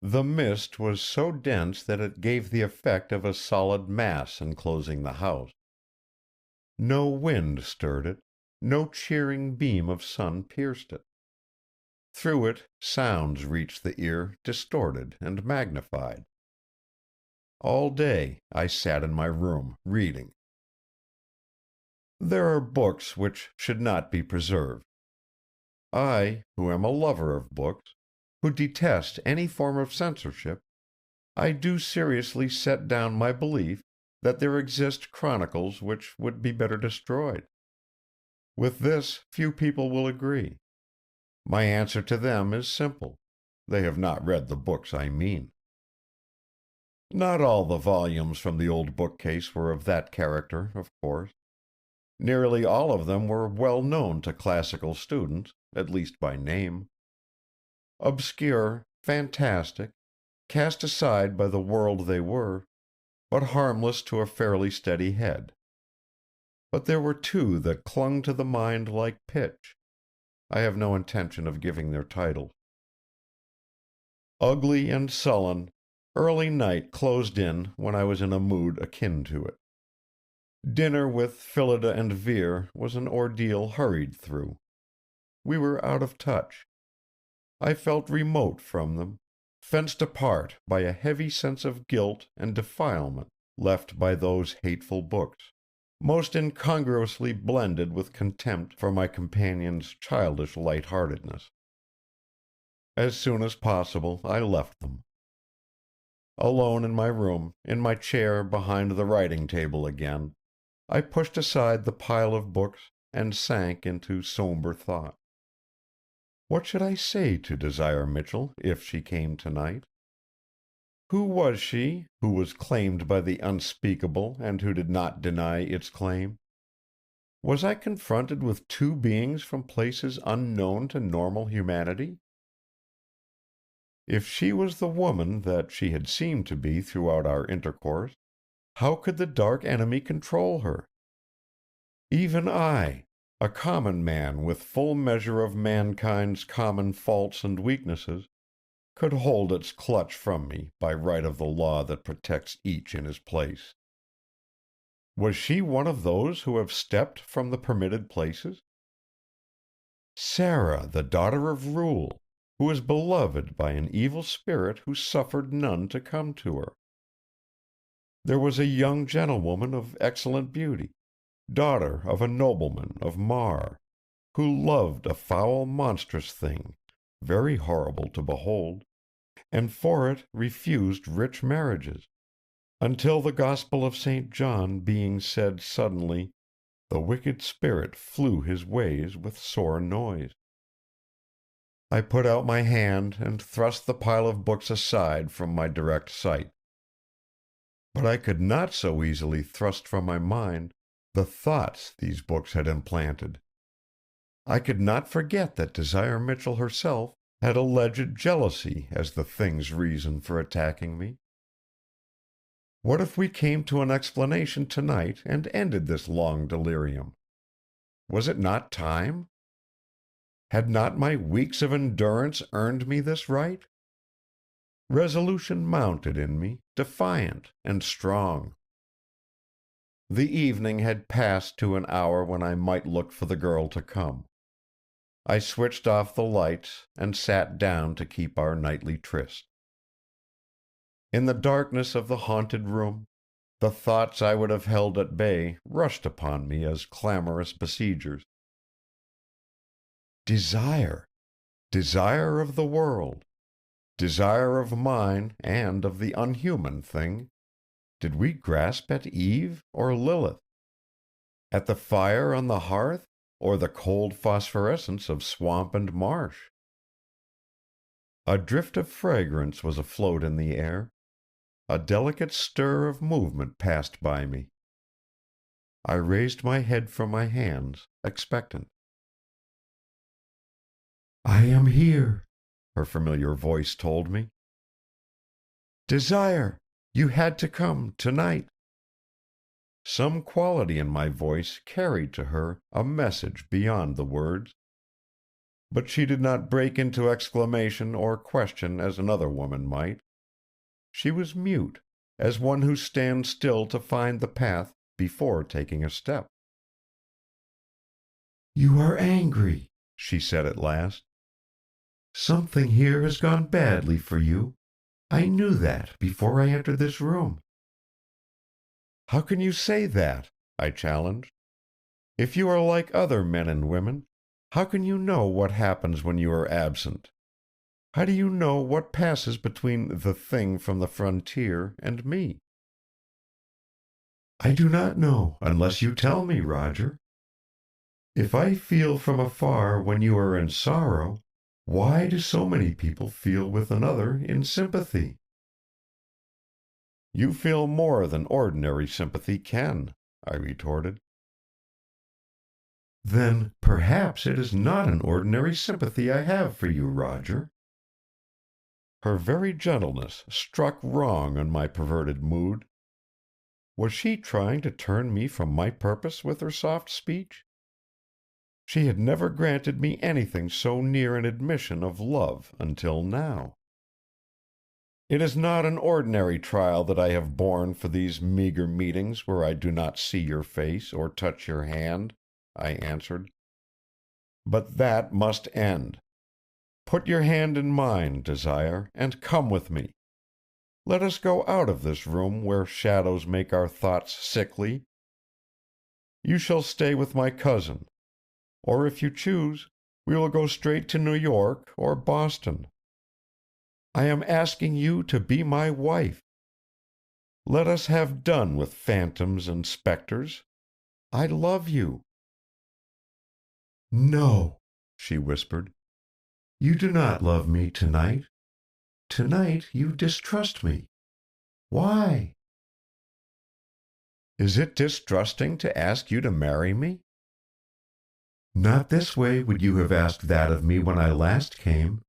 [SPEAKER 1] The mist was so dense that it gave the effect of a solid mass enclosing the house. No wind stirred it, no cheering beam of sun pierced it. Through it, sounds reached the ear, distorted and magnified. All day I sat in my room, reading. There are books which should not be preserved. I, who am a lover of books, who detest any form of censorship, I do seriously set down my belief that there exist chronicles which would be better destroyed. With this few people will agree. My answer to them is simple. They have not read the books I mean. Not all the volumes from the old bookcase were of that character, of course. Nearly all of them were well known to classical students, at least by name. Obscure, fantastic, cast aside by the world they were, but harmless to a fairly steady head. But there were two that clung to the mind like pitch. I have no intention of giving their titles. Ugly and sullen, early night closed in when I was in a mood akin to it. Dinner with Phillida and Vere was an ordeal hurried through. We were out of touch. I felt remote from them, fenced apart by a heavy sense of guilt and defilement left by those hateful books, most incongruously blended with contempt for my companion's childish light-heartedness. As soon as possible I left them. Alone in my room, in my chair behind the writing table again, I pushed aside the pile of books and sank into somber thought. What should I say to Desire Mitchell if she came tonight? Who was she who was claimed by the unspeakable and who did not deny its claim? Was I confronted with two beings from places unknown to normal humanity? If she was the woman that she had seemed to be throughout our intercourse, how could the dark enemy control her? Even I, a common man with full measure of mankind's common faults and weaknesses, could hold its clutch from me by right of the law that protects each in his place. Was she one of those who have stepped from the permitted places? Sarah, the daughter of Rule, who was beloved by an evil spirit who suffered none to come to her. There was a young gentlewoman of excellent beauty, daughter of a nobleman of Mar, who loved a foul monstrous thing, very horrible to behold, and for it refused rich marriages, until the Gospel of St. John being said suddenly, the wicked spirit flew his ways with sore noise. I put out my hand and thrust the pile of books aside from my direct sight. But I could not so easily thrust from my mind the thoughts these books had implanted. I could not forget that Desire Mitchell herself had alleged jealousy as the thing's reason for attacking me. What if we came to an explanation tonight and ended this long delirium? Was it not time? Had not my weeks of endurance earned me this right? Resolution mounted in me, defiant and strong. The evening had passed to an hour when I might look for the girl to come. I switched off the lights and sat down to keep our nightly tryst. In the darkness of the haunted room, the thoughts I would have held at bay rushed upon me as clamorous besiegers. Desire! Desire of the world! Desire of mine and of the unhuman thing! Did we grasp at Eve or Lilith? At the fire on the hearth or the cold phosphorescence of swamp and marsh? A drift of fragrance was afloat in the air. A delicate stir of movement passed by me. I raised my head from my hands, expectant.
[SPEAKER 2] "I am here,"
[SPEAKER 1] her familiar voice told me. Desire, you had to come tonight. Some quality in my voice carried to her a message beyond the words. But she did not break into exclamation or question as another woman might. She was mute, as one who stands still to find the path before taking a step.
[SPEAKER 2] "You are angry,"
[SPEAKER 1] she said at last.
[SPEAKER 2] "Something here has gone badly for you. I knew that before I entered this room."
[SPEAKER 1] How can you say that? I challenged. If you are like other men and women, how can you know what happens when you are absent? How do you know what passes between the thing from the frontier and me?
[SPEAKER 2] "I do not know unless you tell me, Roger. If I feel from afar when you are in sorrow, why do so many people feel with another in sympathy?"
[SPEAKER 1] You feel more than ordinary sympathy can, I retorted.
[SPEAKER 2] "Then perhaps it is not an ordinary sympathy I have for you, Roger."
[SPEAKER 1] Her very gentleness struck wrong on my perverted mood. Was she trying to turn me from my purpose with her soft speech? She had never granted me anything so near an admission of love until now. It is not an ordinary trial that I have borne for these meager meetings where I do not see your face or touch your hand, I answered. But that must end. Put your hand in mine, Desire, and come with me. Let us go out of this room where shadows make our thoughts sickly. You shall stay with my cousin, or if you choose, we will go straight to New York or Boston. I am asking you to be my wife. Let us have done with phantoms and specters. I love you."
[SPEAKER 2] "No," she whispered. "You do not love me tonight. Tonight you distrust me. Why?"
[SPEAKER 1] Is it distrusting to ask you to marry me?
[SPEAKER 2] "Not this way would you have asked that of me when I last came.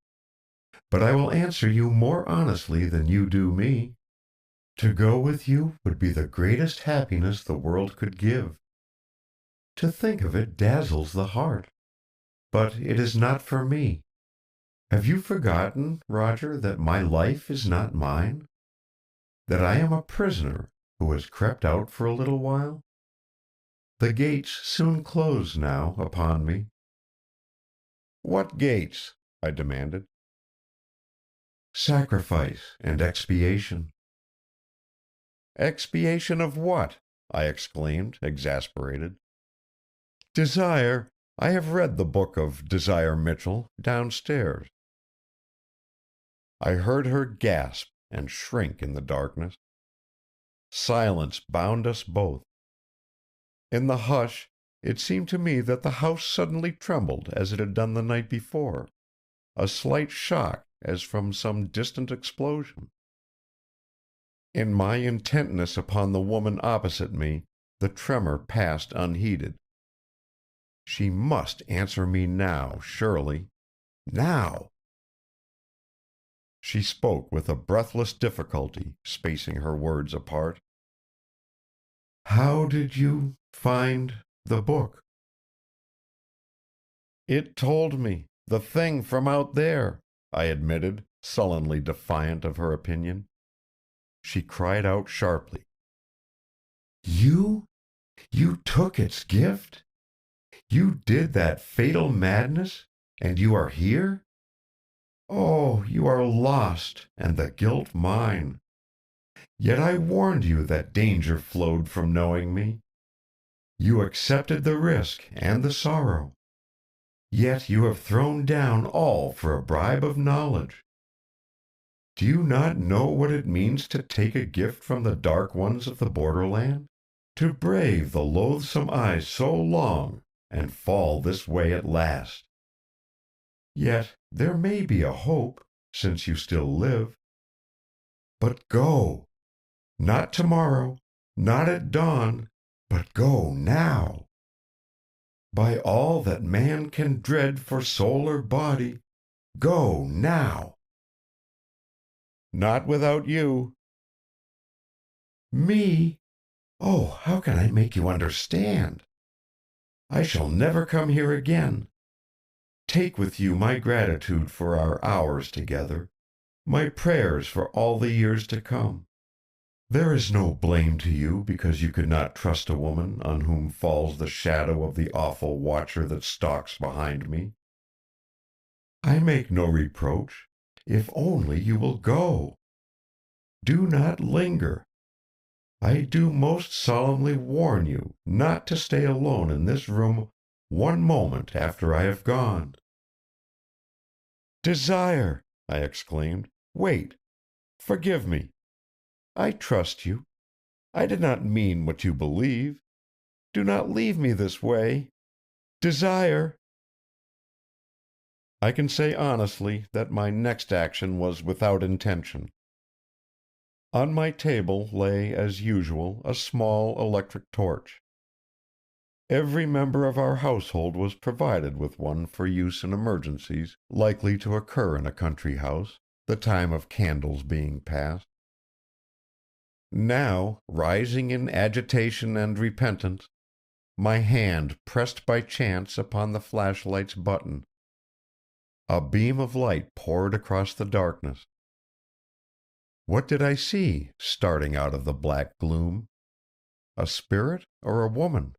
[SPEAKER 2] But I will answer you more honestly than you do me. To go with you would be the greatest happiness the world could give. To think of it dazzles the heart. But it is not for me. Have you forgotten, Roger, that my life is not mine? That I am a prisoner who has crept out for a little while? The gates soon close now upon me."
[SPEAKER 1] What gates? I demanded.
[SPEAKER 2] "Sacrifice and expiation."
[SPEAKER 1] Expiation of what? I exclaimed, exasperated. Desire, I have read the book of Desire Mitchell downstairs. I heard her gasp and shrink in the darkness. Silence bound us both. In the hush, it seemed to me that the house suddenly trembled as it had done the night before, a slight shock as from some distant explosion. In my intentness upon the woman opposite me, the tremor passed unheeded. She must answer me now, surely. Now! She spoke with a breathless difficulty, spacing her words apart.
[SPEAKER 2] "How did you find the book?"
[SPEAKER 1] It told me, the thing from out there, I admitted, sullenly defiant of her opinion. She cried out sharply.
[SPEAKER 2] "You? You took its gift? You did that fatal madness, and you are here? Oh, you are lost, and the guilt mine. Yet I warned you that danger flowed from knowing me. You accepted the risk and the sorrow. Yet you have thrown down all for a bribe of knowledge. Do you not know what it means to take a gift from the dark ones of the borderland? To brave the loathsome eyes so long and fall this way at last? Yet there may be a hope, since you still live. But go, not tomorrow, not at dawn, but go now. By all that man can dread for soul or body, go now.
[SPEAKER 1] Not without you.
[SPEAKER 2] Me? Oh, how can I make you understand? I shall never come here again. Take with you my gratitude for our hours together, my prayers for all the years to come. There is no blame to you because you could not trust a woman on whom falls the shadow of the awful watcher that stalks behind me. I make no reproach, if only you will go. Do not linger. I do most solemnly warn you not to stay alone in this room one moment after I have gone.
[SPEAKER 1] Desire, I exclaimed. Wait. Forgive me. I trust you. I did not mean what you believe. Do not leave me this way. Desire. I can say honestly that my next action was without intention. On my table lay, as usual, a small electric torch. Every member of our household was provided with one for use in emergencies likely to occur in a country house, the time of candles being past. Now, rising in agitation and repentance, my hand pressed by chance upon the flashlight's button. A beam of light poured across the darkness. What did I see, starting out of the black gloom? A spirit or a woman?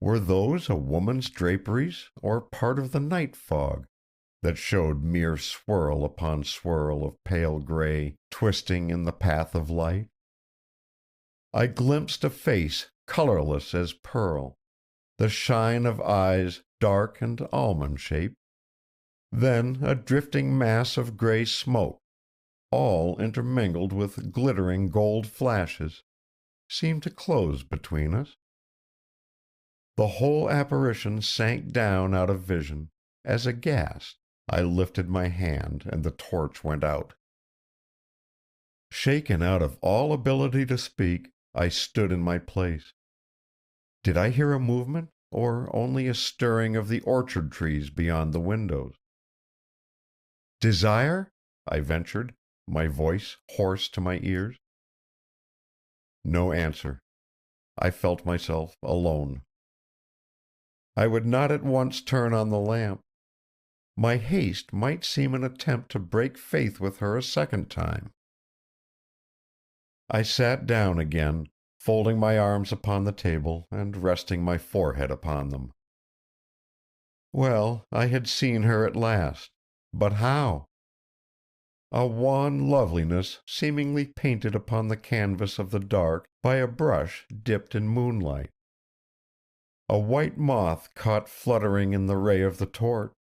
[SPEAKER 1] Were those a woman's draperies, or part of the night fog that showed mere swirl upon swirl of pale gray twisting in the path of light? I glimpsed a face colorless as pearl, the shine of eyes dark and almond-shaped, then a drifting mass of gray smoke, all intermingled with glittering gold flashes, seemed to close between us. The whole apparition sank down out of vision, as aghast I lifted my hand and the torch went out. Shaken out of all ability to speak, I stood in my place. Did I hear a movement, or only a stirring of the orchard trees beyond the windows? Desire? I ventured, my voice hoarse to my ears. No answer. I felt myself alone. I would not at once turn on the lamp. My haste might seem an attempt to break faith with her a second time. I sat down again, folding my arms upon the table and resting my forehead upon them. Well, I had seen her at last, but how? A wan loveliness seemingly painted upon the canvas of the dark by a brush dipped in moonlight. A white moth caught fluttering in the ray of the torch.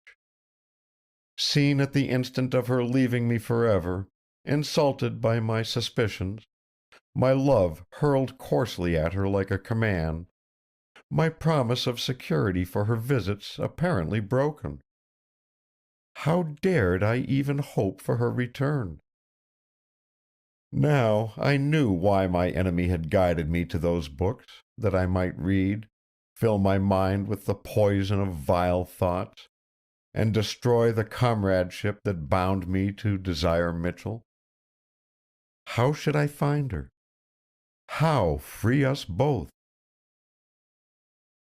[SPEAKER 1] Seen at the instant of her leaving me forever, insulted by my suspicions, my love hurled coarsely at her like a command, my promise of security for her visits apparently broken. How dared I even hope for her return? Now I knew why my enemy had guided me to those books, that I might read, fill my mind with the poison of vile thoughts, and destroy the comradeship that bound me to Desire Mitchell. How should I find her? How free us both?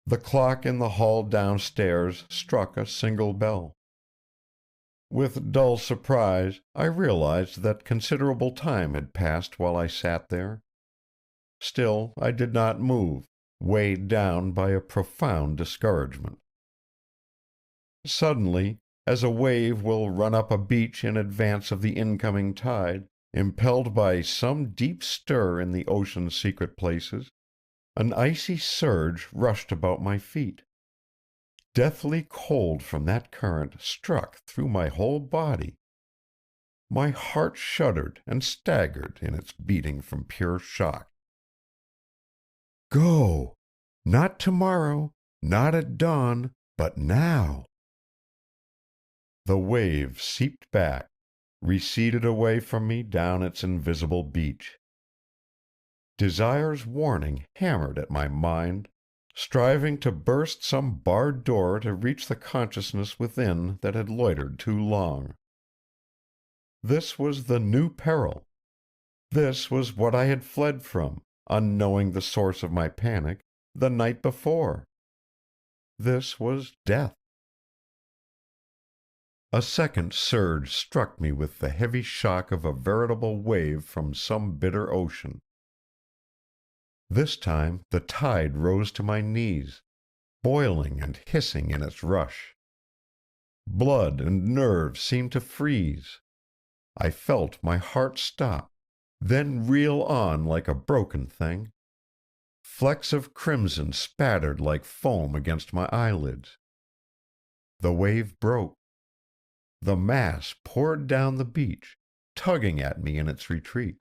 [SPEAKER 1] The clock in the hall downstairs struck a single bell. With dull surprise, I realized that considerable time had passed while I sat there. Still, I did not move, weighed down by a profound discouragement. Suddenly, as a wave will run up a beach in advance of the incoming tide, impelled by some deep stir in the ocean's secret places, an icy surge rushed about my feet. Deathly cold from that current struck through my whole body. My heart shuddered and staggered in its beating from pure shock. Go! Not tomorrow, not at dawn, but now! The wave seeped back, receded away from me down its invisible beach. Desire's warning hammered at my mind, striving to burst some barred door to reach the consciousness within that had loitered too long. This was the new peril. This was what I had fled from, unknowing the source of my panic, the night before. This was death. A second surge struck me with the heavy shock of a veritable wave from some bitter ocean. This time the tide rose to my knees, boiling and hissing in its rush. Blood and nerves seemed to freeze. I felt my heart stop, then reel on like a broken thing. Flecks of crimson spattered like foam against my eyelids. The wave broke. The mass poured down the beach, tugging at me in its retreat.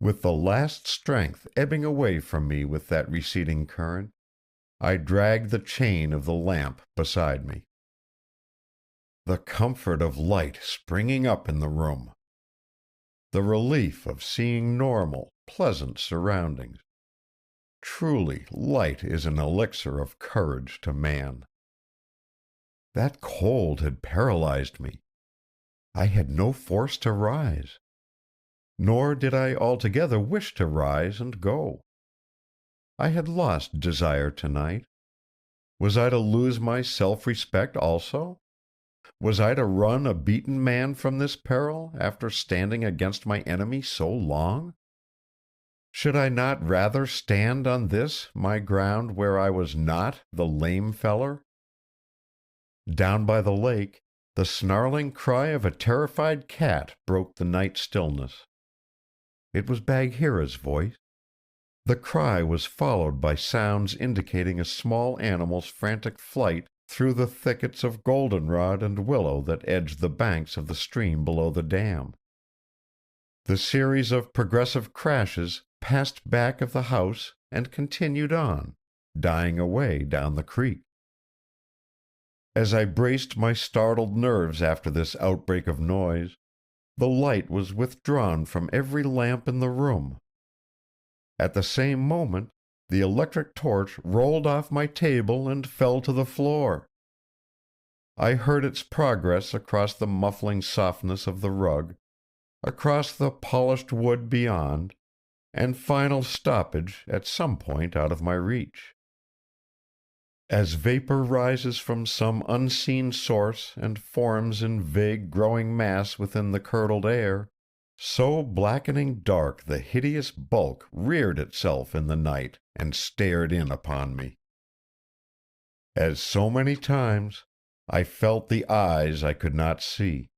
[SPEAKER 1] With the last strength ebbing away from me with that receding current, I dragged the chain of the lamp beside me. The comfort of light springing up in the room. The relief of seeing normal, pleasant surroundings. Truly, light is an elixir of courage to man. That cold had paralyzed me. I had no force to rise. Nor did I altogether wish to rise and go. I had lost desire tonight. Was I to lose my self-respect also? Was I to run a beaten man from this peril after standing against my enemy so long? Should I not rather stand on this, my ground, where I was not the lame feller? Down by the lake, the snarling cry of a terrified cat broke the night stillness. It was Bagheera's voice. The cry was followed by sounds indicating a small animal's frantic flight through the thickets of goldenrod and willow that edged the banks of the stream below the dam. The series of progressive crashes passed back of the house and continued on, dying away down the creek. As I braced my startled nerves after this outbreak of noise, the light was withdrawn from every lamp in the room. At the same moment, the electric torch rolled off my table and fell to the floor. I heard its progress across the muffling softness of the rug, across the polished wood beyond, and final stoppage at some point out of my reach. As vapor rises from some unseen source and forms in vague growing mass within the curdled air, so blackening dark the hideous bulk reared itself in the night and stared in upon me. As so many times, I felt the eyes I could not see.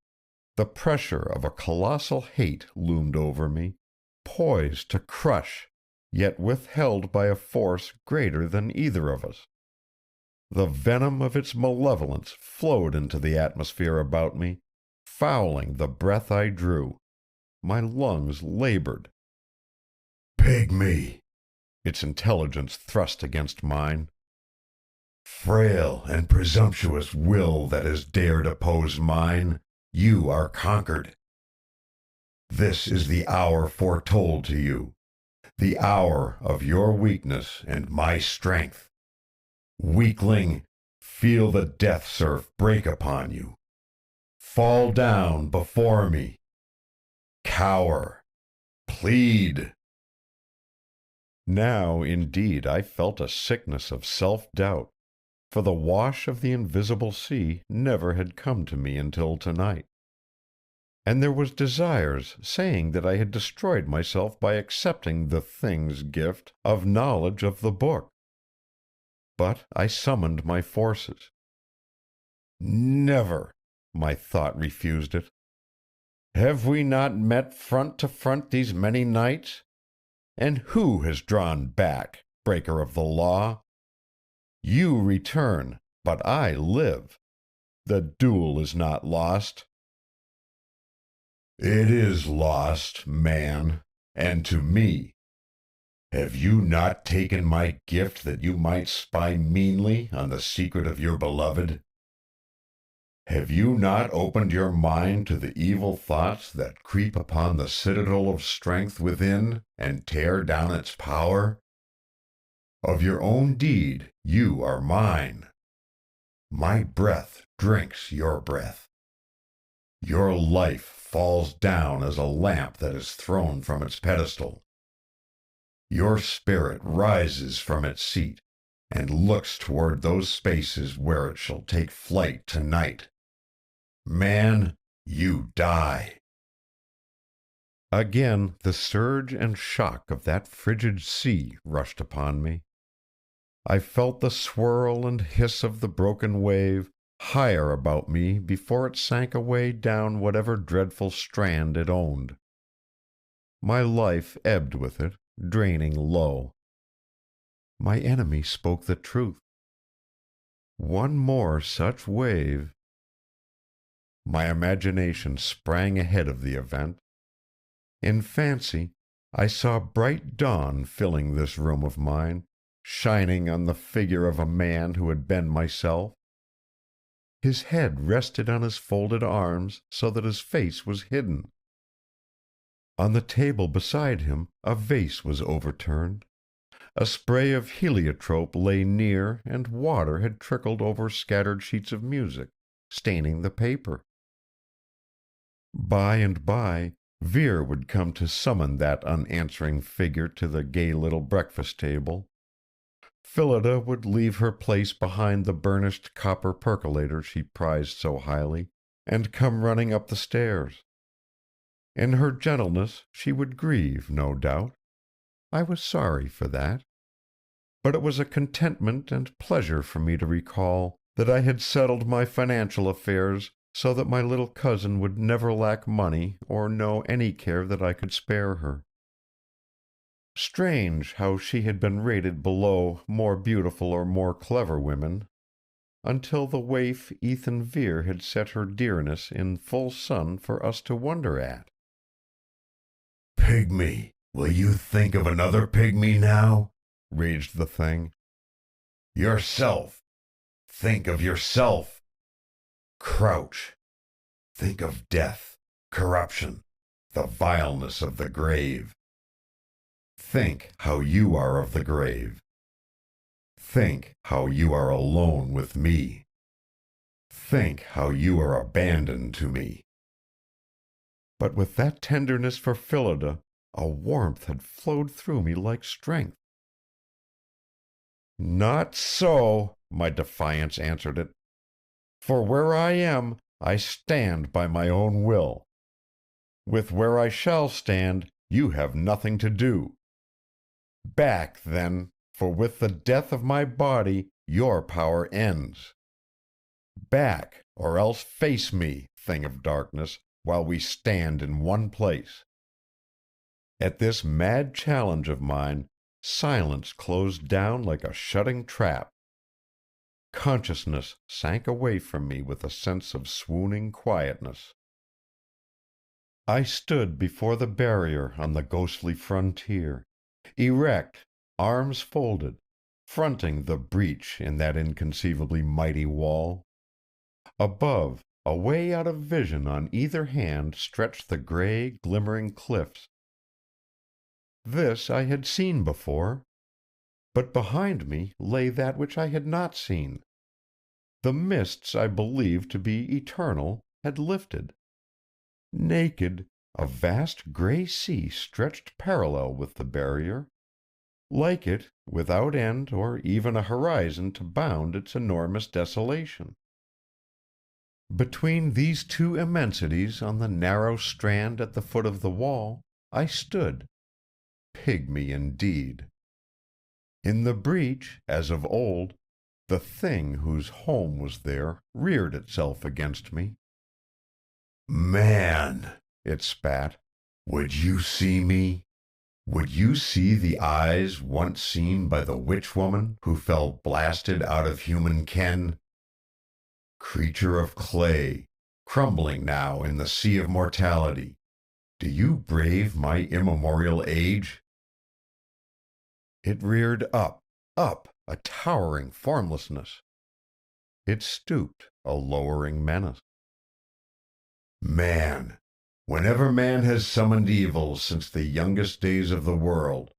[SPEAKER 1] The pressure of a colossal hate loomed over me, poised to crush, yet withheld by a force greater than either of us. The venom of its malevolence flowed into the atmosphere about me, fouling the breath I drew. My lungs labored. "Pygmy!" its intelligence thrust against mine. "Frail and presumptuous will that has dared oppose mine, you are conquered. This is the hour foretold to you, the hour of your weakness and my strength. Weakling, feel the death surf break upon you. Fall down before me. Cower. Plead." Now, indeed, I felt a sickness of self-doubt, for the wash of the invisible sea never had come to me until tonight. And there was Desire's saying that I had destroyed myself by accepting the thing's gift of knowledge of the book. But I summoned my forces. Never, my thought refused it. Have we not met front to front these many nights? And who has drawn back, breaker of the law? You return, but I live. The duel is not lost.
[SPEAKER 2] It is lost, man, and to me. Have you not taken my gift that you might spy meanly on the secret of your beloved? Have you not opened your mind to the evil thoughts that creep upon the citadel of strength within and tear down its power? Of your own deed, you are mine. My breath drinks your breath. Your life falls down as a lamp that is thrown from its pedestal. Your spirit rises from its seat and looks toward those spaces where it shall take flight tonight. Man, you die.
[SPEAKER 1] Again the surge and shock of that frigid sea rushed upon me. I felt the swirl and hiss of the broken wave higher about me before it sank away down whatever dreadful strand it owned. My life ebbed with it, draining low. My enemy spoke the truth. One more such wave. My imagination sprang ahead of the event. In fancy, I saw bright dawn filling this room of mine, shining on the figure of a man who had been myself. His head rested on his folded arms so that his face was hidden. On the table beside him a vase was overturned. A spray of heliotrope lay near, and water had trickled over scattered sheets of music, staining the paper. By and by, Vere would come to summon that unanswering figure to the gay little breakfast table. Phillida would leave her place behind the burnished copper percolator she prized so highly, and come running up the stairs. In her gentleness she would grieve, no doubt. I was sorry for that. But it was a contentment and pleasure for me to recall that I had settled my financial affairs so that my little cousin would never lack money or know any care that I could spare her. Strange how she had been rated below more beautiful or more clever women, until the waif Ethan Vere had set her dearness in full sun for us to wonder at.
[SPEAKER 2] Pygmy, will you think of another pygmy now? Raged the thing. Yourself. Think of yourself. Crouch. Think of death, corruption, the vileness of the grave. Think how you are of the grave. Think how you are alone with me. Think how you are abandoned to me. But with that tenderness for Phillida, a warmth had flowed through me like strength. Not so, my defiance answered it. For where I am, I stand by my own will. With where I shall stand, you have nothing to do. Back, then, for with the death of my body, your power ends. Back, or else face me, thing of darkness, while we stand in one place. At this mad challenge of mine, silence closed down like a shutting trap. Consciousness sank away from me with a sense of swooning quietness. I stood before the barrier on the ghostly frontier, erect, arms folded, fronting the breach in that inconceivably mighty wall. Above, away out of vision on either hand stretched the gray, glimmering cliffs. This I had seen before, but behind me lay that which I had not seen. The mists I believed to be eternal had lifted. Naked, a vast gray sea stretched parallel with the barrier. Like it, without end or even a horizon to bound its enormous desolation. Between these two immensities on the narrow strand at the foot of the wall, I stood. Pygmy indeed. In the breach, as of old, the thing whose home was there reared itself against me. Man, it spat. Would you see me? Would you see the eyes once seen by the witch woman who fell blasted out of human ken? Creature of clay, crumbling now in the sea of mortality, do you brave my immemorial age? It reared up, a towering formlessness. It stooped, a lowering menace. Man, whenever man has summoned evil since the youngest days of the world,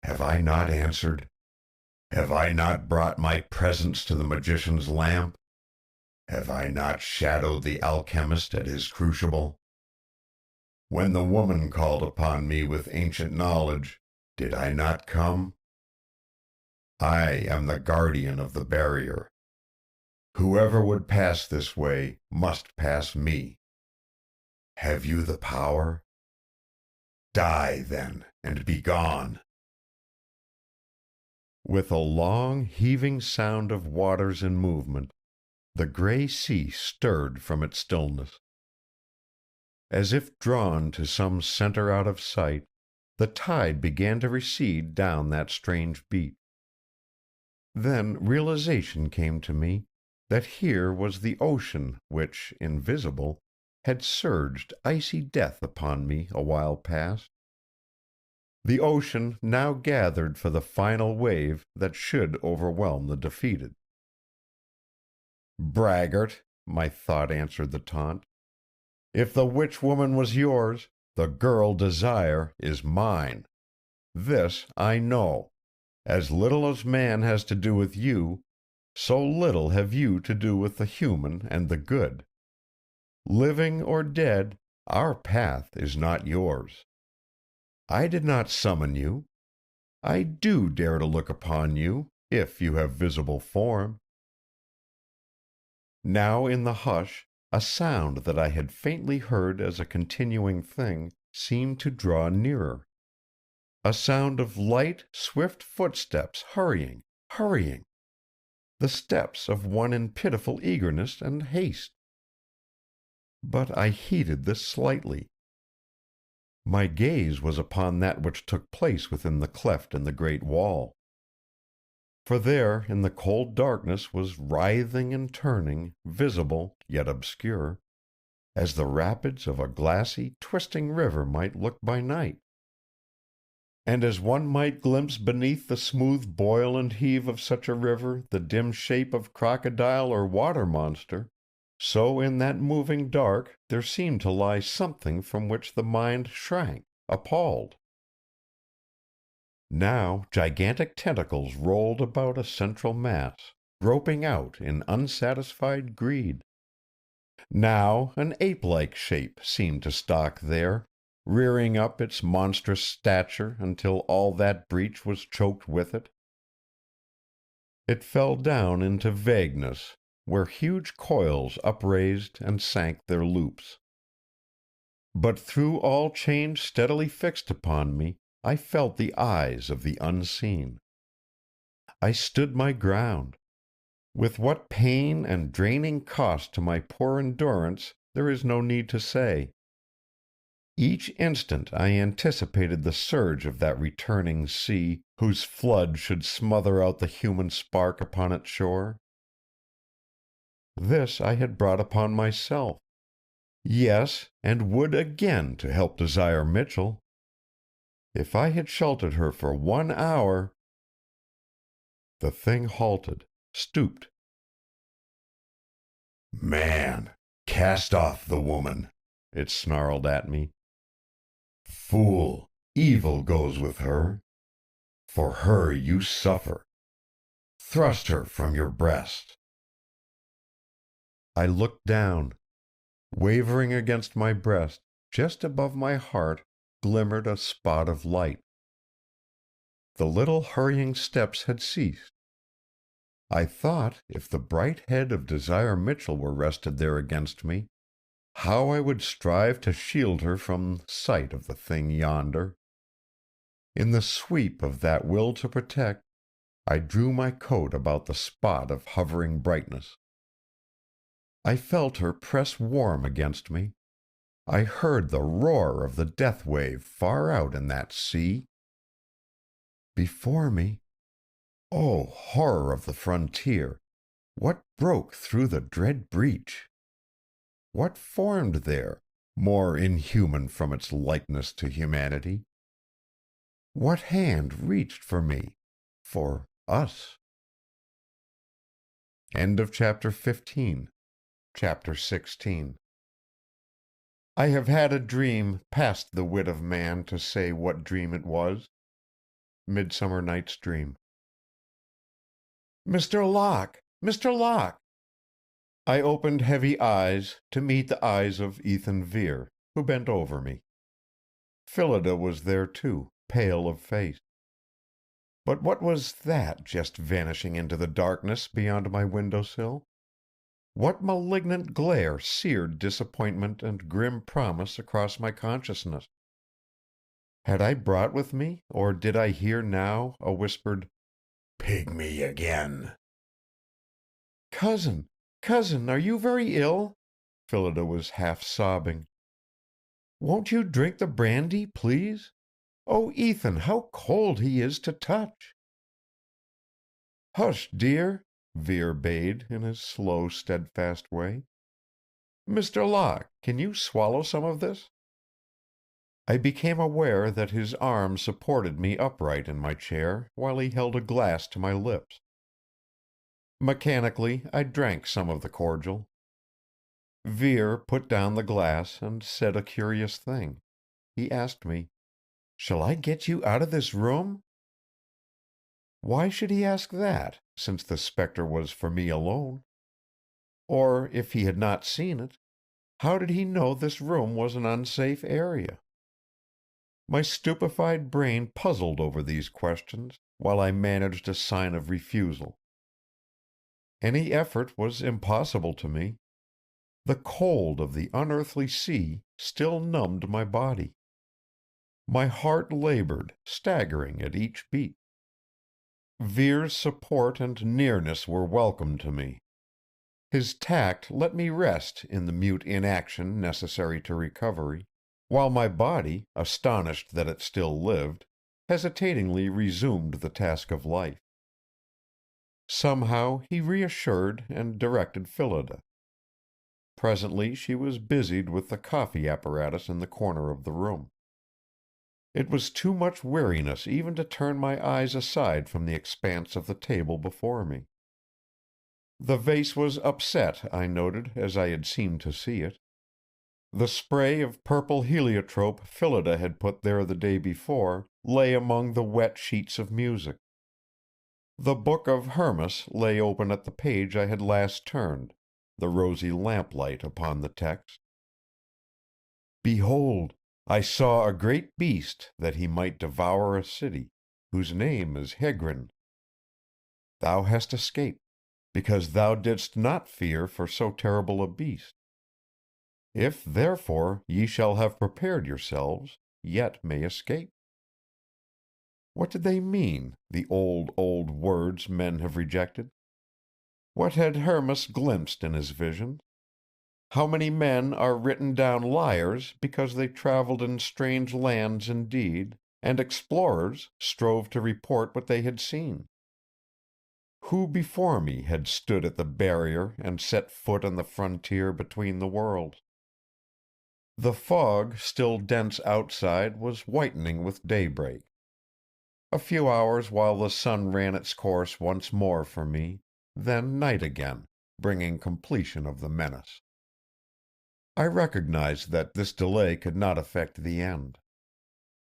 [SPEAKER 2] have I not answered? Have I not brought my presence to the magician's lamp? Have I not shadowed the alchemist at his crucible? When the woman called upon me with ancient knowledge, did I not come? I am the guardian of the barrier. Whoever would pass this way must pass me. Have you the power? Die, then, and be gone. With a long, heaving sound of waters in movement, the gray sea stirred from its stillness. As if drawn to some center out of sight, the tide began to recede down that strange beat. Then realization came to me that here was the ocean which, invisible, had surged icy death upon me a while past. The ocean now gathered for the final wave that should overwhelm the defeated. Braggart, my thought answered the taunt. If the witch woman was yours, the girl Desire is mine. This I know. As little as man has to do with you, so little have you to do with the human and the good. Living or dead, our path is not yours. I did not summon you. I do dare to look upon you, if you have visible form. Now in the hush, a sound that I had faintly heard as a continuing thing seemed to draw nearer. A sound of light, swift footsteps hurrying, the steps of one in pitiful eagerness and haste. But I heeded this slightly. My gaze was upon that which took place within the cleft in the great wall. For there in the cold darkness was writhing and turning, visible yet obscure, as the rapids of a glassy, twisting river might look by night. And as one might glimpse beneath the smooth boil and heave of such a river the dim shape of crocodile or water monster, so in that moving dark there seemed to lie something from which the mind shrank, appalled. Now gigantic tentacles rolled about a central mass, groping out in unsatisfied greed. Now an ape-like shape seemed to stalk there, rearing up its monstrous stature until all that breach was choked with it. It fell down into vagueness, where huge coils upraised and sank their loops. But through all change steadily fixed upon me, I felt the eyes of the unseen. I stood my ground. With what pain and draining cost to my poor endurance there is no need to say. Each instant I anticipated the surge of that returning sea, whose flood should smother out the human spark upon its shore. This I had brought upon myself. Yes, and would again to help Desire Mitchell. If I had sheltered her for 1 hour— The thing halted, stooped. Man, cast off the woman, it snarled at me. Fool, evil goes with her. For her you suffer. Thrust her from your breast. I looked down. Wavering against my breast, just above my heart, glimmered a spot of light. The little hurrying steps had ceased. I thought if the bright head of Desire Mitchell were rested there against me, how I would strive to shield her from sight of the thing yonder. In the sweep of that will to protect, I drew my coat about the spot of hovering brightness. I felt her press warm against me. I heard the roar of the death wave far out in that sea. Before me, oh, horror of the frontier, what broke through the dread breach? What formed there, more inhuman from its likeness to humanity? What hand reached for me, for us? End of chapter 15. Chapter 16. I have had a dream past the wit of man to say what dream it was. Midsummer Night's Dream. Mr. Locke! Mr. Locke! I opened heavy eyes to meet the eyes of Ethan Vere, who bent over me. Phillida was there too, pale of face. But what was that just vanishing into the darkness beyond my window-sill? What malignant glare seared disappointment and grim promise across my consciousness? Had I brought with me, or did I hear now a whispered, "Pygmy again"? "Cousin, cousin, are you very ill?" Phillida was half sobbing. "Won't you drink the brandy, please? Oh, Ethan, how cold he is to touch!" "Hush, dear," Vere bade in his slow, steadfast way. "Mr. Locke, can you swallow some of this?" I became aware that his arm supported me upright in my chair while he held a glass to my lips. Mechanically, I drank some of the cordial. Vere put down the glass and said a curious thing. He asked me, "Shall I get you out of this room?" Why should he ask that, since the spectre was for me alone? Or, if he had not seen it, how did he know this room was an unsafe area? My stupefied brain puzzled over these questions, while I managed a sign of refusal. Any effort was impossible to me. The cold of the unearthly sea still numbed my body. My heart labored, staggering at each beat. Vere's support and nearness were welcome to me. His tact let me rest in the mute inaction necessary to recovery, while my body, astonished that it still lived, hesitatingly resumed the task of life. Somehow he reassured and directed Phillida. Presently she was busied with the coffee apparatus in the corner of the room. It was too much weariness even to turn my eyes aside from the expanse of the table before me. The vase was upset, I noted, as I had seemed to see it. The spray of purple heliotrope Phillida had put there the day before lay among the wet sheets of music. The book of Hermas lay open at the page I had last turned, the rosy lamplight upon the text. "Behold, I saw a great beast that he might devour a city, whose name is Hegrin. Thou hast escaped, because thou didst not fear for so terrible a beast. If, therefore, ye shall have prepared yourselves, yet may escape." What did they mean, the old, old words men have rejected? What had Hermas glimpsed in his vision? How many men are written down liars because they traveled in strange lands indeed, and explorers strove to report what they had seen? Who before me had stood at the barrier and set foot on the frontier between the worlds? The fog, still dense outside, was whitening with daybreak. A few hours while the sun ran its course once more for me, then night again, bringing completion of the menace. I recognized that this delay could not affect the end.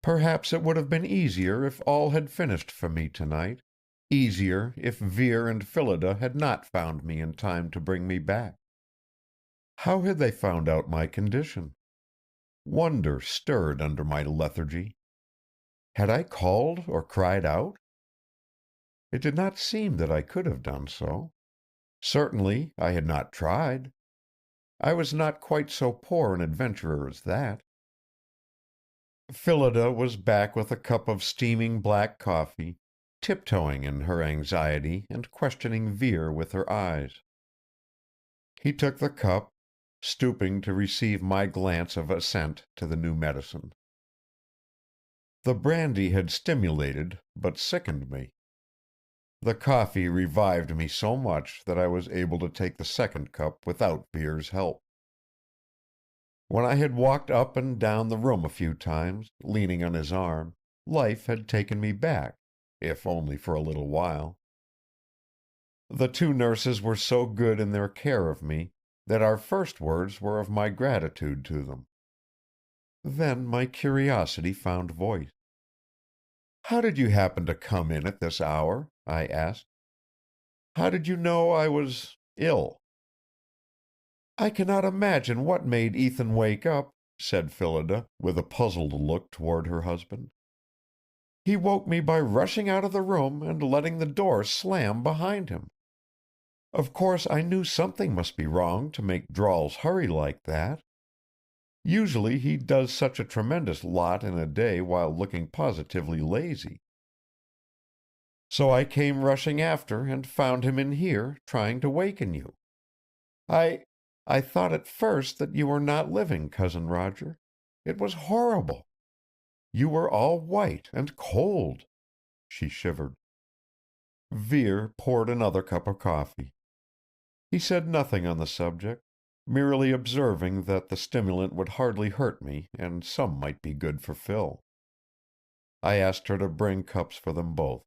[SPEAKER 2] Perhaps it would have been easier if all had finished for me tonight, easier if Vere and Phillida had not found me in time to bring me back. How had they found out my condition? Wonder stirred under my lethargy. Had I called or cried out? It did not seem that I could have done so. Certainly I had not tried. I was not quite so poor an adventurer as that. Phillida was back with a cup of steaming black coffee, tiptoeing in her anxiety and questioning Vere with her eyes. He took the cup,
[SPEAKER 1] stooping to receive my glance of assent to the new medicine. The brandy had stimulated, but sickened me. The coffee revived me so much that I was able to take the second cup without Vere's help. When I had walked up and down the room a few times, leaning on his arm, life had taken me back, if only for a little while. The two nurses were so good in their care of me that our first words were of my gratitude to them. Then my curiosity found voice. "How did you happen to come in at this hour?" I asked. "How did you know I was ill?" "I cannot imagine what made Ethan wake up," said Phillida, with a puzzled look toward her husband. "He woke me by rushing out of the room and letting the door slam behind him. Of course I knew something must be wrong to make Drawls hurry like that. Usually he does such a tremendous lot in a day while looking positively lazy. So I came rushing after and found him in here, trying to waken you. I thought at first that you were not living, Cousin Roger. It was horrible. You were all white and cold." She shivered. Vere poured another cup of coffee. He said nothing on the subject, merely observing that the stimulant would hardly hurt me and some might be good for Phil. I asked her to bring cups for them both.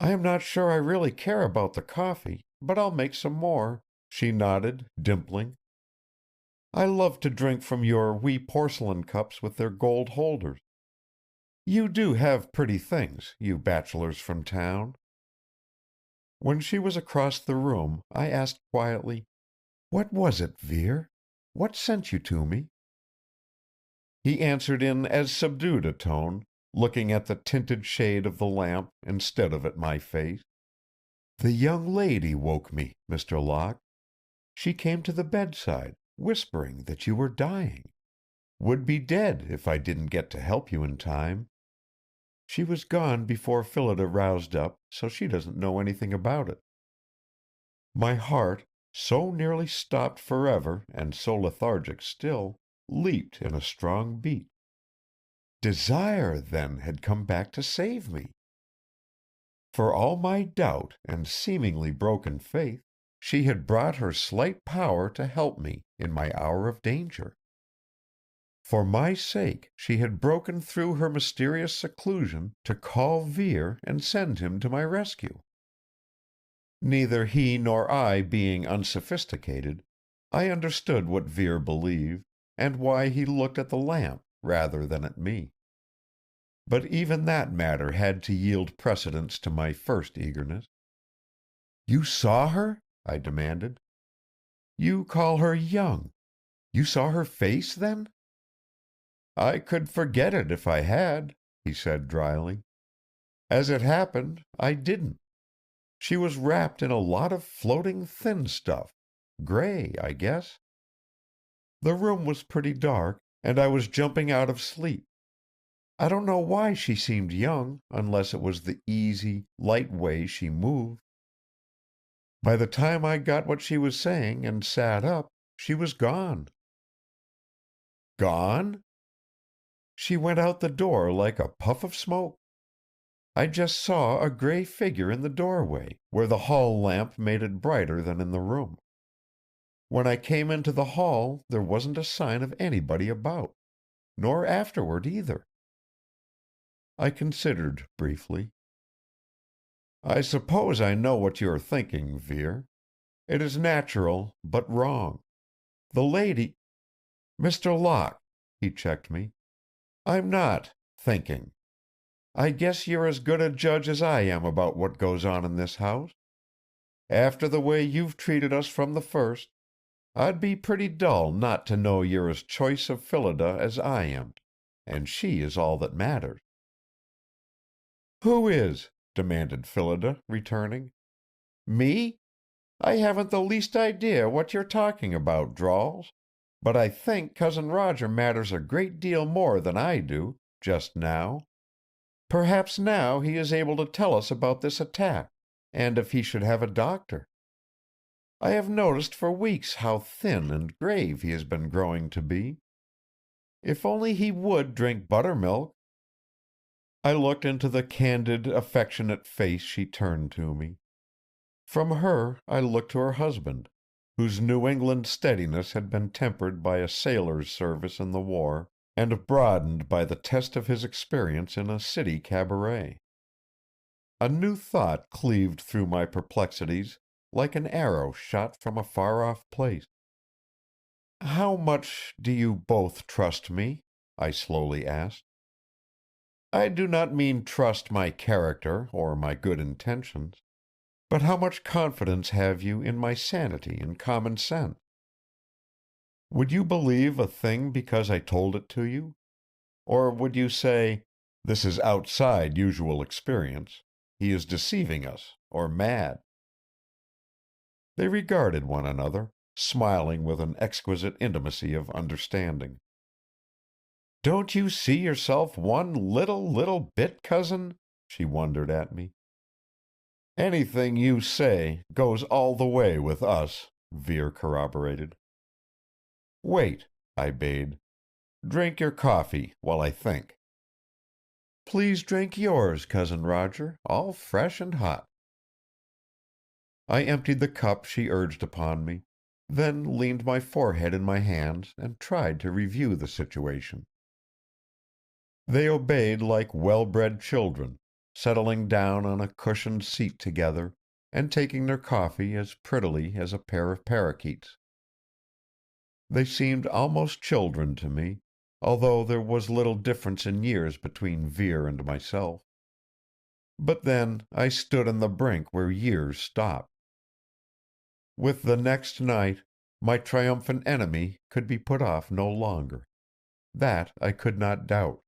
[SPEAKER 1] "I am not sure I really care about the coffee, but I'll make some more," she nodded, dimpling. "I love to drink from your wee porcelain cups with their gold holders. You do have pretty things, you bachelors from town." When she was across the room, I asked quietly, "What was it, Vere? What sent you to me?" He answered in as subdued a tone, looking at the tinted shade of the lamp instead of at my face. "The young lady woke me, Mr. Locke. She came to the bedside, whispering that you were dying. Would be dead if I didn't get to help you in time. She was gone before Phillida roused up, so she doesn't know anything about it." My heart, so nearly stopped forever and so lethargic still, leaped in a strong beat. Desire, then, had come back to save me. For all my doubt and seemingly broken faith, she had brought her slight power to help me in my hour of danger. For my sake, she had broken through her mysterious seclusion to call Vere and send him to my rescue. Neither he nor I being unsophisticated, I understood what Vere believed, and why he looked at the lamp rather than at me. But even that matter had to yield precedence to my first eagerness. "You saw her?" I demanded. "You call her young. You saw her face, then?" "I could forget it if I had," he said dryly. "As it happened, I didn't. She was wrapped in a lot of floating thin stuff, gray, I guess. The room was pretty dark, and I was jumping out of sleep. I don't know why she seemed young, unless it was the easy, light way she moved. By the time I got what she was saying and sat up, she was gone." "Gone?" "She went out the door like a puff of smoke. I just saw a gray figure in the doorway, where the hall lamp made it brighter than in the room. When I came into the hall there wasn't a sign of anybody about, nor afterward either." I considered briefly. "I suppose I know what you are thinking, Vere. It is natural, but wrong. The lady—" "Mr. Locke," he checked me, "I'm not thinking. I guess you're as good a judge as I am about what goes on in this house. After the way you've treated us from the first, I'd be pretty dull not to know you're as choice of Phillida as I am, and she is all that matters." "Who is?" demanded Phillida, returning. "Me? I haven't the least idea what you're talking about, Drawls, but I think Cousin Roger matters a great deal more than I do, just now. Perhaps now he is able to tell us about this attack, and if he should have a doctor." I have noticed for weeks how thin and grave he has been growing to be. If only he would drink buttermilk." I looked into the candid, affectionate face she turned to me. From her I looked to her husband, whose New England steadiness had been tempered by a sailor's service in the war, and broadened by the test of his experience in a city cabaret. A new thought cleaved through my perplexities like an arrow shot from a far-off place. "How much do you both trust me?" I slowly asked. "I do not mean trust my character or my good intentions, but how much confidence have you in my sanity and common sense? Would you believe a thing because I told it to you? Or would you say, 'This is outside usual experience. He is deceiving us, or mad'?" They regarded one another, smiling with an exquisite intimacy of understanding. "Don't you see yourself one little bit, cousin?" she wondered at me. "Anything you say goes all the way with us," Vere corroborated. "Wait," I bade. "Drink your coffee while I think." "Please drink yours, Cousin Roger, all fresh and hot." I emptied the cup she urged upon me, then leaned my forehead in my hands and tried to review the situation. They obeyed like well-bred children, settling down on a cushioned seat together and taking their coffee as prettily as a pair of parakeets. They seemed almost children to me, although there was little difference in years between Vere and myself. But then I stood on the brink where years stop. With the next night, my triumphant enemy could be put off no longer. That I could not doubt.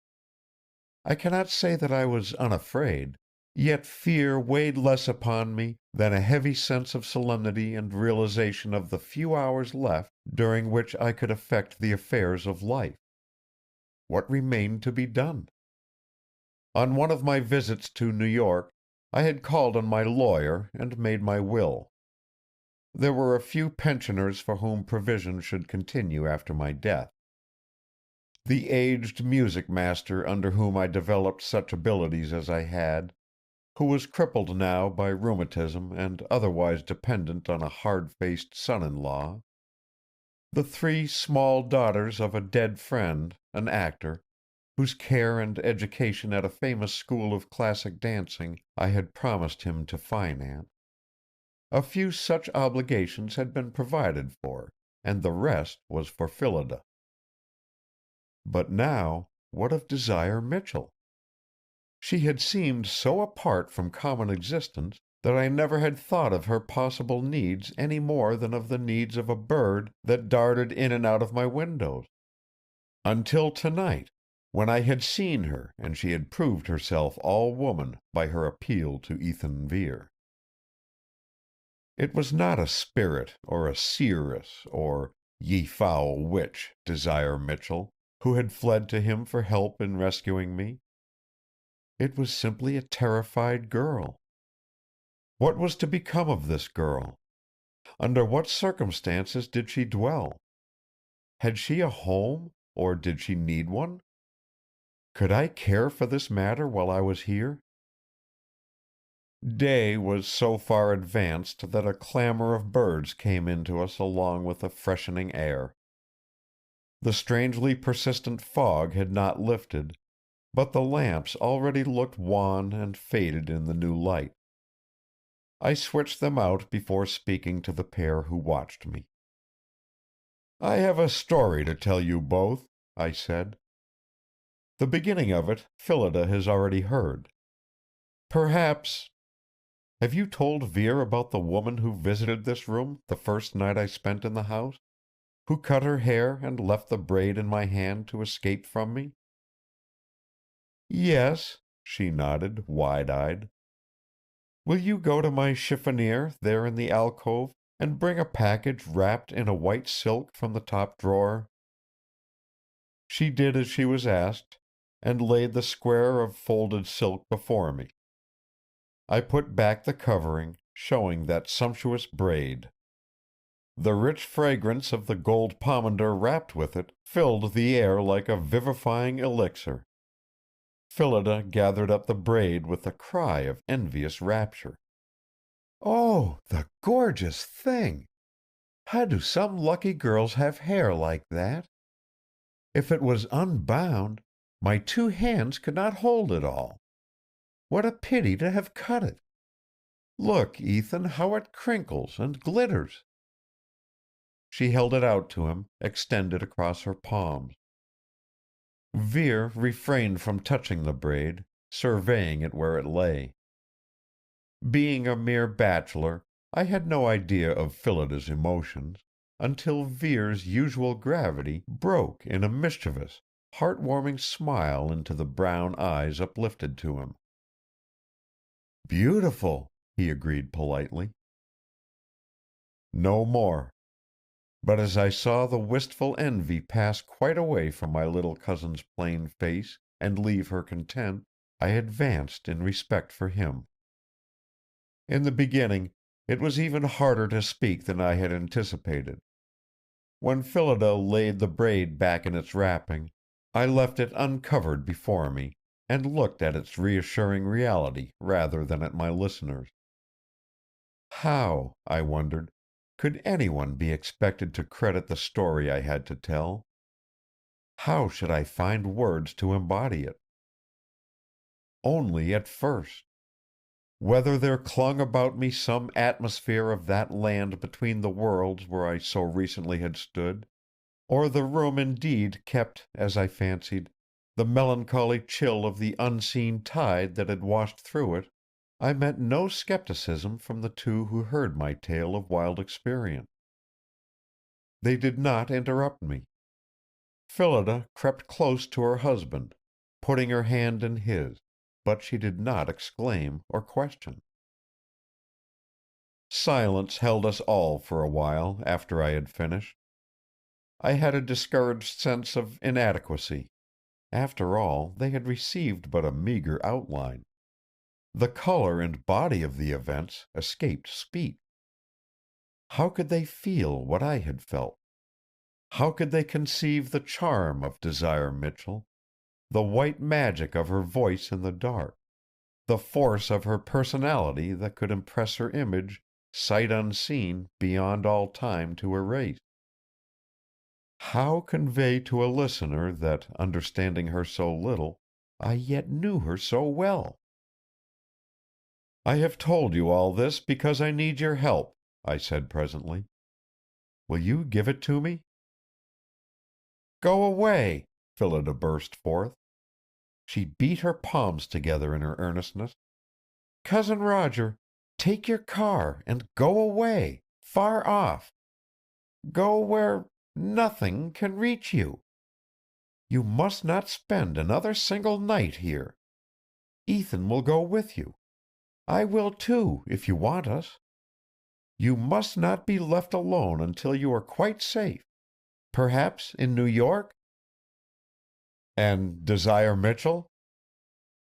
[SPEAKER 1] I cannot say that I was unafraid, yet fear weighed less upon me than a heavy sense of solemnity and realization of the few hours left during which I could affect the affairs of life. What remained to be done? On one of my visits to New York, I had called on my lawyer and made my will. There were a few pensioners for whom provision should continue after my death. The aged music master under whom I developed such abilities as I had, who was crippled now by rheumatism and otherwise dependent on a hard-faced son-in-law, the three small daughters of a dead friend, an actor, whose care and education at a famous school of classic dancing I had promised him to finance. A few such obligations had been provided for, and the rest was for Phillida. But now, what of Desire Michell? She had seemed so apart from common existence that I never had thought of her possible needs any more than of the needs of a bird that darted in and out of my windows. Until tonight, when I had seen her and she had proved herself all woman by her appeal to Ethan Vere. It was not a spirit or a seeress or ye foul witch, Desire Michell, who had fled to him for help in rescuing me. It was simply a terrified girl. What was to become of this girl? Under what circumstances did she dwell? Had she a home, or did she need one? Could I care for this matter while I was here? Day was so far advanced that a clamor of birds came in to us along with a freshening air. The strangely persistent fog had not lifted, but the lamps already looked wan and faded in the new light. I switched them out before speaking to the pair who watched me. "I have a story to tell you both," I said. "The beginning of it Phillida has already heard. Perhaps— Have you told Vere about the woman who visited this room the first night I spent in the house? Who cut her hair and left the braid in my hand to escape from me?" "Yes," she nodded, wide-eyed. "Will you go to my chiffonier there in the alcove and bring a package wrapped in a white silk from the top drawer?" She did as she was asked, and laid the square of folded silk before me. I put back the covering, showing that sumptuous braid. The rich fragrance of the gold pomander wrapped with it filled the air like a vivifying elixir. Phillida gathered up the braid with a cry of envious rapture. "Oh, the gorgeous thing! How do some lucky girls have hair like that? If it was unbound, my 2 hands could not hold it all. What a pity to have cut it! Look, Ethan, how it crinkles and glitters." She held it out to him, extended across her palms. Vere refrained from touching the braid, surveying it where it lay. Being a mere bachelor, I had no idea of Phillida's emotions, until Vere's usual gravity broke in a mischievous, heart-warming smile into the brown eyes uplifted to him. "Beautiful," he agreed politely. No more. But as I saw the wistful envy pass quite away from my little cousin's plain face and leave her content, I advanced in respect for him. In the beginning, it was even harder to speak than I had anticipated. When Phillida laid the braid back in its wrapping, I left it uncovered before me, and looked at its reassuring reality rather than at my listeners. How, I wondered, could anyone be expected to credit the story I had to tell? How should I find words to embody it? Only at first. Whether there clung about me some atmosphere of that land between the worlds where I so recently had stood, or the room indeed kept, as I fancied, the melancholy chill of the unseen tide that had washed through it, I met no skepticism from the 2 who heard my tale of wild experience. They did not interrupt me. Phillida crept close to her husband, putting her hand in his, but she did not exclaim or question. Silence held us all for a while after I had finished. I had a discouraged sense of inadequacy. After all, they had received but a meager outline. The color and body of the events escaped speech. How could they feel what I had felt? How could they conceive the charm of Desire Michell, the white magic of her voice in the dark, the force of her personality that could impress her image, sight unseen, beyond all time to erase? How convey to a listener that, understanding her so little, I yet knew her so well? "I have told you all this because I need your help," I said presently. "Will you give it to me?" "Go away!" Phillida burst forth. She beat her palms together in her earnestness. "Cousin Roger, take your car and go away, far off. Go where nothing can reach you. You must not spend another single night here. Ethan will go with you. I will too, if you want us. You must not be left alone until you are quite safe. Perhaps in New York?" "And Desire Michell?"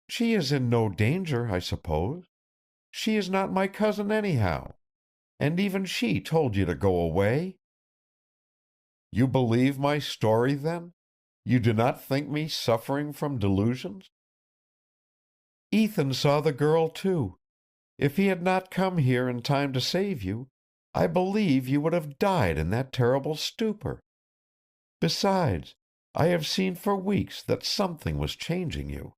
[SPEAKER 1] "She is in no danger, I suppose. She is not my cousin anyhow. And even she told you to go away." "You believe my story, then? You do not think me suffering from delusions?" "Ethan saw the girl, too. If he had not come here in time to save you, I believe you would have died in that terrible stupor. Besides, I have seen for weeks that something was changing you."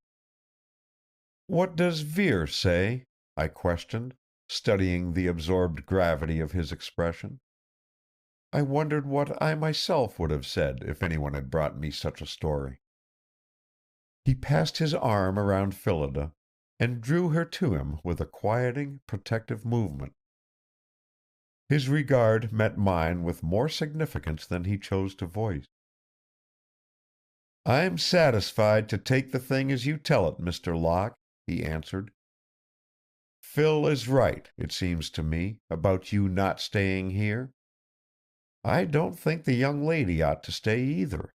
[SPEAKER 1] "What does Vere say?" I questioned, studying the absorbed gravity of his expression. I wondered what I myself would have said if anyone had brought me such a story. He passed his arm around Phillida, and drew her to him with a quieting, protective movement. His regard met mine with more significance than he chose to voice. "I'm satisfied to take the thing as you tell it, Mr. Locke," he answered. "Phil is right, it seems to me, about you not staying here. I don't think the young lady ought to stay either."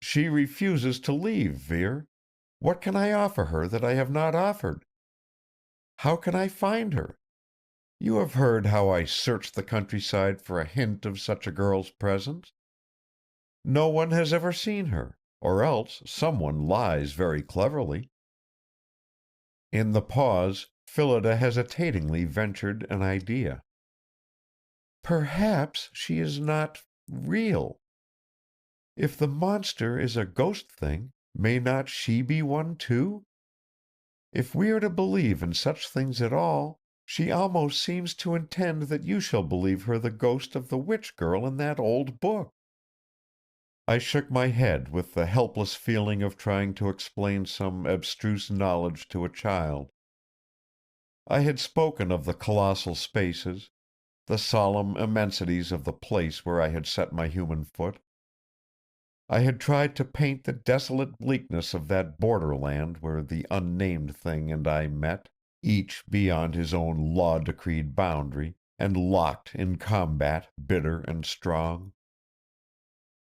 [SPEAKER 1] "She refuses to leave, Vere. What can I offer her that I have not offered? How can I find her? You have heard how I searched the countryside for a hint of such a girl's presence. No one has ever seen her, or else someone lies very cleverly." In the pause, Phillida hesitatingly ventured an idea. "Perhaps she is not real. If the monster is a ghost thing, may not she be one too? If we are to believe in such things at all, she almost seems to intend that you shall believe her the ghost of the witch girl in that old book." I shook my head with the helpless feeling of trying to explain some abstruse knowledge to a child. I had spoken of the colossal spaces, the solemn immensities of the place where I had set my human foot. I had tried to paint the desolate bleakness of that borderland where the unnamed thing and I met, each beyond his own law-decreed boundary, and locked in combat bitter and strong.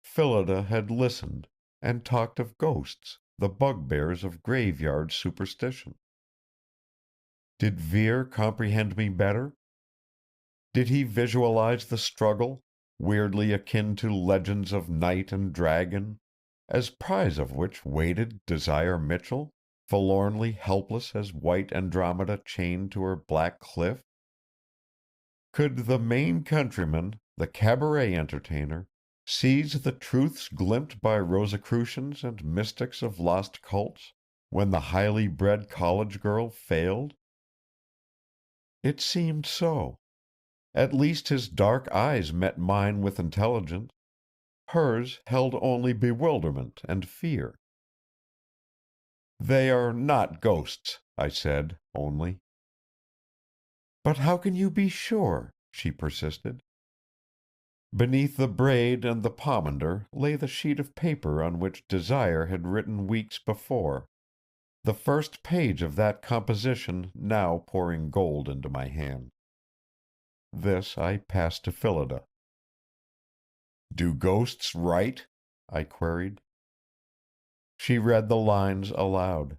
[SPEAKER 1] Phillida had listened, and talked of ghosts, the bugbears of graveyard superstition. Did Vere comprehend me better? Did he visualize the struggle, weirdly akin to legends of knight and dragon, as prize of which waited Desire Mitchell, forlornly helpless as white Andromeda chained to her black cliff? Could the Maine countryman, the cabaret entertainer, seize the truths glimpsed by Rosicrucians and mystics of lost cults, when the highly bred college girl failed? It seemed so. At least his dark eyes met mine with intelligence. Hers held only bewilderment and fear. "They are not ghosts," I said, only. "But how can you be sure?" she persisted. Beneath the braid and the pomander lay the sheet of paper on which Desire had written weeks before, the first page of that composition now pouring gold into my hand. This I passed to Phillida. "Do ghosts write?" I queried. She read the lines aloud.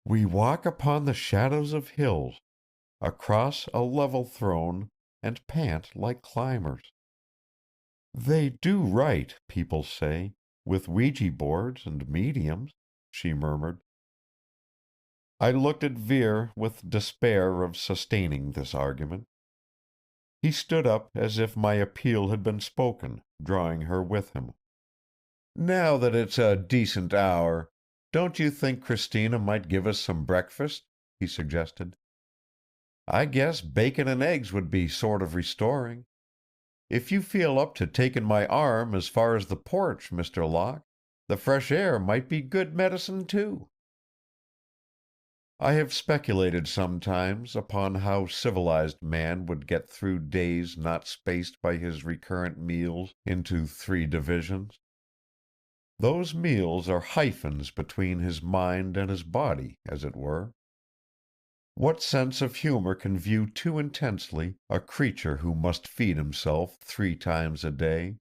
[SPEAKER 1] "We walk upon the shadows of hills, across a level throne, and pant like climbers. They do write, people say, with Ouija boards and mediums," she murmured. I looked at Vere with despair of sustaining this argument. He stood up as if my appeal had been spoken, drawing her with him. "Now that it's a decent hour, don't you think Christina might give us some breakfast?" he suggested. "I guess bacon and eggs would be sort of restoring. If you feel up to taking my arm as far as the porch, Mr. Locke, the fresh air might be good medicine, too." I have speculated sometimes upon how civilized man would get through days not spaced by his recurrent meals into 3 divisions. Those meals are hyphens between his mind and his body, as it were. What sense of humor can view too intensely a creature who must feed himself 3 times a day?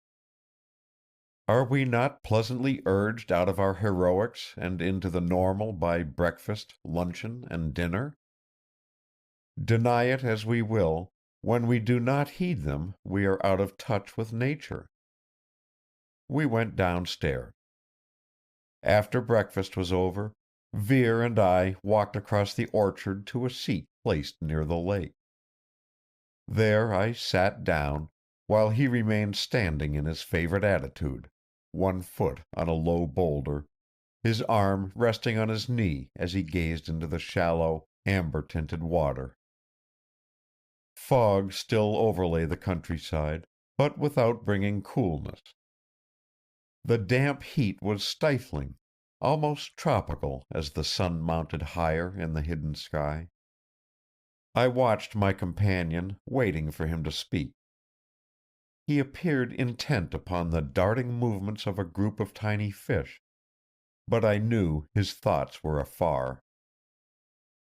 [SPEAKER 1] Are we not pleasantly urged out of our heroics and into the normal by breakfast, luncheon, and dinner? Deny it as we will, when we do not heed them we are out of touch with nature. We went downstairs. After breakfast was over, Vere and I walked across the orchard to a seat placed near the lake. There I sat down, while he remained standing in his favorite attitude, one foot on a low boulder, his arm resting on his knee as he gazed into the shallow, amber-tinted water. Fog still overlay the countryside, but without bringing coolness. The damp heat was stifling, almost tropical as the sun mounted higher in the hidden sky. I watched my companion, waiting for him to speak. He appeared intent upon the darting movements of a group of tiny fish, but I knew his thoughts were afar.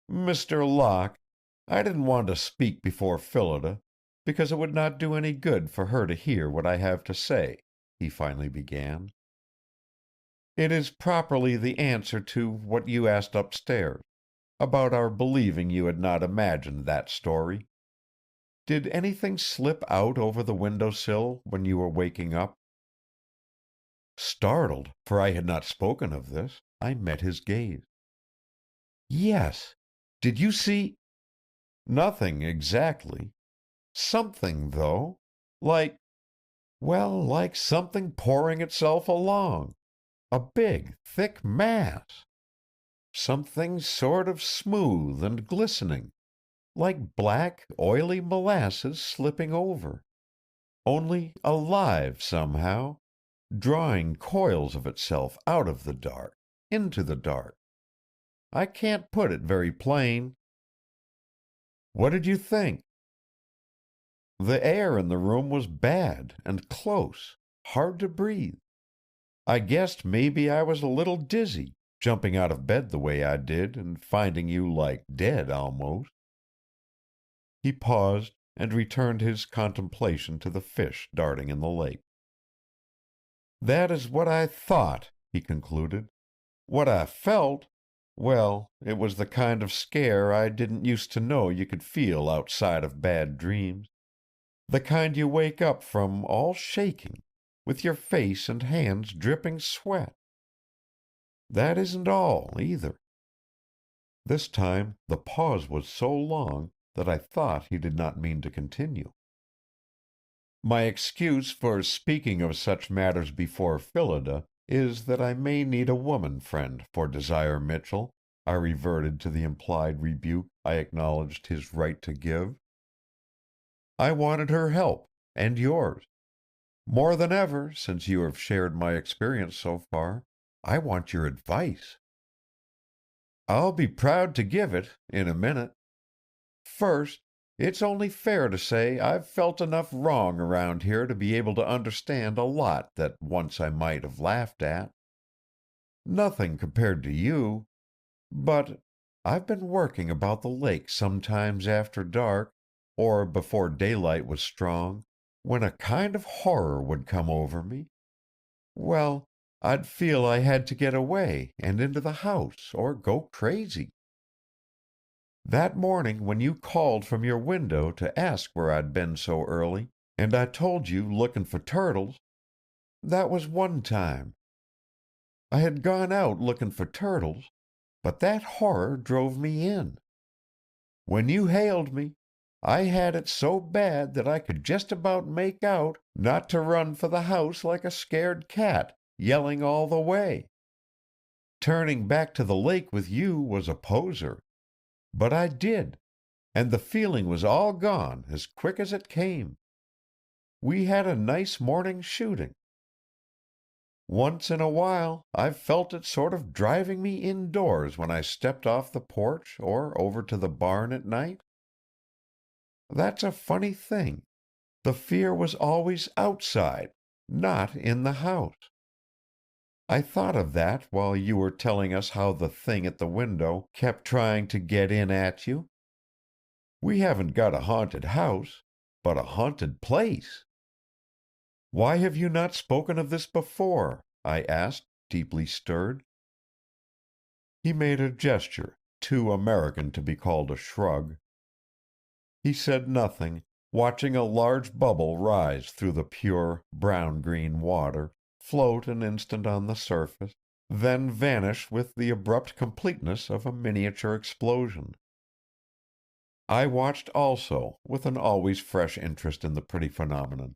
[SPEAKER 1] "Mr. Locke, I didn't want to speak before Phillida, because it would not do any good for her to hear what I have to say," he finally began. "It is properly the answer to what you asked upstairs. about our believing you had not imagined that story. Did anything slip out over the window sill when you were waking up?" Startled, for I had not spoken of this, I met his gaze. "Yes. Did you see—" "Nothing exactly. Something, though. Like, well, like something pouring itself along. A big, thick mass. Something sort of smooth and glistening, like black, oily molasses slipping over. Only alive somehow, drawing coils of itself out of the dark, into the dark. I can't put it very plain." "What did you think?" "The air in the room was bad and close, hard to breathe. I guessed maybe I was a little dizzy, jumping out of bed the way I did and finding you like dead almost." He paused and returned his contemplation to the fish darting in the lake. "That is what I thought," he concluded. "What I felt, well, it was the kind of scare I didn't used to know you could feel outside of bad dreams. The kind you wake up from all shaking, with your face and hands dripping sweat. That isn't all, either." This time the pause was so long that I thought he did not mean to continue. "My excuse for speaking of such matters before Phillida is that I may need a woman friend for Desire Mitchell." I reverted to the implied rebuke I acknowledged his right to give. "I wanted her help, and yours. More than ever, since you have shared my experience so far, I want your advice." "I'll be proud to give it, in a minute. First, it's only fair to say I've felt enough wrong around here to be able to understand a lot that once I might have laughed at. Nothing compared to you, but I've been working about the lake sometimes after dark, or before daylight was strong, when a kind of horror would come over me. Well, I'd feel I had to get away and into the house or go crazy. That morning when you called from your window to ask where I'd been so early, and I told you looking for turtles, that was one time. I had gone out looking for turtles, but that horror drove me in. When you hailed me, I had it so bad that I could just about make out not to run for the house like a scared cat, yelling all the way. Turning back to the lake with you was a poser, but I did, and the feeling was all gone as quick as it came. We had a nice morning's shooting. Once in a while I've felt it sort of driving me indoors when I stepped off the porch or over to the barn at night. That's a funny thing. The fear was always outside, not in the house. I thought of that while you were telling us how the thing at the window kept trying to get in at you. We haven't got a haunted house, but a haunted place." "Why have you not spoken of this before?" I asked, deeply stirred. He made a gesture, too American to be called a shrug. He said nothing, watching a large bubble rise through the pure, brown-green water, float an instant on the surface, then vanish with the abrupt completeness of a miniature explosion. I watched also, with an always fresh interest in the pretty phenomenon.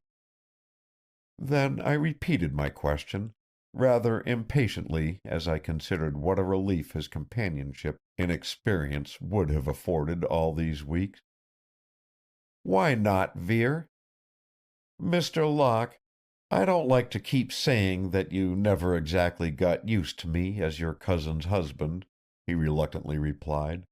[SPEAKER 1] Then I repeated my question, rather impatiently as I considered what a relief his companionship in experience would have afforded all these weeks. "Why not, Vere? Mr. Locke, I don't like to keep saying that you never exactly got used to me as your cousin's husband," he reluctantly replied.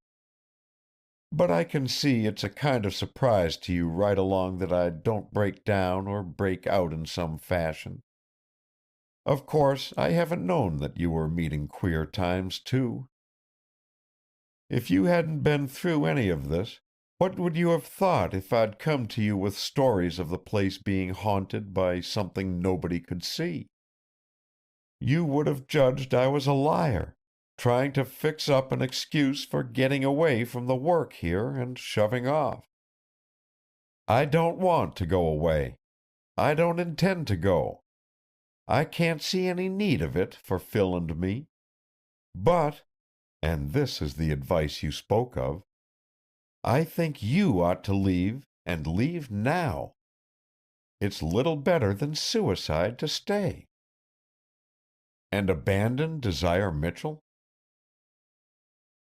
[SPEAKER 1] "But I can see it's a kind of surprise to you right along that I don't break down or break out in some fashion. Of course, I haven't known that you were meeting queer times, too. If you hadn't been through any of this, what would you have thought if I'd come to you with stories of the place being haunted by something nobody could see? You would have judged I was a liar, trying to fix up an excuse for getting away from the work here and shoving off. I don't want to go away. I don't intend to go. I can't see any need of it for Phil and me. But, and this is the advice you spoke of, I think you ought to leave, and leave now. It's little better than suicide to stay." "And abandon Desire Mitchell?"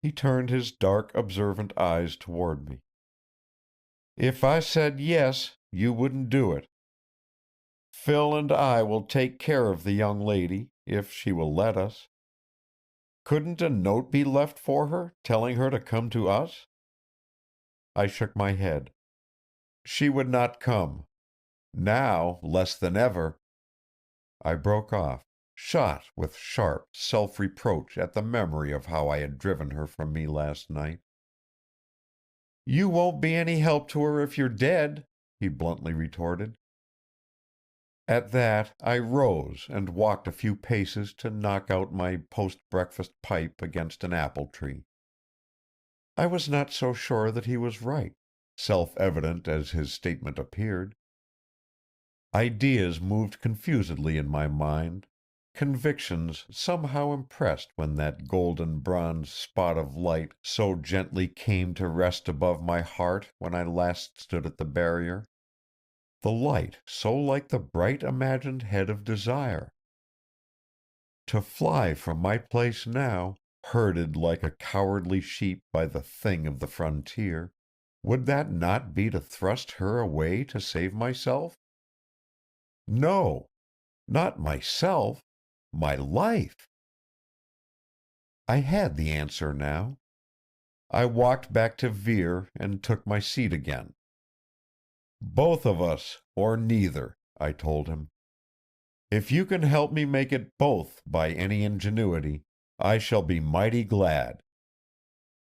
[SPEAKER 1] He turned his dark, observant eyes toward me. "If I said yes, you wouldn't do it. Phil and I will take care of the young lady, if she will let us. Couldn't a note be left for her, telling her to come to us?" I shook my head. "She would not come. Now, less than ever—" I broke off, shot with sharp self-reproach at the memory of how I had driven her from me last night. "You won't be any help to her if you're dead," he bluntly retorted. At that I rose and walked a few paces to knock out my post-breakfast pipe against an apple tree. I was not so sure that he was right, self-evident as his statement appeared. Ideas moved confusedly in my mind, convictions somehow impressed when that golden bronze spot of light so gently came to rest above my heart when I last stood at the barrier. The light so like the bright imagined head of Desire. To fly from my place now, herded like a cowardly sheep by the Thing of the frontier, would that not be to thrust her away to save myself? No, not myself, my life. I had the answer now. I walked back to Vere and took my seat again. "Both of us, or neither," I told him. "If you can help me make it both by any ingenuity, I shall be mighty glad.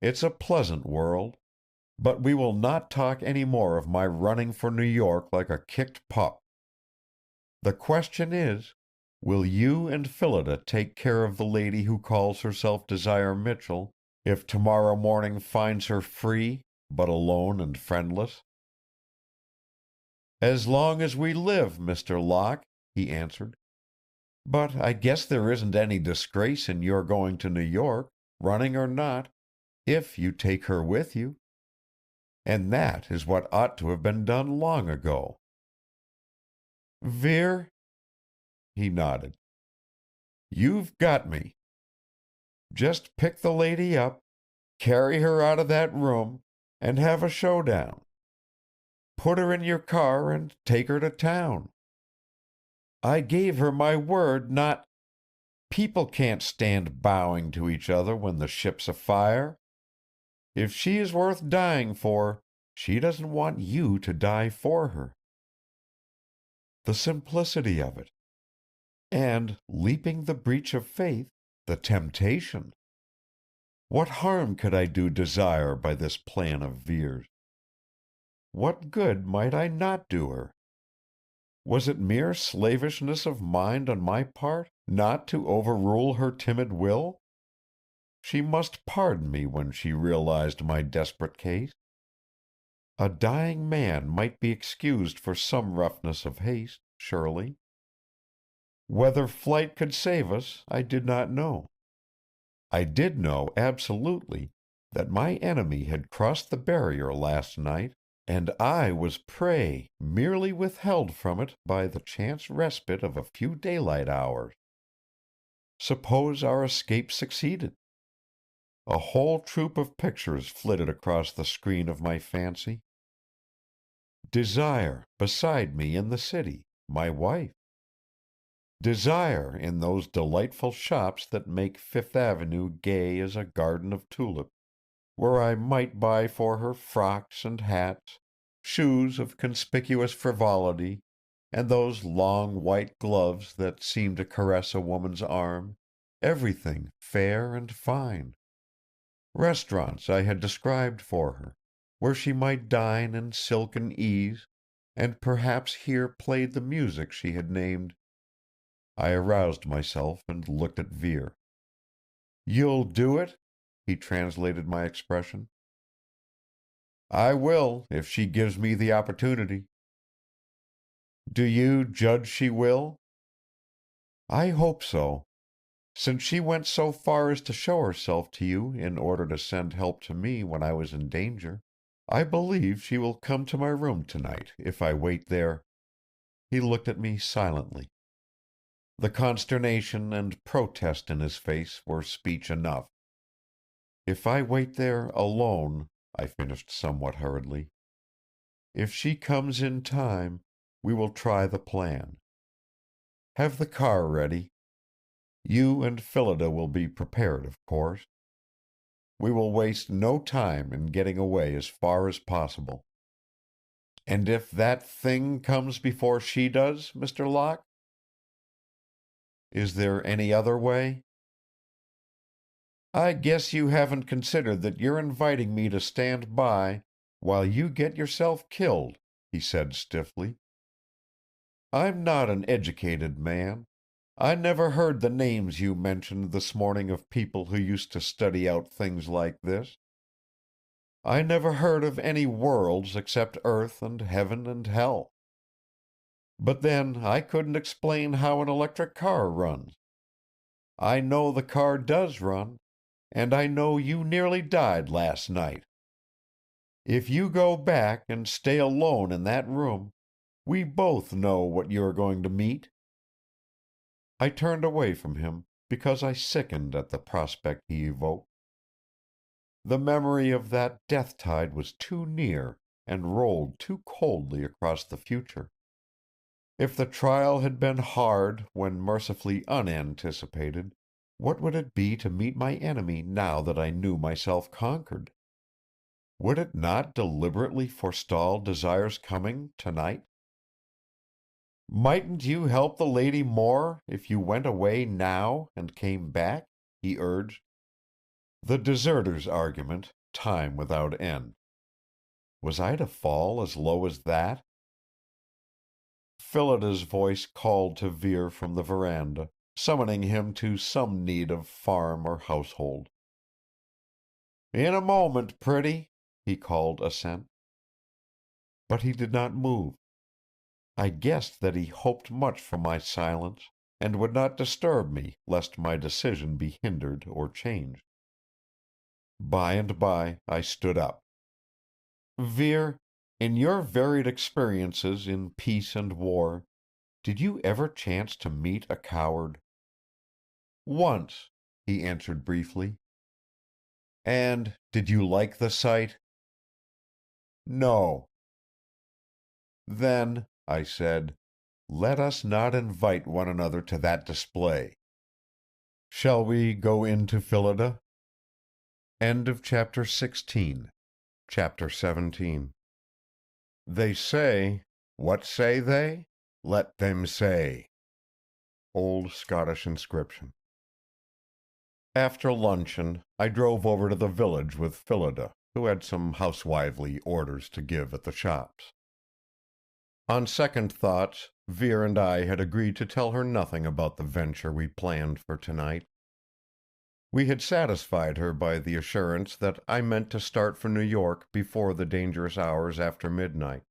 [SPEAKER 1] It's a pleasant world, but we will not talk any more of my running for New York like a kicked pup. The question is, will you and Phillida take care of the lady who calls herself Desire Mitchell, if tomorrow morning finds her free, but alone and friendless?" "As long as we live, Mr. Locke," he answered. "But I guess there isn't any disgrace in your going to New York, running or not, if you take her with you. And that is what ought to have been done long ago." "Vere?" He nodded. "You've got me. Just pick the lady up, carry her out of that room, and have a showdown. Put her in your car and take her to town. I gave her my word not— People can't stand bowing to each other when the ship's afire. If she is worth dying for, she doesn't want you to die for her. The simplicity of it. And, leaping the breach of faith, the temptation. What harm could I do Desire by this plan of Vere's? What good might I not do her? Was it mere slavishness of mind on my part, not to overrule her timid will? She must pardon me when she realized my desperate case. A dying man might be excused for some roughness of haste, surely. Whether flight could save us, I did not know. I did know absolutely that my enemy had crossed the barrier last night, and I was prey merely withheld from it by the chance respite of a few daylight hours. Suppose our escape succeeded? A whole troop of pictures flitted across the screen of my fancy. Desire beside me in the city, my wife. Desire in those delightful shops that make Fifth Avenue gay as a garden of tulips, where I might buy for her frocks and hats, shoes of conspicuous frivolity, and those long white gloves that seem to caress a woman's arm, everything fair and fine. Restaurants I had described for her, where she might dine in silken ease, and perhaps hear played the music she had named. I aroused myself and looked at Vere. "You'll do it?" He translated my expression. "I will, if she gives me the opportunity." "Do you judge she will?" "I hope so. Since she went so far as to show herself to you in order to send help to me when I was in danger, I believe she will come to my room tonight if I wait there." He looked at me silently. The consternation and protest in his face were speech enough. "If I wait there alone," I finished somewhat hurriedly, "if she comes in time, we will try the plan. Have the car ready. You and Phillida will be prepared, of course. We will waste no time in getting away as far as possible." "And if that thing comes before she does, Mr. Locke?" "Is there any other way?" "I guess you haven't considered that you're inviting me to stand by while you get yourself killed," he said stiffly. "I'm not an educated man. I never heard the names you mentioned this morning of people who used to study out things like this. I never heard of any worlds except Earth and Heaven and Hell. But then I couldn't explain how an electric car runs. I know the car does run, and I know you nearly died last night. If you go back and stay alone in that room, we both know what you are going to meet." I turned away from him because I sickened at the prospect he evoked. The memory of that death tide was too near and rolled too coldly across the future. If the trial had been hard when mercifully unanticipated, what would it be to meet my enemy now that I knew myself conquered? Would it not deliberately forestall Desire's coming tonight? "Mightn't you help the lady more if you went away now and came back?" he urged. The deserter's argument, time without end. Was I to fall as low as that? Phillida's voice called to Vere from the veranda, summoning him to some need of farm or household. "In a moment, pretty," he called assent. But he did not move. I guessed that he hoped much from my silence, and would not disturb me lest my decision be hindered or changed. By and by I stood up. "Vere, in your varied experiences in peace and war, did you ever chance to meet a coward?" "Once," he answered briefly. "And did you like the sight?" "No." "Then," I said, "let us not invite one another to that display. Shall we go in to Phillida?" End of chapter 16. Chapter 17. They say, what say they? Let them say. Old Scottish inscription. After luncheon, I drove over to the village with Phillida, who had some housewifely orders to give at the shops. On second thoughts, Vere and I had agreed to tell her nothing about the venture we planned for tonight. We had satisfied her by the assurance that I meant to start for New York before the dangerous hours after midnight.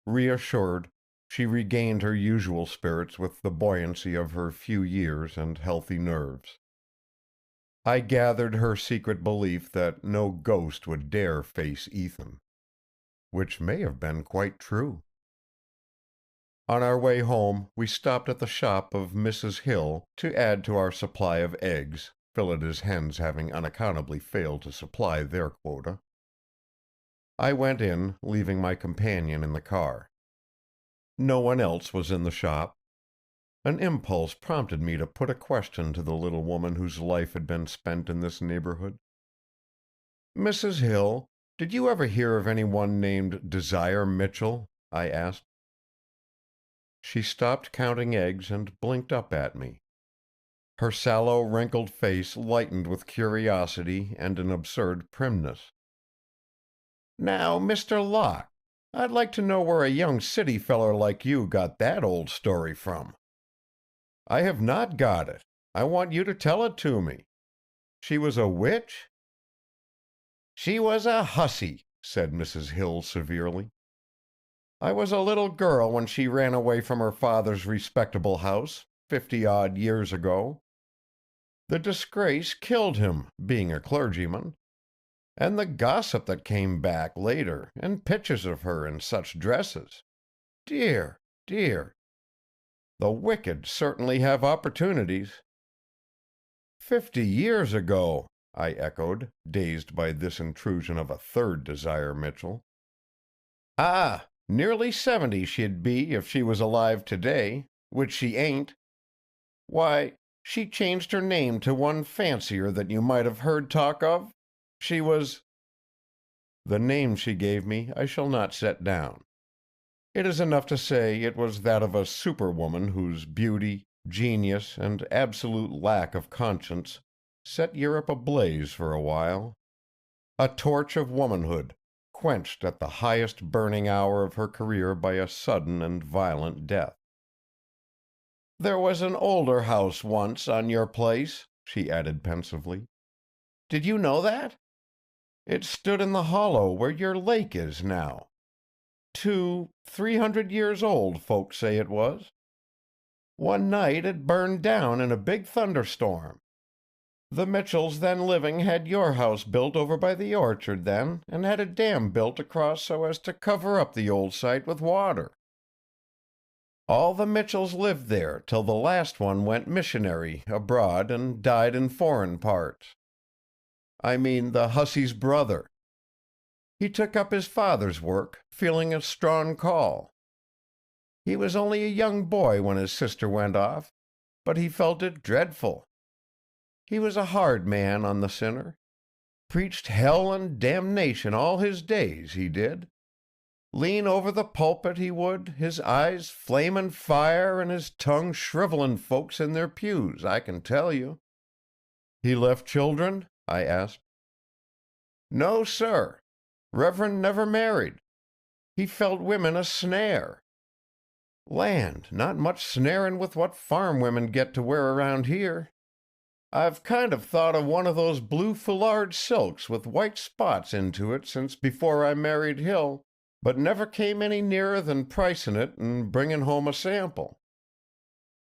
[SPEAKER 1] Reassured, she regained her usual spirits with the buoyancy of her few years and healthy nerves. I gathered her secret belief that no ghost would dare face Ethan. Which may have been quite true. On our way home, we stopped at the shop of Mrs. Hill to add to our supply of eggs, Phillida's hens having unaccountably failed to supply their quota. I went in, leaving my companion in the car. No one else was in the shop. An impulse prompted me to put a question to the little woman whose life had been spent in this neighborhood. "Mrs. Hill, did you ever hear of anyone named Desire Mitchell?" I asked. She stopped counting eggs and blinked up at me. Her sallow, wrinkled face lightened with curiosity and an absurd primness. "Now, Mr. Locke, I'd like to know where a young city feller like you got that old story from." "I have not got it. I want you to tell it to me. She was a witch? She was a hussy, said Mrs. Hill severely. I was a little girl when she ran away from her father's respectable house, 50-odd years ago. The disgrace killed him, being a clergyman. And the gossip that came back later, and pictures of her in such dresses. Dear, dear. The wicked certainly have opportunities. 50 years ago, I echoed, dazed by this intrusion of a third Desire Mitchell. Ah, nearly 70 she'd be if she was alive today, which she ain't. Why, she changed her name to one fancier that you might have heard talk of. She was— The name she gave me I shall not set down. It is enough to say it was that of a superwoman whose beauty, genius, and absolute lack of conscience set Europe ablaze for a while. A torch of womanhood, quenched at the highest burning hour of her career by a sudden and violent death. There was an older house once on your place, she added pensively. Did you know that? It stood in the hollow where your lake is now. 300 years old, folks say it was. One night it burned down in a big thunderstorm. The Mitchells then living had your house built over by the orchard then, and had a dam built across so as to cover up the old site with water. All the Mitchells lived there till the last one went missionary abroad and died in foreign parts. I mean the hussy's brother. He took up his father's work, feeling a strong call. He was only a young boy when his sister went off, but he felt it dreadful. He was a hard man on the sinner. Preached hell and damnation all his days, he did. Lean over the pulpit he would, his eyes flamin' fire and his tongue shrivelin' folks in their pews, I can tell you. He left children? I asked. No, sir. Reverend never married. He felt women a snare. Land, not much snarin' with what farm women get to wear around here. I've kind of thought of one of those blue foulard silks with white spots into it since before I married Hill, but never came any nearer than pricin' it and bringin' home a sample.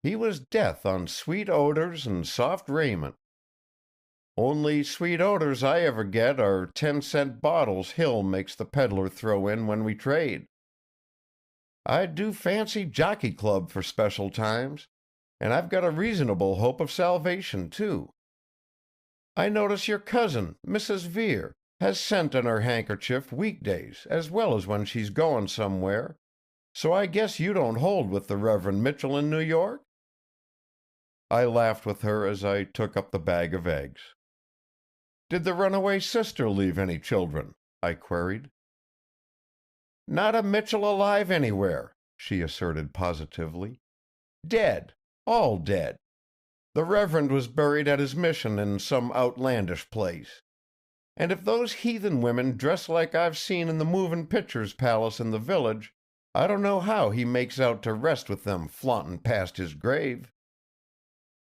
[SPEAKER 1] He was death on sweet odors and soft raiment. Only sweet odors I ever get are 10-cent bottles Hill makes the peddler throw in when we trade. I do fancy Jockey Club for special times, and I've got a reasonable hope of salvation, too. I notice your cousin, Mrs. Vere, has scent on her handkerchief weekdays as well as when she's going somewhere, so I guess you don't hold with the Reverend Mitchell in New York? I laughed with her as I took up the bag of eggs. Did the runaway sister leave any children? I queried. Not a Mitchell alive anywhere, she asserted positively. Dead. All dead. The Reverend was buried at his mission in some outlandish place. And if those heathen women dress like I've seen in the movin' pictures palace in the village, I don't know how he makes out to rest with them flauntin' past his grave.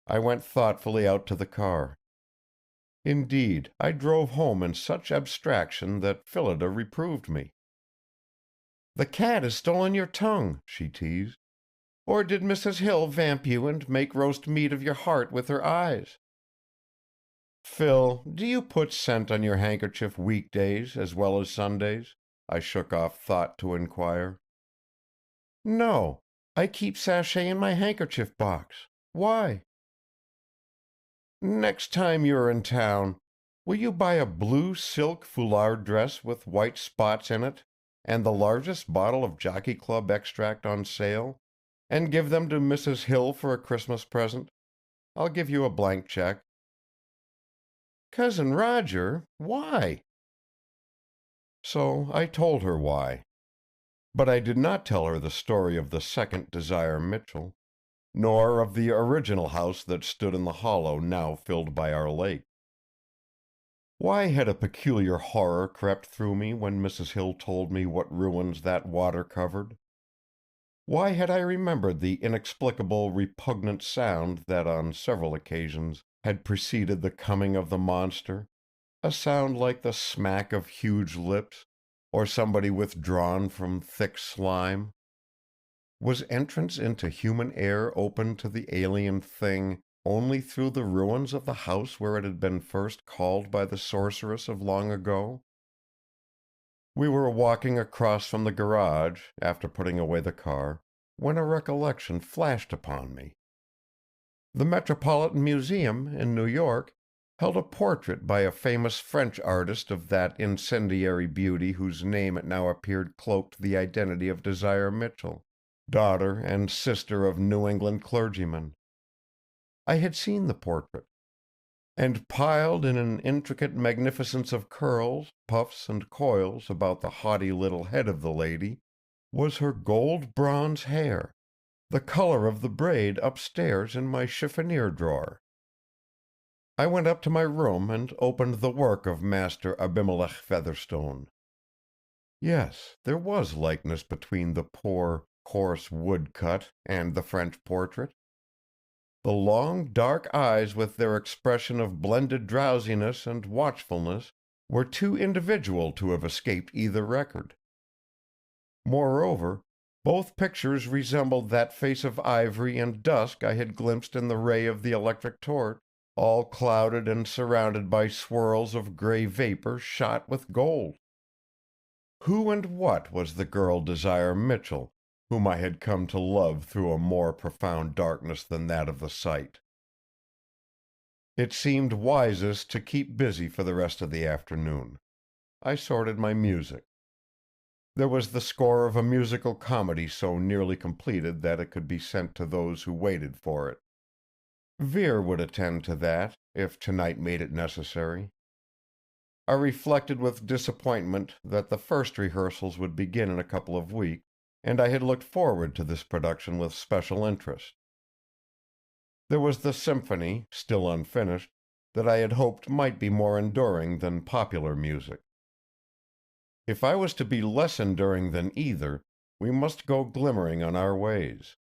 [SPEAKER 1] I went thoughtfully out to the car. Indeed, I drove home in such abstraction that Phillida reproved me. The cat has stolen your tongue, she teased. Or did Mrs. Hill vamp you and make roast meat of your heart with her eyes? Phil, do you put scent on your handkerchief weekdays as well as Sundays? I shook off thought to inquire. No, I keep sachet in my handkerchief box. Why? Next time you're in town, will you buy a blue silk foulard dress with white spots in it, and the largest bottle of Jockey Club extract on sale, and give them to Mrs. Hill for a Christmas present? I'll give you a blank check. Cousin Roger, why? So I told her why. But I did not tell her the story of the second Desire Mitchell, nor of the original house that stood in the hollow now filled by our lake. Why had a peculiar horror crept through me when Mrs. Hill told me what ruins that water covered? Why had I remembered the inexplicable, repugnant sound that on several occasions had preceded the coming of the monster, a sound like the smack of huge lips, or somebody withdrawn from thick slime? Was entrance into human air open to the alien thing only through the ruins of the house where it had been first called by the sorceress of long ago? We were walking across from the garage, after putting away the car, when a recollection flashed upon me. The Metropolitan Museum in New York held a portrait by a famous French artist of that incendiary beauty whose name it now appeared cloaked the identity of Desire Mitchell, daughter and sister of New England clergymen. I had seen the portrait, and piled in an intricate magnificence of curls, puffs, and coils about the haughty little head of the lady was her gold bronze hair, the color of the braid upstairs in my chiffonier drawer. I went up to my room and opened the work of Master Abimelech Featherstone. Yes, there was likeness between the poor, coarse woodcut and the French portrait. The long, dark eyes with their expression of blended drowsiness and watchfulness were too individual to have escaped either record. Moreover, both pictures resembled that face of ivory and dusk I had glimpsed in the ray of the electric torch, all clouded and surrounded by swirls of gray vapor shot with gold. Who and what was the girl Desire Mitchell, whom I had come to love through a more profound darkness than that of the sight? It seemed wisest to keep busy for the rest of the afternoon. I sorted my music. There was the score of a musical comedy so nearly completed that it could be sent to those who waited for it. Vere would attend to that, if tonight made it necessary. I reflected with disappointment that the first rehearsals would begin in a couple of weeks, and I had looked forward to this production with special interest. There was the symphony, still unfinished, that I had hoped might be more enduring than popular music. If I was to be less enduring than either, we must go glimmering on our ways.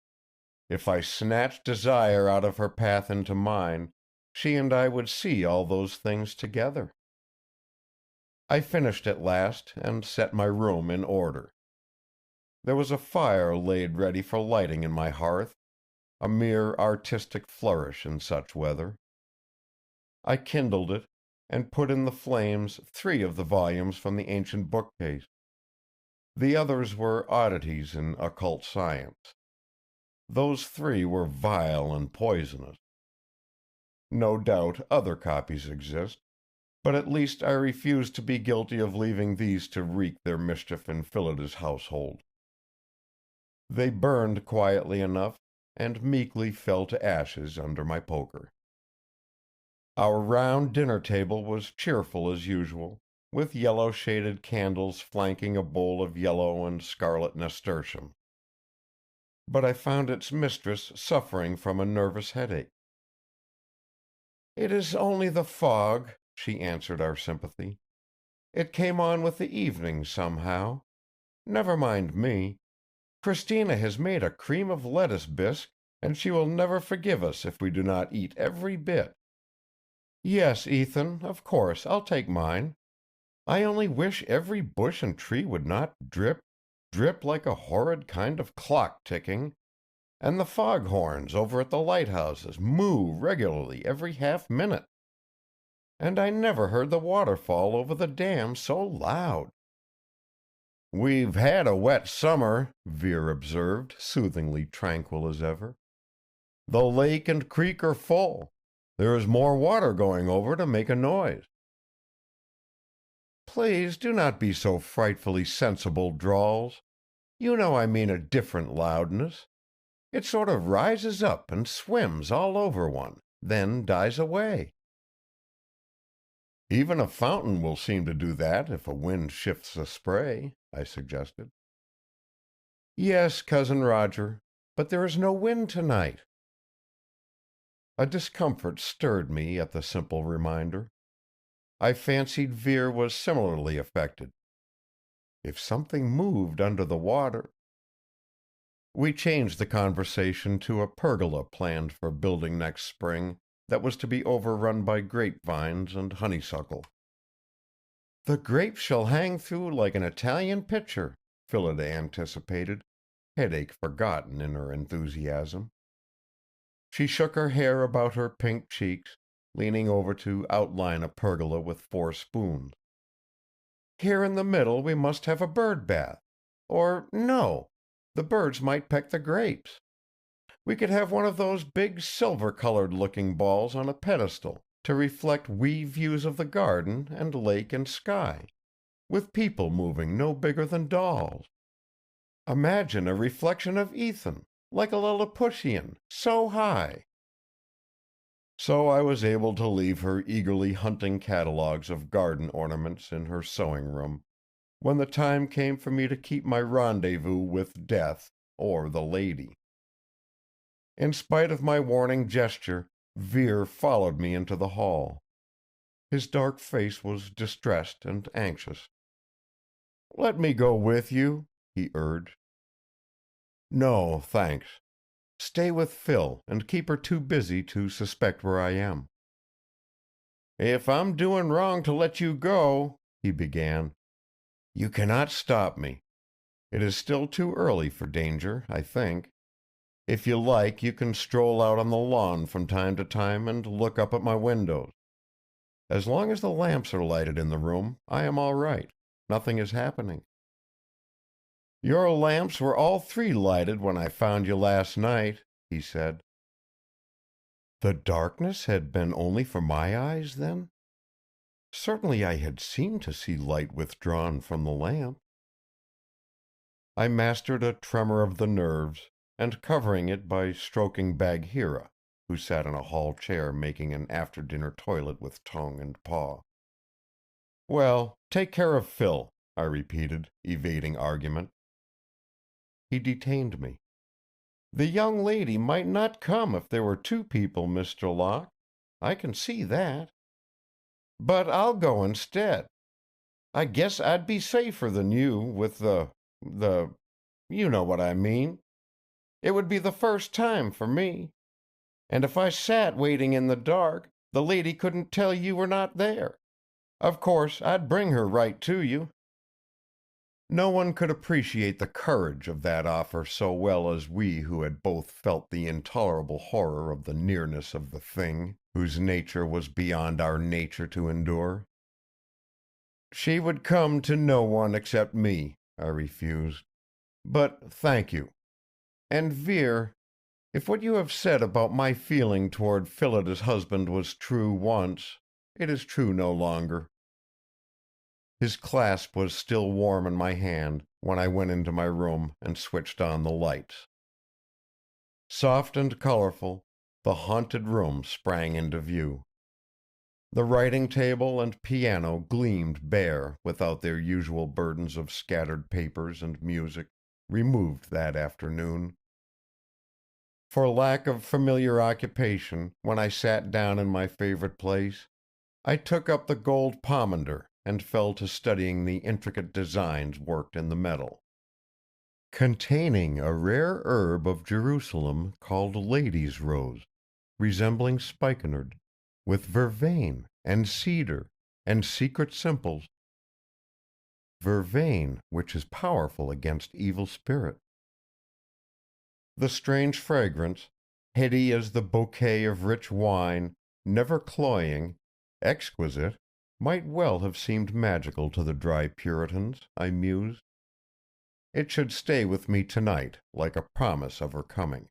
[SPEAKER 1] If I snatched Desire out of her path into mine, she and I would see all those things together. I finished at last and set my room in order. There was a fire laid ready for lighting in my hearth, a mere artistic flourish in such weather. I kindled it, and put in the flames 3 of the volumes from the ancient bookcase. The others were oddities in occult science. Those 3 were vile and poisonous. No doubt other copies exist, but at least I refuse to be guilty of leaving these to wreak their mischief in Phillida's household. They burned quietly enough, and meekly fell to ashes under my poker. Our round dinner table was cheerful as usual, with yellow-shaded candles flanking a bowl of yellow and scarlet nasturtium. But I found its mistress suffering from a nervous headache. "It is only the fog," she answered our sympathy. "It came on with the evening, somehow. Never mind me. Christina has made a cream of lettuce bisque, and she will never forgive us if we do not eat every bit. Yes, Ethan, of course, I'll take mine. I only wish every bush and tree would not drip, drip like a horrid kind of clock ticking, and the foghorns over at the lighthouses moo regularly every half-minute. And I never heard the waterfall over the dam so loud." "We've had a wet summer," Vere observed, soothingly tranquil as ever. "The lake and creek are full. There is more water going over to make a noise." "Please do not be so frightfully sensible, Drawls. You know I mean a different loudness. It sort of rises up and swims all over one, then dies away." "Even a fountain will seem to do that if a wind shifts the spray," I suggested. "Yes, Cousin Roger, but there is no wind tonight." A discomfort stirred me at the simple reminder. I fancied Vere was similarly affected. If something moved under the water— We changed the conversation to a pergola planned for building next spring, that was to be overrun by grapevines and honeysuckle. "The grapes shall hang through like an Italian picture," Phillida anticipated, headache forgotten in her enthusiasm. She shook her hair about her pink cheeks, leaning over to outline a pergola with 4 spoons. "Here in the middle we must have a bird bath. Or no, the birds might peck the grapes. We could have one of those big silver-colored looking balls on a pedestal to reflect wee views of the garden and lake and sky, with people moving no bigger than dolls. Imagine a reflection of Ethan, like a Lilliputian, so high." So I was able to leave her eagerly hunting catalogues of garden ornaments in her sewing room, when the time came for me to keep my rendezvous with death or the lady. In spite of my warning gesture, Vere followed me into the hall. His dark face was distressed and anxious. "Let me go with you," he urged. "No, thanks. Stay with Phil and keep her too busy to suspect where I am." "If I'm doing wrong to let you go," he began. "You cannot stop me. It is still too early for danger, I think. If you like, you can stroll out on the lawn from time to time and look up at my windows. As long as the lamps are lighted in the room, I am all right. Nothing is happening." "Your lamps were all 3 lighted when I found you last night," he said. The darkness had been only for my eyes, then? Certainly I had seemed to see light withdrawn from the lamp. I mastered a tremor of the nerves, and covering it by stroking Bagheera, who sat in a hall chair making an after-dinner toilet with tongue and paw. "Well, take care of Phil," I repeated, evading argument. He detained me. "The young lady might not come if there were 2 people, Mr. Locke. I can see that. But I'll go instead. I guess I'd be safer than you with you know what I mean. It would be the first time for me. And if I sat waiting in the dark, the lady couldn't tell you were not there. Of course, I'd bring her right to you." No one could appreciate the courage of that offer so well as we who had both felt the intolerable horror of the nearness of the thing whose nature was beyond our nature to endure. "She would come to no one except me," I refused. "But thank you. And Vere, if what you have said about my feeling toward Phillida's husband was true once, it is true no longer." His clasp was still warm in my hand when I went into my room and switched on the lights. Soft and colorful, the haunted room sprang into view. The writing table and piano gleamed bare without their usual burdens of scattered papers and music, removed that afternoon. For lack of familiar occupation, when I sat down in my favorite place, I took up the gold pomander and fell to studying the intricate designs worked in the metal. "Containing a rare herb of Jerusalem called lady's rose, resembling spikenard, with vervain and cedar and secret simples. Vervain, which is powerful against evil spirit. The strange fragrance, heady as the bouquet of rich wine, never cloying, exquisite, might well have seemed magical to the dry Puritans, I mused. It should stay with me tonight, like a promise of her coming.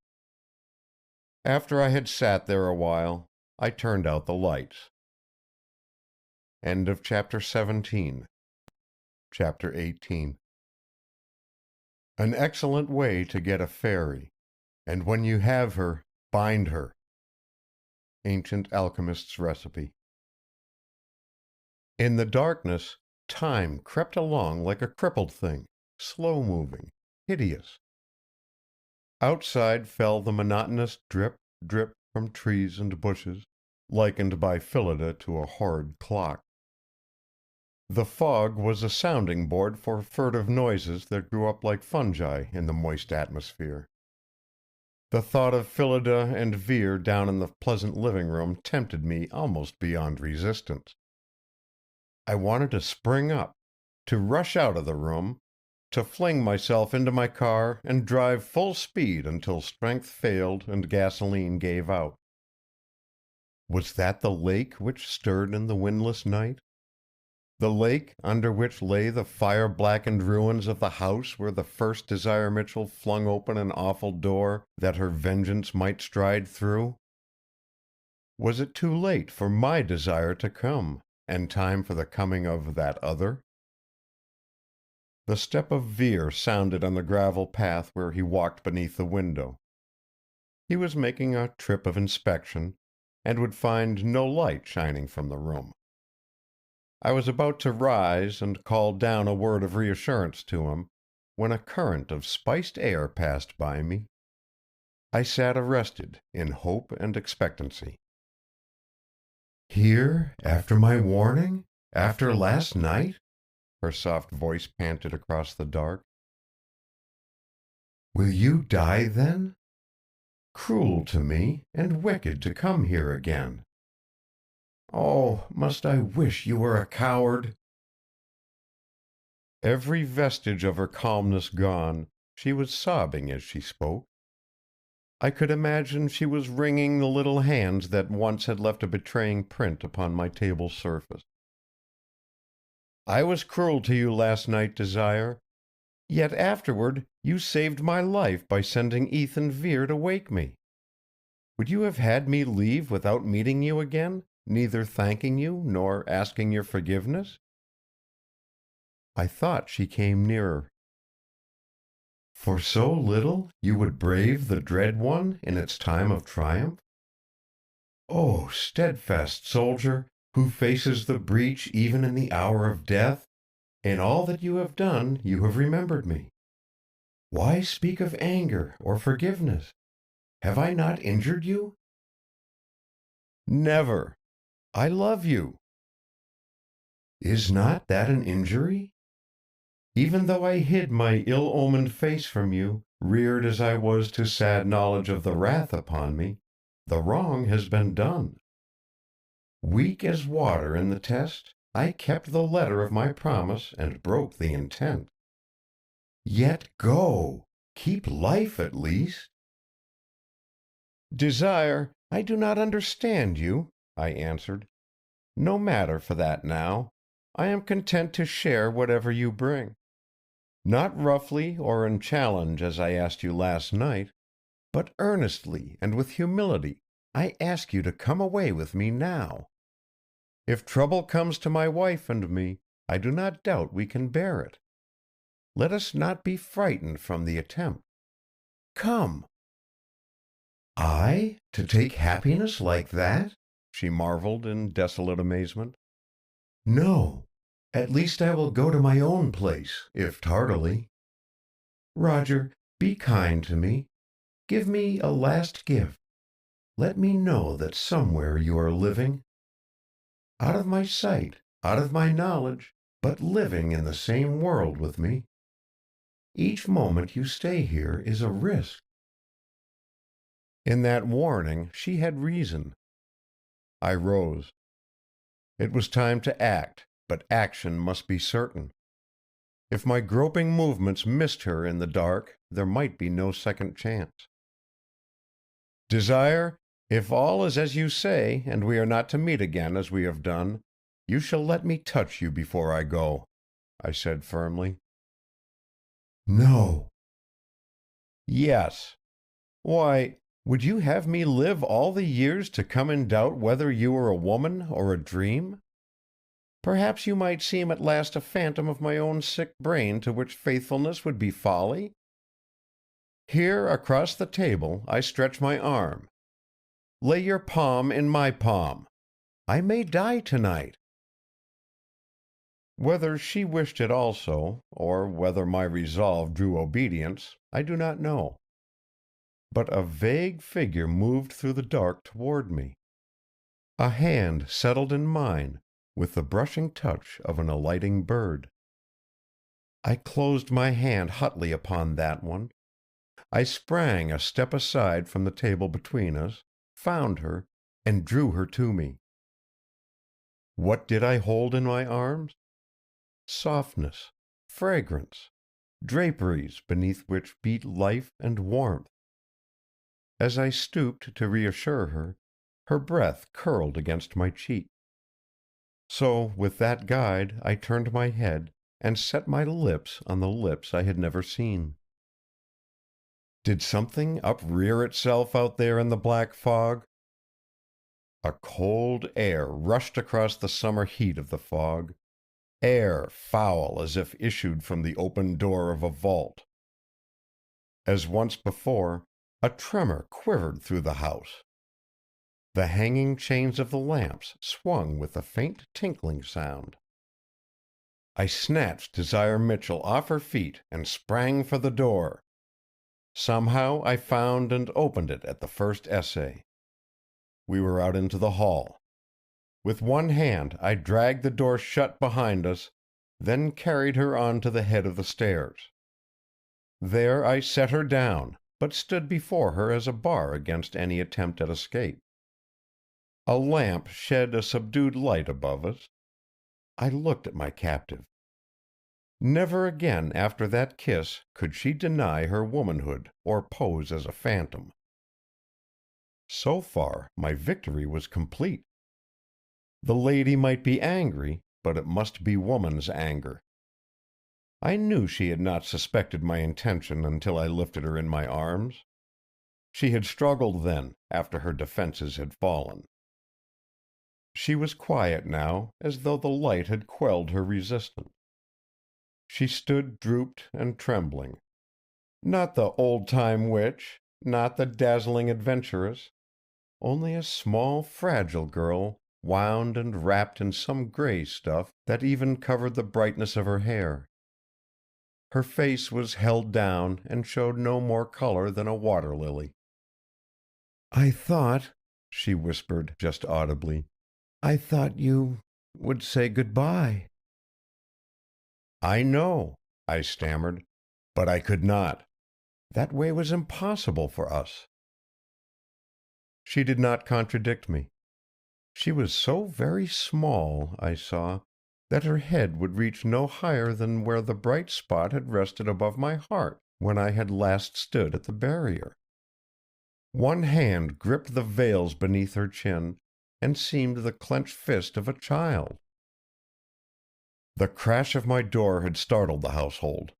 [SPEAKER 1] After I had sat there a while, I turned out the lights. End of Chapter 17. Chapter 18. An excellent way to get a fairy, and when you have her, bind her. Ancient alchemist's recipe. In the darkness, time crept along like a crippled thing, slow-moving, hideous. Outside fell the monotonous drip, drip from trees and bushes, likened by Phillida to a horrid clock. The fog was a sounding board for furtive noises that grew up like fungi in the moist atmosphere. The thought of Phillida and Vere down in the pleasant living room tempted me almost beyond resistance. I wanted to spring up, to rush out of the room, to fling myself into my car and drive full speed until strength failed and gasoline gave out. Was that the lake which stirred in the windless night? The lake under which lay the fire-blackened ruins of the house where the first Desire Mitchell flung open an awful door that her vengeance might stride through? Was it too late for my desire to come, and time for the coming of that other? The step of Vere sounded on the gravel path where he walked beneath the window. He was making a trip of inspection, and would find no light shining from the room. I was about to rise and call down a word of reassurance to him, when a current of spiced air passed by me. I sat arrested in hope and expectancy.
[SPEAKER 2] "Here, after my warning? After last night?" her soft voice panted across the dark. "Will you die then? Cruel to me, and wicked to come here again. Oh, must I wish you were a coward!"
[SPEAKER 1] Every vestige of her calmness gone, she was sobbing as she spoke. I could imagine she was wringing the little hands that once had left a betraying print upon my table surface. "I was cruel to you last night, Desire. Yet afterward you saved my life by sending Ethan Vere to wake me. Would you have had me leave without meeting you again, neither thanking you nor asking your forgiveness?" I thought she came nearer.
[SPEAKER 2] "For so little you would brave the dread one in its time of triumph? O steadfast soldier, who faces the breach even in the hour of death, in all that you have done you have remembered me. Why speak of anger or forgiveness? Have I not injured you?"
[SPEAKER 1] "Never. I love you."
[SPEAKER 2] "Is not that an injury? Even though I hid my ill-omened face from you, reared as I was to sad knowledge of the wrath upon me, the wrong has been done. Weak as water in the test, I kept the letter of my promise and broke the intent. Yet go, keep life at least."
[SPEAKER 1] "Desire, I do not understand you," I answered. "No matter for that now. I am content to share whatever you bring. Not roughly or in challenge as I asked you last night, but earnestly and with humility I ask you to come away with me now. If trouble comes to my wife and me, I do not doubt we can bear it. Let us not be frightened from the attempt. Come."
[SPEAKER 2] "I, to take happiness like that?"
[SPEAKER 1] she marveled in desolate amazement.
[SPEAKER 2] "No. At least I will go to my own place, if tardily. Roger, be kind to me. Give me a last gift. Let me know that somewhere you are living. Out of my sight, out of my knowledge, but living in the same world with me. Each moment you stay here is a risk."
[SPEAKER 1] In that warning she had reason. I rose. It was time to act, but action must be certain. If my groping movements missed her in the dark, there might be no second chance. "Desire, if all is as you say, and we are not to meet again as we have done, you shall let me touch you before I go," I said firmly.
[SPEAKER 2] "No."
[SPEAKER 1] "Yes. Why, would you have me live all the years to come in doubt whether you were a woman or a dream? Perhaps you might seem at last a phantom of my own sick brain to which faithfulness would be folly? Here across the table I stretch my arm. Lay your palm in my palm. I may die tonight." Whether she wished it also, or whether my resolve drew obedience, I do not know. But a vague figure moved through the dark toward me. A hand settled in mine, with the brushing touch of an alighting bird. I closed my hand hotly upon that one.
[SPEAKER 2] I sprang a step aside from the table between us, found her, and drew her to me. What did I hold in my arms? Softness, fragrance, draperies beneath which beat life and warmth. As I stooped to reassure her, her breath curled against my cheek. So, with that guide, I turned my head and set my lips on the lips I had never seen. Did something uprear itself out there in the black fog? A cold air rushed across the summer heat of the fog, air foul as if issued from the open door of a vault. As once before, a tremor quivered through the house. The hanging chains of the lamps swung with a faint tinkling sound. I snatched Desire Mitchell off her feet and sprang for the door. Somehow I found and opened it at the first essay. We were out into the hall. With one hand I dragged the door shut behind us, then carried her on to the head of the stairs. There I set her down, but stood before her as a bar against any attempt at escape. A lamp shed a subdued light above us. I looked at my captive. Never again after that kiss could she deny her womanhood or pose as a phantom. So far my victory was complete. The lady might be angry, but it must be woman's anger. I knew she had not suspected my intention until I lifted her in my arms. She had struggled then, after her defenses had fallen. She was quiet now, as though the light had quelled her resistance. She stood drooped and trembling. Not the old-time witch, not the dazzling adventuress, only a small, fragile girl, wound and wrapped in some gray stuff that even covered the brightness of her hair. Her face was held down and showed no more color than a water lily. "I thought," she whispered just audibly, "I thought you would say good-bye." "I know," I stammered, "but I could not. That way was impossible for us." She did not contradict me. She was so very small, I saw, that her head would reach no higher than where the bright spot had rested above my heart when I had last stood at the barrier. One hand gripped the veils beneath her chin and seemed the clenched fist of a child. The crash of my door had startled the household.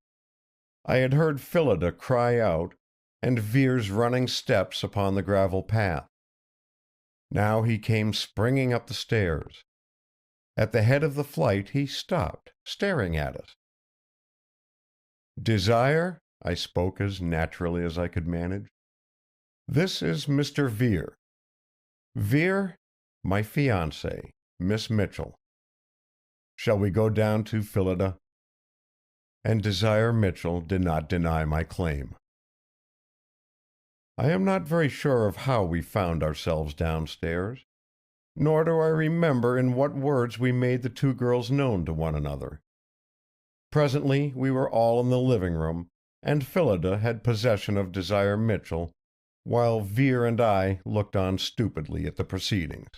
[SPEAKER 2] I had heard Phillida cry out, and Vere's running steps upon the gravel path. Now he came springing up the stairs. At the head of the flight he stopped, staring at us. "Desire," I spoke as naturally as I could manage, "this is Mr. Vere. Vere, my fiancée, Miss Mitchell. Shall we go down to Phillida?" And Desire Mitchell did not deny my claim. I am not very sure of how we found ourselves downstairs, nor do I remember in what words we made the two girls known to one another. Presently we were all in the living room, and Phillida had possession of Desire Mitchell, while Vere and I looked on stupidly at the proceedings.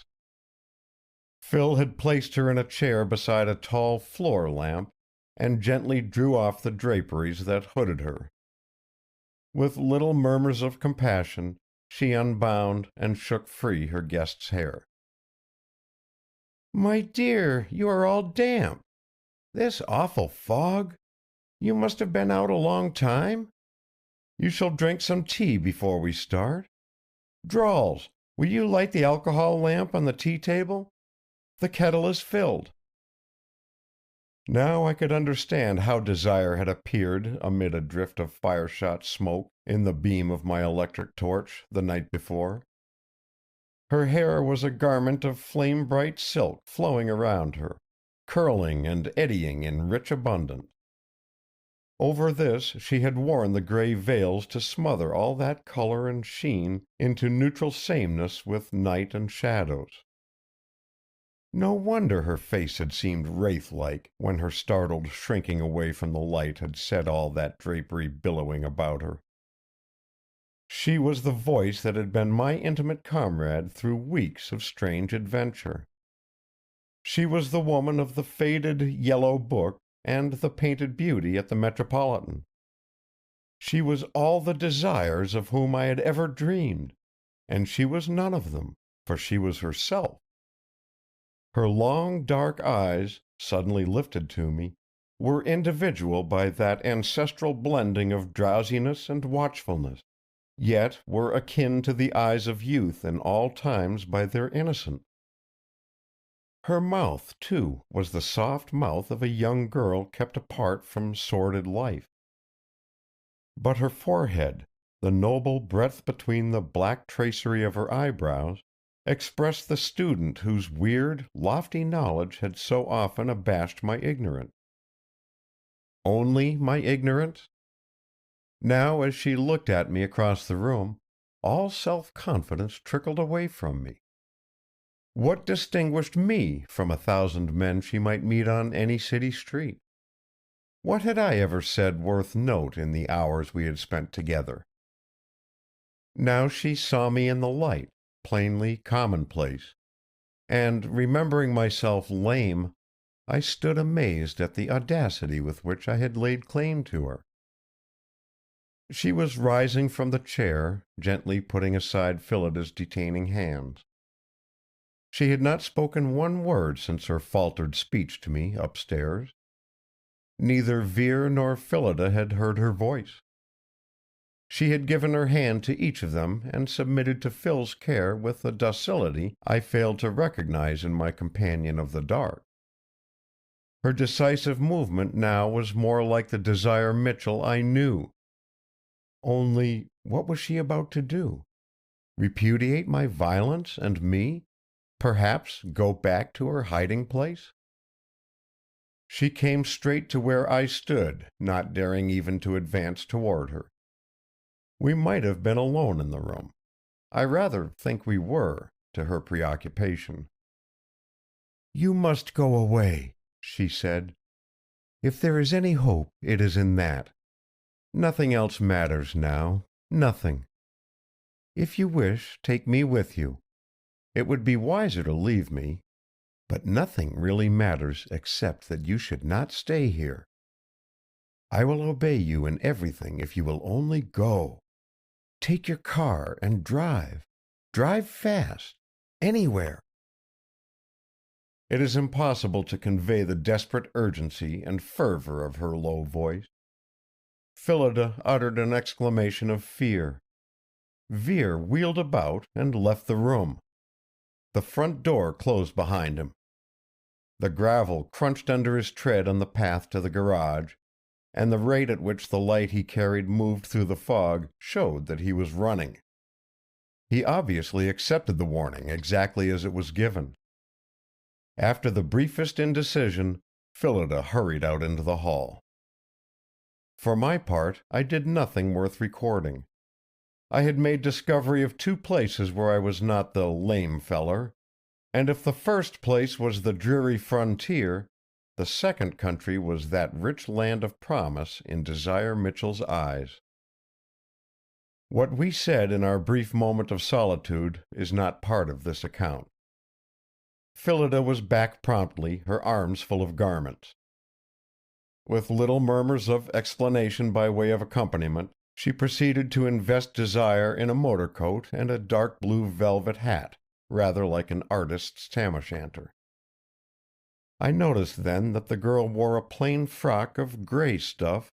[SPEAKER 2] Phil had placed her in a chair beside a tall floor lamp, and gently drew off the draperies that hooded her. With little murmurs of compassion, she unbound and shook free her guest's hair. "My dear, you are all damp. This awful fog. You must have been out a long time. You shall drink some tea before we start. Drawls, will you light the alcohol lamp on the tea-table? The kettle is filled." Now I could understand how Desire had appeared amid a drift of fire-shot smoke in the beam of my electric torch the night before. Her hair was a garment of flame-bright silk flowing around her, curling and eddying in rich abundance. Over this she had worn the gray veils to smother all that color and sheen into neutral sameness with night and shadows. No wonder her face had seemed wraith-like when her startled shrinking away from the light had set all that drapery billowing about her.
[SPEAKER 1] She was the voice that had been my intimate comrade through weeks of strange adventure. She was the woman of the faded yellow book and the painted beauty at the Metropolitan. She was all the desires of whom I had ever dreamed, and she was none of them, for she was herself. Her long dark eyes, suddenly lifted to me, were individual by that ancestral blending of drowsiness and watchfulness, yet were akin to the eyes of youth in all times by their innocence. Her mouth, too, was the soft mouth of a young girl kept apart from sordid life. But her forehead, the noble breadth between the black tracery of her eyebrows, expressed the student whose weird, lofty knowledge had so often abashed my ignorance. Only my ignorance? Now, as she looked at me across the room, all self-confidence trickled away from me. What distinguished me from 1,000 men she might meet on any city street? What had I ever said worth note in the hours we had spent together? Now she saw me in the light, plainly commonplace, and, remembering myself lame, I stood amazed at the audacity with which I had laid claim to her. She was rising from the chair, gently putting aside Phillida's detaining hands. She had not spoken one word since her faltered speech to me upstairs. Neither Vere nor Phillida had heard her voice. She had given her hand to each of them and submitted to Phil's care with a docility I failed to recognize in my companion of the dark. Her decisive movement now was more like the Desire Mitchell I knew. Only, what was she about to do? Repudiate my violence and me? Perhaps go back to her hiding place? She came straight to where I stood, not daring even to advance toward her. We might have been alone in the room. I rather think we were, to her preoccupation. "You must go away," she said. "If there is any hope, it is in that. Nothing else matters now, nothing. If you wish, take me with you. It would be wiser to leave me, but nothing really matters except that you should not stay here. I will obey you in everything if you will only go. Take your car and drive. Drive fast. Anywhere." It is impossible to convey the desperate urgency and fervor of her low voice. Phillida uttered an exclamation of fear. Vere wheeled about and left the room. The front door closed behind him. The gravel crunched under his tread on the path to the garage, and the rate at which the light he carried moved through the fog showed that he was running. He obviously accepted the warning exactly as it was given. After the briefest indecision, Phillida hurried out into the hall. For my part, I did nothing worth recording. I had made discovery of 2 places where I was not the lame feller, and if the first place was the dreary frontier, the second country was that rich land of promise in Desire Mitchell's eyes. What we said in our brief moment of solitude is not part of this account. Phillida was back promptly, her arms full of garments. With little murmurs of explanation by way of accompaniment, she proceeded to invest Desire in a motor coat and a dark blue velvet hat, rather like an artist's tam-o'-shanter. I noticed then that the girl wore a plain frock of gray stuff,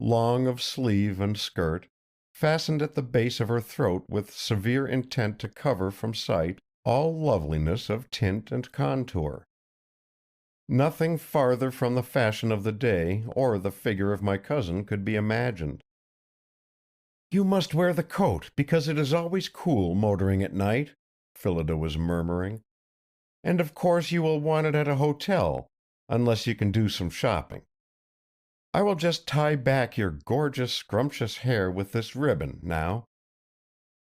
[SPEAKER 1] long of sleeve and skirt, fastened at the base of her throat with severe intent to cover from sight all loveliness of tint and contour. Nothing farther from the fashion of the day or the figure of my cousin could be imagined. "You must wear the coat, because it is always cool motoring at night," Phillida was murmuring. "And of course you will want it at a hotel, unless you can do some shopping. I will just tie back your gorgeous, scrumptious hair with this ribbon, now.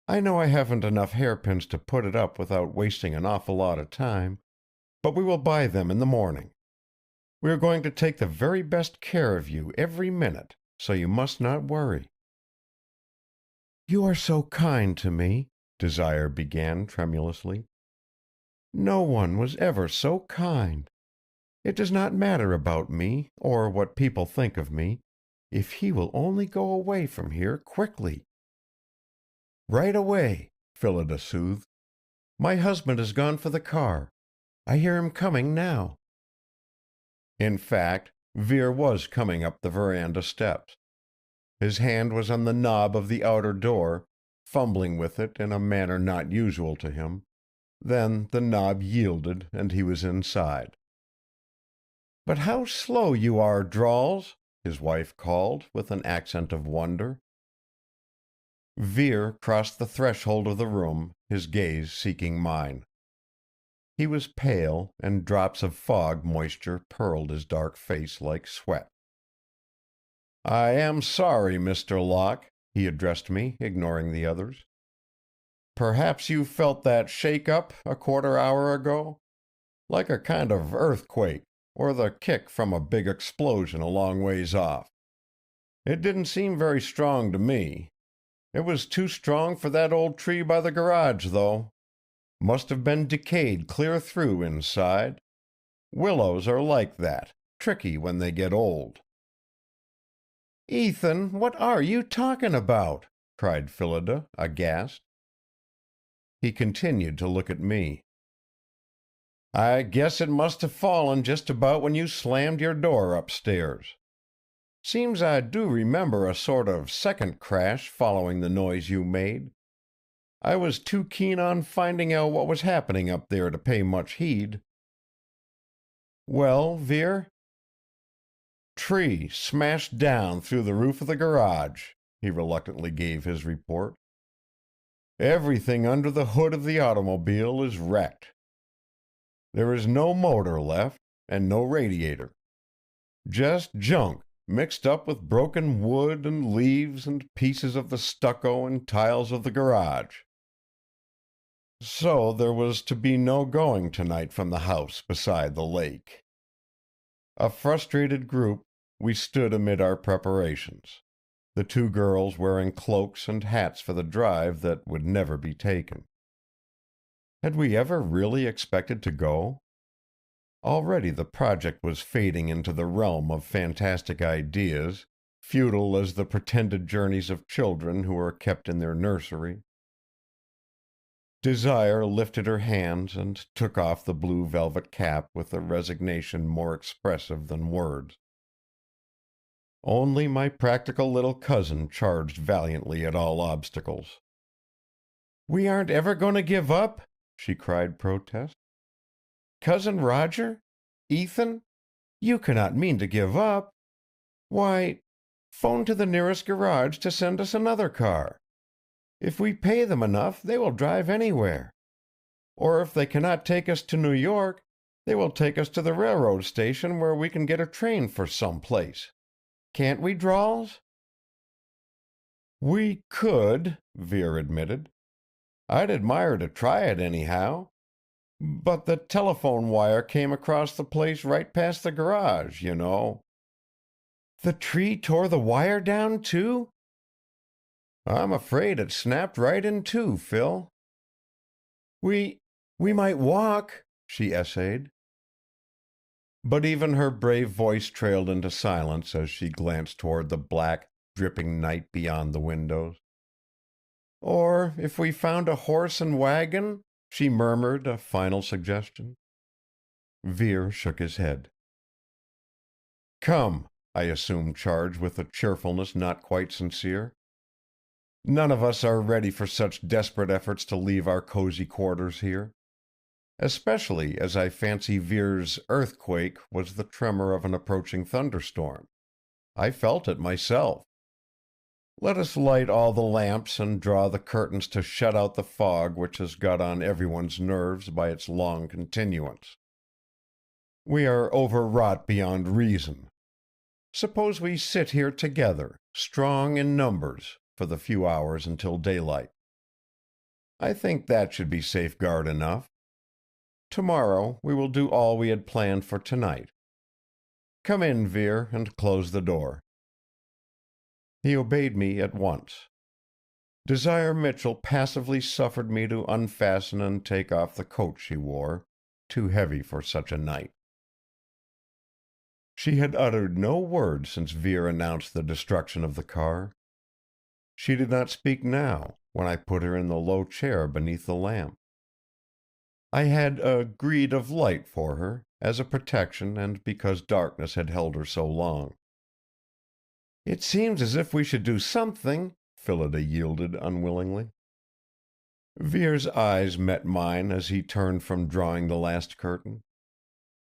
[SPEAKER 1] I know I haven't enough hairpins to put it up without wasting an awful lot of time, but we will buy them in the morning. We are going to take the very best care of you every minute, so you must not worry." "You are so kind to me," Desire began tremulously. "No one was ever so kind. It does not matter about me, or what people think of me, if he will only go away from here quickly." "Right away," Phillida soothed. "My husband has gone for the car. I hear him coming now." In fact, Vere was coming up the veranda steps. His hand was on the knob of the outer door, fumbling with it in a manner not usual to him. Then the knob yielded, and he was inside. "But how slow you are, Drawls!" his wife called, with an accent of wonder. Vere crossed the threshold of the room, his gaze seeking mine. He was pale, and drops of fog moisture pearled his dark face like sweat. "I am sorry, Mr. Locke," he addressed me, ignoring the others. "Perhaps you felt that shake-up a quarter-hour ago? Like a kind of earthquake, or the kick from a big explosion a long ways off. It didn't seem very strong to me. It was too strong for that old tree by the garage, though. Must have been decayed clear through inside. Willows are like that, tricky when they get old." "Ethan, what are you talking about?" cried Phillida, aghast. He continued to look at me. "I guess it must have fallen just about when you slammed your door upstairs. Seems I do remember a sort of second crash following the noise you made. I was too keen on finding out what was happening up there to pay much heed." "Well, Vere?" "Tree smashed down through the roof of the garage," he reluctantly gave his report. "Everything under the hood of the automobile is wrecked. There is no motor left, and no radiator. Just junk, mixed up with broken wood and leaves and pieces of the stucco and tiles of the garage. So there was to be no going tonight from the house beside the lake." A frustrated group, we stood amid our preparations, the two girls wearing cloaks and hats for the drive that would never be taken. Had we ever really expected to go? Already the project was fading into the realm of fantastic ideas, futile as the pretended journeys of children who are kept in their nursery. Desire lifted her hands and took off the blue velvet cap with a resignation more expressive than words. Only my practical little cousin charged valiantly at all obstacles. "We aren't ever going to give up?" she cried protest. "Cousin Roger? Ethan? You cannot mean to give up? Why, phone to the nearest garage to send us another car. If we pay them enough, they will drive anywhere. Or if they cannot take us to New York, they will take us to the railroad station where we can get a train for some place. Can't we, Drawls?" "We could," Vere admitted. "I'd admire to try it anyhow. But the telephone wire came across the place right past the garage, you know." "The tree tore the wire down, too?" "I'm afraid it snapped right in two, Phil." We might walk," she essayed. But even her brave voice trailed into silence as she glanced toward the black, dripping night beyond the windows. "Or if we found a horse and wagon," she murmured a final suggestion. Vere shook his head. "Come," I assumed charge with a cheerfulness not quite sincere. "None of us are ready for such desperate efforts to leave our cozy quarters here. Especially as I fancy Vere's earthquake was the tremor of an approaching thunderstorm. I felt it myself. Let us light all the lamps and draw the curtains to shut out the fog which has got on everyone's nerves by its long continuance. We are overwrought beyond reason. Suppose we sit here together, strong in numbers, for the few hours until daylight. I think that should be safeguard enough. Tomorrow we will do all we had planned for tonight. Come in, Vere, and close the door." He obeyed me at once. Desire Mitchell passively suffered me to unfasten and take off the coat she wore, too heavy for such a night. She had uttered no word since Vere announced the destruction of the car. She did not speak now, when I put her in the low chair beneath the lamp. I had a greed of light for her, as a protection and because darkness had held her so long. "It seems as if we should do something," Phillida yielded unwillingly. Vere's eyes met mine as he turned from drawing the last curtain.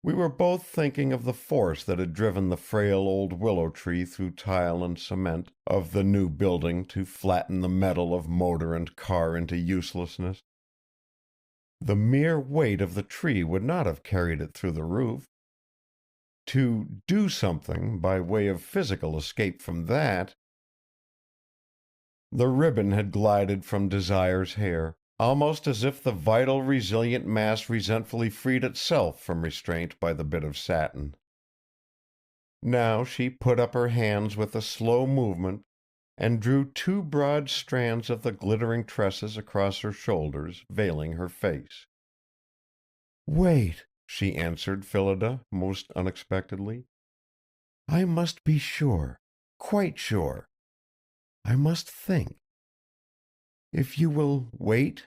[SPEAKER 1] We were both thinking of the force that had driven the frail old willow tree through tile and cement of the new building to flatten the metal of motor and car into uselessness. The mere weight of the tree would not have carried it through the roof. To do something by way of physical escape from that. The ribbon had glided from Desire's hair, almost as if the vital, resilient mass resentfully freed itself from restraint by the bit of satin. Now she put up her hands with a slow movement and drew two broad strands of the glittering tresses across her shoulders, veiling her face. "Wait," she answered Phillida, most unexpectedly. "I must be sure, quite sure. I must think. If you will wait."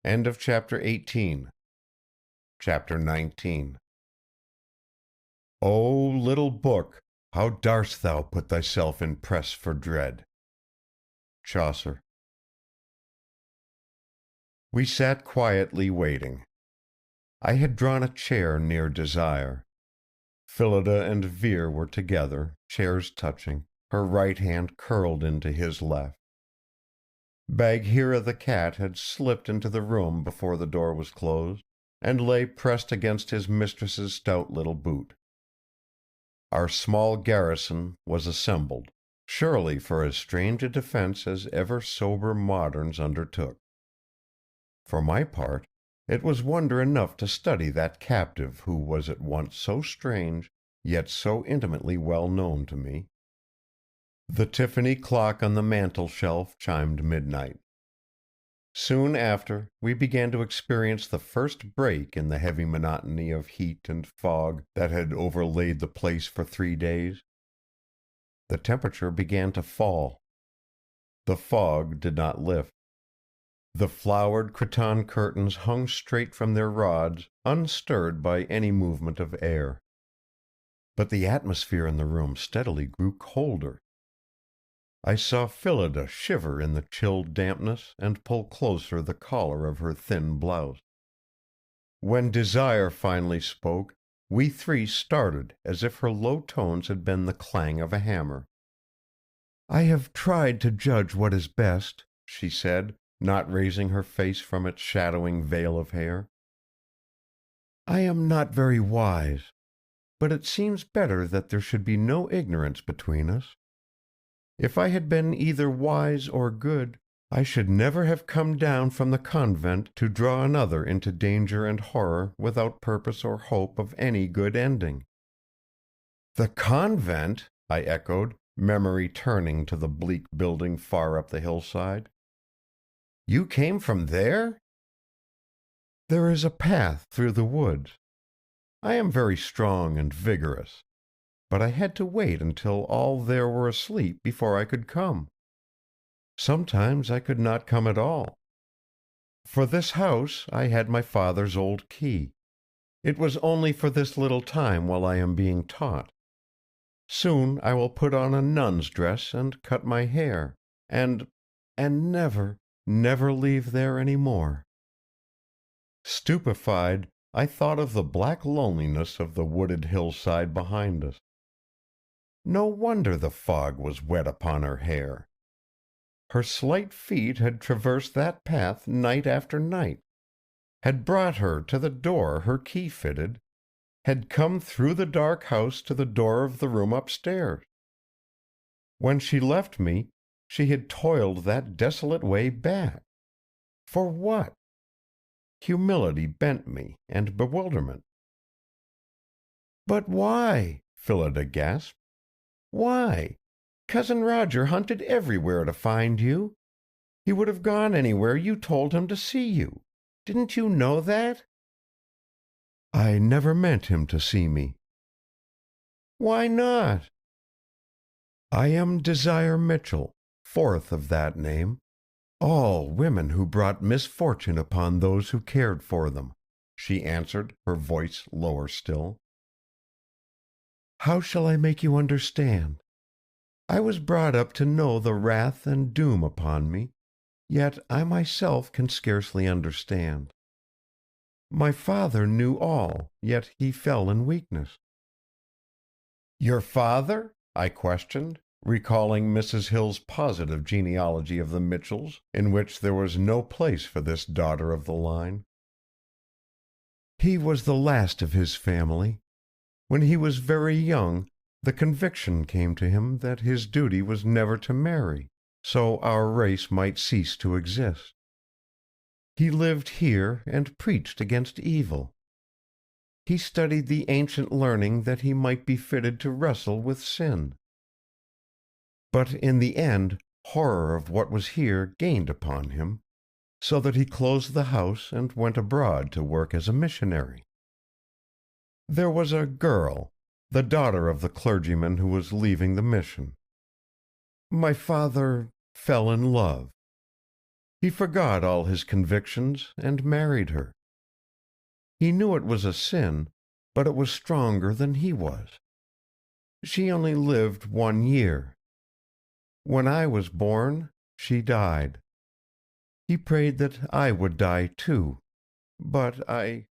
[SPEAKER 1] End of chapter 18. Chapter 19. O little book, how dar'st thou put thyself in press for dread? Chaucer. We sat quietly waiting. I had drawn a chair near Desire. Phillida and Vere were together, chairs touching, her right hand curled into his left. Bagheera the cat had slipped into the room before the door was closed, and lay pressed against his mistress's stout little boot. Our small garrison was assembled, surely for as strange a defense as ever sober moderns undertook. For my part, it was wonder enough to study that captive who was at once so strange, yet so intimately well known to me. The Tiffany clock on the mantel-shelf chimed midnight. Soon after, we began to experience the first break in the heavy monotony of heat and fog that had overlaid the place for 3 days. The temperature began to fall. The fog did not lift. The flowered cretonne curtains hung straight from their rods, unstirred by any movement of air. But the atmosphere in the room steadily grew colder. I saw Phillida shiver in the chilled dampness and pull closer the collar of her thin blouse. When Desire finally spoke, we three started as if her low tones had been the clang of a hammer. "I have tried to judge what is best," she said, not raising her face from its shadowing veil of hair. "I am not very wise, but it seems better that there should be no ignorance between us. If I had been either wise or good, I should never have come down from the convent to draw another into danger and horror without purpose or hope of any good ending." "The convent!" I echoed, memory turning to the bleak building far up the hillside. "You came from there?" "There is a path through the woods. I am very strong and vigorous, but I had to wait until all there were asleep before I could come. Sometimes I could not come at all. For this house I had my father's old key. It was only for this little time while I am being taught. Soon I will put on a nun's dress and cut my hair, and never, never leave there any more." Stupefied, I thought of the black loneliness of the wooded hillside behind us. No wonder the fog was wet upon her hair. Her slight feet had traversed that path night after night, had brought her to the door her key fitted, had come through the dark house to the door of the room upstairs. When she left me, she had toiled that desolate way back. For what? Humility bent me, and bewilderment. "But why?" Phillida gasped. "Why?
[SPEAKER 2] Cousin Roger hunted everywhere to find you. He would have gone anywhere you told him to see you. Didn't you know that?" "I never meant him to see me." "Why not?" "I am Desire Mitchell, fourth of that name. All women who brought misfortune upon those who cared for them," she answered, her voice lower still. "How shall I make you understand? I was brought up to know the wrath and doom upon me, yet I myself can scarcely understand. My father knew all, yet he fell in weakness." "Your father?" I questioned, recalling Mrs. Hill's positive genealogy of the Mitchells, in which there was no place for this daughter of the line. "He was the last of his family. When he was very young, the conviction came to him that his duty was never to marry, so our race might cease to exist. He lived here and preached against evil. He studied the ancient learning that he might be fitted to wrestle with sin. But in the end, horror of what was here gained upon him, so that he closed the house and went abroad to work as a missionary. There was a girl, the daughter of the clergyman who was leaving the mission. My father fell in love. He forgot all his convictions and married her. He knew it was a sin, but it was stronger than he was. She only lived 1 year. When I was born, she died. He prayed that I would die too, but I—"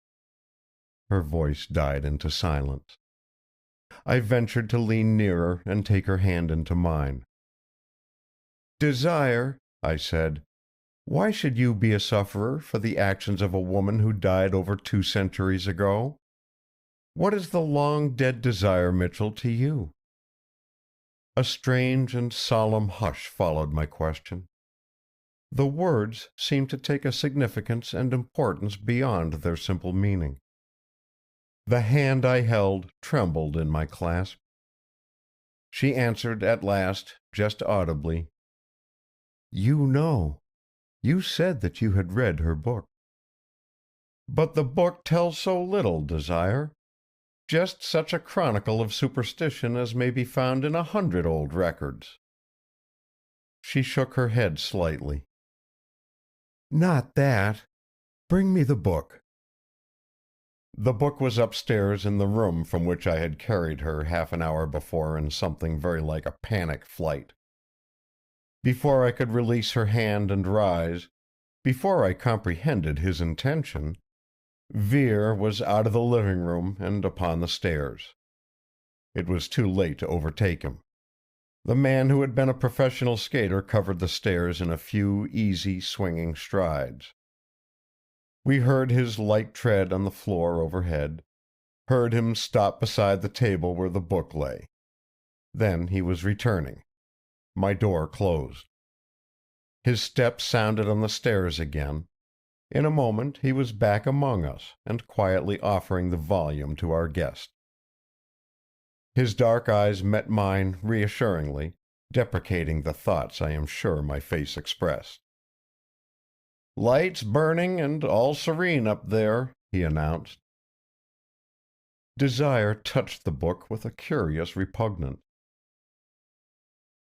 [SPEAKER 2] Her voice died into silence. I ventured to lean nearer and take her hand into mine. "Desire," I said, "why should you be a sufferer for the actions of a woman who died over 2 centuries ago? What is the long-dead Desire Mitchell to you?" A strange and solemn hush followed my question. The words seemed to take a significance and importance beyond their simple meaning. The hand I held trembled in my clasp. She answered at last, just audibly, "You know. You said that you had read her book." "But the book tells so little, Desire. Just such a chronicle of superstition as may be found in 100 old records." She shook her head slightly. "Not that. Bring me the book." The book was upstairs in the room from which I had carried her half an hour before in something very like a panic flight. Before I could release her hand and rise, before I comprehended his intention, Vere was out of the living room and upon the stairs. It was too late to overtake him. The man who had been a professional skater covered the stairs in a few easy, swinging strides. We heard his light tread on the floor overhead, heard him stop beside the table where the book lay. Then he was returning. My door closed. His steps sounded on the stairs again. In a moment he was back among us and quietly offering the volume to our guest. His dark eyes met mine reassuringly, deprecating the thoughts I am sure my face expressed. "Lights burning and all serene up there," he announced. Desire touched the book with a curious repugnance.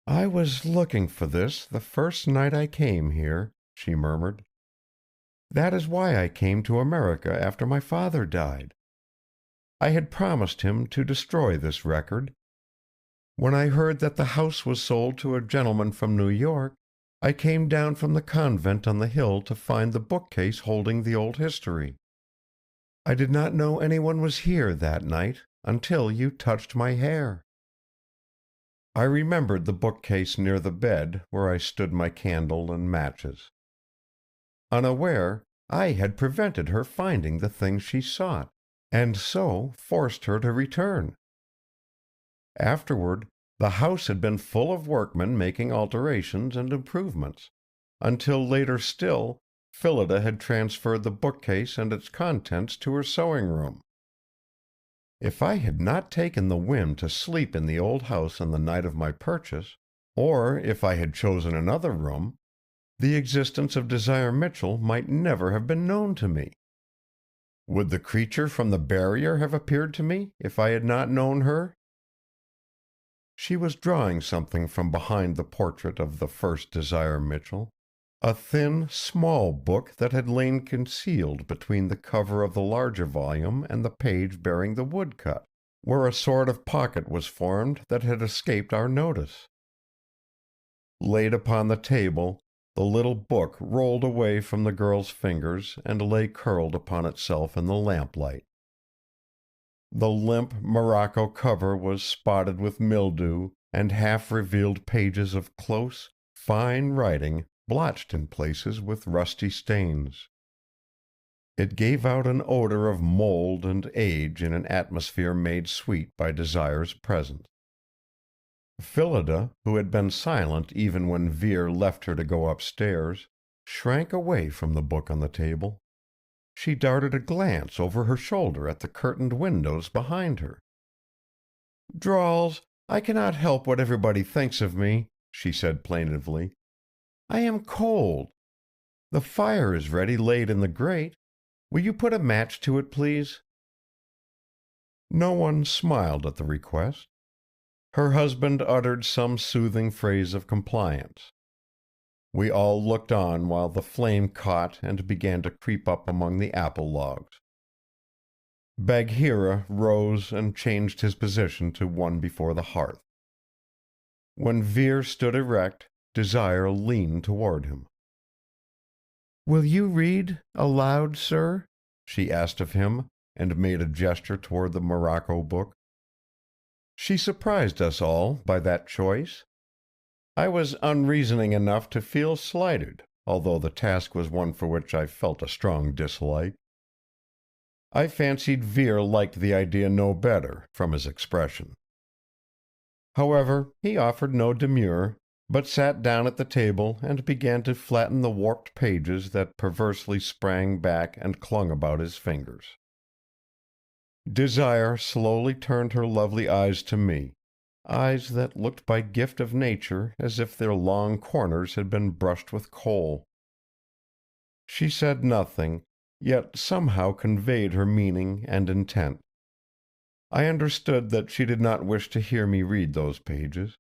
[SPEAKER 2] "I was looking for this the first night I came here," she murmured. "That is why I came to America after my father died. I had promised him to destroy this record. When I heard that the house was sold to a gentleman from New York, I came down from the convent on the hill to find the bookcase holding the old history. I did not know anyone was here that night until you touched my hair." I remembered the bookcase near the bed where I stood my candle and matches. Unaware, I had prevented her finding the thing she sought, and so forced her to return. Afterward, the house had been full of workmen making alterations and improvements, until later still, Phillida had transferred the bookcase and its contents to her sewing room. If I had not taken the whim to sleep in the old house on the night of my purchase,
[SPEAKER 1] Or, if I had chosen another room, the existence of Desire Mitchell might never have been known to me. Would the creature from the barrier have appeared to me if I had not known her? She was drawing something from behind the portrait of the first Desire Mitchell, a thin, small book that had lain concealed between the cover of the larger volume and the page bearing the woodcut, where a sort of pocket was formed that had escaped our notice. Laid upon the table, the little book rolled away from the girl's fingers and lay curled upon itself in the lamplight. The limp morocco cover was spotted with mildew, and half-revealed pages of close, fine writing blotched in places with rusty stains. It gave out an odor of mold and age in an atmosphere made sweet by Desire's presence. Phillida, who had been silent even when Vere left her to go upstairs, shrank away from the book on the table. She darted a glance over her shoulder at the curtained windows behind her. "Drawls, I cannot help what everybody thinks of me," she said plaintively. "I am cold. The fire is ready laid in the grate. Will you put a match to it, please?" No one smiled at the request. Her husband uttered some soothing phrase of compliance. We all looked on while the flame caught and began to creep up among the apple logs. Bagheera rose and changed his position to one before the hearth. When Vere stood erect, Desire leaned toward him. "Will you read aloud, sir?" she asked of him, and made a gesture toward the morocco book. She surprised us all by that choice. I was unreasoning enough to feel slighted, although the task was one for which I felt a strong dislike. I fancied Vere liked the idea no better, from his expression. However, he offered no demur, but sat down at the table and began to flatten the warped pages that perversely sprang back and clung about his fingers. Desire slowly turned her lovely eyes to me, eyes that looked by gift of nature as if their long corners had been brushed with coal. She said nothing, yet somehow conveyed her meaning and intent. I understood that she did not wish to hear me read those pages,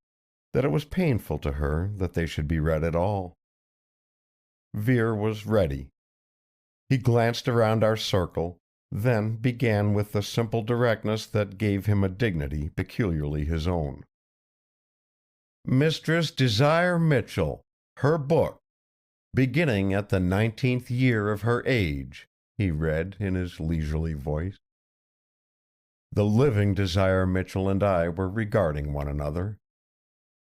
[SPEAKER 1] that it was painful to her that they should be read at all. Vere was ready. He glanced around our circle, then began with the simple directness that gave him a dignity peculiarly his own. "Mistress Desire Mitchell, her book, beginning at the 19th year of her age," he read in his leisurely voice. The living Desire Mitchell and I were regarding one another.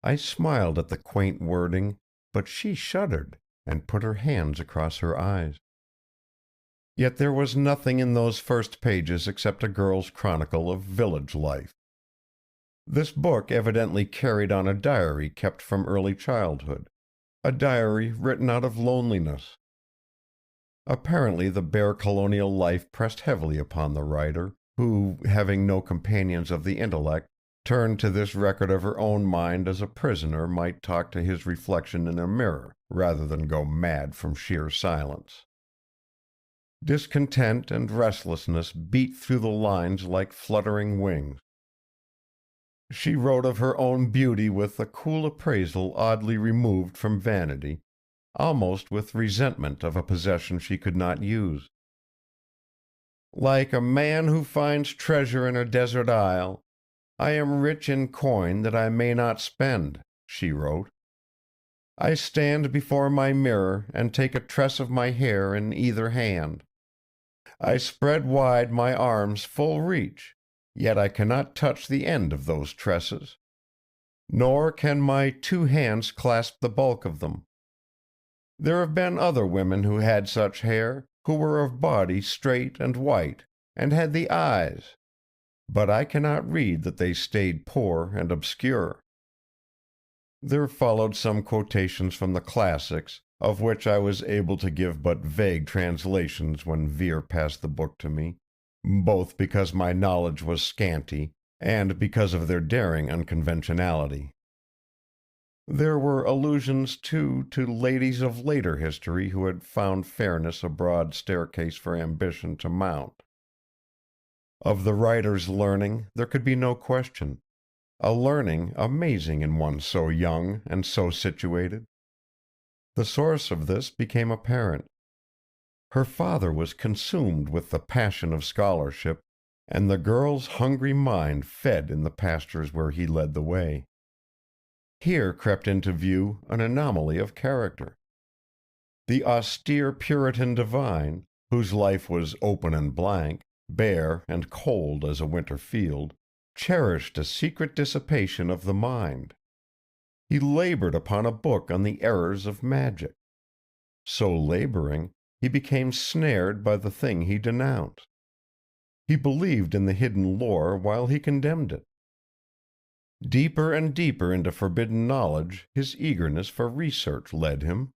[SPEAKER 1] I smiled at the quaint wording, but she shuddered and put her hands across her eyes. Yet there was nothing in those first pages except a girl's chronicle of village life. This book evidently carried on a diary kept from early childhood, a diary written out of loneliness. Apparently the bare colonial life pressed heavily upon the writer, who, having no companions of the intellect, turned to this record of her own mind as a prisoner might talk to his reflection in a mirror, rather than go mad from sheer silence. Discontent and restlessness beat through the lines like fluttering wings. She wrote of her own beauty with a cool appraisal oddly removed from vanity, almost with resentment of a possession she could not use. "Like a man who finds treasure in a desert isle, I am rich in coin that I may not spend," she wrote. "I stand before my mirror and take a tress of my hair in either hand. I spread wide my arms full reach, yet I cannot touch the end of those tresses, nor can my two hands clasp the bulk of them. There have been other women who had such hair, who were of body straight and white, and had the eyes, but I cannot read that they stayed poor and obscure." There followed some quotations from the classics, of which I was able to give but vague translations when Vere passed the book to me, both because my knowledge was scanty, and because of their daring unconventionality. There were allusions, too, to ladies of later history who had found fairness a broad staircase for ambition to mount. Of the writer's learning there could be no question, a learning amazing in one so young and so situated. The source of this became apparent. Her father was consumed with the passion of scholarship, and the girl's hungry mind fed in the pastures where he led the way. Here crept into view an anomaly of character. The austere Puritan divine, whose life was open and blank, bare and cold as a winter field, cherished a secret dissipation of the mind. He labored upon a book on the errors of magic. So laboring, he became snared by the thing he denounced. He believed in the hidden lore while he condemned it. Deeper and deeper into forbidden knowledge his eagerness for research led him,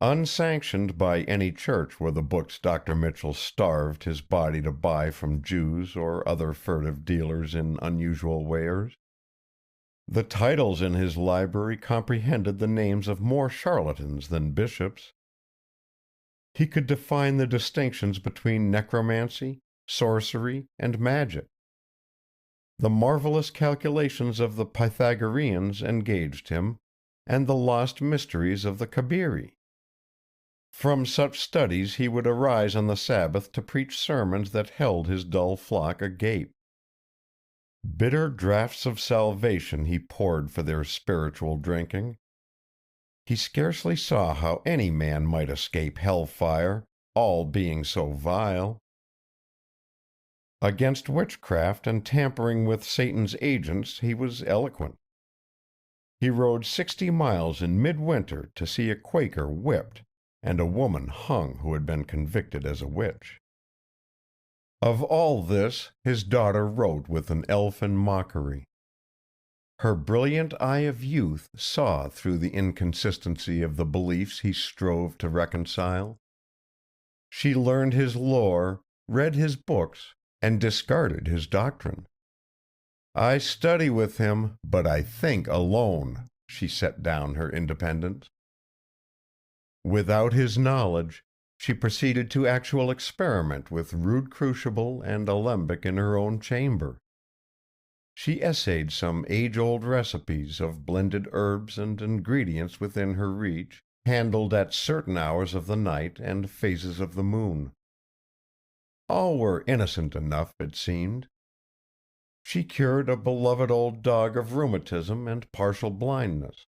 [SPEAKER 1] unsanctioned by any church where the books Dr. Mitchell starved his body to buy from Jews or other furtive dealers in unusual wares. The titles in his library comprehended the names of more charlatans than bishops. He could define the distinctions between necromancy, sorcery, and magic. The marvelous calculations of the Pythagoreans engaged him, and the lost mysteries of the Kabiri. From such studies he would arise on the Sabbath to preach sermons that held his dull flock agape. Bitter draughts of salvation he poured for their spiritual drinking. He scarcely saw how any man might escape hell-fire, all being so vile. Against witchcraft and tampering with Satan's agents he was eloquent. He rode 60 miles in midwinter to see a Quaker whipped and a woman hung who had been convicted as a witch. Of all this his daughter wrote with an elfin mockery. Her brilliant eye of youth saw through the inconsistency of the beliefs he strove to reconcile. She learned his lore, read his books, and discarded his doctrine. "I study with him, but I think alone," she set down her independence. Without his knowledge, she proceeded to actual experiment with rude crucible and alembic in her own chamber. She essayed some age-old recipes of blended herbs and ingredients within her reach, handled at certain hours of the night and phases of the moon. All were innocent enough, it seemed. She cured a beloved old dog of rheumatism and partial blindness.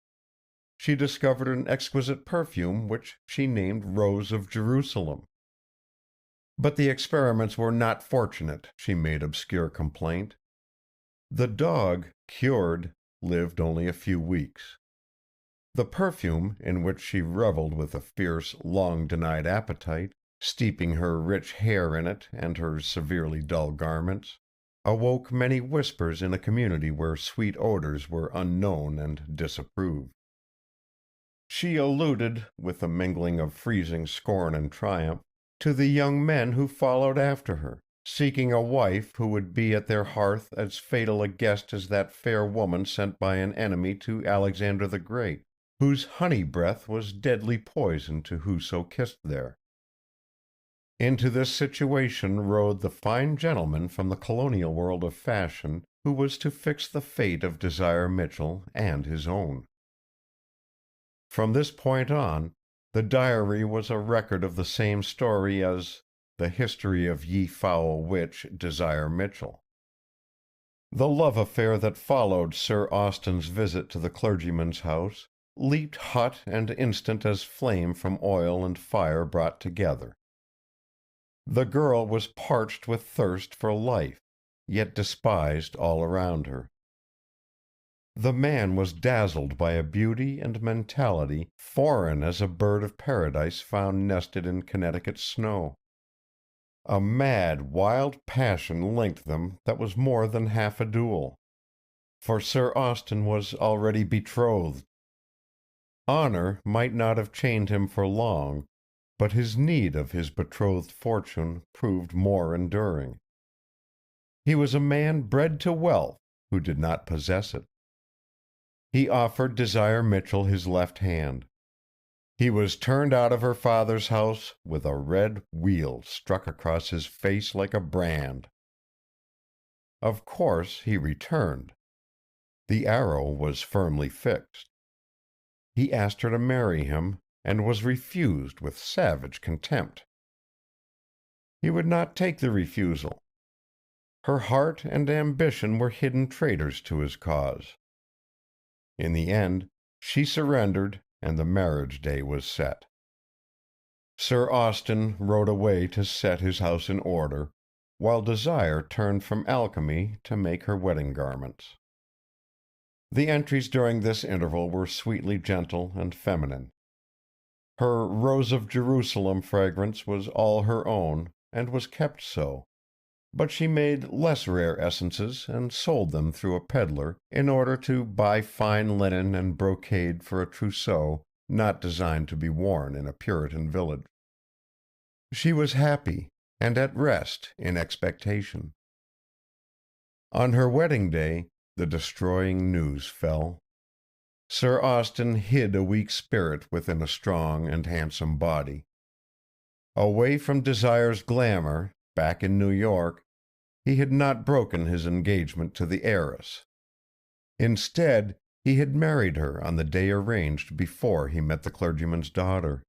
[SPEAKER 1] She discovered an exquisite perfume which she named Rose of Jerusalem. But the experiments were not fortunate, she made obscure complaint. The dog, cured, lived only a few weeks. The perfume, in which she reveled with a fierce, long-denied appetite, steeping her rich hair in it and her severely dull garments, awoke many whispers in a community where sweet odors were unknown and disapproved. She alluded, with a mingling of freezing scorn and triumph, to the young men who followed after her, seeking a wife who would be at their hearth as fatal a guest as that fair woman sent by an enemy to Alexander the Great, whose honey breath was deadly poison to whoso kissed there. Into this situation rode the fine gentleman from the colonial world of fashion who was to fix the fate of Desire Mitchell and his own. From this point on, the diary was a record of the same story as the history of ye foul witch Desire Mitchell. The love affair that followed Sir Austin's visit to the clergyman's house leaped hot and instant as flame from oil and fire brought together. The girl was parched with thirst for life, yet despised all around her. The man was dazzled by a beauty and mentality foreign as a bird of paradise found nested in Connecticut snow. A mad, wild passion linked them that was more than half a duel. For Sir Austin was already betrothed. Honor might not have chained him for long, but his need of his betrothed fortune proved more enduring. He was a man bred to wealth who did not possess it. he offered Desire Mitchell his left hand. He was turned out of her father's house with a red wheal struck across his face like a brand. Of course he returned. The arrow was firmly fixed. He asked her to marry him, and was refused with savage contempt. He would not take the refusal. Her heart and ambition were hidden traitors to his cause. In the end, she surrendered, and the marriage day was set. Sir Austin rode away to set his house in order, while Desire turned from alchemy to make her wedding garments. The entries during this interval were sweetly gentle and feminine. Her Rose of Jerusalem fragrance was all her own, and was kept so, but she made less rare essences and sold them through a peddler in order to buy fine linen and brocade for a trousseau not designed to be worn in a Puritan village. She was happy and at rest in expectation. On her wedding day, the destroying news fell. Sir Austin hid a weak spirit within a strong and handsome body. Away from Desire's glamour, back in New York, he had not broken his engagement to the heiress. Instead, he had married her on the day arranged before he met the clergyman's daughter.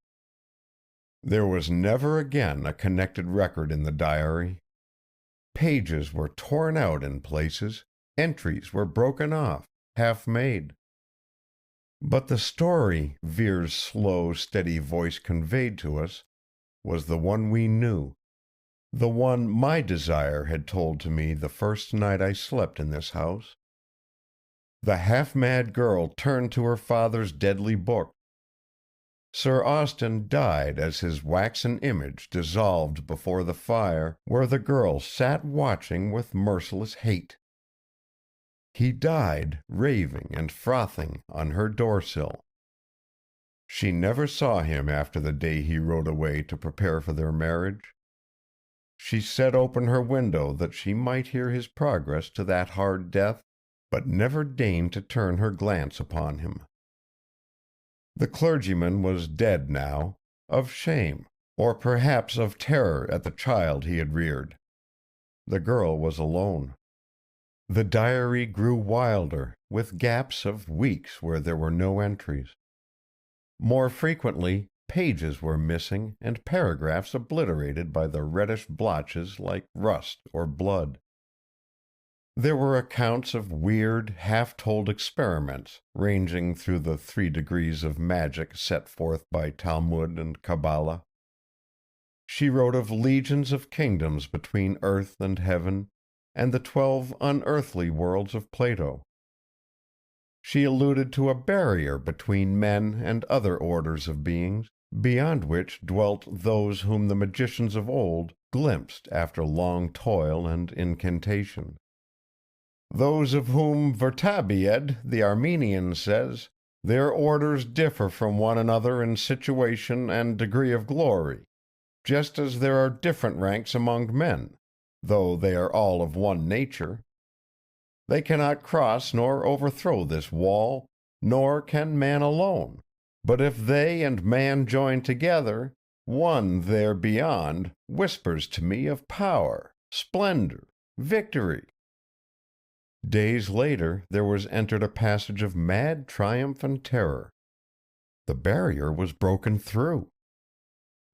[SPEAKER 1] There was never again a connected record in the diary. Pages were torn out in places, entries were broken off, half-made. But the story Vere's slow, steady voice conveyed to us was the one we knew, the one my Desire had told to me the first night I slept in this house. The half-mad girl turned to her father's deadly book. Sir Austin died as his waxen image dissolved before the fire where the girl sat watching with merciless hate. He died raving and frothing on her door-sill. She never saw him after the day he rode away to prepare for their marriage. She set open her window that she might hear his progress to that hard death, but never deigned to turn her glance upon him. The clergyman was dead now, of shame, or perhaps of terror at the child he had reared. The girl was alone. The diary grew wilder, with gaps of weeks where there were no entries. More frequently, pages were missing and paragraphs obliterated by the reddish blotches like rust or blood. There were accounts of weird, half-told experiments ranging through the 3 degrees of magic set forth by Talmud and Kabbalah. She wrote of legions of kingdoms between earth and heaven, and the 12 unearthly worlds of Plato. She alluded to a barrier between men and other orders of beings, beyond which dwelt those whom the magicians of old glimpsed after long toil and incantation. Those of whom Vertabied, the Armenian, says, their orders differ from one another in situation and degree of glory, just as there are different ranks among men, though they are all of one nature. They cannot cross nor overthrow this wall, nor can man alone, but if they and man join together, one there beyond whispers to me of power, splendor, victory. Days later there was entered a passage of mad triumph and terror. The barrier was broken through.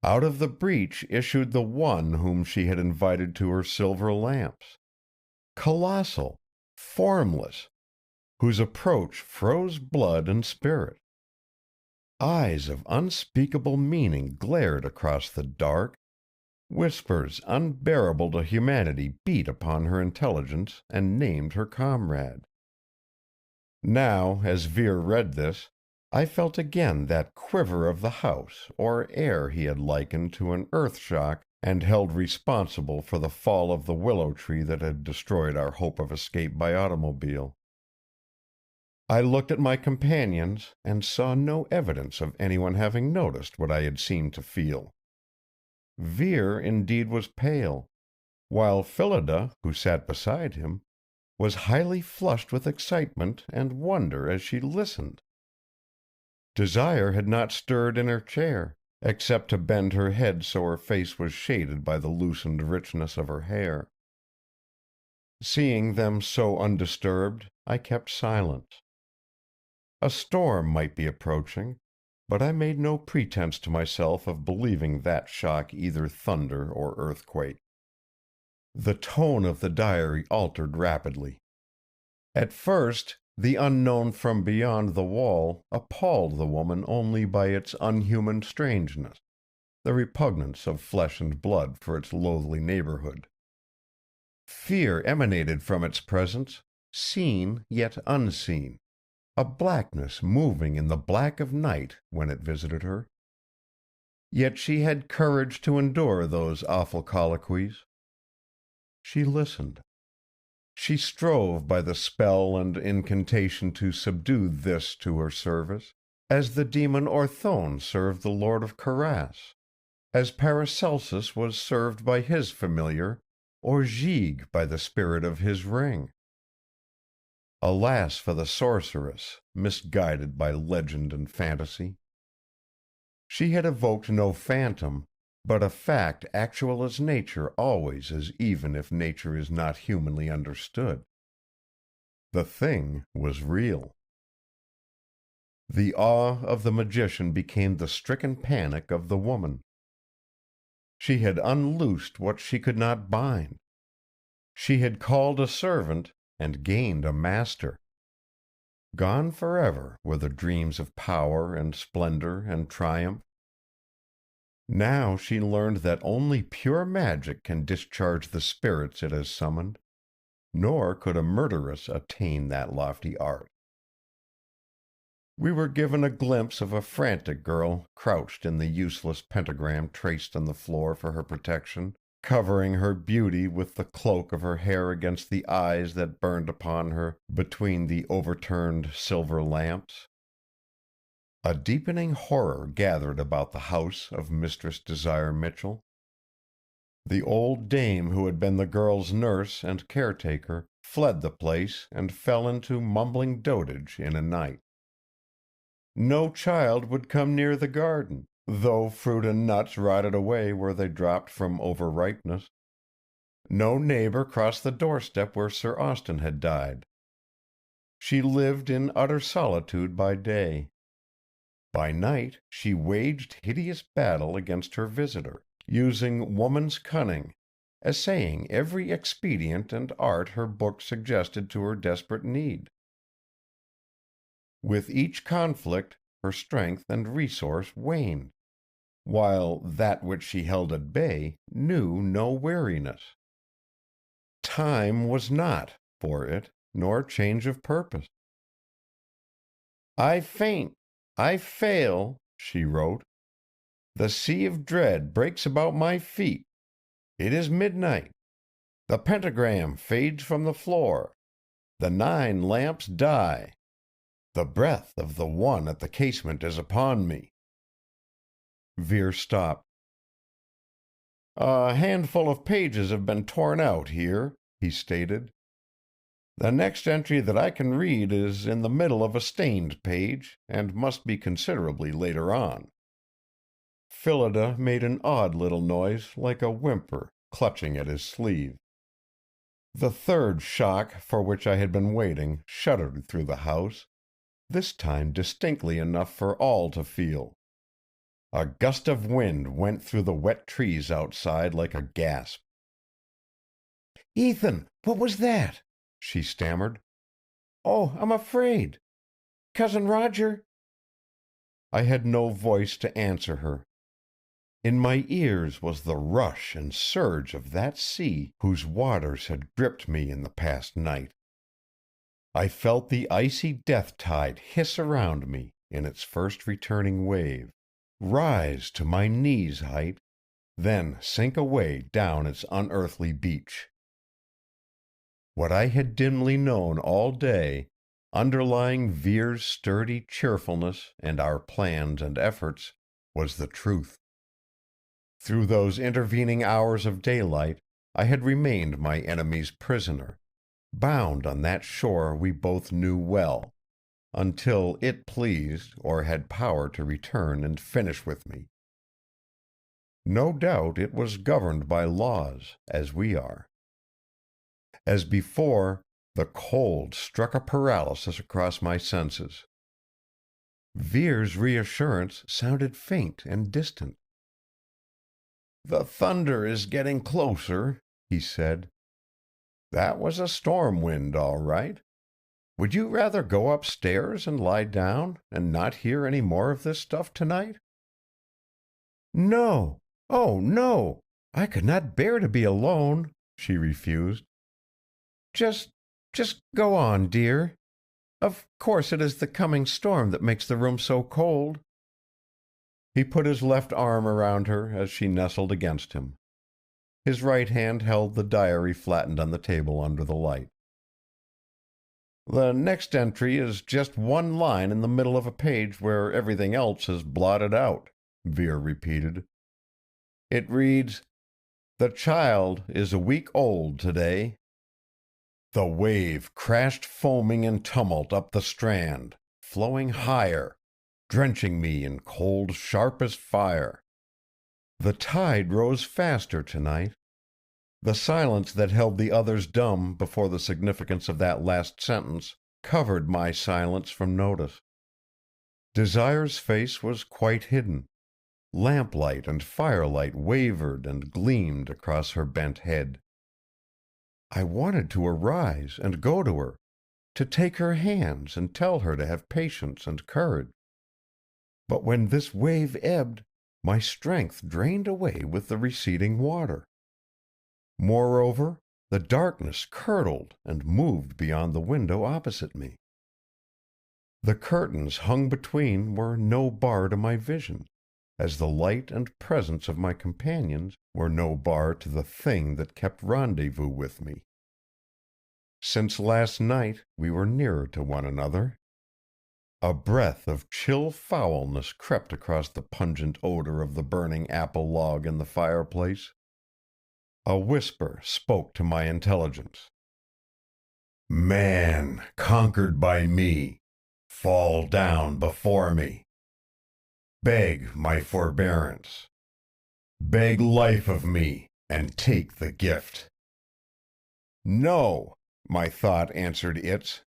[SPEAKER 1] Out of the breach issued the one whom she had invited to her silver lamps. Colossal, formless, whose approach froze blood and spirit. Eyes of unspeakable meaning glared across the dark. Whispers unbearable to humanity beat upon her intelligence and named her comrade. Now, as Vere read this, I felt again that quiver of the house or air he had likened to an earth shock and held responsible for the fall of the willow tree that had destroyed our hope of escape by automobile. I looked at my companions and saw no evidence of anyone having noticed what I had seemed to feel. Vere indeed was pale, while Phillida, who sat beside him, was highly flushed with excitement and wonder as she listened. Desire had not stirred in her chair, except to bend her head so her face was shaded by the loosened richness of her hair. Seeing them so undisturbed, I kept silence. A storm might be approaching, but I made no pretense to myself of believing that shock either thunder or earthquake. The tone of the diary altered rapidly. At first, the unknown from beyond the wall appalled the woman only by its unhuman strangeness, the repugnance of flesh and blood for its loathly neighborhood. Fear emanated from its presence, seen yet unseen, a blackness moving in the black of night when it visited her. Yet she had courage to endure those awful colloquies. She listened. She strove by the spell and incantation to subdue this to her service, as the demon Orthone served the lord of Carras, as Paracelsus was served by his familiar, or Gigue by the spirit of his ring. Alas for the sorceress, misguided by legend and fantasy! She had evoked no phantom, but a fact actual as nature always is, even if nature is not humanly understood. The thing was real. The awe of the magician became the stricken panic of the woman. She had unloosed what she could not bind. She had called a servant and gained a master. Gone forever were the dreams of power and splendor and triumph. Now she learned that only pure magic can discharge the spirits it has summoned, nor could a murderess attain that lofty art. We were given a glimpse of a frantic girl crouched in the useless pentagram traced on the floor for her protection, covering her beauty with the cloak of her hair against the eyes that burned upon her between the overturned silver lamps. A deepening horror gathered about the house of Mistress Desire Mitchell. The old dame who had been the girl's nurse and caretaker fled the place and fell into mumbling dotage in a night. No child would come near the garden, though fruit and nuts rotted away where they dropped from overripeness. No neighbor crossed the doorstep where Sir Austin had died. She lived in utter solitude by day. By night she waged hideous battle against her visitor, using woman's cunning, essaying every expedient and art her book suggested to her desperate need. With each conflict her strength and resource waned, while that which she held at bay knew no weariness. Time was not for it, nor change of purpose. "I faint, I fail," she wrote. "The sea of dread breaks about my feet. It is midnight. The pentagram fades from the floor. The 9 lamps die. The breath of the one at the casement is upon me." Vere stopped. "A handful of pages have been torn out here," he stated. "The next entry that I can read is in the middle of a stained page, and must be considerably later on." Phillida made an odd little noise like a whimper, clutching at his sleeve. The third shock for which I had been waiting shuddered through the house, this time distinctly enough for all to feel. A gust of wind went through the wet trees outside like a gasp. "Ethan, what was that?" she stammered. "Oh, I'm afraid. Cousin Roger—" I had no voice to answer her. In my ears was the rush and surge of that sea whose waters had gripped me in the past night. I felt the icy death tide hiss around me in its first returning wave, rise to my knees' height, then sink away down its unearthly beach. What I had dimly known all day, underlying Vere's sturdy cheerfulness and our plans and efforts, was the truth. Through those intervening hours of daylight I had remained my enemy's prisoner, bound on that shore we both knew well, until it pleased or had power to return and finish with me. No doubt it was governed by laws, as we are. As before, the cold struck a paralysis across my senses. Vere's reassurance sounded faint and distant. "The thunder is getting closer," he said. "That was a storm wind, all right. Would you rather go upstairs and lie down and not hear any more of this stuff tonight?" "No. Oh, no. I could not bear to be alone," she refused. Just go on, dear. Of course it is the coming storm that makes the room so cold." He put his left arm around her as she nestled against him. His right hand held the diary flattened on the table under the light. "The next entry is just one line in the middle of a page where everything else is blotted out," Vere repeated. "It reads, 'The child is a week old today.'" The wave crashed foaming in tumult up the strand, flowing higher, drenching me in cold sharp as fire. The tide rose faster tonight. The silence that held the others dumb before the significance of that last sentence covered my silence from notice. Desire's face was quite hidden. Lamplight and firelight wavered and gleamed across her bent head. I wanted to arise and go to her, to take her hands and tell her to have patience and courage. But when this wave ebbed, my strength drained away with the receding water. Moreover, the darkness curdled and moved beyond the window opposite me. The curtains hung between were no bar to my vision, as the light and presence of my companions were no bar to the thing that kept rendezvous with me. Since last night we were nearer to one another. A breath of chill foulness crept across the pungent odor of the burning apple log in the fireplace. A whisper spoke to my intelligence. "Man, conquered by me, fall down before me. Beg my forbearance. Beg life of me, and take the gift." "No," my thought answered its.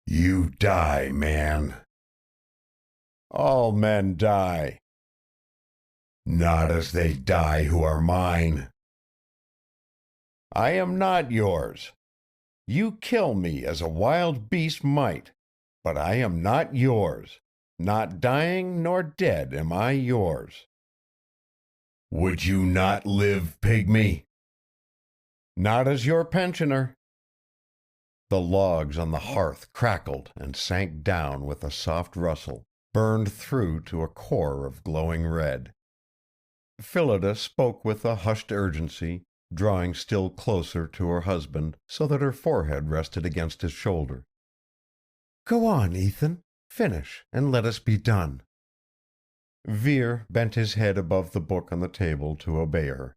[SPEAKER 1] "You die, man." "All men die." "Not as they die who are mine." "I am not yours. You kill me as a wild beast might, but I am not yours. Not dying nor dead am I yours." "Would you not live, pygmy?" "Not as your pensioner." The logs on the hearth crackled and sank down with a soft rustle, burned through to a core of glowing red. Phillida spoke with a hushed urgency, drawing still closer to her husband so that her forehead rested against his shoulder. "Go on, Ethan. Finish, and let us be done." Vere bent his head above the book on the table to obey her.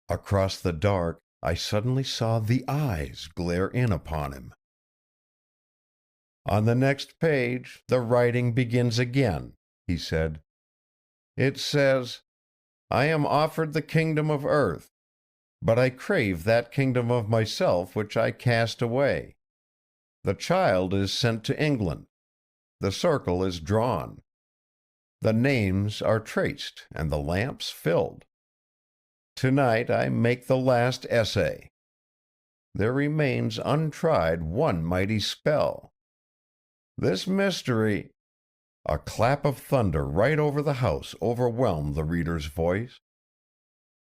[SPEAKER 1] Across the dark, I suddenly saw the eyes glare in upon him. "On the next page, the writing begins again," he said. "It says, 'I am offered the kingdom of earth, but I crave that kingdom of myself which I cast away. The child is sent to England. The circle is drawn. The names are traced and the lamps filled. Tonight I make the last essay. There remains untried one mighty spell. This mystery—'" A clap of thunder right over the house overwhelmed the reader's voice.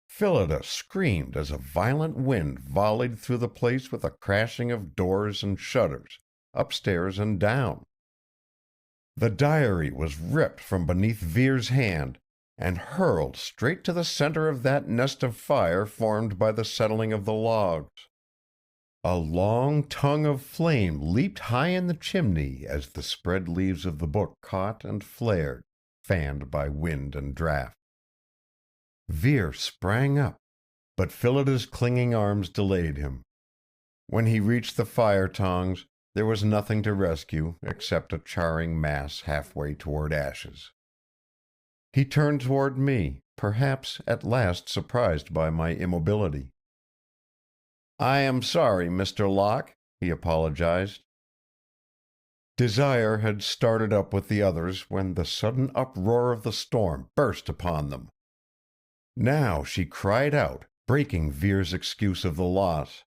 [SPEAKER 1] Phillida screamed as a violent wind volleyed through the place with a crashing of doors and shutters, upstairs and down. The diary was ripped from beneath Vere's hand and hurled straight to the center of that nest of fire formed by the settling of the logs. A long tongue of flame leaped high in the chimney as the spread leaves of the book caught and flared, fanned by wind and draught. Vere sprang up, but Phillida's clinging arms delayed him. When he reached the fire tongs, there was nothing to rescue except a charring mass halfway toward ashes. He turned toward me, perhaps at last surprised by my immobility. "I am sorry, Mr. Locke," he apologized. Desire had started up with the others when the sudden uproar of the storm burst upon them. Now she cried out, breaking Vere's excuse of the loss.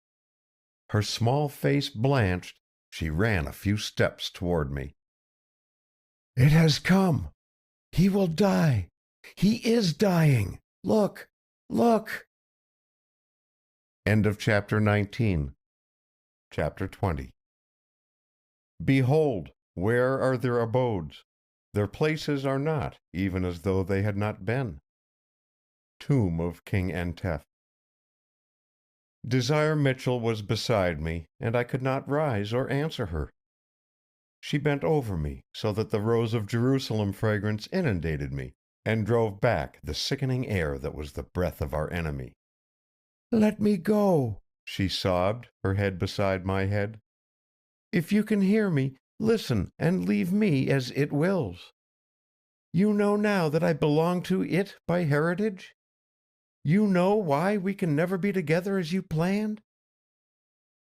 [SPEAKER 1] Her small face blanched, she ran a few steps toward me. "It has come! He will die! He is dying! Look! Look!" End of chapter 19. Chapter 20. Behold, where are their abodes? Their places are not, even as though they had not been. Tomb of King Entef. Desire Mitchell was beside me, and I could not rise or answer her. She bent over me so that the Rose of Jerusalem fragrance inundated me and drove back the sickening air that was the breath of our enemy. "Let me go," she sobbed, her head beside my head. "If you can hear me, listen and leave me as it wills. You know now that I belong to it by heritage? You know why we can never be together as you planned?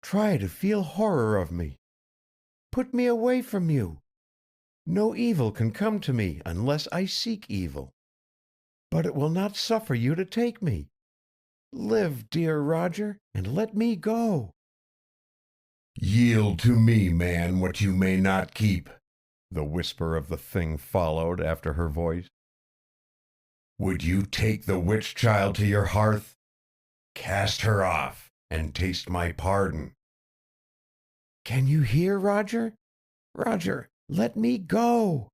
[SPEAKER 1] Try to feel horror of me. Put me away from you. No evil can come to me unless I seek evil. But it will not suffer you to take me. Live, dear Roger, and let me go."
[SPEAKER 2] "Yield to me, man, what you may not keep,"
[SPEAKER 1] the whisper of the thing followed after her voice.
[SPEAKER 2] "Would you take the witch child to your hearth? Cast her off, and taste my pardon."
[SPEAKER 1] "Can you hear, Roger? Roger, let me go."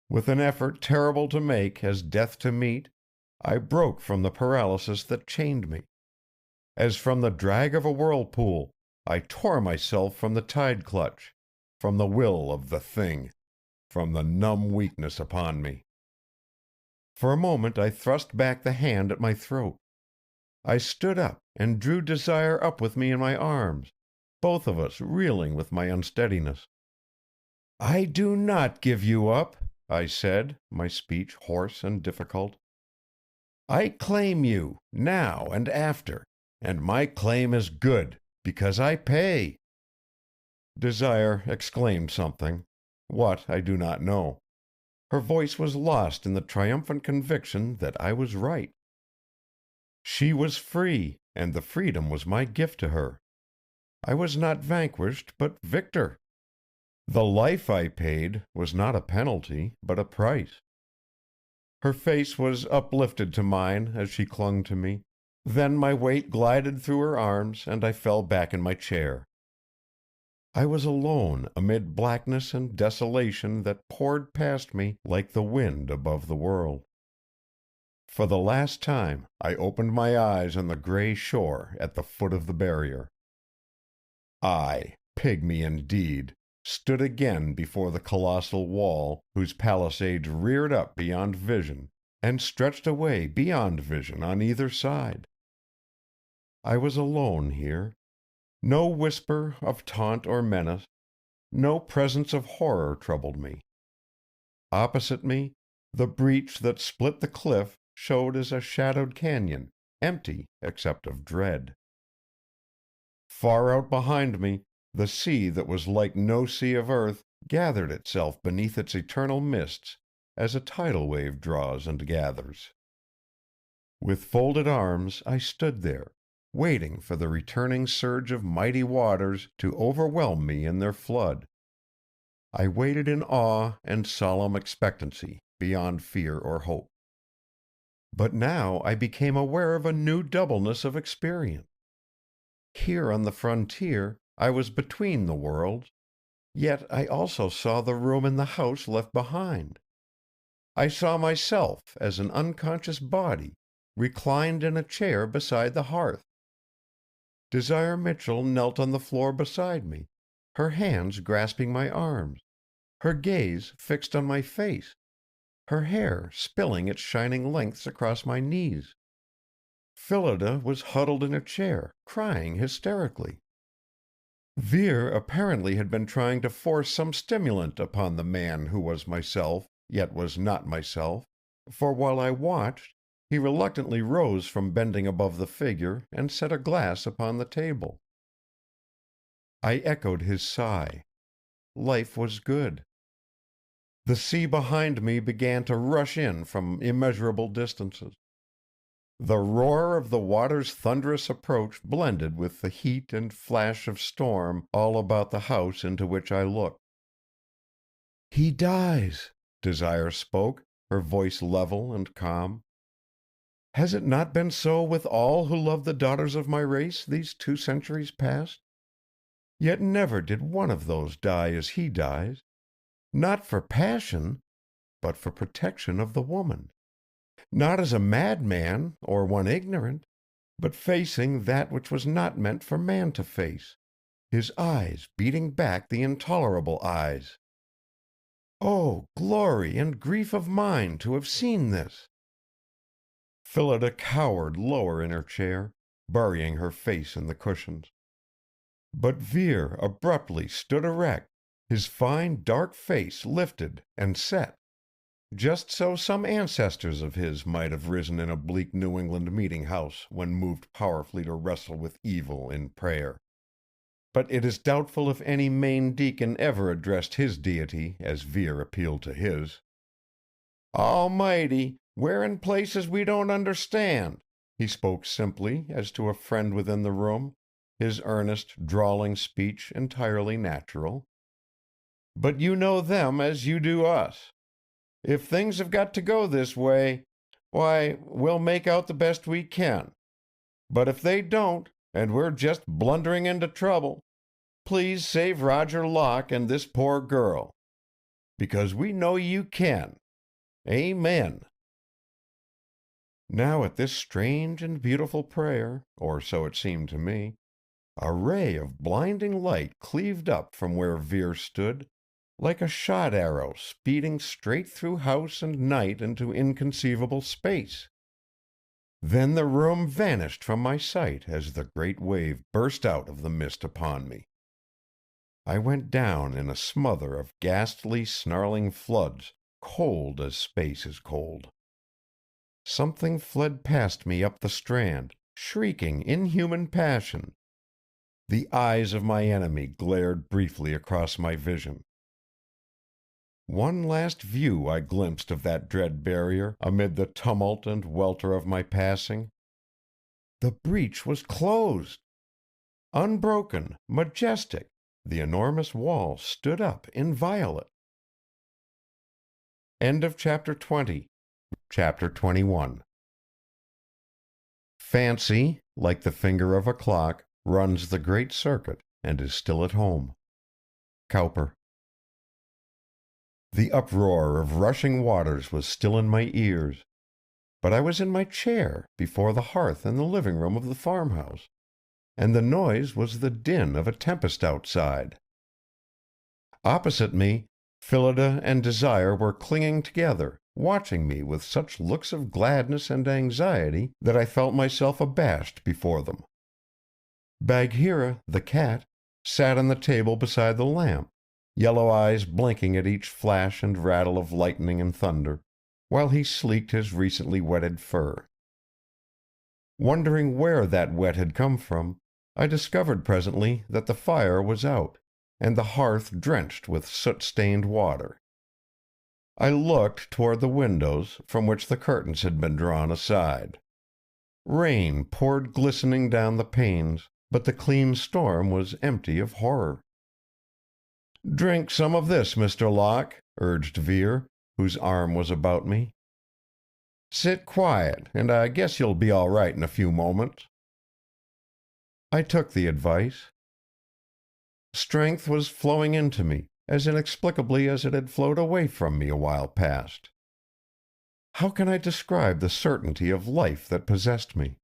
[SPEAKER 1] With an effort terrible to make as death to meet, I broke from the paralysis that chained me. As from the drag of a whirlpool, I tore myself from the tide clutch, from the will of the thing, from the numb weakness upon me. For a moment I thrust back the hand at my throat. I stood up and drew Desire up with me in my arms, both of us reeling with my unsteadiness. "I do not give you up," I said, my speech hoarse and difficult. "I claim you, now and after, and my claim is good, because I pay." Desire exclaimed something. What, I do not know. Her voice was lost in the triumphant conviction that I was right. She was free, and the freedom was my gift to her. I was not vanquished, but victor. The life I paid was not a penalty, but a price. Her face was uplifted to mine as she clung to me. Then my weight glided through her arms, and I fell back in my chair. I was alone amid blackness and desolation that poured past me like the wind above the world. For the last time I opened my eyes on the gray shore at the foot of the barrier. I, pygmy indeed, stood again before the colossal wall whose palisades reared up beyond vision and stretched away beyond vision on either side. I was alone here. No whisper of taunt or menace, no presence of horror troubled me. Opposite me, the breach that split the cliff showed as a shadowed canyon, empty except of dread. Far out behind me, the sea that was like no sea of earth gathered itself beneath its eternal mists as a tidal wave draws and gathers. With folded arms I stood there, waiting for the returning surge of mighty waters to overwhelm me in their flood. I waited in awe and solemn expectancy, beyond fear or hope. But now I became aware of a new doubleness of experience. Here on the frontier, I was between the worlds, yet I also saw the room in the house left behind. I saw myself as an unconscious body, reclined in a chair beside the hearth. Desire Mitchell knelt on the floor beside me, her hands grasping my arms, her gaze fixed on my face, her hair spilling its shining lengths across my knees.
[SPEAKER 2] Phillida was huddled in a chair, crying hysterically. Vere apparently had been trying to force some stimulant upon the man who was myself, yet was not myself, for while I watched, he reluctantly rose from bending above the figure and set a glass upon the table. I echoed his sigh. Life was good. The sea behind me began to rush in from immeasurable distances. The roar of the water's thunderous approach blended with the heat and flash of storm all about the house into which I looked. "He dies," Desire spoke, her voice level and calm. "Has it not been so with all who love the daughters of my race these 2 centuries past? Yet never did one of those die as he dies, not for passion, but for protection of the woman. Not as a madman or one ignorant, but facing that which was not meant for man to face, his eyes beating back the intolerable eyes. Oh, glory and grief of mine to have seen this!" Phillida cowered lower in her chair, burying her face in the cushions. But Vere abruptly stood erect, his fine dark face lifted and set, just so some ancestors of his might have risen in a bleak New England meeting-house when moved powerfully to wrestle with evil in prayer. But it is doubtful if any Maine deacon ever addressed his deity as Vere appealed to his. "Almighty, we're in places we don't understand," he spoke simply as to a friend within the room, his earnest, drawling speech entirely natural. "But you know them as you do us. If things have got to go this way, why, we'll make out the best we can. But if they don't, and we're just blundering into trouble, please save Roger Locke and this poor girl. Because we know you can. Amen." Now at this strange and beautiful prayer, or so it seemed to me, a ray of blinding light cleaved up from where Vere stood, like a shot arrow speeding straight through house and night into inconceivable space. Then the room vanished from my sight as the great wave burst out of the mist upon me. I went down in a smother of ghastly, snarling floods, cold as space is cold. Something fled past me up the strand, shrieking inhuman passion. The eyes of my enemy glared briefly across my vision. One last view I glimpsed of that dread barrier amid the tumult and welter of my passing. The breach was closed. Unbroken, majestic, the enormous wall stood up inviolate. End of chapter 20. Chapter 21. Fancy, like the finger of a clock, runs the great circuit and is still at home. Cowper. The uproar of rushing waters was still in my ears, but I was in my chair before the hearth in the living room of the farmhouse, and the noise was the din of a tempest outside. Opposite me, Phillida and Desire were clinging together, watching me with such looks of gladness and anxiety that I felt myself abashed before them. Bagheera, the cat, sat on the table beside the lamp, yellow eyes blinking at each flash and rattle of lightning and thunder, while he sleeked his recently wetted fur. Wondering where that wet had come from, I discovered presently that the fire was out, and the hearth drenched with soot-stained water. I looked toward the windows, from which the curtains had been drawn aside. Rain poured glistening down the panes, but the clean storm was empty of horror. "Drink some of this, Mr. Locke," urged Vere, whose arm was about me. "Sit quiet, and I guess you'll be all right in a few moments." I took the advice. Strength was flowing into me, as inexplicably as it had flowed away from me a while past. How can I describe the certainty of life that possessed me?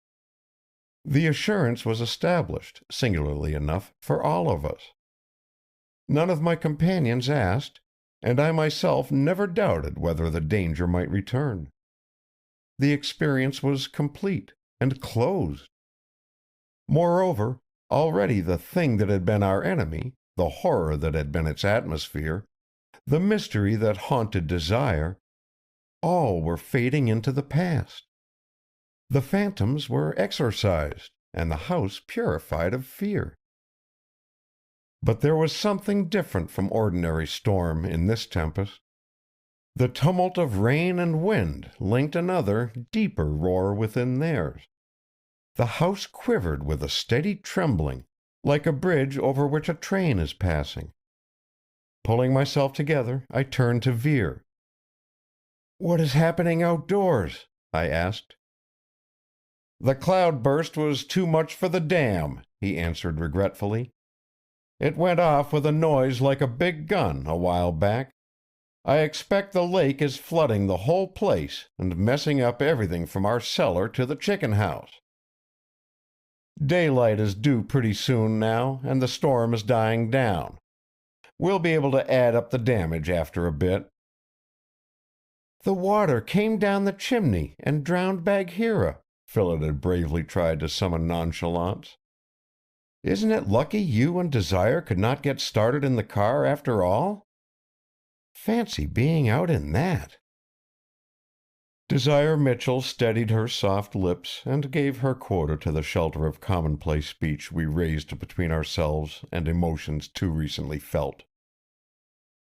[SPEAKER 2] The assurance was established, singularly enough, for all of us. None of my companions asked, and I myself never doubted whether the danger might return. The experience was complete,
[SPEAKER 1] and closed. Moreover, already the thing that had been our enemy, the horror that had been its atmosphere, the mystery that haunted desire, all were fading into the past. The phantoms were exorcised, and the house purified of fear. But there was something different from ordinary storm in this tempest. The tumult of rain and wind linked another, deeper roar within theirs. The house quivered with a steady trembling, like a bridge over which a train is passing. Pulling myself together, I turned to Vere. "What is happening outdoors?" I asked. "The cloudburst was too much for the dam," he answered regretfully. "It went off with a noise like a big gun a while back. I expect the lake is flooding the whole place and messing up everything from our cellar to the chicken house. Daylight is due pretty soon now, and the storm is dying down. We'll be able to add up the damage after a bit." "The water came down the chimney and drowned Bagheera," Phillida bravely tried to summon nonchalance. "Isn't it lucky you and Desire could not get started in the car after all? Fancy being out in that." Desire Mitchell steadied her soft lips and gave her quota to the shelter of commonplace speech we raised between ourselves and emotions too recently felt.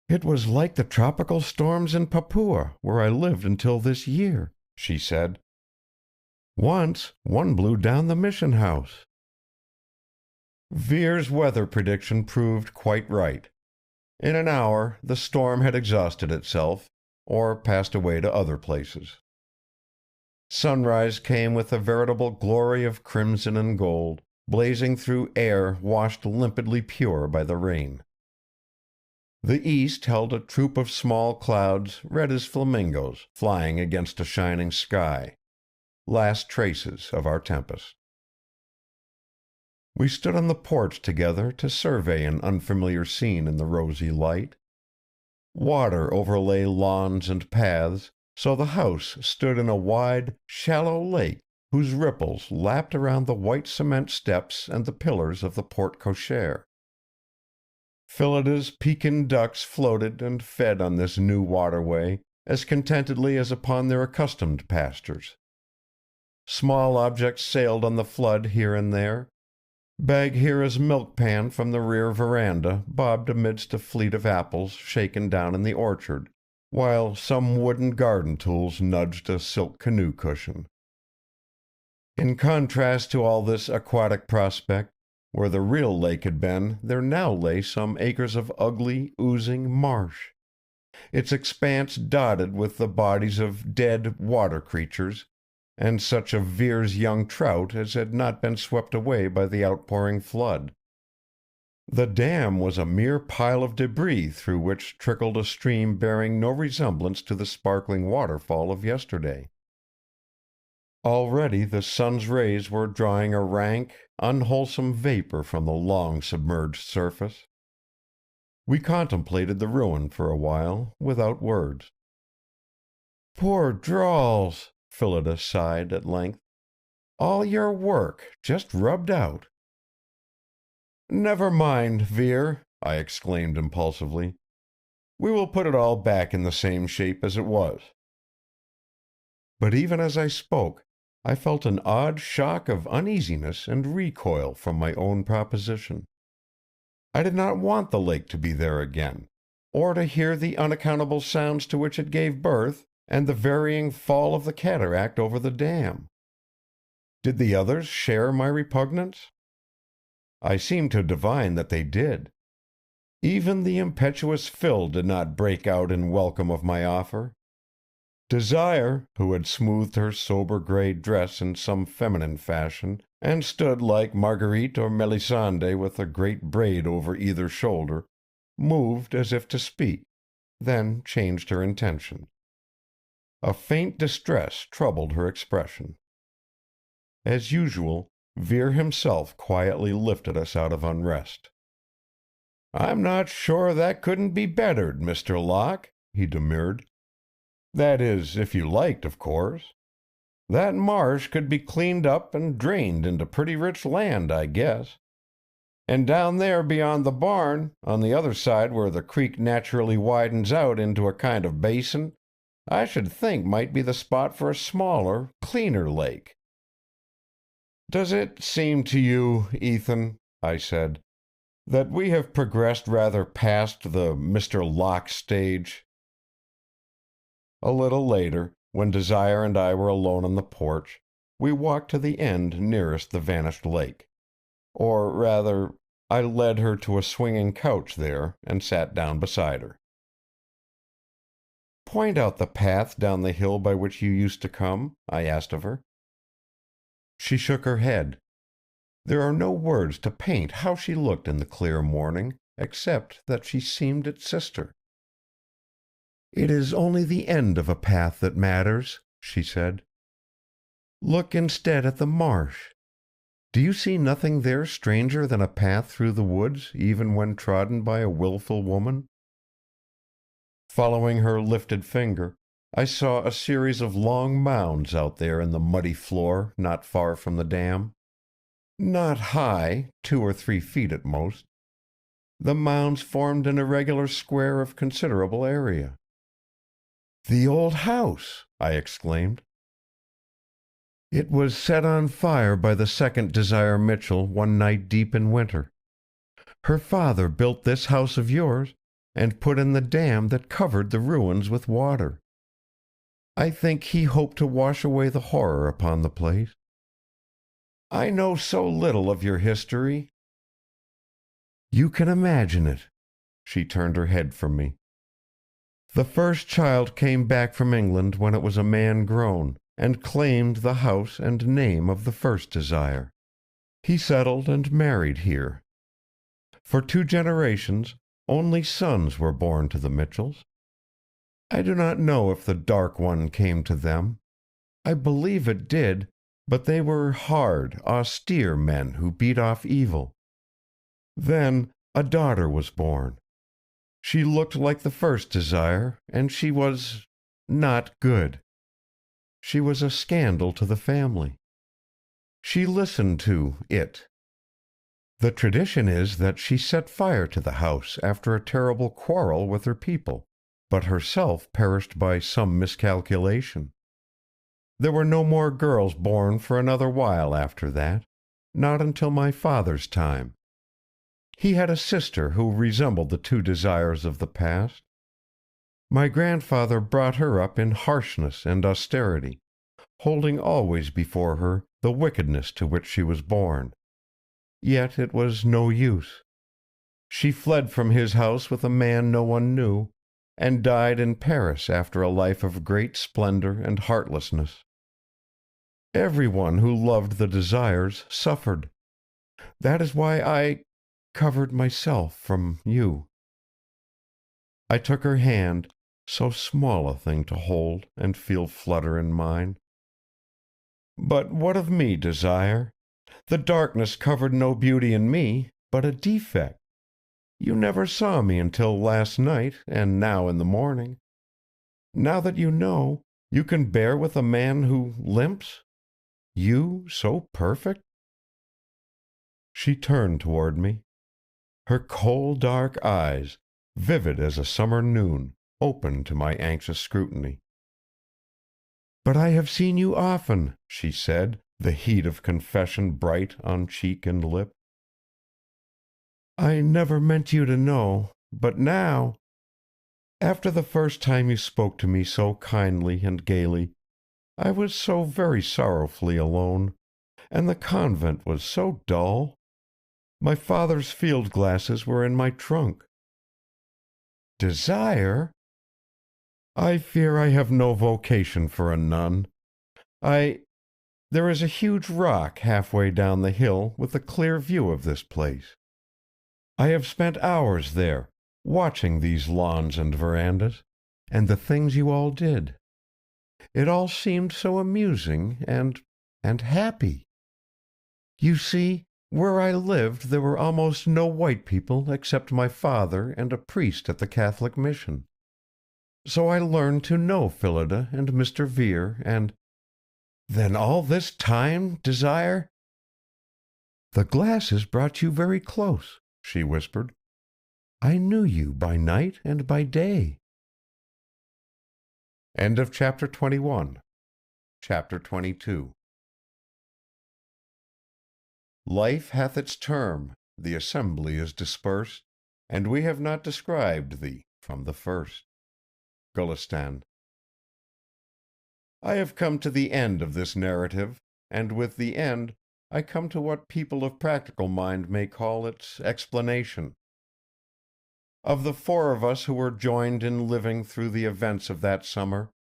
[SPEAKER 1] "It was like the tropical storms in Papua, where I lived until this year," she said. "Once, one blew down the mission house." Vere's weather prediction proved quite right. In an hour, the storm had exhausted itself, or passed away to other places. Sunrise came with a veritable glory of crimson and gold, blazing through air washed limpidly pure by the rain. The east held a troop of small clouds, red as flamingos, flying against a shining sky, last traces of our tempest. We stood on the porch together to survey an unfamiliar scene in the rosy light. Water overlay lawns and paths, so the house stood in a wide, shallow lake whose ripples lapped around the white cement steps and the pillars of the porte cochere. Phillida's Pekin ducks floated and fed on this new waterway as contentedly as upon their accustomed pastures. Small objects sailed on the flood here and there. Bagheera's milk pan from the rear veranda bobbed amidst a fleet of apples shaken down in the orchard, while some wooden garden tools nudged a silk canoe cushion. In contrast to all this aquatic prospect, where the real lake had been, there now lay some acres of ugly, oozing marsh, its expanse dotted with the bodies of dead water creatures, and such of Vere's young trout as had not been swept away by the outpouring flood. The dam was a mere pile of debris through which trickled a stream bearing no resemblance to the sparkling waterfall of yesterday. Already the sun's rays were drawing a rank, unwholesome vapor from the long submerged surface. We contemplated the ruin for a while, without words. "Poor Drawls!" Phillida sighed at length. "All your work just rubbed out." "Never mind, Vere," I exclaimed impulsively. "We will put it all back in the same shape as it was." But even as I spoke, I felt an odd shock of uneasiness and recoil from my own proposition. I did not want the lake to be there again, or to hear the unaccountable sounds to which it gave birth, and the varying fall of the cataract over the dam. Did the others share my repugnance? I seemed to divine that they did. Even the impetuous Phil did not break out in welcome of my offer. Desire, who had smoothed her sober gray dress in some feminine fashion, and stood like Marguerite or Melisande with a great braid over either shoulder, moved as if to speak, then changed her intention. A faint distress troubled her expression. As usual, Vere himself quietly lifted us out of unrest. "I'm not sure that couldn't be bettered, Mr. Locke," he demurred. "That is, if you liked, of course." That marsh could be cleaned up and drained into pretty rich land, I guess. And down there beyond the barn, on the other side where the creek naturally widens out into a kind of basin, I should think might be the spot for a smaller, cleaner lake." "Does it seem to you, Ethan," I said, "that we have progressed rather past the Mr. Locke stage?" A little later, when Desire and I were alone on the porch, we walked to the end nearest the vanished lake. Or rather, I led her to a swinging couch there and sat down beside her. "Point out the path down the hill by which you used to come," I asked of her. She shook her head. There are no words to paint how she looked in the clear morning, except that she seemed its sister. "It is only the end of a path that matters," she said. "Look instead at the marsh. Do you see nothing there stranger than a path through the woods, even when trodden by a willful woman?" Following her lifted finger, I saw a series of long mounds out there in the muddy floor not far from the dam. Not high, 2 or 3 feet at most. The mounds formed an irregular square of considerable area. "The old house!" I exclaimed. "It was set on fire by the second Desire Mitchell one night deep in winter. Her father built this house of yours and put in the dam that covered the ruins with water. I think he hoped to wash away the horror upon the place. I know so little of your history." "You can imagine it." She turned her head from me. "The first child came back from England when it was a man grown, and claimed the house and name of the first Desire. He settled and married here. For 2 generations, only sons were born to the Mitchells. I do not know if the Dark One came to them. I believe it did, but they were hard, austere men who beat off evil. Then a daughter was born. She looked like the first Desire, and she was not good. She was a scandal to the family. She listened to it. The tradition is that she set fire to the house after a terrible quarrel with her people, but herself perished by some miscalculation. There were no more girls born for another while after that, not until my father's time. He had a sister who resembled the 2 Desires of the past. My grandfather brought her up in harshness and austerity, holding always before her the wickedness to which she was born. Yet it was no use. She fled from his house with a man no one knew, and died in Paris after a life of great splendor and heartlessness. Everyone who loved the Desires suffered. That is why I covered myself from you." I took her hand, so small a thing to hold and feel flutter in mine. "But what of me, Desire? The darkness covered no beauty in me, but a defect. You never saw me until last night, and now in the morning. Now that you know, you can bear with a man who limps? You, so perfect?" She turned toward me. Her coal dark eyes, vivid as a summer noon, opened to my anxious scrutiny. "But I have seen you often," she said, the heat of confession bright on cheek and lip. "I never meant you to know, but now, after the first time you spoke to me so kindly and gaily, I was so very sorrowfully alone, and the convent was so dull. My father's field glasses were in my trunk." "Desire?" "I fear I have no vocation for a nun. There is a huge rock halfway down the hill with a clear view of this place. I have spent hours there, watching these lawns and verandas, and the things you all did. It all seemed so amusing and happy. You see, where I lived there were almost no white people except my father and a priest at the Catholic mission. So I learned to know Phillida and Mr. Vere and
[SPEAKER 2] Then all this time, Desire? The glasses brought you very close, she whispered. I knew you by night and by day.
[SPEAKER 1] End of chapter 21. Chapter 22. Life hath its term, the assembly is dispersed, and we have not described thee from the first. Gulistan. I have come to the end of this narrative, and with the end I come to what people of practical mind may call its explanation. Of the four of us who were joined in living through the events of that summer,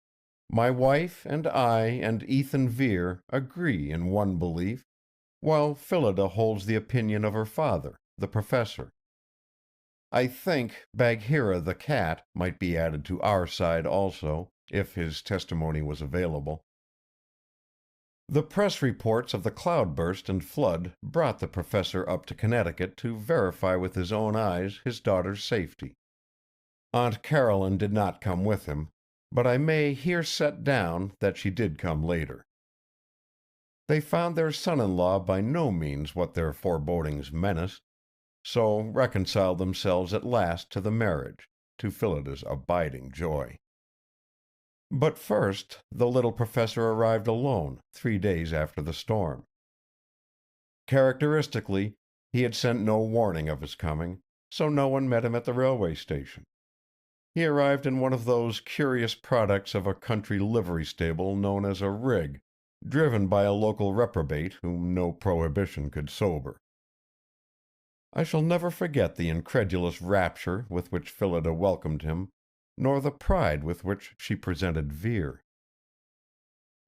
[SPEAKER 1] my wife and I and Ethan Vere agree in one belief, while Phillida holds the opinion of her father, the professor. I think Bagheera the cat might be added to our side also, if his testimony was available. The press reports of the cloudburst and flood brought the professor up to Connecticut to verify with his own eyes his daughter's safety. Aunt Caroline did not come with him, but I may here set down that she did come later. They found their son-in-law by no means what their forebodings menaced, so reconciled themselves at last to the marriage, to Phillida's abiding joy. But first the little professor arrived alone 3 days after the storm. Characteristically, he had sent no warning of his coming, so no one met him at the railway station. He arrived in one of those curious products of a country livery stable known as a rig, driven by a local reprobate whom no prohibition could sober. I shall never forget the incredulous rapture with which Phillida welcomed him, nor the pride with which she presented Vere.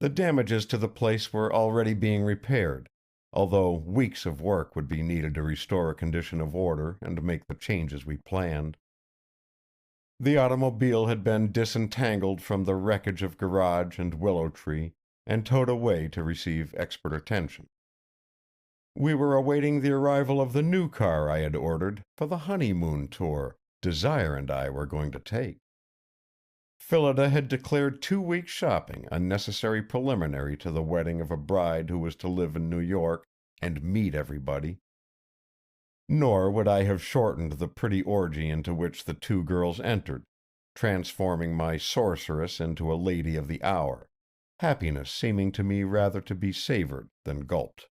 [SPEAKER 1] The damages to the place were already being repaired, although weeks of work would be needed to restore a condition of order and make the changes we planned. The automobile had been disentangled from the wreckage of garage and willow tree and towed away to receive expert attention. We were awaiting the arrival of the new car I had ordered for the honeymoon tour Desire and I were going to take. Phillida had declared 2 weeks' shopping a necessary preliminary to the wedding of a bride who was to live in New York and meet everybody. Nor would I have shortened the pretty orgy into which the 2 girls entered, transforming my sorceress into a lady of the hour, happiness seeming to me rather to be savored than gulped.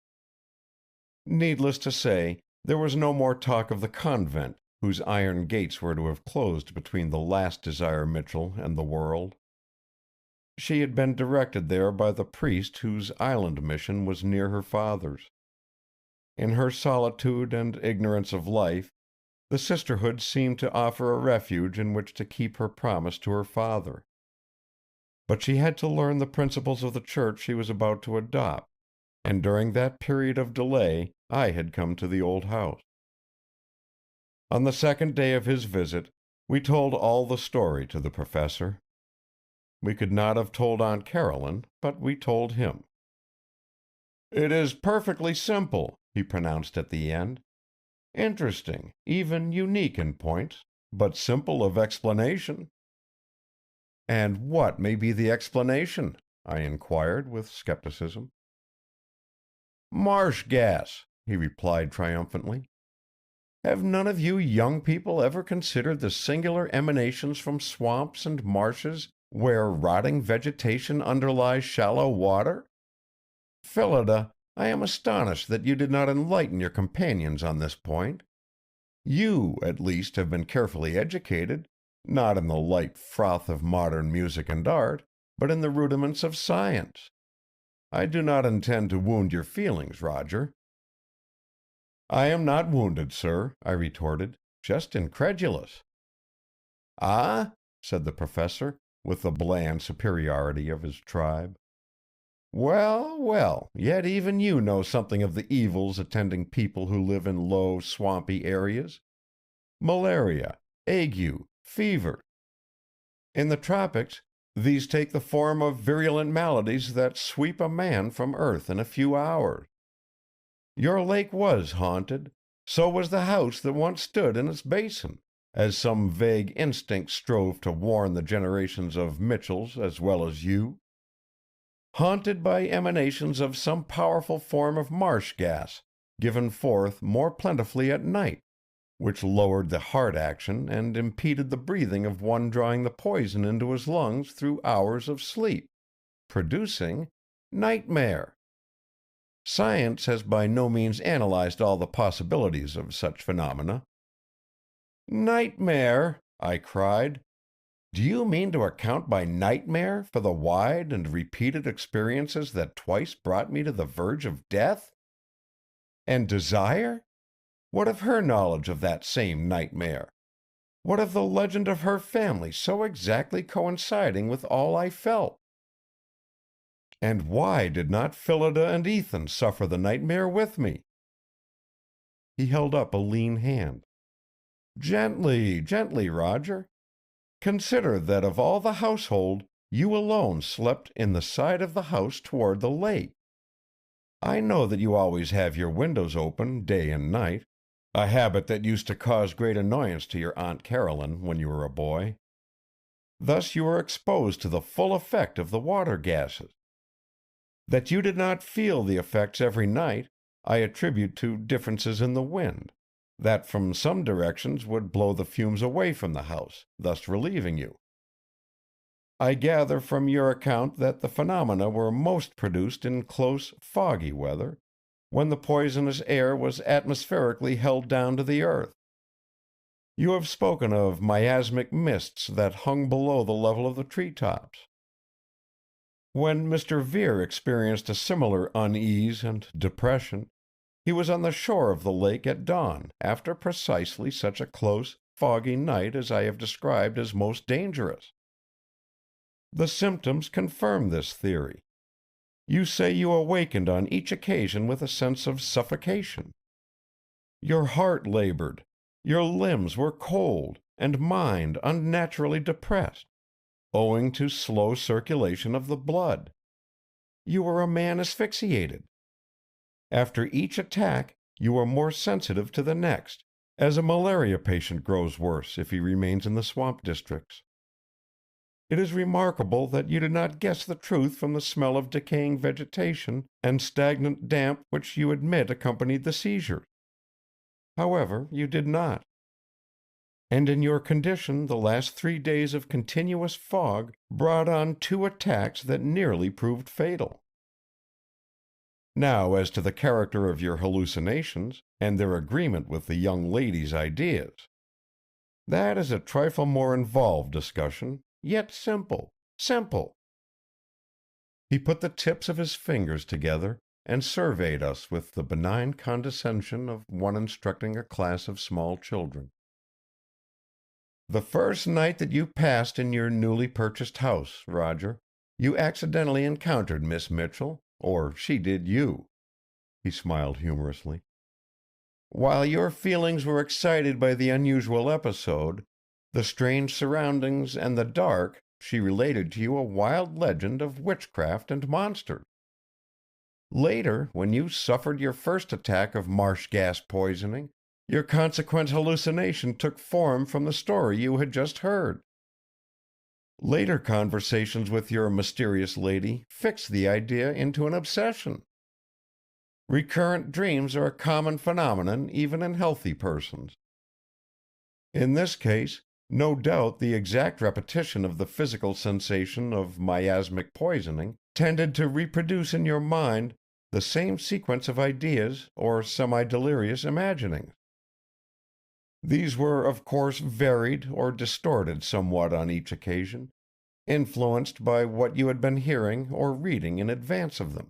[SPEAKER 1] Needless to say, there was no more talk of the convent, whose iron gates were to have closed between the last Desire Mitchell and the world. She had been directed there by the priest whose island mission was near her father's. In her solitude and ignorance of life, the sisterhood seemed to offer a refuge in which to keep her promise to her father. But she had to learn the principles of the church she was about to adopt, and during that period of delay I had come to the old house. On the second day of his visit, we told all the story to the professor. We could not have told Aunt Caroline, but we told him. "It is perfectly simple," he pronounced at the end. "Interesting, even unique in points, but simple of explanation." "And what may be the explanation?" I inquired with skepticism. "Marsh gas," he replied triumphantly. "Have none of you young people ever considered the singular emanations from swamps and marshes where rotting vegetation underlies shallow water? Phillida, I am astonished that you did not enlighten your companions on this point. You, at least, have been carefully educated, not in the light froth of modern music and art, but in the rudiments of science. I do not intend to wound your feelings, Roger." "I am not wounded, sir," I retorted, "just incredulous." "Ah?" said the professor, with the bland superiority of his tribe. "Well, well, yet even you know something of the evils attending people who live in low, swampy areas. Malaria, ague, fever. In the tropics, these take the form of virulent maladies that sweep a man from earth in a few hours. Your lake was haunted, so was the house that once stood in its basin, as some vague instinct strove to warn the generations of Mitchells as well as you. haunted by emanations of some powerful form of marsh gas, given forth more plentifully at night, which lowered the heart action and impeded the breathing of one drawing the poison into his lungs through hours of sleep, producing nightmare. Science has by no means analyzed all the possibilities of such phenomena. Nightmare, I cried. Do you mean to account by nightmare for the wide and repeated experiences that twice brought me to the verge of death? And desire? What of her knowledge of that same nightmare? What of the legend of her family so exactly coinciding with all I felt? And why did not Phillida and Ethan suffer the nightmare with me? He held up a lean hand. Gently, gently, Roger. Consider that of all the household, you alone slept in the side of the house toward the lake. I know that you always have your windows open day and night, a habit that used to cause great annoyance to your Aunt Caroline when you were a boy. Thus you were exposed to the full effect of the water gases. That you did not feel the effects every night, I attribute to differences in the wind, that from some directions would blow the fumes away from the house, thus relieving you. I gather from your account that the phenomena were most produced in close, foggy weather, when the poisonous air was atmospherically held down to the earth. You have spoken of miasmic mists that hung below the level of the treetops. When Mr. Vere experienced a similar unease and depression, he was on the shore of the lake at dawn after precisely such a close, foggy night as I have described as most dangerous. The symptoms confirm this theory. You say you awakened on each occasion with a sense of suffocation. Your heart labored, your limbs were cold, and mind unnaturally depressed, owing to slow circulation of the blood. You were a man asphyxiated. After each attack, you were more sensitive to the next, as a malaria patient grows worse if he remains in the swamp districts. It is remarkable that you did not guess the truth from the smell of decaying vegetation and stagnant damp which you admit accompanied the seizures. However, you did not. And in your condition the last 3 days of continuous fog brought on 2 attacks that nearly proved fatal. Now, as to the character of your hallucinations, and their agreement with the young lady's ideas. That is a trifle more involved discussion, yet simple, simple. He put the tips of his fingers together and surveyed us with the benign condescension of one instructing a class of small children. The first night that you passed in your newly purchased house, Roger, you accidentally encountered Miss Mitchell, or she did you. He smiled humorously. While your feelings were excited by the unusual episode, the strange surroundings, and the dark, she related to you a wild legend of witchcraft and monsters. Later, when you suffered your first attack of marsh gas poisoning, your consequent hallucination took form from the story you had just heard. Later conversations with your mysterious lady fixed the idea into an obsession. Recurrent dreams are a common phenomenon even in healthy persons. In this case, no doubt the exact repetition of the physical sensation of miasmic poisoning tended to reproduce in your mind the same sequence of ideas or semi-delirious imaginings. These were, of course, varied or distorted somewhat on each occasion, influenced by what you had been hearing or reading in advance of them.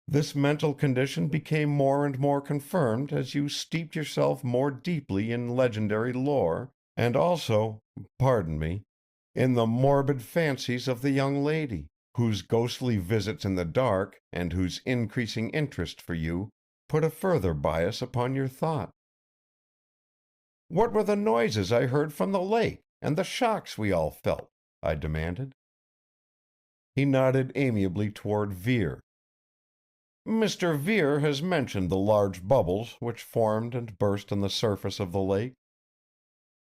[SPEAKER 1] This mental condition became more and more confirmed as you steeped yourself more deeply in legendary lore, and also, pardon me, in the morbid fancies of the young lady, whose ghostly visits in the dark and whose increasing interest for you put a further bias upon your thought. What were the noises I heard from the lake, and the shocks we all felt? I demanded. He nodded amiably toward Vere. Mr. Vere has mentioned the large bubbles which formed and burst on the surface of the lake.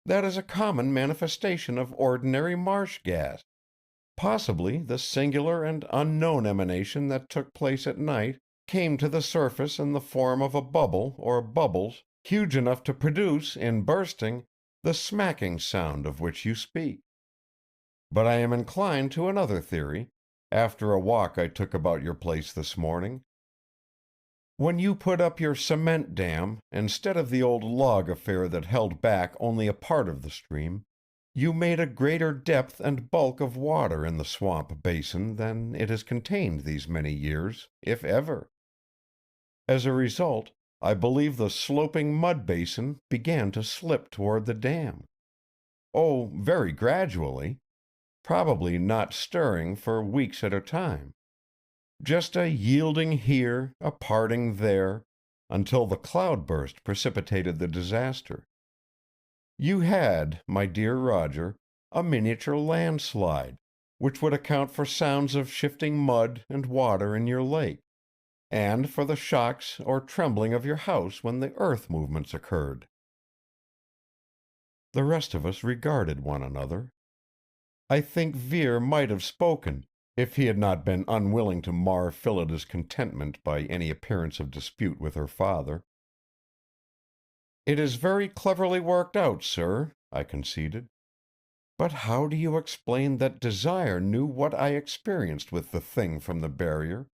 [SPEAKER 1] That is a common manifestation of ordinary marsh gas. Possibly the singular and unknown emanation that took place at night came to the surface in the form of a bubble or bubbles huge enough to produce, in bursting, the smacking sound of which you speak. But I am inclined to another theory, after a walk I took about your place this morning. When you put up your cement dam, instead of the old log affair that held back only a part of the stream, you made a greater depth and bulk of water in the swamp basin than it has contained these many years, if ever. As a result, I believe the sloping mud basin began to slip toward the dam. Oh, very gradually, probably not stirring for weeks at a time. Just a yielding here, a parting there, until the cloudburst precipitated the disaster. You had, my dear Roger, a miniature landslide, which would account for sounds of shifting mud and water in your lake, and for the shocks or trembling of your house when the earth movements occurred. The rest of us regarded one another. I think Vere might have spoken, if he had not been unwilling to mar Phillida's contentment by any appearance of dispute with her father. "It is very cleverly worked out, sir," I conceded. "But how do you explain that Desire knew what I experienced with the thing from the barrier,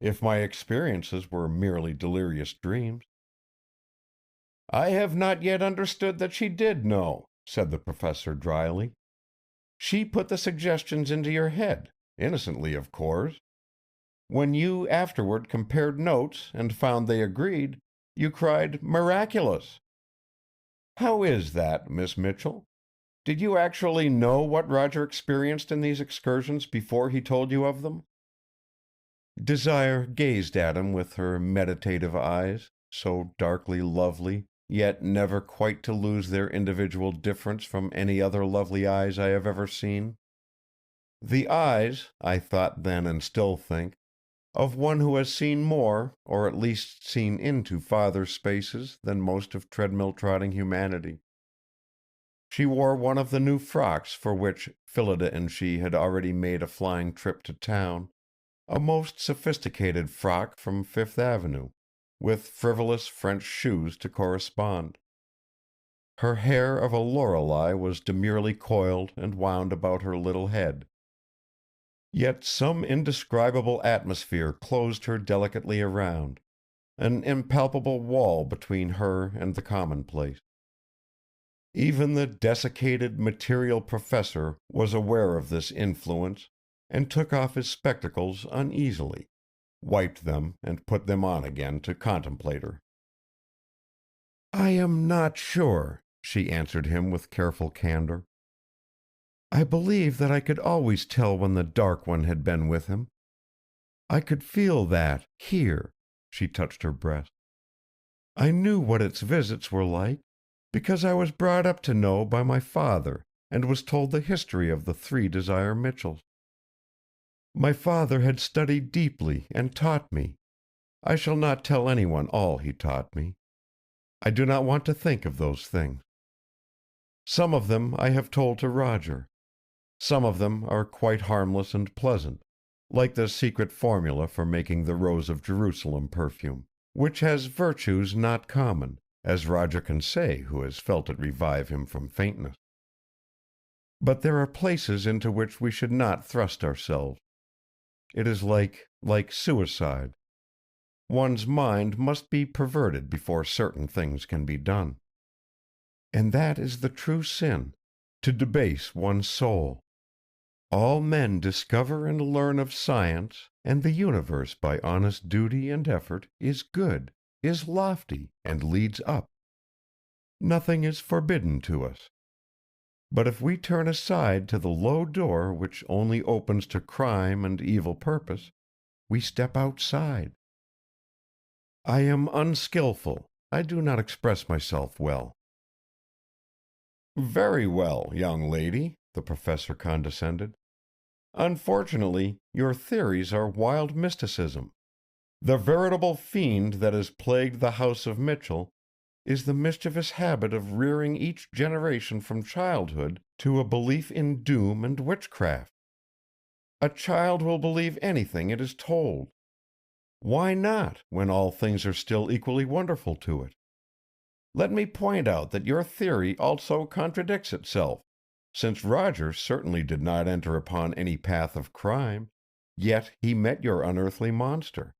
[SPEAKER 1] if my experiences were merely delirious dreams?" "I have not yet understood that she did know," said the professor dryly. "She put the suggestions into your head, innocently, of course. When you afterward compared notes and found they agreed, you cried 'miraculous.' How is that, Miss Mitchell? Did you actually know what Roger experienced in these excursions before he told you of them?" Desire gazed at him with her meditative eyes, so darkly lovely, yet never quite to lose their individual difference from any other lovely eyes I have ever seen. The eyes, I thought then and still think, of one who has seen more, or at least seen into farther spaces than most of treadmill-trotting humanity. She wore one of the new frocks for which Phillida and she had already made a flying trip to town, a most sophisticated frock from Fifth Avenue, with frivolous French shoes to correspond. Her hair of a Lorelei was demurely coiled and wound about her little head. Yet some indescribable atmosphere closed her delicately around, an impalpable wall between her and the commonplace. Even the desiccated material professor was aware of this influence and took off his spectacles uneasily, wiped them and put them on again to contemplate her. "I am not sure," she answered him with careful candor. "I believe that I could always tell when the Dark One had been with him. I could feel that, here," she touched her breast. "I knew what its visits were like, because I was brought up to know by my father, and was told the history of the three Desire Mitchells. My father had studied deeply and taught me. I shall not tell anyone all he taught me. I do not want to think of those things. Some of them I have told to Roger. Some of them are quite harmless and pleasant, like the secret formula for making the Rose of Jerusalem perfume, which has virtues not common, as Roger can say who has felt it revive him from faintness. But there are places into which we should not thrust ourselves. It is like suicide. One's mind must be perverted before certain things can be done. And that is the true sin, to debase one's soul. All men discover and learn of science, and the universe by honest duty and effort is good, is lofty, and leads up. Nothing is forbidden to us. But if we turn aside to the low door which only opens to crime and evil purpose, we step outside. I am unskilful. I do not express myself well." "Very well, young lady," the professor condescended. "Unfortunately, your theories are wild mysticism. The veritable fiend that has plagued the house of Mitchell is the mischievous habit of rearing each generation from childhood to a belief in doom and witchcraft. A child will believe anything it is told. Why not, when all things are still equally wonderful to it? Let me point out that your theory also contradicts itself, since Roger certainly did not enter upon any path of crime, yet he met your unearthly monster.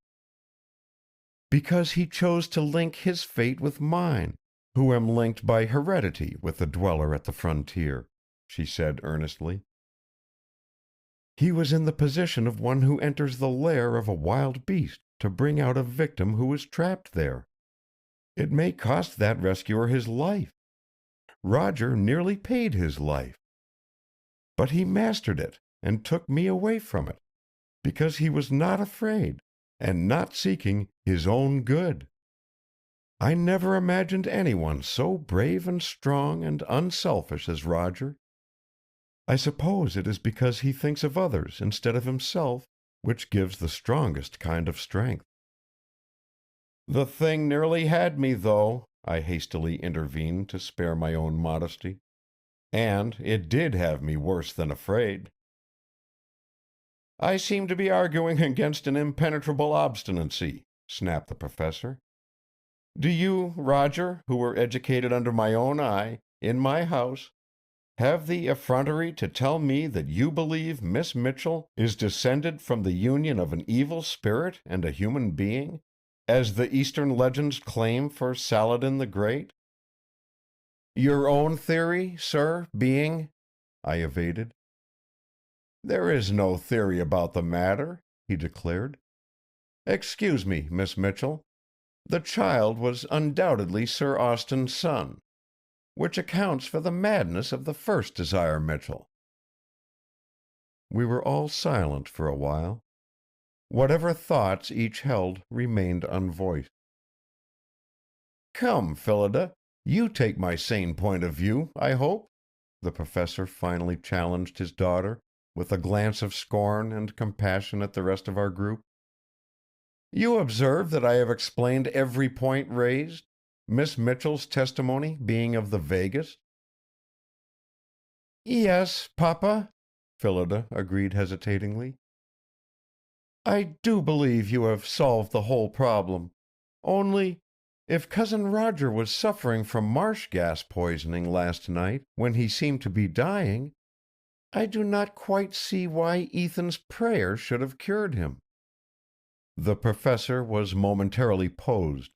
[SPEAKER 1] Because he chose to link his fate with mine, who am linked by heredity with the dweller at the frontier, she said earnestly. He was in the position of one who enters the lair of a wild beast to bring out a victim who is trapped there. It may cost that rescuer his life. Roger nearly paid his life. But he mastered it and took me away from it, because he was not afraid and not seeking his own good. I never imagined anyone so brave and strong and unselfish as Roger. I suppose it is because he thinks of others instead of himself, which gives the strongest kind of strength. The thing nearly had me, though, I hastily intervened to spare my own modesty. And it did have me worse than afraid. I seem to be arguing against an impenetrable obstinacy, snapped the professor. Do you, Roger, who were educated under my own eye, in my house, have the effrontery to tell me that you believe Miss Mitchell is descended from the union of an evil spirit and a human being, as the Eastern legends claim for Saladin the Great? Your own theory, sir, being, I evaded. There is no theory about the matter, he declared. Excuse me, Miss Mitchell. The child was undoubtedly Sir Austen's son, which accounts for the madness of the first Desire Mitchell. We were all silent for a while. Whatever thoughts each held remained unvoiced. Come, Phillida, you take my sane point of view, I hope, the professor finally challenged his daughter, with a glance of scorn and compassion at the rest of our group. You observe that I have explained every point raised, Miss Mitchell's testimony being of the vaguest? Yes, Papa, Phillida agreed hesitatingly. I do believe you have solved the whole problem. Only, if Cousin Roger was suffering from marsh gas poisoning last night when he seemed to be dying, I do not quite see why Ethan's prayer should have cured him. The professor was momentarily posed.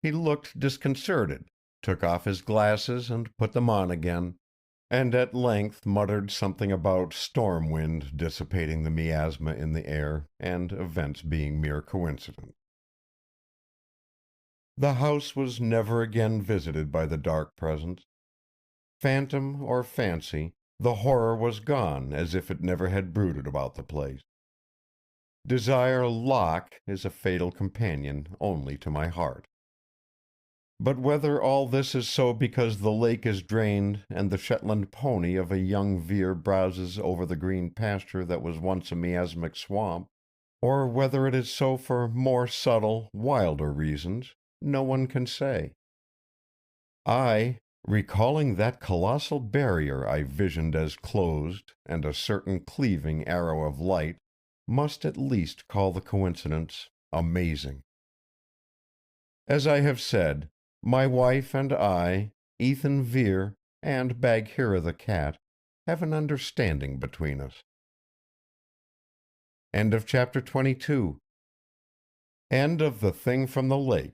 [SPEAKER 1] He looked disconcerted, took off his glasses and put them on again, and at length muttered something about storm wind dissipating the miasma in the air and events being mere coincidence. The house was never again visited by the dark presence. Phantom or fancy, the horror was gone as if it never had brooded about the place. Desire Locke is a fatal companion only to my heart. But whether all this is so because the lake is drained and the Shetland pony of a young Vere browses over the green pasture that was once a miasmic swamp, or whether it is so for more subtle, wilder reasons, no one can say. I, recalling that colossal barrier I visioned as closed and a certain cleaving arrow of light, must at least call the coincidence amazing. As I have said, my wife and I, Ethan Vere, and Bagheera the cat, have an understanding between us. End of chapter 22. End of The Thing from the Lake